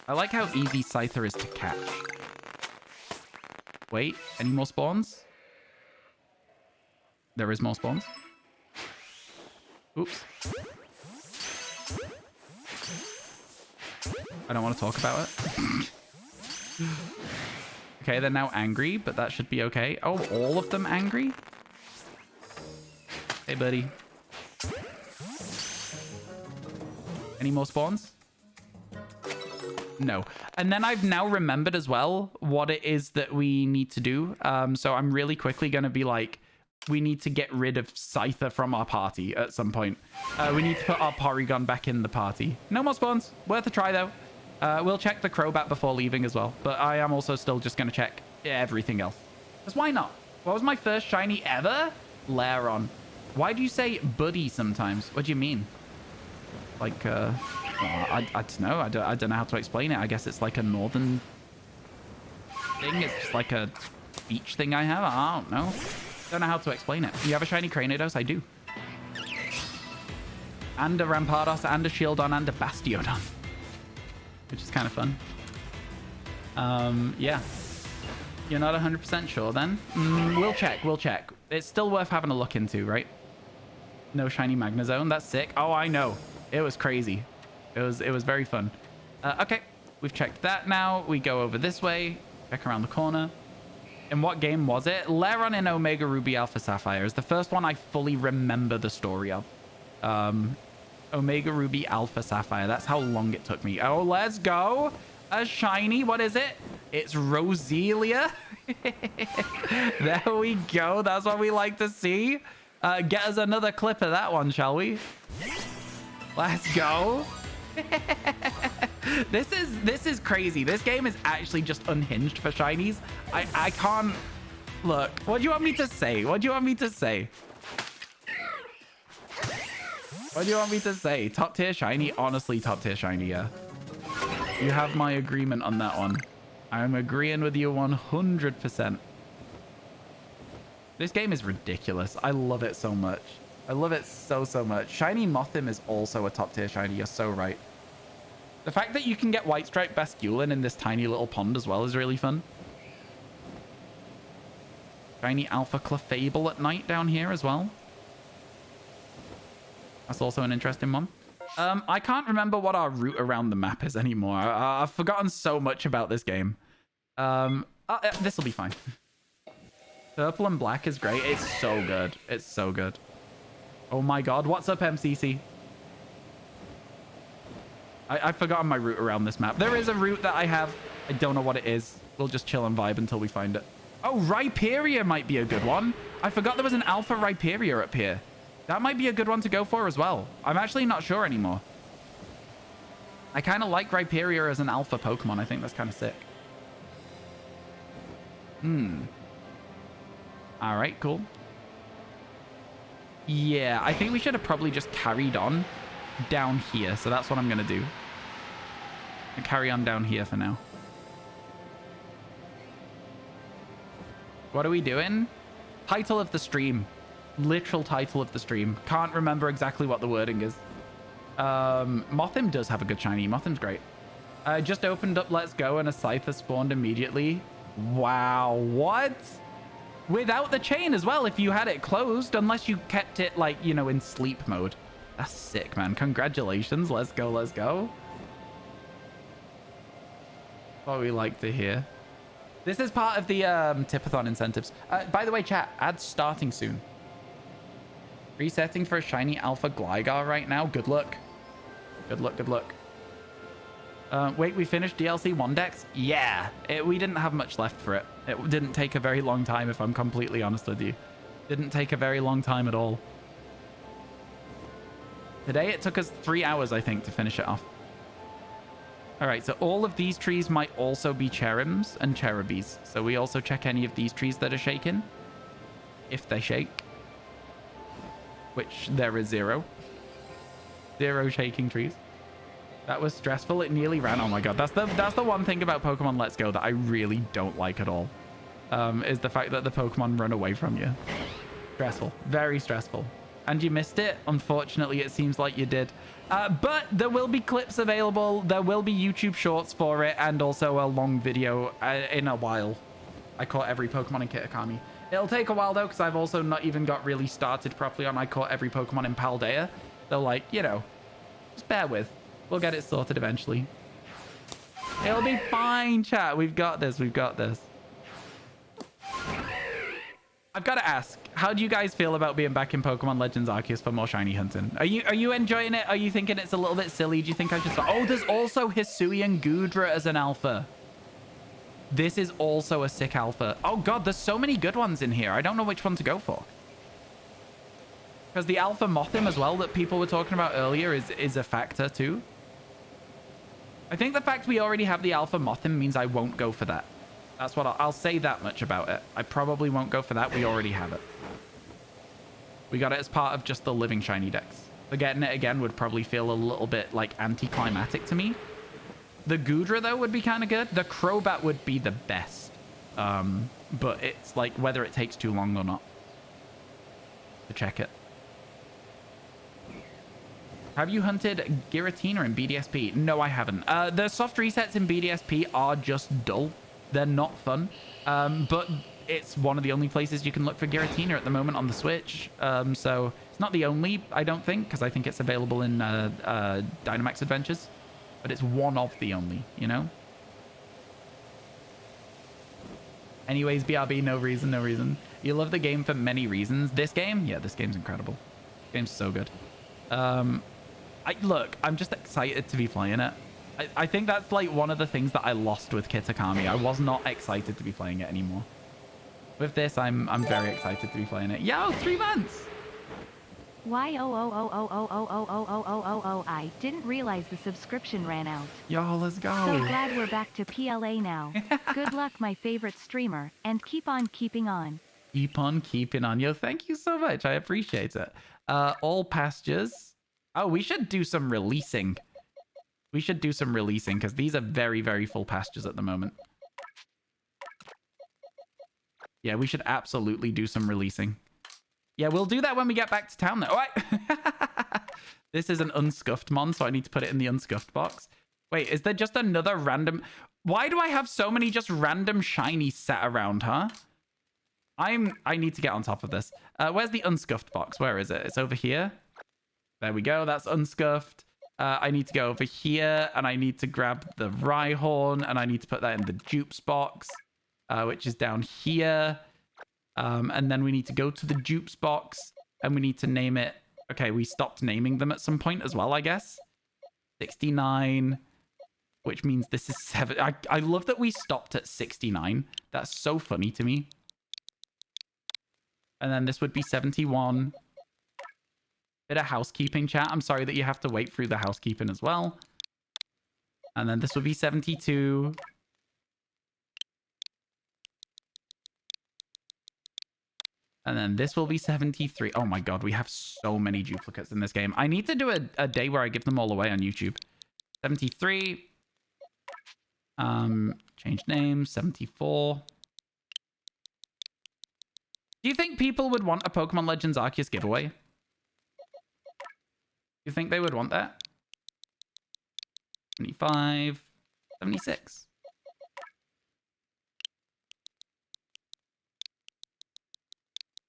Speaker 1: I like how easy Scyther is to catch. Wait, any more spawns? There is more spawns. Oops. I don't want to talk about it. Okay, they're now angry, but that should be okay. Oh, all of them angry? Hey, buddy. Any more spawns? No. And then I've now remembered as well what it is that we need to do. So I'm really quickly going to be like, we need to get rid of Scyther from our party at some point. We need to put our Porygon back in the party. No more spawns. Worth a try, though. We'll check the Crobat before leaving as well. But I am also still just going to check everything else. Because why not? What was my first shiny ever? Lairon. Why do you say buddy sometimes? What do you mean? Like, I don't know. I don't know how to explain it. I guess it's like a northern thing. It's just like a beach thing I have. I don't know. Don't know how to explain it. You have a shiny Cranidos? I do. And a Rampardos, and a Shieldon, and a Bastiodon. Which is kind of fun. Yeah. You're not 100% sure then? We'll check. We'll check. It's still worth having a look into, right? No shiny Magnezone. That's sick. Oh, I know. It was crazy. It was very fun. Okay. We've checked that now. We go over this way. Check around the corner. In what game was it? Lairon in Omega Ruby Alpha Sapphire is the first one I fully remember the story of. Omega Ruby Alpha Sapphire. That's how long it took me. Oh, let's go. A shiny. What is it? It's Roselia. There we go. That's what we like to see. Get us another clip of that one, shall we? Let's go. This is crazy. This game is actually just unhinged for shinies. I can't look. What do you want me to say? What do you want me to say? What do you want me to say? Top tier shiny? Honestly, top tier shiny, yeah. You have my agreement on that one. I'm agreeing with you 100%. This game is ridiculous. I love it so much. I love it so much. Shiny Mothim is also a top tier shiny. You're so right. The fact that you can get White Stripe Basculin in this tiny little pond as well is really fun. Shiny Alpha Clefable at night down here as well. That's also an interesting one. I can't remember what our route around the map is anymore. I've forgotten so much about this game. This will be fine. Purple and black is great. It's so good. It's so good. Oh my god. What's up, MCC? I've forgotten my route around this map. There is a route that I have. I don't know what it is. We'll just chill and vibe until we find it. Oh, Rhyperior might be a good one. I forgot there was an Alpha Rhyperior up here. That might be a good one to go for as well. I'm actually not sure anymore. I kind of like Rhyperior as an alpha Pokemon. I think that's kind of sick. All right, cool. Yeah, I think we should have probably just carried on down here. So that's what I'm going to do. And carry on down here for now. What are we doing? Title of the stream. Literal title of the stream. Can't remember exactly what the wording is. Mothim does have a good shiny. Mothim's great. Just opened up Let's Go and a Scyther spawned immediately. Wow, what? Without the chain as well, if you had it closed, unless you kept it, like, you know, in sleep mode. That's sick, man. Congratulations. Let's go, let's go. What we like to hear. This is part of the Tipathon incentives. By the way, chat, ads starting soon. Resetting for a shiny Alpha Gligar right now. Good luck. Good luck, good luck. Wait, we finished DLC 1 decks? Yeah. We didn't have much left for it. It didn't take a very long time, if I'm completely honest with you. Didn't take a very long time at all. Today, it took us 3 hours, I think, to finish it off. All right, so all of these trees might also be Cherums and Cherubis. So we also check any of these trees that are shaking. If they shake. Which there is 0. 0 shaking trees. That was stressful. It nearly ran. Oh my god. That's the one thing about Pokemon Let's Go that I really don't like at all. Is the fact that the Pokemon run away from you. Stressful. Very stressful. And you missed it? Unfortunately, it seems like you did. But there will be clips available. There will be YouTube shorts for it and also a long video in a while. I caught every Pokemon in Kitakami. It'll take a while, though, because I've also not even got really started properly on I caught every Pokemon in Paldea. So, like, you know, just bear with. We'll get it sorted eventually. It'll be fine, chat. We've got this. We've got this. I've got to ask, how do you guys feel about being back in Pokemon Legends Arceus for more shiny hunting? Are you enjoying it? Are you thinking it's a little bit silly? Do you think I should... Oh, there's also Hisui and Gudra as an alpha. This is also a sick alpha. Oh, God, there's so many good ones in here. I don't know which one to go for. Because the alpha Mothim as well that people were talking about earlier is a factor too. I think the fact we already have the alpha Mothim means I won't go for that. That's what I'll say that much about it. I probably won't go for that. We already have it. We got it as part of just the living shiny dex. So getting it again would probably feel a little bit like anticlimactic to me. The Gudra though would be kind of good. The Crobat would be the best. But it's like whether it takes too long or not to check it. Have you hunted Giratina in BDSP? No, I haven't. The soft resets in BDSP are just dull. They're not fun. But it's one of the only places you can look for Giratina at the moment on the Switch. So it's not the only, I don't think, because I think it's available in Dynamax Adventures. But it's one of the only, you know? Anyways, BRB, no reason, no reason. You love the game for many reasons. This game? Yeah, this game's incredible. This game's so good. Look, I'm just excited to be playing it. I think that's like one of the things that I lost with Kitakami. I was not excited to be playing it anymore. With this, I'm very excited to be playing it. Yo, 3 months!
Speaker 2: I didn't realize the subscription ran out.
Speaker 1: Yo, let's go.
Speaker 2: So glad we're back to PLA now. Good luck, my favorite streamer, and keep on keeping on.
Speaker 1: Keep on keeping on. Yo, thank you so much. I appreciate it. All pastures. Oh, we should do some releasing. We should do some releasing because these are very, very full pastures at the moment. Yeah, we should absolutely do some releasing. Yeah, we'll do that when we get back to town, though. All right. This is an unscuffed mon, so I need to put it in the unscuffed box. Wait, is there just another random... Why do I have so many just random shinies sat around, huh? I need to get on top of this. Where's the unscuffed box? Where is it? It's over here. There we go. That's unscuffed. I need to go over here, and I need to grab the Rhyhorn, and I need to put that in the dupes box, which is down here. And then we need to go to the dupes box, and we need to name it. Okay, we stopped naming them at some point as well, I guess. 69, which means this is 7. I love that we stopped at 69. That's so funny to me. And then this would be 71. Bit of housekeeping, chat. I'm sorry that you have to wait through the housekeeping as well. And then this would be 72. And then this will be 73. Oh my god, we have so many duplicates in this game. I need to do a day where I give them all away on YouTube. 73. Change name. 74. Do you think people would want a Pokemon Legends Arceus giveaway? You think they would want that? 75. 76.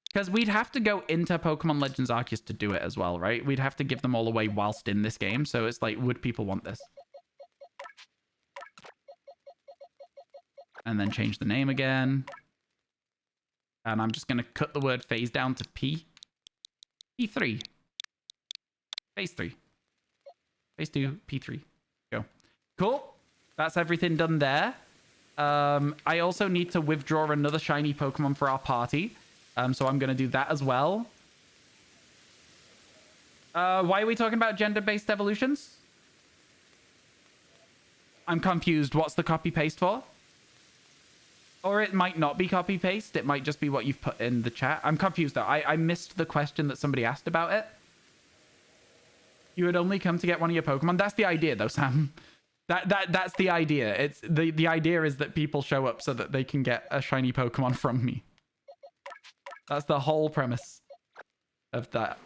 Speaker 1: Because we'd have to go into Pokemon Legends Arceus to do it as well, right? We'd have to give them all away whilst in this game. So it's like, would people want this? And then change the name again. And I'm just going to cut the word phase down to P. P3. Phase 3. Phase 2, P3. Go. Cool. That's everything done there. I also need to withdraw another shiny Pokemon for our party. So I'm going to do that as well. Why are we talking about gender-based evolutions? I'm confused. What's the copy-paste for? Or it might not be copy-paste. It might just be what you've put in the chat. I'm confused, though. I missed the question that somebody asked about it. You would only come to get one of your Pokemon. That's the idea, though, Sam. That's the idea. It's the idea is that people show up so that they can get a shiny Pokemon from me. That's the whole premise of that.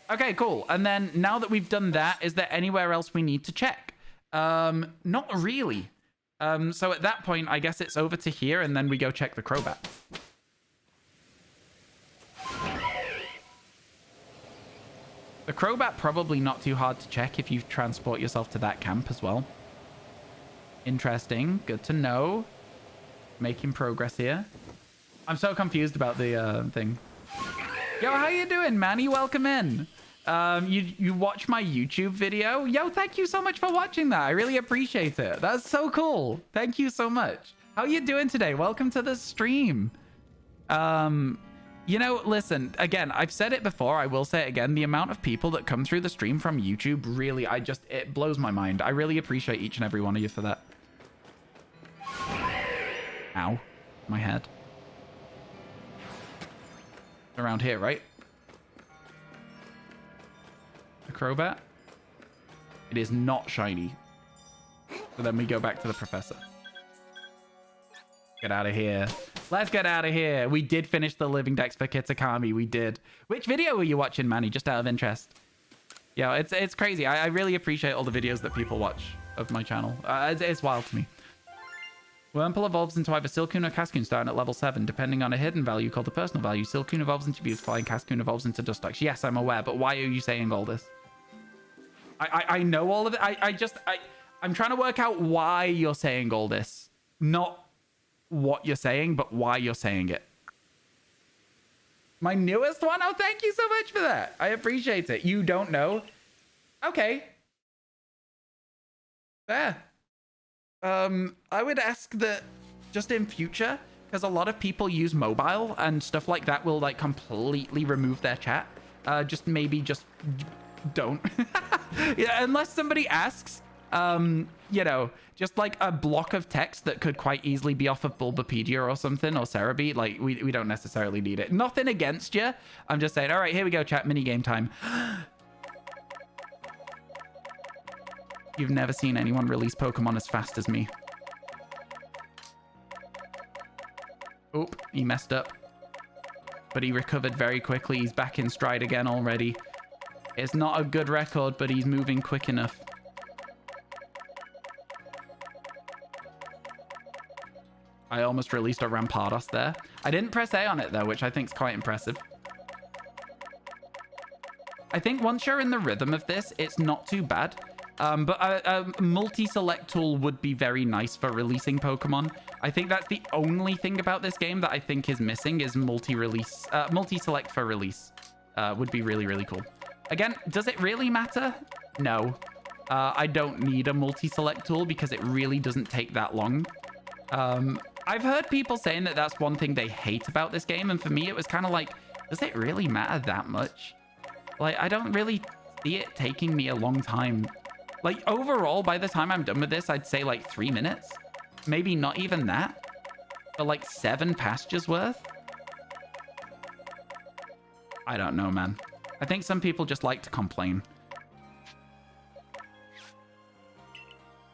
Speaker 1: Okay, cool. And then now that we've done that, is there anywhere else we need to check? Not really. So at that point, I guess it's over to here, and then we go check the Crobat. The Crobat probably not too hard to check if you transport yourself to that camp as well. Interesting. Good to know. Making progress here. I'm so confused about the thing. Yo, how you doing, Manny? Welcome in. You watch my YouTube video? Yo, thank you so much for watching that. I really appreciate it. That's so cool. Thank you so much. How you doing today? Welcome to the stream. You know, listen, again, I've said it before. I will say it again. The amount of people that come through the stream from YouTube, really, it blows my mind. I really appreciate each and every one of you for that. Ow, my head. Around here, right? The Crobat. It is not shiny. So then we go back to the professor. Get out of here. Let's get out of here. We did finish the living dex for Kitakami. We did. Which video were you watching, Manny? Just out of interest. Yeah, it's crazy. I really appreciate all the videos that people watch of my channel. It's wild to me. Wurmple evolves into either Silcoon or Cascoon starting at level 7, depending on a hidden value called the personal value. Silcoon evolves into Beautifly and Cascoon evolves into Dustox. Yes, I'm aware, but why are you saying all this? I know all of it. I'm trying to work out why you're saying all this. Not what you're saying, but why you're saying it. My newest one? Oh, thank you so much for that. I appreciate it. You don't know? Okay. Fair. I would ask that just in future, because a lot of people use mobile and stuff like that will like completely remove their chat. Just don't. Yeah, unless somebody asks, you know, just like a block of text that could quite easily be off of Bulbapedia or something, or Cerebi. Like, we don't necessarily need it. Nothing against you. I'm just saying, all right, here we go, chat. Mini game time. You've never seen anyone release Pokemon as fast as me. Oop, he messed up. But he recovered very quickly. He's back in stride again already. It's not a good record, but he's moving quick enough. I almost released a Rampardos there. I didn't press A on it, though, which I think is quite impressive. I think once you're in the rhythm of this, it's not too bad. But a multi-select tool would be very nice for releasing Pokemon. I think that's the only thing about this game that I think is missing is multi-select for release. Would be really, really cool. Again, does it really matter? No. I don't need a multi-select tool because it really doesn't take that long. I've heard people saying that that's one thing they hate about this game. And for me, it was kind of like, does it really matter that much? Like, I don't really see it taking me a long time. Like, overall, by the time I'm done with this, I'd say like 3 minutes. Maybe not even that. For like 7 pastures worth. I don't know, man. I think some people just like to complain.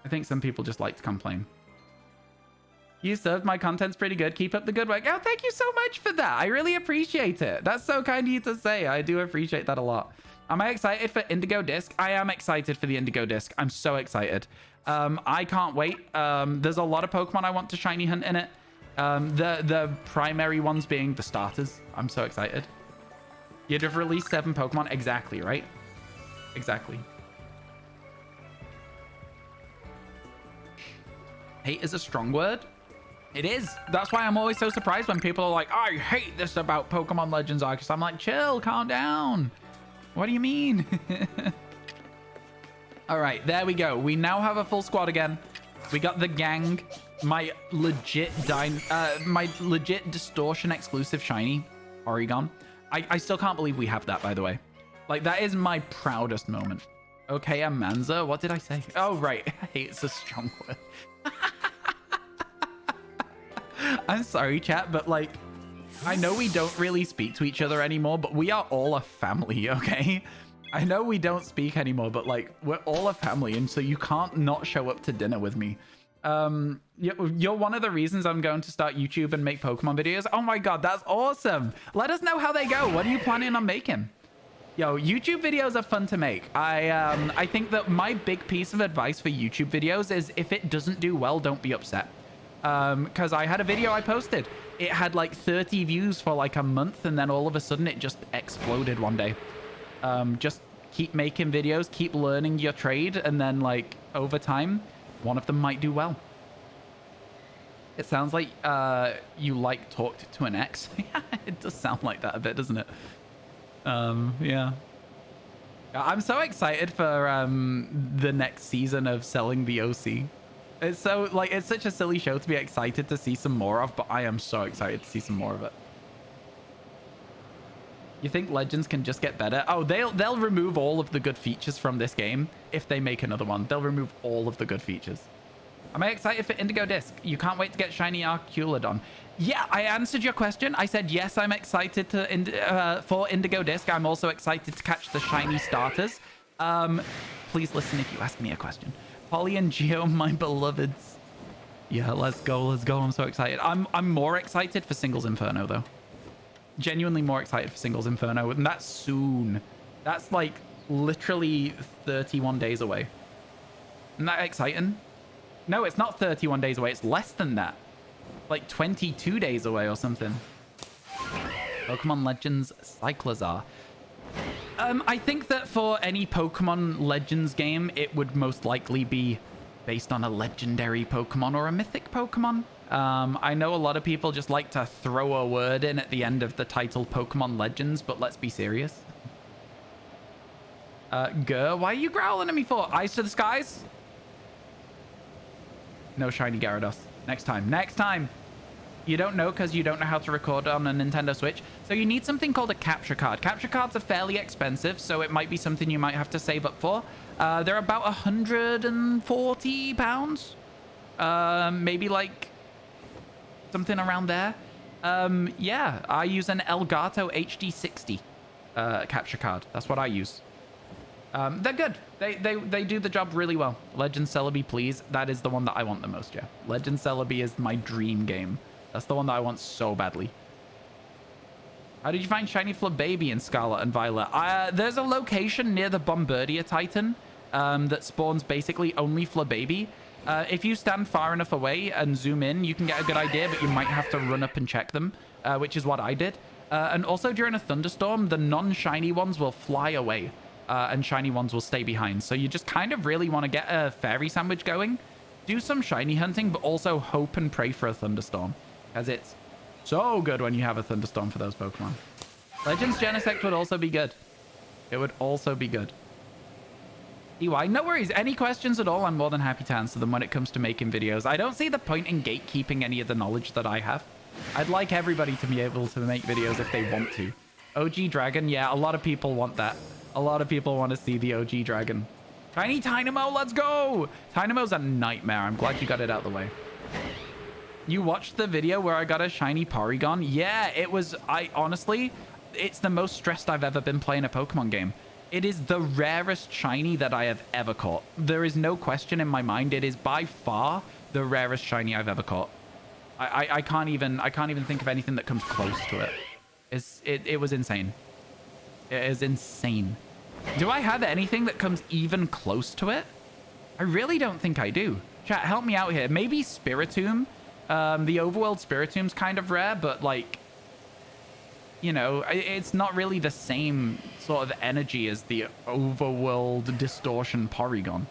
Speaker 1: I think some people just like to complain. You served. My content's pretty good. Keep up the good work. Oh, thank you so much for that. I really appreciate it. That's so kind of you to say. I do appreciate that a lot. Am I excited for Indigo Disc? I am excited for the Indigo Disc. I'm so excited. I can't wait. There's a lot of Pokemon I want to shiny hunt in it. The primary ones being the starters. I'm so excited. You'd have released 7 Pokemon. Exactly, right? Exactly. Hate is a strong word. It is. That's why I'm always so surprised when people are like, I hate this about Pokemon Legends Arceus. I'm like, chill, calm down. What do you mean? All right, there we go. We now have a full squad again. We got the gang. My legit Distortion exclusive shiny Oregon. I still can't believe we have that, by the way. Like, that is my proudest moment. Okay, Amanza. What did I say? Oh, right. I hate it's a strong word. I'm sorry, chat, but like, I know we don't really speak to each other anymore, but we are all a family, okay? I know we don't speak anymore, but like, we're all a family, and so you can't not show up to dinner with me. You're one of the reasons I'm going to start YouTube and make Pokemon videos. Oh my god, that's awesome. Let us know how they go. What are you planning on making? Yo, YouTube videos are fun to make. I think that my big piece of advice for YouTube videos is if it doesn't do well, don't be upset. Because I had a video I posted. It had like 30 views for like a month, and then all of a sudden it just exploded one day. Just keep making videos, keep learning your trade, and then like over time, one of them might do well. It sounds like you like talked to an ex. Yeah, it does sound like that a bit, doesn't it? Yeah. I'm so excited for the next season of Selling the OC. It's so like it's such a silly show to be excited to see some more of, but I am so excited to see some more of it. You think Legends can just get better? Oh, they'll remove all of the good features from this game if they make another one. They'll remove all of the good features. Am I excited for Indigo Disc? You can't wait to get shiny Arculodon. Yeah, I answered your question. I said yes, I'm excited to for Indigo Disc. I'm also excited to catch the shiny starters. Please listen if you ask me a question. Polly and Geo, my beloveds. Yeah, let's go, let's go. I'm so excited. I'm more excited for Singles Inferno though. Genuinely more excited for Singles Inferno, and that's soon. That's like literally 31 days away. Isn't that exciting? No, it's not 31 days away. It's less than that. Like 22 days away or something. Pokemon Legends Cyclizar. I think that for any Pokemon Legends game, it would most likely be based on a legendary Pokemon or a mythic Pokemon. I know a lot of people just like to throw a word in at the end of the title Pokemon Legends, but let's be serious. Gurr, why are you growling at me for? Eyes to the skies? No shiny Gyarados. Next time. Next time. You don't know because you don't know how to record on a Nintendo Switch. So you need something called a capture card. Capture cards are fairly expensive, so it might be something you might have to save up for. They're about £140. Maybe like something around there. Yeah, I use an Elgato HD60 capture card. That's what I use. They're good. They do the job really well. Legend Celebi, please. That is the one that I want the most, yeah. Legend Celebi is my dream game. That's the one that I want so badly. How did you find shiny Flabébé in Scarlet and Violet? There's a location near the Bombardier Titan that spawns basically only Flabébé. If you stand far enough away and zoom in, you can get a good idea, but you might have to run up and check them, which is what I did. And also during a thunderstorm, the non-shiny ones will fly away. And shiny ones will stay behind. So you just kind of really want to get a fairy sandwich going. Do some shiny hunting, but also hope and pray for a thunderstorm. As it's so good when you have a thunderstorm for those Pokemon. Legends Genesect would also be good. It would also be good. EY, no worries. Any questions at all, I'm more than happy to answer them when it comes to making videos. I don't see the point in gatekeeping any of the knowledge that I have. I'd like everybody to be able to make videos if they want to. OG Dragon, yeah, a lot of people want that. A lot of people want to see the OG Dragon. Tiny Tynamo, let's go! Tynamo's a nightmare. I'm glad you got it out of the way. You watched the video where I got a shiny Porygon? Yeah, it was... honestly, it's the most stressed I've ever been playing a Pokemon game. It is the rarest shiny that I have ever caught. There is no question in my mind. It is by far the rarest shiny I've ever caught. I can't even think of anything that comes close to it. It was insane. It is insane. Do I have anything that comes even close to it? I really don't think I do. Chat, help me out here. Maybe Spiritomb. The Overworld Spiritomb's kind of rare, but like, you know, it's not really the same sort of energy as the Overworld Distortion Porygon.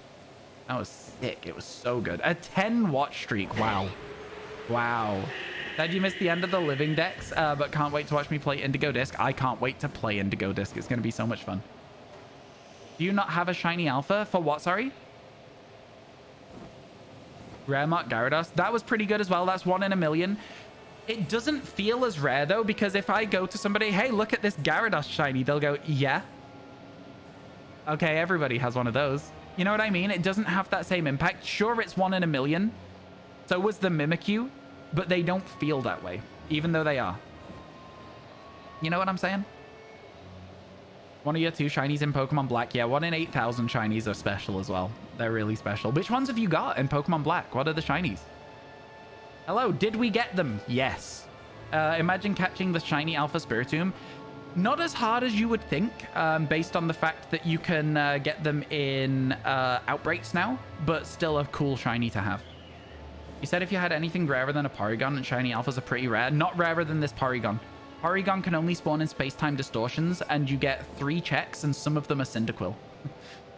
Speaker 1: That was sick. It was so good. A 10 watch streak. Wow. Wow. Did you miss the end of the living decks, but can't wait to watch me play Indigo Disc? I can't wait to play Indigo Disc. It's going to be so much fun. Do you not have a shiny alpha? For what, sorry? Rare Mark Gyarados. That was pretty good as well. That's 1 in a million. It doesn't feel as rare, though, because if I go to somebody, hey, look at this Gyarados shiny, they'll go, yeah. Okay, everybody has one of those. You know what I mean? It doesn't have that same impact. Sure, it's 1 in a million. So was the Mimikyu, but they don't feel that way, even though they are. You know what I'm saying? 1 of your 2 shinies in Pokemon Black. Yeah, 1 in 8,000 shinies are special as well. They're really special. Which ones have you got in Pokemon Black? What are the shinies? Hello, did we get them? Yes. Imagine catching the shiny Alpha Spiritomb. Not as hard as you would think, based on the fact that you can get them in Outbreaks now, but still a cool shiny to have. You said if you had anything rarer than a Porygon, and shiny alphas are pretty rare. Not rarer than this Porygon. Porygon can only spawn in space-time distortions, and you get 3 checks, and some of them are Cyndaquil.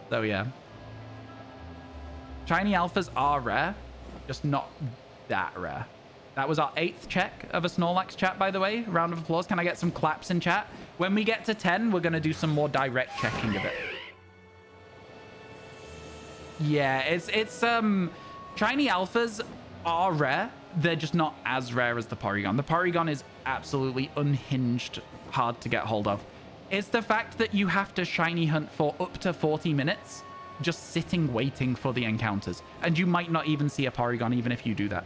Speaker 1: So yeah. Shiny alphas are rare, just not that rare. That was our 8th check of a Snorlax chat, by the way. Round of applause. Can I get some claps in chat? When we get to 10, we're going to do some more direct checking of it. Yeah, it's shiny alphas are rare. They're just not as rare as the Porygon. The Porygon is absolutely unhinged, hard to get hold of. It's the fact that you have to shiny hunt for up to 40 minutes, just sitting waiting for the encounters. And you might not even see a Porygon even if you do that.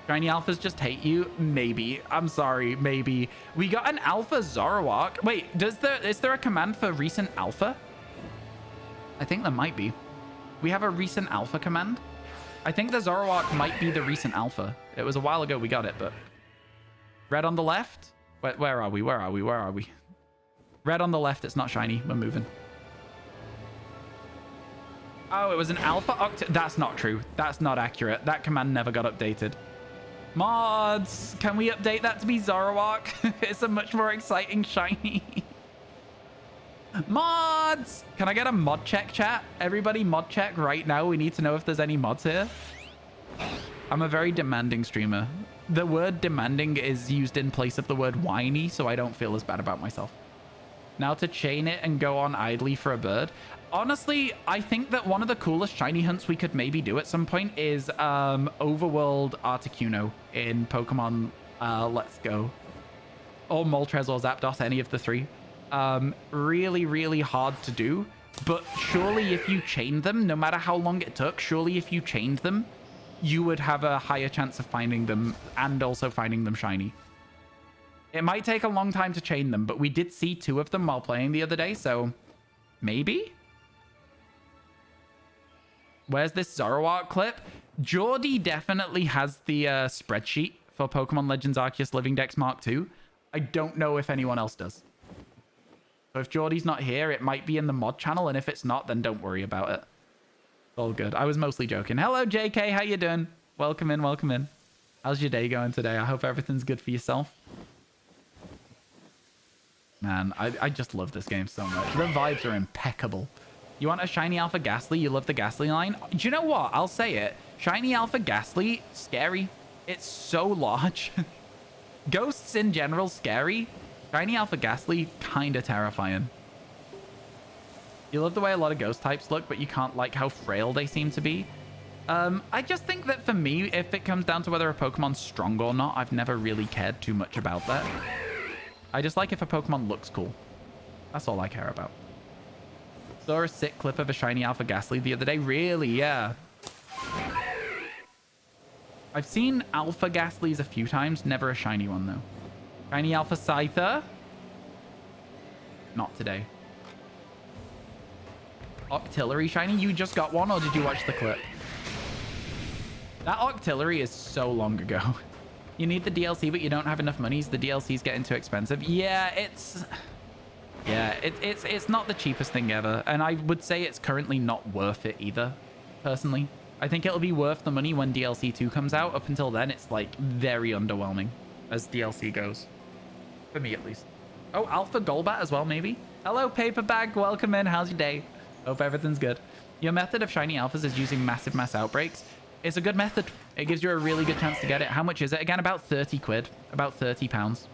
Speaker 1: Shiny alphas just hate you? Maybe. I'm sorry, maybe. We got an alpha Zoroark. Wait, is there a command for recent alpha? I think there might be. We have a recent alpha command. I think the Zoroark might be the recent alpha. It was a while ago we got it, but... Red on the left? Where are we? Where are we? Where are we? Red on the left. It's not shiny. We're moving. Oh, it was an alpha That's not true. That's not accurate. That command never got updated. Mods, can we update that to be Zoroark? It's a much more exciting shiny. Mods! Can I get a mod check, chat? Everybody mod check right now. We need to know if there's any mods here. I'm a very demanding streamer. The word demanding is used in place of the word whiny, so I don't feel as bad about myself. Now to chain it and go on idly for a bird. Honestly, I think that one of the coolest shiny hunts we could maybe do at some point is Overworld Articuno in Pokemon Let's Go. Or Moltres or Zapdos, any of the three. Really, really hard to do. But surely if you chained them, no matter how long it took, surely if you chained them, you would have a higher chance of finding them and also finding them shiny. It might take a long time to chain them, but we did see 2 of them while playing the other day, so maybe? Where's this Zoroark clip? Geordie definitely has the spreadsheet for Pokemon Legends Arceus Living Dex Mark II. I don't know if anyone else does. So if Geordie's not here, it might be in the mod channel, and if it's not, then don't worry about it. It's all good. I was mostly joking. Hello, JK. How you doing? Welcome in, welcome in. How's your day going today? I hope everything's good for yourself. Man, I just love this game so much. The vibes are impeccable. You want a shiny Alpha Ghastly? You love the Ghastly line? Do you know what? I'll say it. Shiny Alpha Ghastly, scary. It's so large. Ghosts in general, scary. Shiny Alpha Ghastly, kind of terrifying. You love the way a lot of ghost types look, but you can't like how frail they seem to be. I just think that for me, if it comes down to whether a Pokemon's strong or not, I've never really cared too much about that. I just like if a Pokemon looks cool. That's all I care about. Saw a sick clip of a shiny Alpha Ghastly the other day. Really? Yeah. I've seen Alpha Ghastlies a few times. Never a shiny one, though. Shiny Alpha Scyther? Not today. Octillery shiny? You just got one, or did you watch the clip? That Octillery is so long ago. You need the DLC, but you don't have enough money, so the DLC's getting too expensive. Yeah, it's not the cheapest thing ever, and I would say it's currently not worth it either, personally. I think it'll be worth the money when DLC 2 comes out. Up until then, it's like very underwhelming as DLC goes. For me, at least. Oh, Alpha Golbat as well, maybe? Hello, Paperbag. Welcome in. How's your day? Hope everything's good. Your method of shiny alphas is using massive mass outbreaks. It's a good method. It gives you a really good chance to get it. How much is it? Again, about 30 quid. About 30 pounds.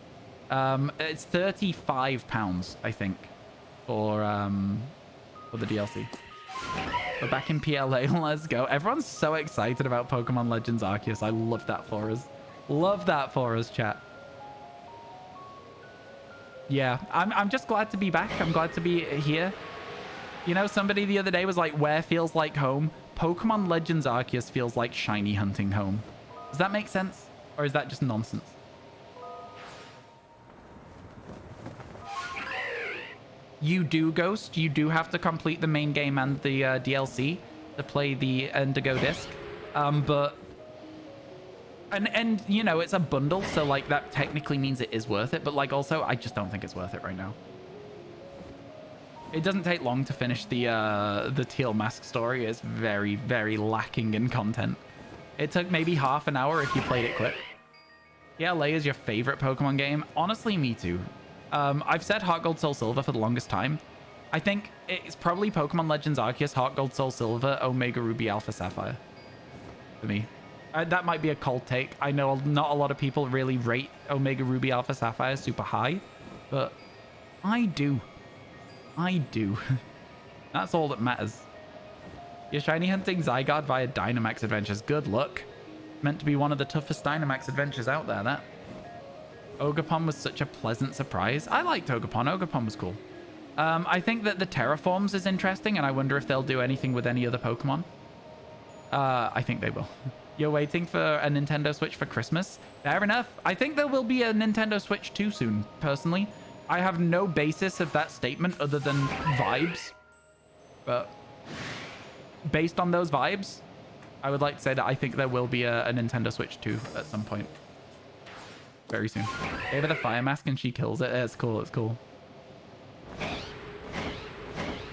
Speaker 1: It's 35 pounds, I think, for the DLC. We're back in PLA. Let's go. Everyone's so excited about Pokemon Legends Arceus. I love that for us. Love that for us, chat. Yeah, I'm just glad to be back. I'm glad to be here. You know, somebody the other day was like, where feels like home? Pokemon Legends Arceus feels like shiny hunting home. Does that make sense? Or is that just nonsense? You do, Ghost. You do have to complete the main game and the DLC to play the Indigo Disc. But... And, you know, it's a bundle, so, like, that technically means it is worth it. But, like, also, I just don't think it's worth it right now. It doesn't take long to finish the Teal Mask story. It's very, very lacking in content. It took maybe half an hour if you played it quick. Yeah, Lay is your favorite Pokemon game. Honestly, me too. I've said Heart Gold Soul Silver for the longest time. I think it's probably Pokemon Legends Arceus, Heart Gold Soul Silver, Omega Ruby Alpha Sapphire. For me. That might be a cold take. I know not a lot of people really rate Omega Ruby Alpha Sapphire super high, but I do. I do. That's all that matters. You're shiny hunting Zygarde via Dynamax Adventures. Good luck. Meant to be one of the toughest Dynamax Adventures out there, that. Ogerpon was such a pleasant surprise. I liked Ogerpon. Ogerpon was cool. I think that the Terraforms is interesting, and I wonder if they'll do anything with any other Pokemon. I think they will. You're waiting for a Nintendo Switch for Christmas? Fair enough. I think there will be a Nintendo Switch 2 soon, personally. I have no basis of that statement other than vibes. But based on those vibes, I would like to say that I think there will be a Nintendo Switch 2 at some point. Very soon. Gave her the fire mask and she kills it. It's cool. It's cool.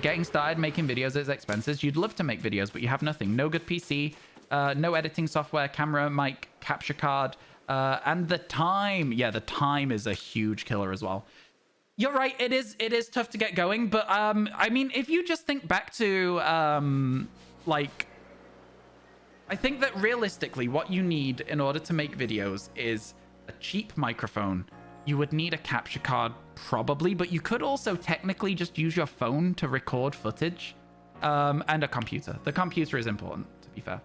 Speaker 1: Getting started making videos is expensive. You'd love to make videos, but you have nothing. No good PC, no editing software, camera, mic, capture card, and the time. Yeah, the time is a huge killer as well. You're right. It is tough to get going, but I mean, if you just think back to like, I think that realistically, what you need in order to make videos is a cheap microphone. You would need a capture card probably, but you could also technically just use your phone to record footage, and a computer. The computer is important, to be fair.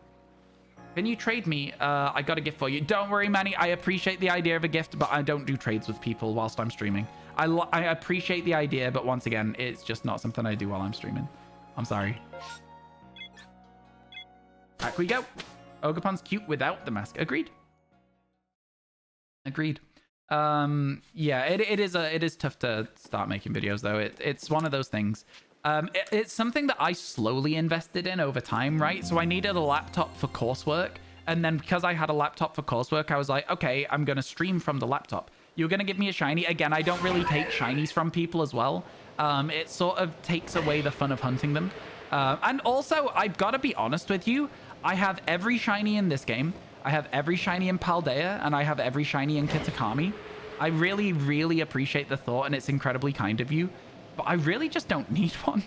Speaker 1: Can you trade me? I got a gift for you. Don't worry, Manny. I appreciate the idea of a gift, but I don't do trades with people whilst I'm streaming. I appreciate the idea, but once again, it's just not something I do while I'm streaming. I'm sorry. Back we go. Ogerpon's cute without the mask. Agreed. Agreed. Yeah, it is tough to start making videos though. It's one of those things. It's something that I slowly invested in over time, right? So I needed a laptop for coursework, and then because I had a laptop for coursework, I was like, okay, I'm gonna stream from the laptop. You're gonna give me a shiny. Again, I don't really take shinies from people as well. It sort of takes away the fun of hunting them. And also, I've got to be honest with you, I have every shiny in this game. I have every shiny in Paldea, and I have every shiny in Kitakami. I really, really appreciate the thought, and it's incredibly kind of you, but I really just don't need one.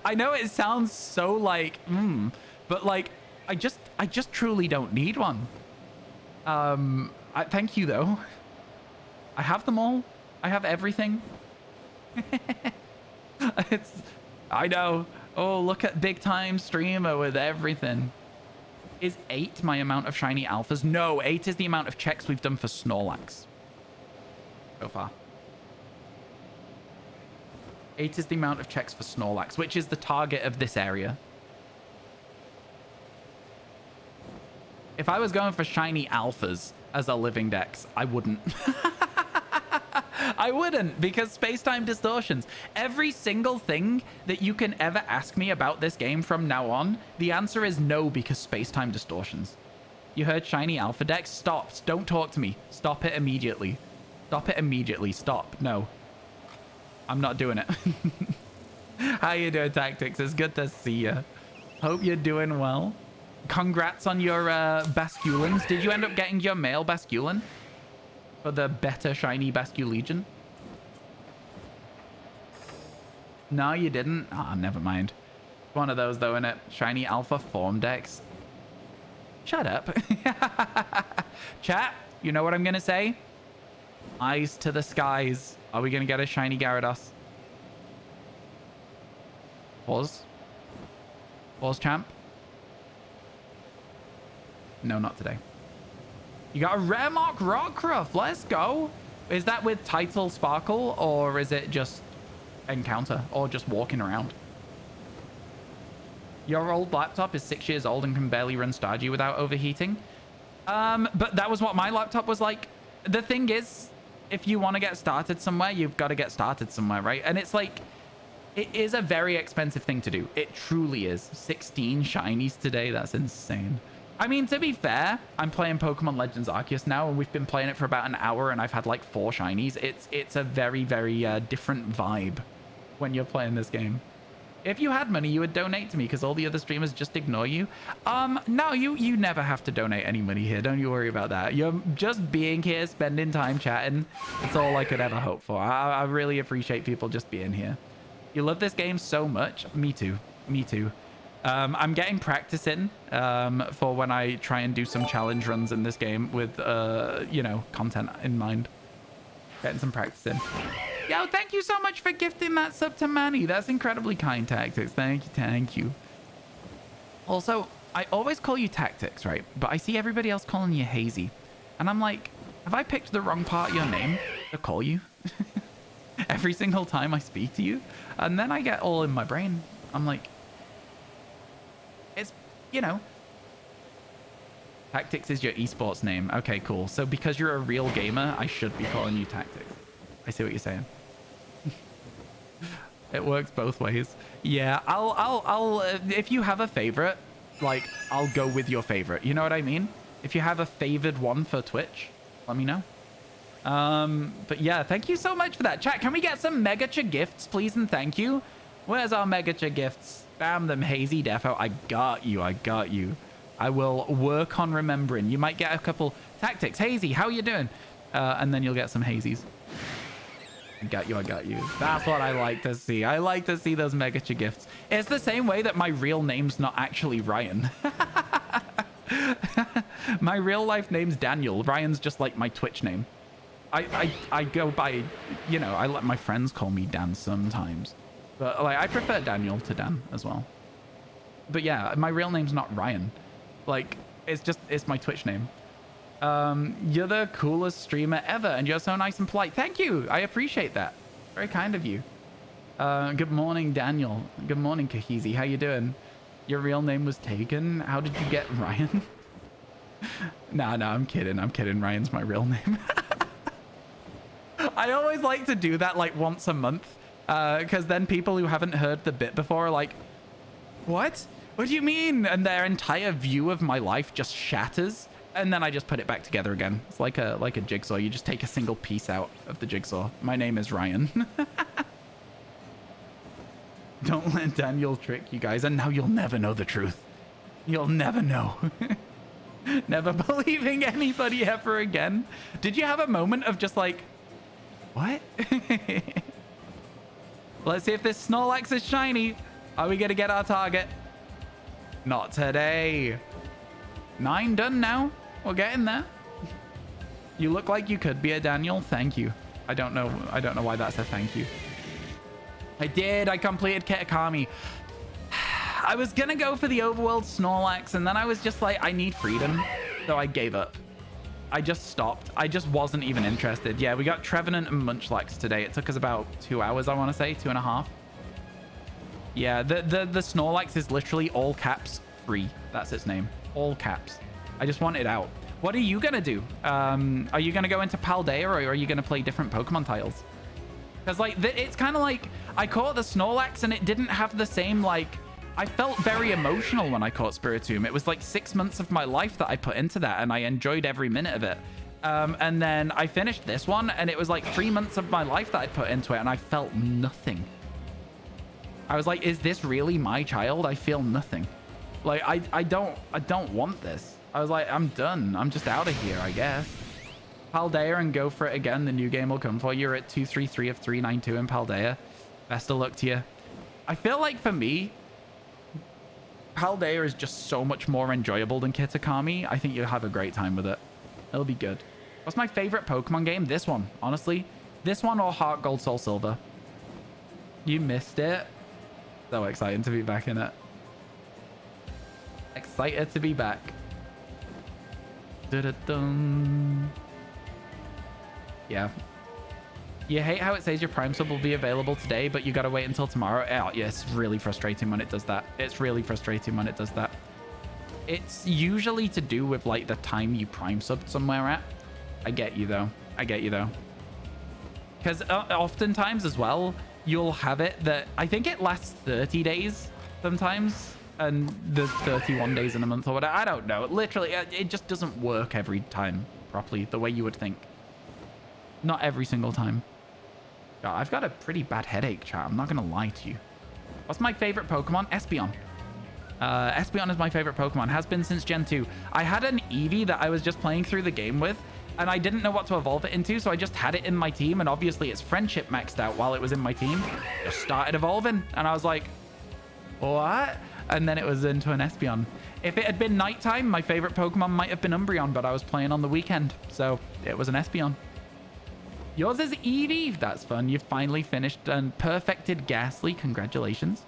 Speaker 1: I know it sounds so like, but like, I just truly don't need one. Thank you though. I have them all. I have everything. I know. Oh, look at big time streamer with everything. Is 8 my amount of shiny alphas? No, 8 is the amount of checks we've done for Snorlax so far. 8 is the amount of checks for Snorlax, which is the target of this area. If I was going for shiny alphas as a living dex, I wouldn't. I wouldn't, because space-time distortions. Every single thing that you can ever ask me about this game from now on, the answer is no, because space-time distortions. You heard shiny alpha dex? Stop. Don't talk to me. Stop it immediately. Stop it immediately. Stop. No. I'm not doing it. How you doing, Tactics? It's good to see you. Hope you're doing well. Congrats on your Basculins. Did you end up getting your male Basculin? For the better shiny Basculegion? No, you didn't? Ah, oh, never mind. One of those though, innit? Shiny Alpha Form Dex. Shut up. Chat, you know what I'm gonna say? Eyes to the skies. Are we gonna get a shiny Gyarados? Pause. Pause, champ. No, not today. You got a rare mark Rockruff. Let's go. Is that with title sparkle, or is it just encounter, or just walking around? Your old laptop is 6 years old and can barely run Stardew without overheating. But that was what my laptop was like. The thing is, if you want to get started somewhere, you've got to get started somewhere, right? And it's like, it is a very expensive thing to do. It truly is. 16 shinies today. That's insane. I mean, to be fair, I'm playing Pokemon Legends Arceus now, and we've been playing it for about an hour, and I've had like 4 shinies. It's a very, very different vibe when you're playing this game. If you had money, you would donate to me, because all the other streamers just ignore you. No, you never have to donate any money here. Don't you worry about that. You're just being here, spending time chatting. That's all I could ever hope for. I really appreciate people just being here. You love this game so much. Me too. Me too. I'm getting practice in for when I try and do some challenge runs in this game with, you know, content in mind. Getting some practice in. Yo, thank you so much for gifting that sub to Manny. That's incredibly kind, Tactics. Thank you, thank you. Also, I always call you Tactics, right? But I see everybody else calling you Hazy. And I'm like, have I picked the wrong part of your name to call you? Every single time I speak to you? And then I get all in my brain. I'm like, it's, you know. Tactics is your esports name. Okay, cool. So because you're a real gamer, I should be calling you Tactics. I see what you're saying. It works both ways. Yeah, I'll if you have a favorite, like, I'll go with your favorite. You know what I mean? If you have a favored one for Twitch, let me know. But yeah, thank you so much for that. Chat, can we get some Megacha gifts, please, and thank you? Where's our Megacha gifts? Spam them, Hazy Defo. I got you. I got you. I will work on remembering. You might get a couple Tactics. Hazy, how are you doing? And then you'll get some Hazies. I got you. I got you. That's what I like to see. I like to see those Megacha gifts. It's the same way that my real name's not actually Ryan. My real life name's Daniel. Ryan's just like my Twitch name. I go by, you know, I let my friends call me Dan sometimes. But like, I prefer Daniel to Dan as well. But yeah, my real name's not Ryan. Like, it's my Twitch name. You're the coolest streamer ever, and you're so nice and polite. Thank you. I appreciate that. Very kind of you. Good morning, Daniel. Good morning, Kahizi. How you doing? Your real name was taken. How did you get Ryan? No, I'm kidding. I'm kidding. Ryan's my real name. I always like to do that like once a month, because then people who haven't heard the bit before are like, what? What do you mean? And their entire view of my life just shatters. And then I just put it back together again. It's like a jigsaw. You just take a single piece out of the jigsaw. My name is Ryan. Don't let Daniel trick you guys. And now you'll never know the truth. You'll never know. Never believing anybody ever again. Did you have a moment of just like, what? Let's see if this Snorlax is shiny. Are we going to get our target? Not today. 9 done now. We're getting there. You look like you could be a Daniel. Thank you. I don't know why that's a thank you. I did. I completed Kitakami. I was going to go for the overworld Snorlax, and then I was just like, I need freedom. So I gave up. I just stopped. I just wasn't even interested. Yeah, we got Trevenant and Munchlax today. It took us about 2 hours, I want to say. 2.5. Yeah, the Snorlax is literally all caps free. That's its name. All caps. I just want it out. What are you going to do? Are you going to go into Paldea, or are you going to play different Pokemon tiles? Because, like, it's kind of like, I caught the Snorlax, and it didn't have the same, like, I felt very emotional when I caught Spiritomb. It was like 6 months of my life that I put into that, and I enjoyed every minute of it. And then I finished this one, and it was like 3 months of my life that I put into it, and I felt nothing. I was like, is this really my child? I feel nothing. Like, I don't want this. I was like, I'm done. I'm just out of here, I guess. Paldea and go for it again. The new game will come for you. You're at 233 of 392 in Paldea. Best of luck to you. I feel like for me, Paldea is just so much more enjoyable than Kitakami. I think you'll have a great time with it. It'll be good. What's my favorite Pokemon game? This one, honestly. This one or Heart Gold Soul Silver. You missed it. So excited to be back in it. Excited to be back. Da-da-dum. Yeah. You hate how it says your Prime sub will be available today, but you gotta wait until tomorrow. Oh, yeah, it's really frustrating when it does that. It's really frustrating when it does that. It's usually to do with, like, the time you Prime subbed somewhere at. I get you, though. I get you, though. Because oftentimes, as well, you'll have it that... I think it lasts 30 days sometimes. And there's 31 days in a month or whatever. I don't know. Literally, it just doesn't work every time properly the way you would think. Not every single time. God, I've got a pretty bad headache, chat. I'm not going to lie to you. What's my favorite Pokemon? Espeon. Espeon is my favorite Pokemon. Has been since Gen 2. I had an Eevee that I was just playing through the game with, and I didn't know what to evolve it into, so I just had it in my team, and obviously its friendship maxed out while it was in my team. Just started evolving, and I was like, what? And then it was into an Espeon. If it had been nighttime, my favorite Pokemon might have been Umbreon, but I was playing on the weekend. So it was an Espeon. Yours is Eevee. That's fun. You've finally finished and perfected Ghastly. Congratulations.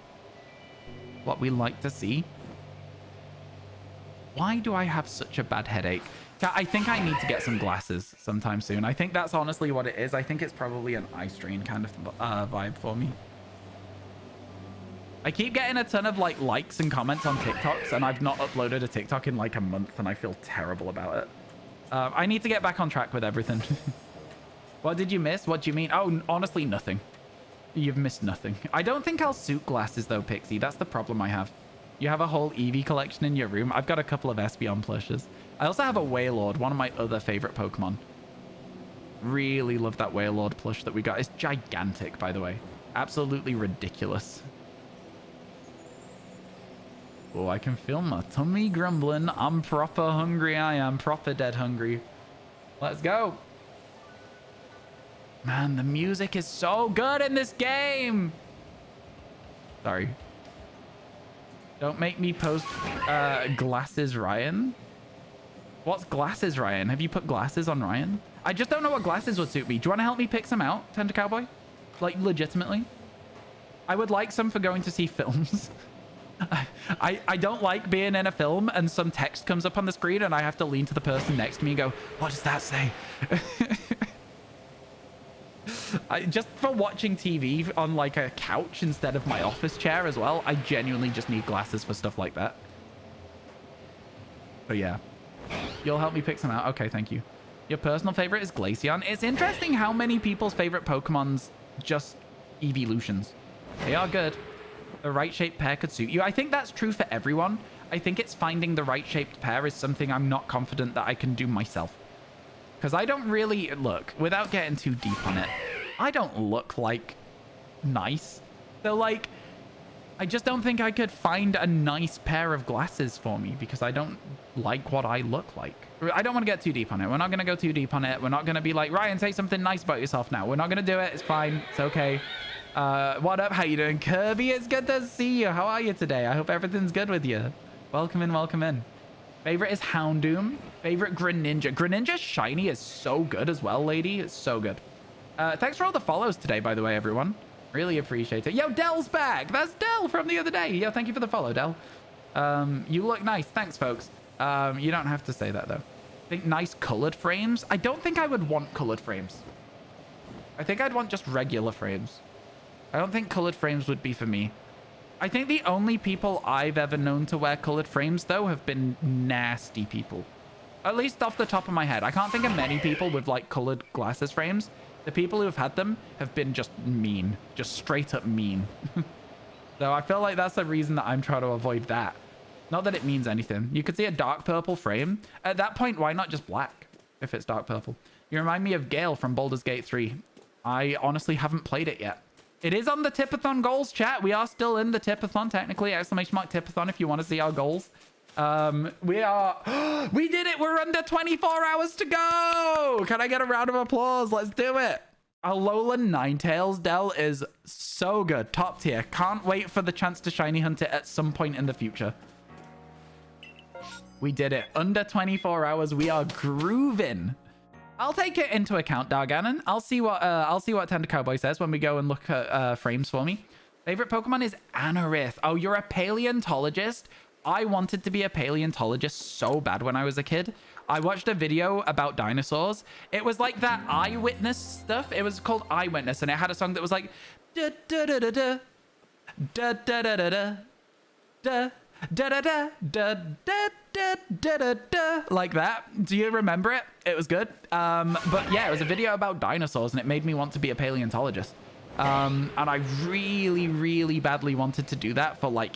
Speaker 1: What we like to see. Why do I have such a bad headache? I think I need to get some glasses sometime soon. I think that's honestly what it is. I think it's probably an eye strain kind of vibe for me. I keep getting a ton of likes and comments on TikToks, and I've not uploaded a TikTok in like a month, and I feel terrible about it. I need to get back on track with everything. What did you miss? What do you mean? Oh, honestly, nothing. You've missed nothing. I don't think I'll suit glasses though, Pixie. That's the problem I have. You have a whole Eevee collection in your room. I've got a couple of Espeon plushes. I also have a Wailord, one of my other favorite Pokemon. Really love that Wailord plush that we got. It's gigantic, by the way. Absolutely ridiculous. Oh, I can feel my tummy grumbling. I'm proper hungry. I am proper dead hungry. Let's go. Man, the music is so good in this game. Sorry. Don't make me post glasses, Ryan. What's glasses, Ryan? Have you put glasses on Ryan? I just don't know what glasses would suit me. Do you want to help me pick some out, Tender Cowboy? Like, legitimately? I would like some for going to see films. I don't like being in a film and some text comes up on the screen and I have to lean to the person next to me and go, what does that say? Just for watching TV on like a couch instead of my office chair as well, I genuinely just need glasses for stuff like that. But yeah, you'll help me pick some out. Okay, thank you. Your personal favorite is Glaceon. It's interesting how many people's favorite Pokemon's just evolutions. They are good. The right shaped pair could suit you. I think that's true for everyone. I think it's finding the right shaped pair is something I'm not confident that I can do myself. Because I don't really, look, without getting too deep on it, I don't look like nice. So like, I just don't think I could find a nice pair of glasses for me because I don't like what I look like. I don't want to get too deep on it. We're not going to go too deep on it. We're not going to be like, Ryan, say something nice about yourself now. We're not going to do it. It's fine. It's okay. What up? How you doing? Kirby, it's good to see you. How are you today? I hope everything's good with you. Welcome in, welcome in. Favorite is Houndoom. Favorite Greninja. Greninja shiny is so good as well, lady. It's so good. Thanks for all the follows today, by the way, everyone. Really appreciate it. Yo, Dell's back. That's Dell from the other day. Yo, thank you for the follow, Dell. You look nice. Thanks, folks. You don't have to say that, though. I think nice colored frames. I don't think I would want colored frames. I think I'd want just regular frames. I don't think colored frames would be for me. I think the only people I've ever known to wear colored frames, though, have been nasty people. At least off the top of my head. I can't think of many people with, like, colored glasses frames. The people who have had them have been just mean. Just straight up mean. So I feel like that's the reason that I'm trying to avoid that. Not that it means anything. You could see a dark purple frame. At that point, why not just black if it's dark purple? You remind me of Gale from Baldur's Gate 3. I honestly haven't played it yet. It is on the Tipathon goals, chat. We are still in the Tipathon, technically. ! Tipathon if you want to see our goals. We are... we did it! We're under 24 hours to go! Can I get a round of applause? Let's do it! Alolan Ninetales, Dell, is so good. Top tier. Can't wait for the chance to shiny hunt it at some point in the future. We did it. Under 24 hours. We are grooving. I'll take it into account, Darganon. I'll see what Tender Cowboy says when we go and look at frames for me. Favorite Pokemon is Anorith. Oh, you're a paleontologist? I wanted to be a paleontologist so bad when I was a kid. I watched a video about dinosaurs. It was like that Eyewitness stuff. It was called Eyewitness, and it had a song that was like da da da da da da da da da da da da da da da da da da da, like that. Do you remember it? It was good. But yeah, it was a video about dinosaurs and it made me want to be a paleontologist. And I really, really badly wanted to do that for like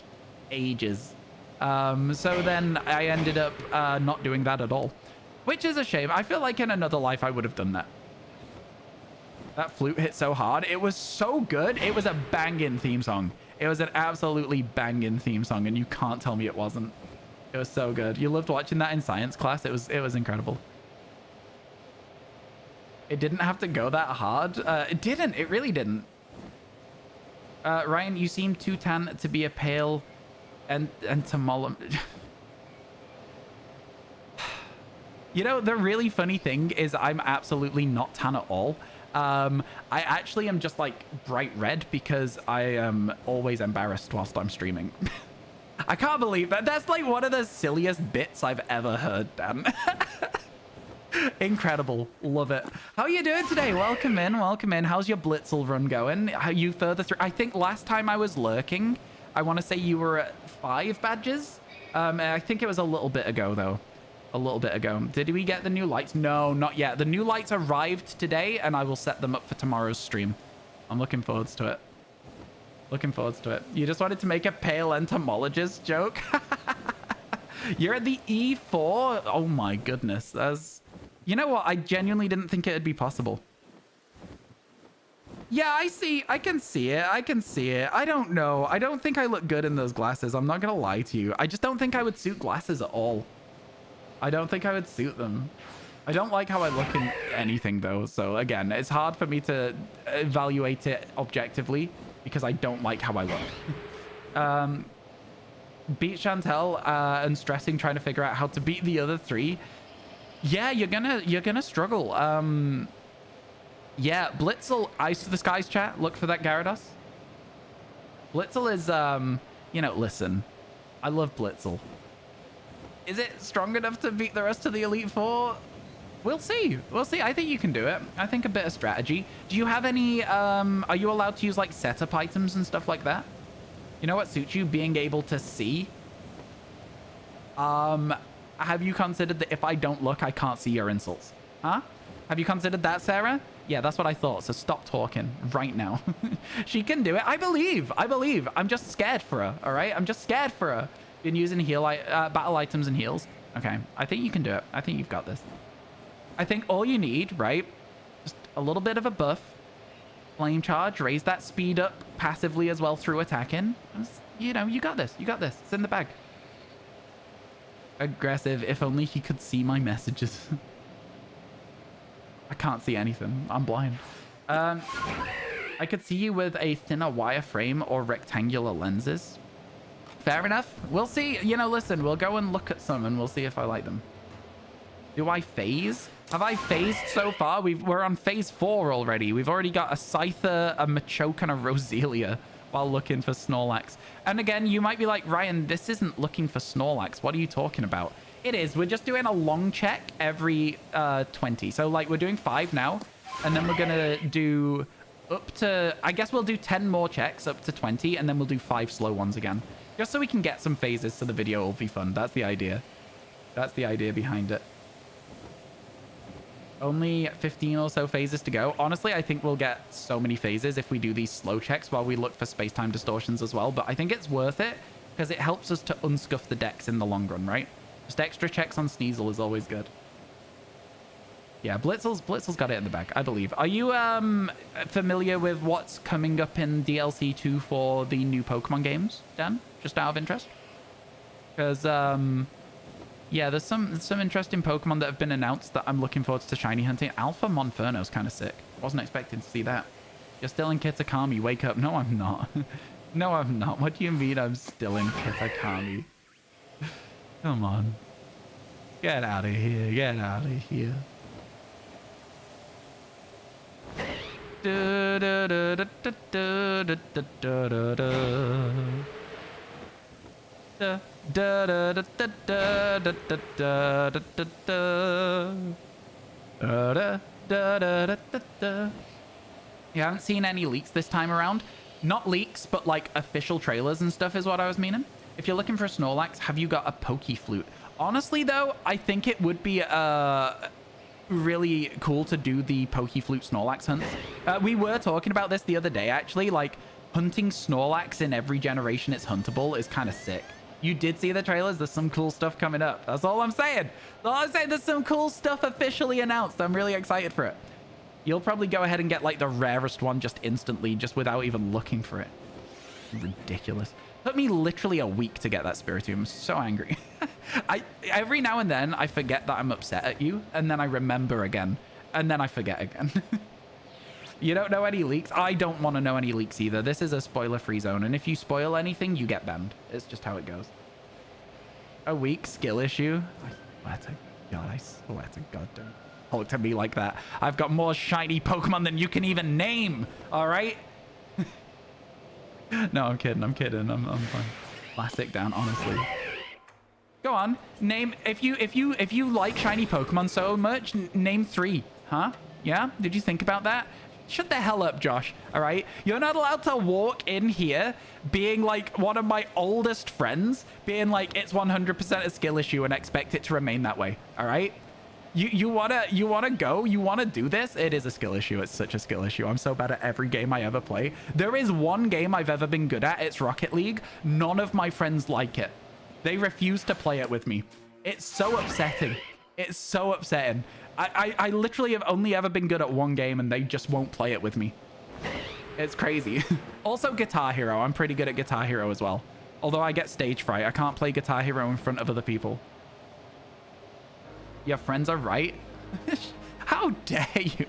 Speaker 1: ages. So then I ended up not doing that at all, which is a shame. I feel like in another life I would have done that. That flute hit so hard. It was so good. It was a banging theme song. It was an absolutely banging theme song, and you can't tell me it wasn't. It was so good. You loved watching that in science class. It was incredible. It didn't have to go that hard. It didn't. It really didn't. Ryan, you seem too tan to be a pale And Tomolum. You know, the really funny thing is I'm absolutely not tan at all. I actually am just like bright red because I am always embarrassed whilst I'm streaming. I can't believe that. That's like one of the silliest bits I've ever heard, Dan. Incredible. Love it. How are you doing today? Welcome in. Welcome in. How's your Blitzel run going? How you further through? I think last time I was lurking, I want to say you were at 5 badges. I think it was a little bit ago, though. A little bit ago. Did we get the new lights? No, not yet. The new lights arrived today, and I will set them up for tomorrow's stream. I'm looking forward to it. Looking forward to it. You just wanted to make a pale entomologist joke? You're at the E4? Oh my goodness. That's... You know what? I genuinely didn't think it would be possible. Yeah, I see. I can see it. I can see it. I don't know. I don't think I look good in those glasses. I'm not going to lie to you. I just don't think I would suit glasses at all. I don't think I would suit them. I don't like how I look in anything, though. So, again, it's hard for me to evaluate it objectively because I don't like how I look. Beat Chantel and stressing trying to figure out how to beat the other 3. Yeah, you're gonna struggle. Yeah, Blitzel, Ice to the Skies chat. Look for that Gyarados. Blitzel is, you know, listen. I love Blitzel. Is it strong enough to beat the rest of the Elite Four? We'll see. We'll see. I think you can do it. I think a bit of strategy. Do you have any, are you allowed to use like setup items and stuff like that? You know what suits you? Being able to see. Have you considered that if I don't look, I can't see your insults? Huh? Have you considered that, Sarah? Yeah, that's what I thought. So stop talking right now. She can do it. I believe. I believe. I'm just scared for her. All right. I'm just scared for her. Been using battle items and heals. Okay. I think you can do it. I think you've got this. I think all you need, right? Just a little bit of a buff. Flame charge. Raise that speed up passively as well through attacking. You know, you got this. You got this. It's in the bag. Aggressive. If only he could see my messages. I can't see anything. I'm blind. I could see you with a thinner wireframe or rectangular lenses. Fair enough. We'll see. You know, listen, we'll go and look at some and we'll see if I like them. Do I phase? Have I phased so far? We're on phase 4 already. We've already got a Scyther, a Machoke, and a Roselia while looking for Snorlax. And again, you might be like, Ryan, this isn't looking for Snorlax. What are you talking about? It is. We're just doing a long check every 20. So, like, we're doing 5 now. And then we're going to do up to... I guess we'll do 10 more checks up to 20. And then we'll do 5 slow ones again. Just so we can get some phases so the video will be fun. That's the idea. That's the idea behind it. Only 15 or so phases to go. Honestly, I think we'll get so many phases if we do these slow checks while we look for space-time distortions as well. But I think it's worth it because it helps us to unscuff the decks in the long run, right? Just extra checks on Sneasel is always good. Yeah, Blitzel's got it in the bag, I believe. Are you familiar with what's coming up in DLC 2 for the new Pokemon games, Dan? Just out of interest? Because, yeah, there's some interesting Pokemon that have been announced that I'm looking forward to shiny hunting. Alpha Monferno's kind of sick. Wasn't expecting to see that. You're still in Kitakami. Wake up. No, I'm not. No, I'm not. What do you mean I'm still in Kitakami? Come on. Get out of here. Get out of here. Da, da, da, da, da, da, da, da, da, da. Da, da, da, da, da, da, da, da, da, da, da, da, da, da. You haven't seen any leaks this time around? Not leaks, but like official trailers and stuff is what I was meaning. If you're looking for a Snorlax, have you got a Pokeflute? Honestly, though, I think it would be really cool to do the Pokeflute Snorlax hunts. We were talking about this the other day, actually. Like, hunting Snorlax in every generation it's huntable is kind of sick. You did see the trailers. There's some cool stuff coming up. That's all I'm saying. That's all I'm saying. There's some cool stuff officially announced. I'm really excited for it. You'll probably go ahead and get, like, the rarest one just instantly, just without even looking for it. Ridiculous. Took me literally a week to get that Spiritomb. I'm so angry. Every now and then, I forget that I'm upset at you, and then I remember again, and then I forget again. You don't know any leaks? I don't want to know any leaks either. This is a spoiler-free zone, and if you spoil anything, you get banned. It's just how it goes. A weak skill issue? I swear to God, don't talk to me like that. I've got more shiny Pokemon than you can even name, all right? No, I'm kidding. I'm fine. Plastic down, honestly. Go on, name, if you like shiny Pokemon so much, name 3, huh? Yeah, did you think about that? Shut the hell up, Josh, all right? You're not allowed to walk in here being like one of my oldest friends, being like, it's 100% a skill issue and expect it to remain that way, all right? You wanna go, you wanna do this? It is a skill issue. It's such a skill issue. I'm so bad at every game I ever play. There is one game I've ever been good at. It's Rocket League. None of my friends like it. They refuse to play it with me. It's so upsetting. It's so upsetting. I literally have only ever been good at one game and they just won't play it with me. It's crazy. Also Guitar Hero. I'm pretty good at Guitar Hero as well. Although I get stage fright. I can't play Guitar Hero in front of other people. Your friends are right. How dare you?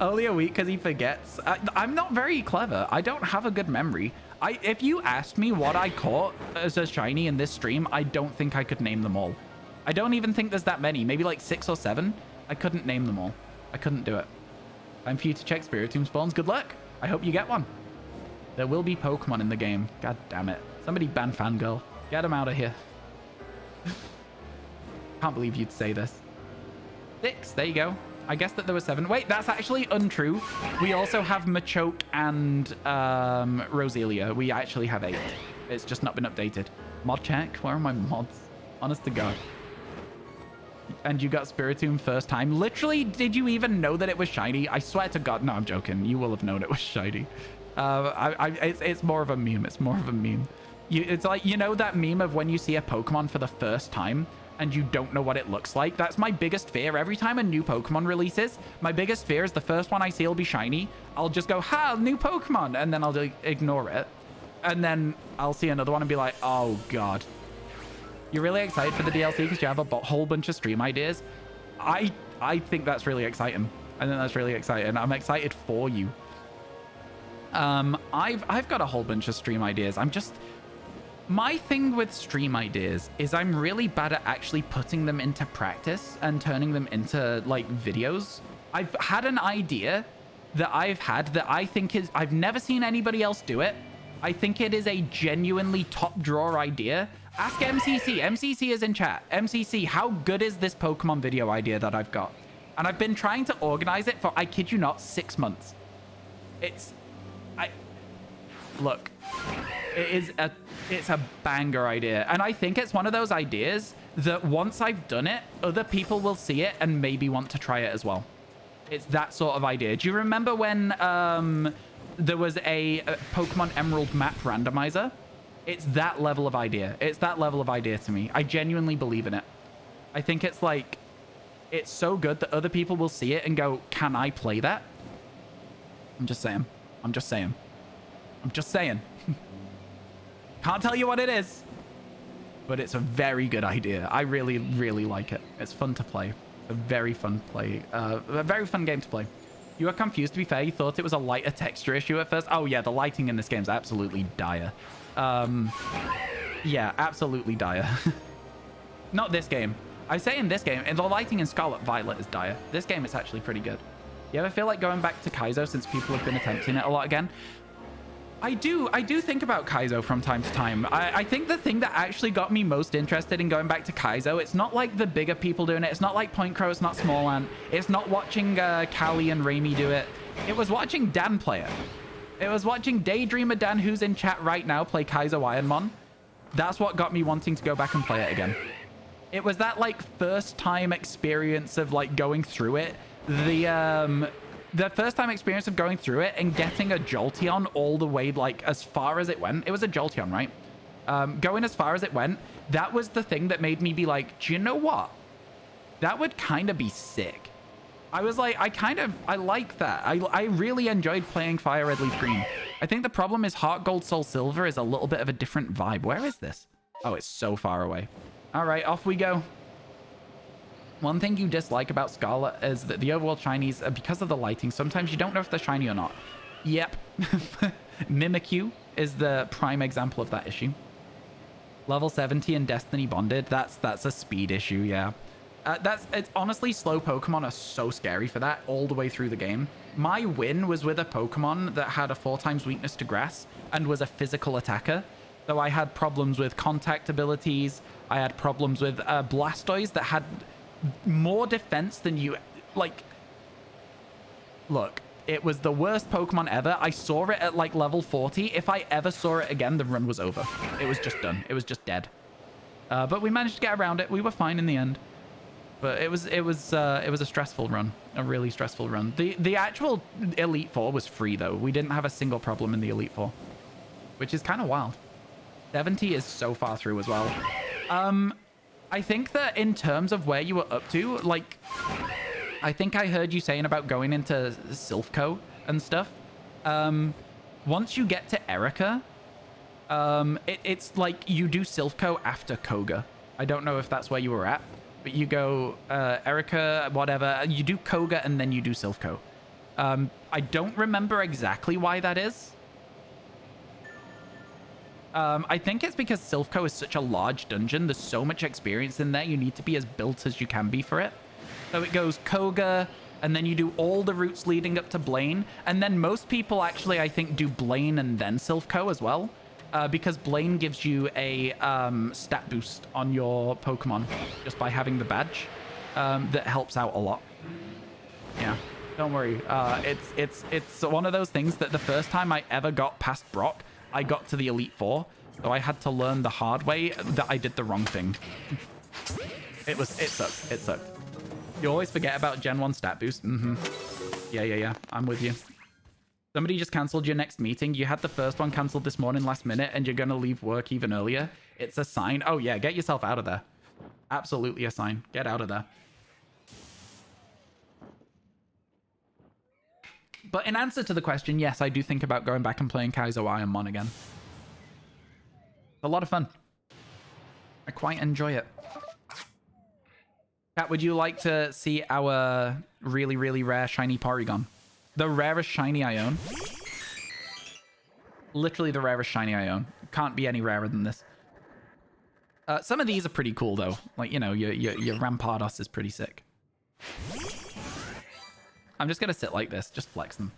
Speaker 1: Only a week because he forgets. I'm not very clever. I don't have a good memory. If you asked me what I caught as a shiny in this stream, I don't think I could name them all. I don't even think there's that many. Maybe like 6 or 7. I couldn't name them all. I couldn't do it. Time for you to check Spiritomb spawns. Good luck. I hope you get one. There will be Pokemon in the game. God damn it. Somebody ban Fangirl. Get him out of here. Can't believe you'd say this. 6. There you go. I guess that there were 7. Wait, that's actually untrue. We also have Machoke and Roselia. We actually have 8. It's just not been updated. Mod check. Where are my mods? Honest to God. And you got Spiritomb first time. Literally, did you even know that it was shiny? I swear to God. No, I'm joking. You will have known it was shiny. It's more of a meme. It's more of a meme. It's like, you know that meme of when you see a Pokemon for the first time and you don't know what it looks like? That's my biggest fear. Every time a new Pokemon releases, my biggest fear is the first one I see will be shiny. I'll just go, ha, new Pokemon. And then I'll ignore it. And then I'll see another one and be like, oh, God. You're really excited for the DLC because you have a whole bunch of stream ideas? I think that's really exciting. I think that's really exciting. I'm excited for you. I've got a whole bunch of stream ideas. My thing with stream ideas is I'm really bad at actually putting them into practice and turning them into like videos. I've had an idea that I think I've never seen anybody else do it. I think it is a genuinely top drawer idea. Ask MCC. MCC is in chat. MCC, how good is this Pokemon video idea that I've got? And I've been trying to organize it for, I kid you not, 6 months. Look, it's a banger idea. And I think it's one of those ideas that once I've done it, other people will see it and maybe want to try it as well. It's that sort of idea. Do you remember when there was a Pokemon Emerald map randomizer? It's that level of idea. It's that level of idea to me. I genuinely believe in it. I think it's like, it's so good that other people will see it and go, can I play that? I'm just saying. I'm just saying. I'm just saying. Can't tell you what it is, but it's a very good idea. I really, really like it. It's fun to play. A very fun play. A very fun game to play. You were confused, to be fair. You thought it was a lighter texture issue at first. Oh, yeah, the lighting in this game is absolutely dire. Yeah, absolutely dire. Not this game. I say in this game, and the lighting in Scarlet Violet is dire. This game is actually pretty good. You ever feel like going back to Kaizo since people have been attempting it a lot again? I do think about Kaizo from time to time. I think the thing that actually got me most interested in going back to Kaizo, it's not like the bigger people doing it. It's not like Point Crow. It's not Small Ant. It's not watching Callie and Raimi do it. It was watching Dan play it. It was watching Daydreamer Dan, who's in chat right now, play Kaizo Ironmon. That's what got me wanting to go back and play it again. It was that like first time experience of like going through it. The first time experience of going through it and getting a Jolteon all the way like as far as it went. It was a Jolteon, right? Going as far as it went. That was the thing that made me be like, do you know what? That would kind of be sick. I was like, I like that. I really enjoyed playing Fire Red Leaf Green. I think the problem is Heart Gold Soul Silver is a little bit of a different vibe. Where is this? Oh, it's so far away. All right, off we go. One thing you dislike about Scarlet is that the overworld shinies, because of the lighting, sometimes you don't know if they're shiny or not. Yep. Mimikyu is the prime example of that issue. Level 70 and Destiny Bonded, that's a speed issue, yeah. It's honestly, slow Pokemon are so scary for that all the way through the game. My win was with a Pokemon that had a 4x weakness to grass and was a physical attacker. So I had problems with contact abilities. I had problems with Blastoise that had more defense than you... Like, look, it was the worst Pokemon ever. I saw it at like level 40. If I ever saw it again, the run was over. It was just done. It was just dead. But we managed to get around it. We were fine in the end. But it was a stressful run, a really stressful run. The actual Elite Four was free though. We didn't have a single problem in the Elite Four, which is kind of wild. 70 is so far through as well. I think that in terms of where you were up to, like, I think I heard you saying about going into Silphco and stuff. Once you get to Erica, it's like you do Silphco after Koga. I don't know if that's where you were at, but you go Erica, whatever. You do Koga and then you do Silphco. I don't remember exactly why that is. I think it's because Silphco is such a large dungeon. There's so much experience in there. You need to be as built as you can be for it. So it goes Koga, and then you do all the routes leading up to Blaine. And then most people actually, I think, do Blaine and then Silphco as well. Because Blaine gives you a stat boost on your Pokemon just by having the badge. That helps out a lot. Yeah, don't worry. It's one of those things that the first time I ever got past Brock, I got to the Elite Four, so I had to learn the hard way that I did the wrong thing. It sucked. It sucked. You always forget about Gen 1 stat boost. Yeah. I'm with you. Somebody just cancelled your next meeting. You had the first one cancelled this morning last minute, and you're going to leave work even earlier. It's a sign. Oh, yeah. Get yourself out of there. Absolutely a sign. Get out of there. But in answer to the question, yes, I do think about going back and playing Kaizo Ironmon again. It's a lot of fun. I quite enjoy it. Kat, would you like to see our really, really rare shiny Porygon? The rarest shiny I own. Literally the rarest shiny I own. Can't be any rarer than this. Some of these are pretty cool, though. Like, you know, your Rampardos is pretty sick. I'm just going to sit like this. Just flex them.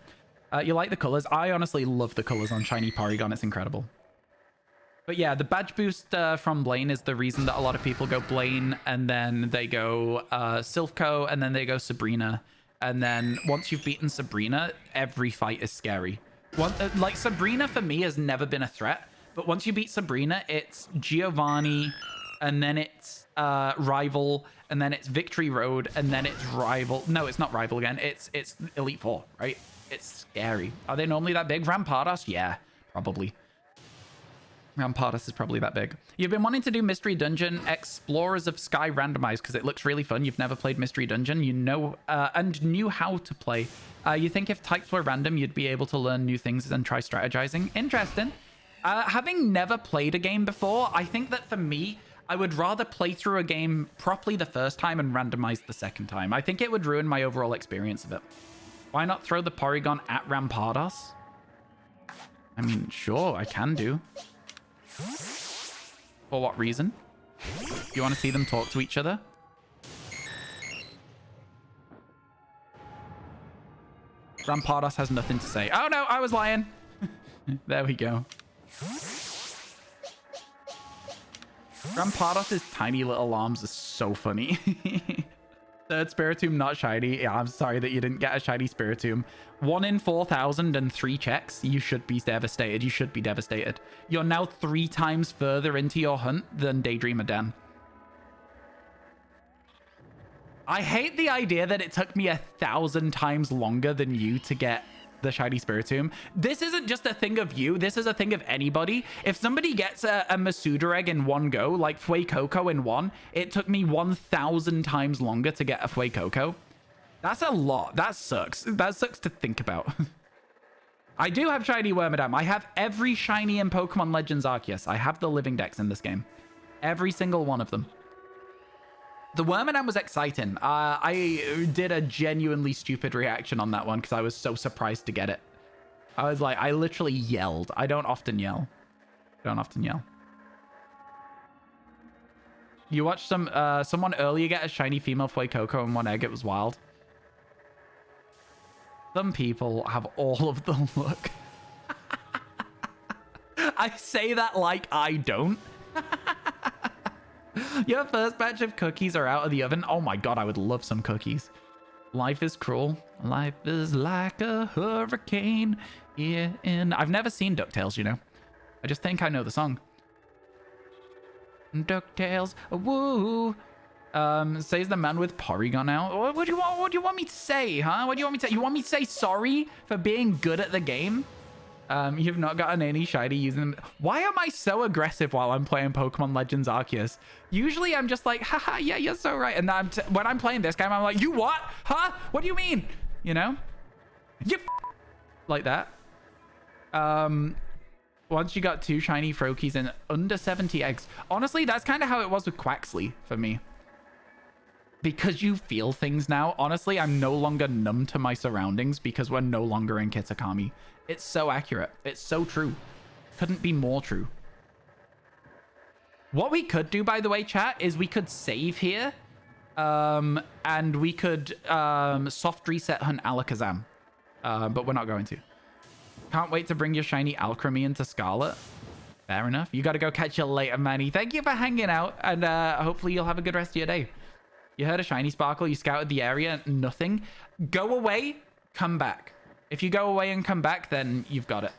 Speaker 1: You like the colors? I honestly love the colors on shiny Porygon. It's incredible. But yeah, the badge boost from Blaine is the reason that a lot of people go Blaine, and then they go Silphco, and then they go Sabrina. And then once you've beaten Sabrina, every fight is scary. Like, Sabrina for me has never been a threat. But once you beat Sabrina, it's Giovanni, and then it's Rival, and then it's Victory Road, and then it's Rival. No, it's not Rival again. It's Elite Four, right? It's scary. Are they normally that big? Rampardos? Yeah, probably. Rampardos is probably that big. You've been wanting to do Mystery Dungeon Explorers of Sky randomized because it looks really fun. You've never played Mystery Dungeon, you know, and knew how to play. You think if types were random, you'd be able to learn new things and try strategizing. Interesting. Having never played a game before, I think that for me, I would rather play through a game properly the first time and randomize the second time. I think it would ruin my overall experience of it. Why not throw the Porygon at Rampardos? I mean, sure, I can do. For what reason? You want to see them talk to each other? Rampardos has nothing to say. Oh no, I was lying. There we go. Rampardos' tiny little arms are so funny. Third Spiritomb not shiny. Yeah, I'm sorry that you didn't get a shiny Spiritomb. 1 in 4,003 checks. You should be devastated. You should be devastated. You're now 3 times further into your hunt than Daydreamer Dan. I hate the idea that it took me 1,000 times longer than you to get the shiny Spiritomb. This isn't just a thing of you. This is a thing of anybody. If somebody gets a Masuda egg in one go, like Fuecoco in one, it took me 1,000 times longer to get a Fuecoco. That's a lot. That sucks. That sucks to think about. I do have shiny Wormadam. I have every shiny in Pokemon Legends Arceus. I have the living dex in this game. Every single one of them. The Wormadam was exciting. I did a genuinely stupid reaction on that one because I was so surprised to get it. I was like, I literally yelled. I don't often yell. You watched someone earlier get a shiny female Flay Coco and one egg. It was wild. Some people have all of the look. I say that like I don't. Your first batch of cookies are out of the oven. Oh my god, I would love some cookies. Life is cruel. Life is like a hurricane. Yeah, and I've never seen DuckTales, you know. I just think I know the song. DuckTales, woo. Says the man with Porygon out. What do you want me to say, huh? What do you want me to say? You want me to say sorry for being good at the game? You've not gotten any shiny using them. Why am I so aggressive while I'm playing Pokemon Legends Arceus? Usually I'm just like, haha, yeah, you're so right. And then when I'm playing this game, I'm like, you what? Huh? What do you mean? You know? You like that. Once you got 2 shiny Froakies and under 70 eggs. Honestly, that's kind of how it was with Quaxley for me. Because you feel things now. Honestly, I'm no longer numb to my surroundings because we're no longer in Kitakami. It's so accurate. It's so true. Couldn't be more true. What we could do, by the way, chat, is we could save here. And we could soft reset hunt Alakazam. But we're not going to. Can't wait to bring your shiny Alchemy into Scarlet. Fair enough. You got to go catch you later, Manny. Thank you for hanging out. And hopefully you'll have a good rest of your day. You heard a shiny Sparkle. You scouted the area. Nothing. Go away. Come back. If you go away and come back, then you've got it.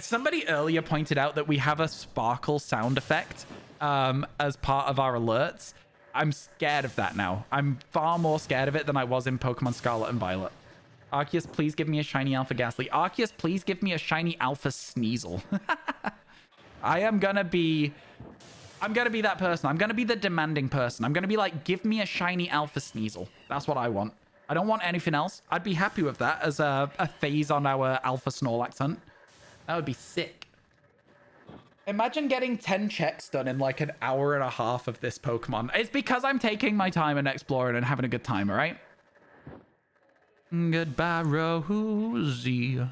Speaker 1: Somebody earlier pointed out that we have a Sparkle sound effect as part of our alerts. I'm scared of that now. I'm far more scared of it than I was in Pokemon Scarlet and Violet. Arceus, please give me a shiny Alpha Ghastly. Arceus, please give me a shiny Alpha Sneasel. I'm gonna be that person. I'm gonna be the demanding person. I'm gonna be like, give me a shiny Alpha Sneasel. That's what I want. I don't want anything else. I'd be happy with that as a phase on our Alpha Snorlax hunt. That would be sick. Imagine getting 10 checks done in like an hour and a half of this Pokemon. It's because I'm taking my time and exploring and having a good time, all right? Goodbye, Rosie.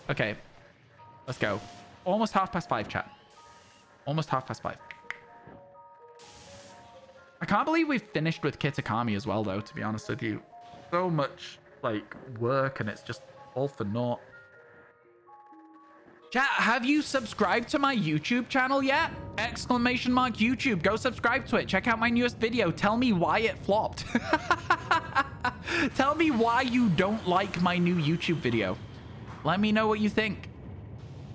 Speaker 1: Okay, let's go. Almost 5:30, chat. Almost 5:30. I can't believe we've finished with Kitakami as well, though, to be honest with you. So much, like, work, and it's just all for naught. Chat, have you subscribed to my YouTube channel yet? Exclamation mark YouTube. Go subscribe to it. Check out my newest video. Tell me why it flopped. Tell me why you don't like my new YouTube video. Let me know what you think.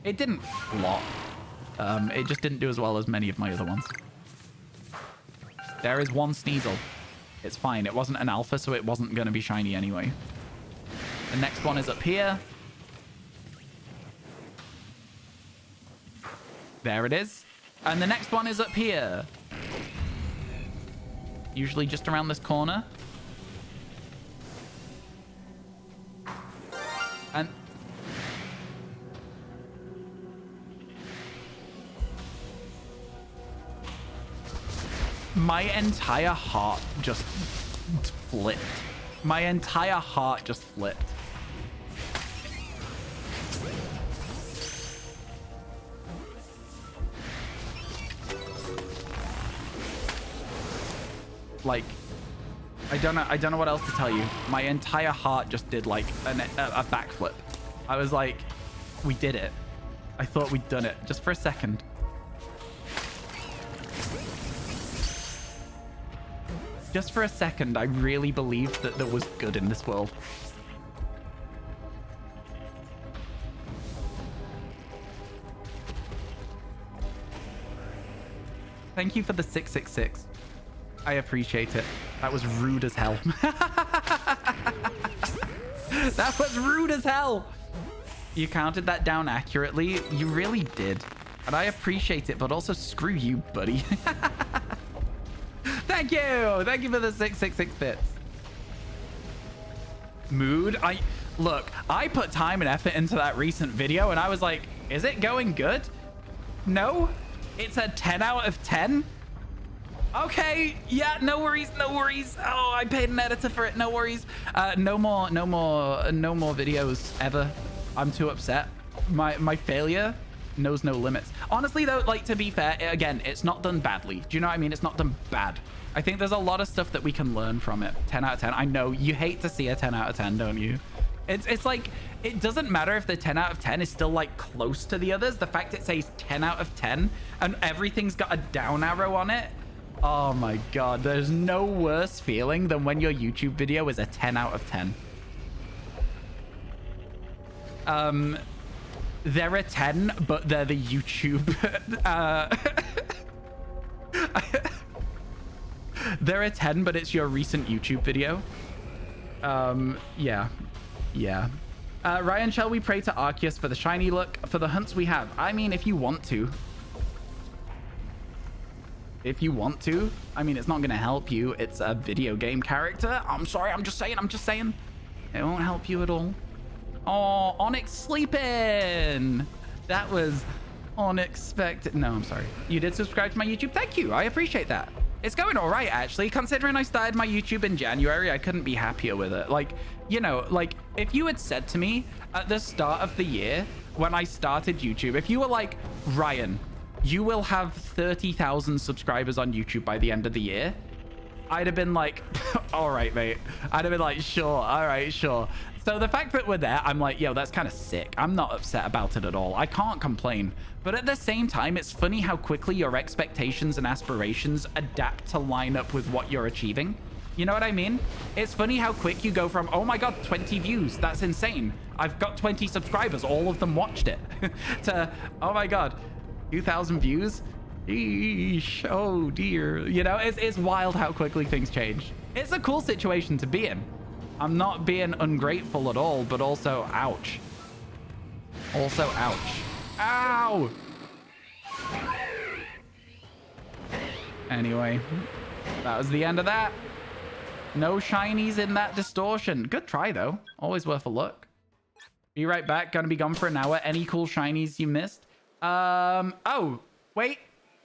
Speaker 1: It didn't flop. It just didn't do as well as many of my other ones. There is one Sneasel. It's fine. It wasn't an alpha, so it wasn't going to be shiny anyway. The next one is up here. There it is. And the next one is up here. Usually just around this corner. And my entire heart just flipped. My entire heart just flipped. Like, I don't know what else to tell you. My entire heart just did like a backflip. I was like, we did it. I thought we'd done it just for a second. Just for a second, I really believed that there was good in this world. Thank you for the 666. I appreciate it. That was rude as hell. That was rude as hell. You counted that down accurately. You really did. And I appreciate it, but also screw you, buddy. Thank you. Thank you for the 666 bits. Mood. Look, I put time and effort into that recent video and I was like, is it going good? No? It's a 10 out of 10? Okay, yeah, no worries, no worries. Oh, I paid an editor for it, no worries. No more videos ever. I'm too upset. My failure knows no limits. Honestly, though, like, to be fair, again, it's not done badly. Do you know what I mean? It's not done bad. I think there's a lot of stuff that we can learn from it. 10 out of 10. I know you hate to see a 10 out of 10, don't you? It's like, it doesn't matter if the 10 out of 10 is still like close to the others. The fact it says 10 out of 10 and everything's got a down arrow on it. Oh my God, there's no worse feeling than when your YouTube video is a 10 out of 10. They're a 10, but they're the YouTube. They're a 10, but it's your recent YouTube video. Yeah. Ryan, shall we pray to Arceus for the shiny look? For the hunts we have. I mean, if you want to. If you want to. I mean, it's not going to help you. It's a video game character. I'm sorry. I'm just saying. It won't help you at all. Oh, Onyx sleeping. That was unexpected. No, I'm sorry. You did subscribe to my YouTube. Thank you. I appreciate that. It's going all right, actually. Considering I started my YouTube in January, I couldn't be happier with it. Like, you know, like, if you had said to me at the start of the year when I started YouTube, if you were like, Ryan, you will have 30,000 subscribers on YouTube by the end of the year, I'd have been like, all right, mate. I'd have been like, sure. All right, sure. So the fact that we're there, I'm like, yo, that's kind of sick. I'm not upset about it at all. I can't complain. But at the same time, it's funny how quickly your expectations and aspirations adapt to line up with what you're achieving. You know what I mean? It's funny how quick you go from, oh my God, 20 views. That's insane. I've got 20 subscribers. All of them watched it. To, oh my God, 2,000 views? Eesh, oh dear. You know, it's wild how quickly things change. It's a cool situation to be in. I'm not being ungrateful at all, but also ouch. Also ouch. Ow! Anyway, that was the end of that. No shinies in that distortion. Good try, though. Always worth a look. Be right back. Gonna be gone for an hour. Any cool shinies you missed? Oh, wait.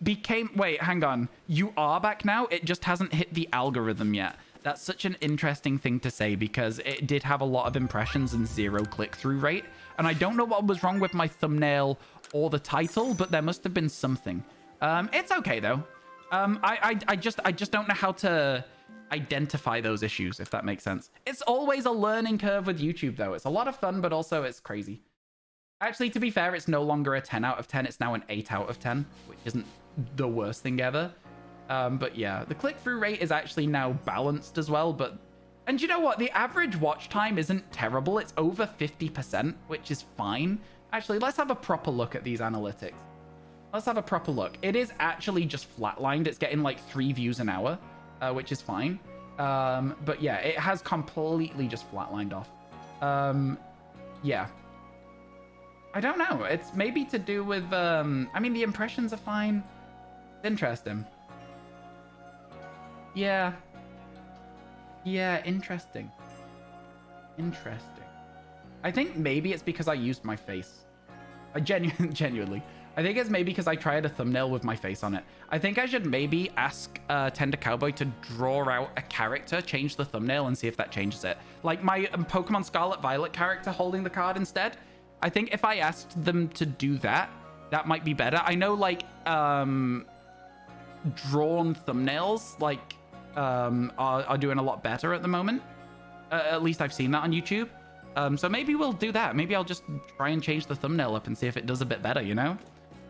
Speaker 1: Wait, hang on. You are back now? It just hasn't hit the algorithm yet. That's such an interesting thing to say because it did have a lot of impressions and 0 click-through rate. And I don't know what was wrong with my thumbnail or the title, but there must have been something. It's okay, though. I just don't know how to identify those issues, if that makes sense. It's always a learning curve with YouTube, though. It's a lot of fun, but also it's crazy. Actually, to be fair, it's no longer a 10 out of 10. It's now an 8 out of 10, which isn't the worst thing ever. But yeah, the click-through rate is actually now balanced as well. And you know what? The average watch time isn't terrible. It's over 50%, which is fine. Actually, let's have a proper look at these analytics. Let's have a proper look. It is actually just flatlined. It's getting like 3 views an hour, which is fine. But yeah, it has completely just flatlined off. Yeah. I don't know. It's maybe to do with, I mean, the impressions are fine. It's interesting. Yeah. Yeah, interesting. Interesting. I think maybe it's because I used my face. I genuinely. I think it's maybe because I tried a thumbnail with my face on it. I think I should maybe ask Tender Cowboy to draw out a character, change the thumbnail, and see if that changes it. Like my Pokemon Scarlet Violet character holding the card instead. I think if I asked them to do that, that might be better. I know, like, drawn thumbnails, like, are doing a lot better at the moment. At least I've seen that on YouTube. So maybe we'll do that. Maybe I'll just try and change the thumbnail up and see if it does a bit better, you know?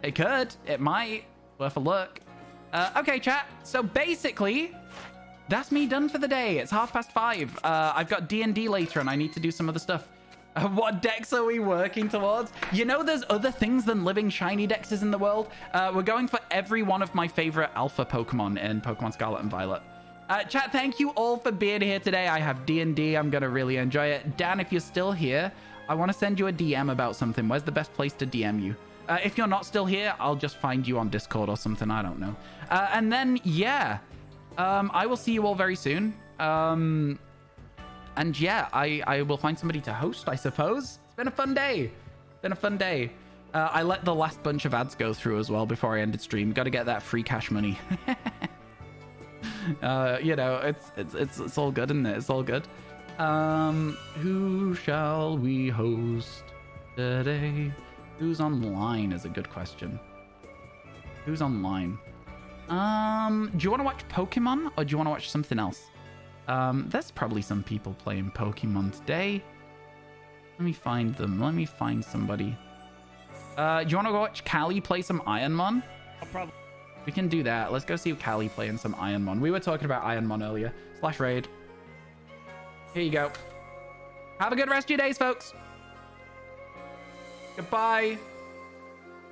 Speaker 1: It could. It might. Worth a look. Okay, chat. So basically, that's me done for the day. It's 5:30. I've got D&D later and I need to do some other stuff. What decks are we working towards? You know, there's other things than living shiny dexes in the world. We're going for every one of my favorite alpha Pokemon in Pokemon Scarlet and Violet. Chat, thank you all for being here today. I have D&D. I'm going to really enjoy it. Dan, if you're still here, I want to send you a DM about something. Where's the best place to DM you? If you're not still here, I'll just find you on Discord or something. I don't know. And then, yeah, I will see you all very soon. And yeah, I will find somebody to host, I suppose. It's been a fun day. Been a fun day. I let the last bunch of ads go through as well before I ended stream. Got to get that free cash money. You know, it's all good, isn't it? It's all good. Who shall we host today? Who's online is a good question. Who's online? Do you want to watch Pokemon or do you want to watch something else? There's probably some people playing Pokemon today. Let me find them. Let me find somebody. Do you want to go watch Callie play some Ironmon?
Speaker 4: I'll probably...
Speaker 1: We can do that. Let's go see Callie playing some Ironmon. We were talking about Ironmon earlier. / raid. Here you go. Have a good rest of your days, folks. Goodbye.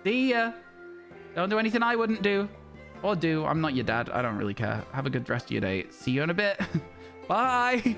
Speaker 1: See ya. Don't do anything I wouldn't do. Or do. I'm not your dad. I don't really care. Have a good rest of your day. See you in a bit. Bye.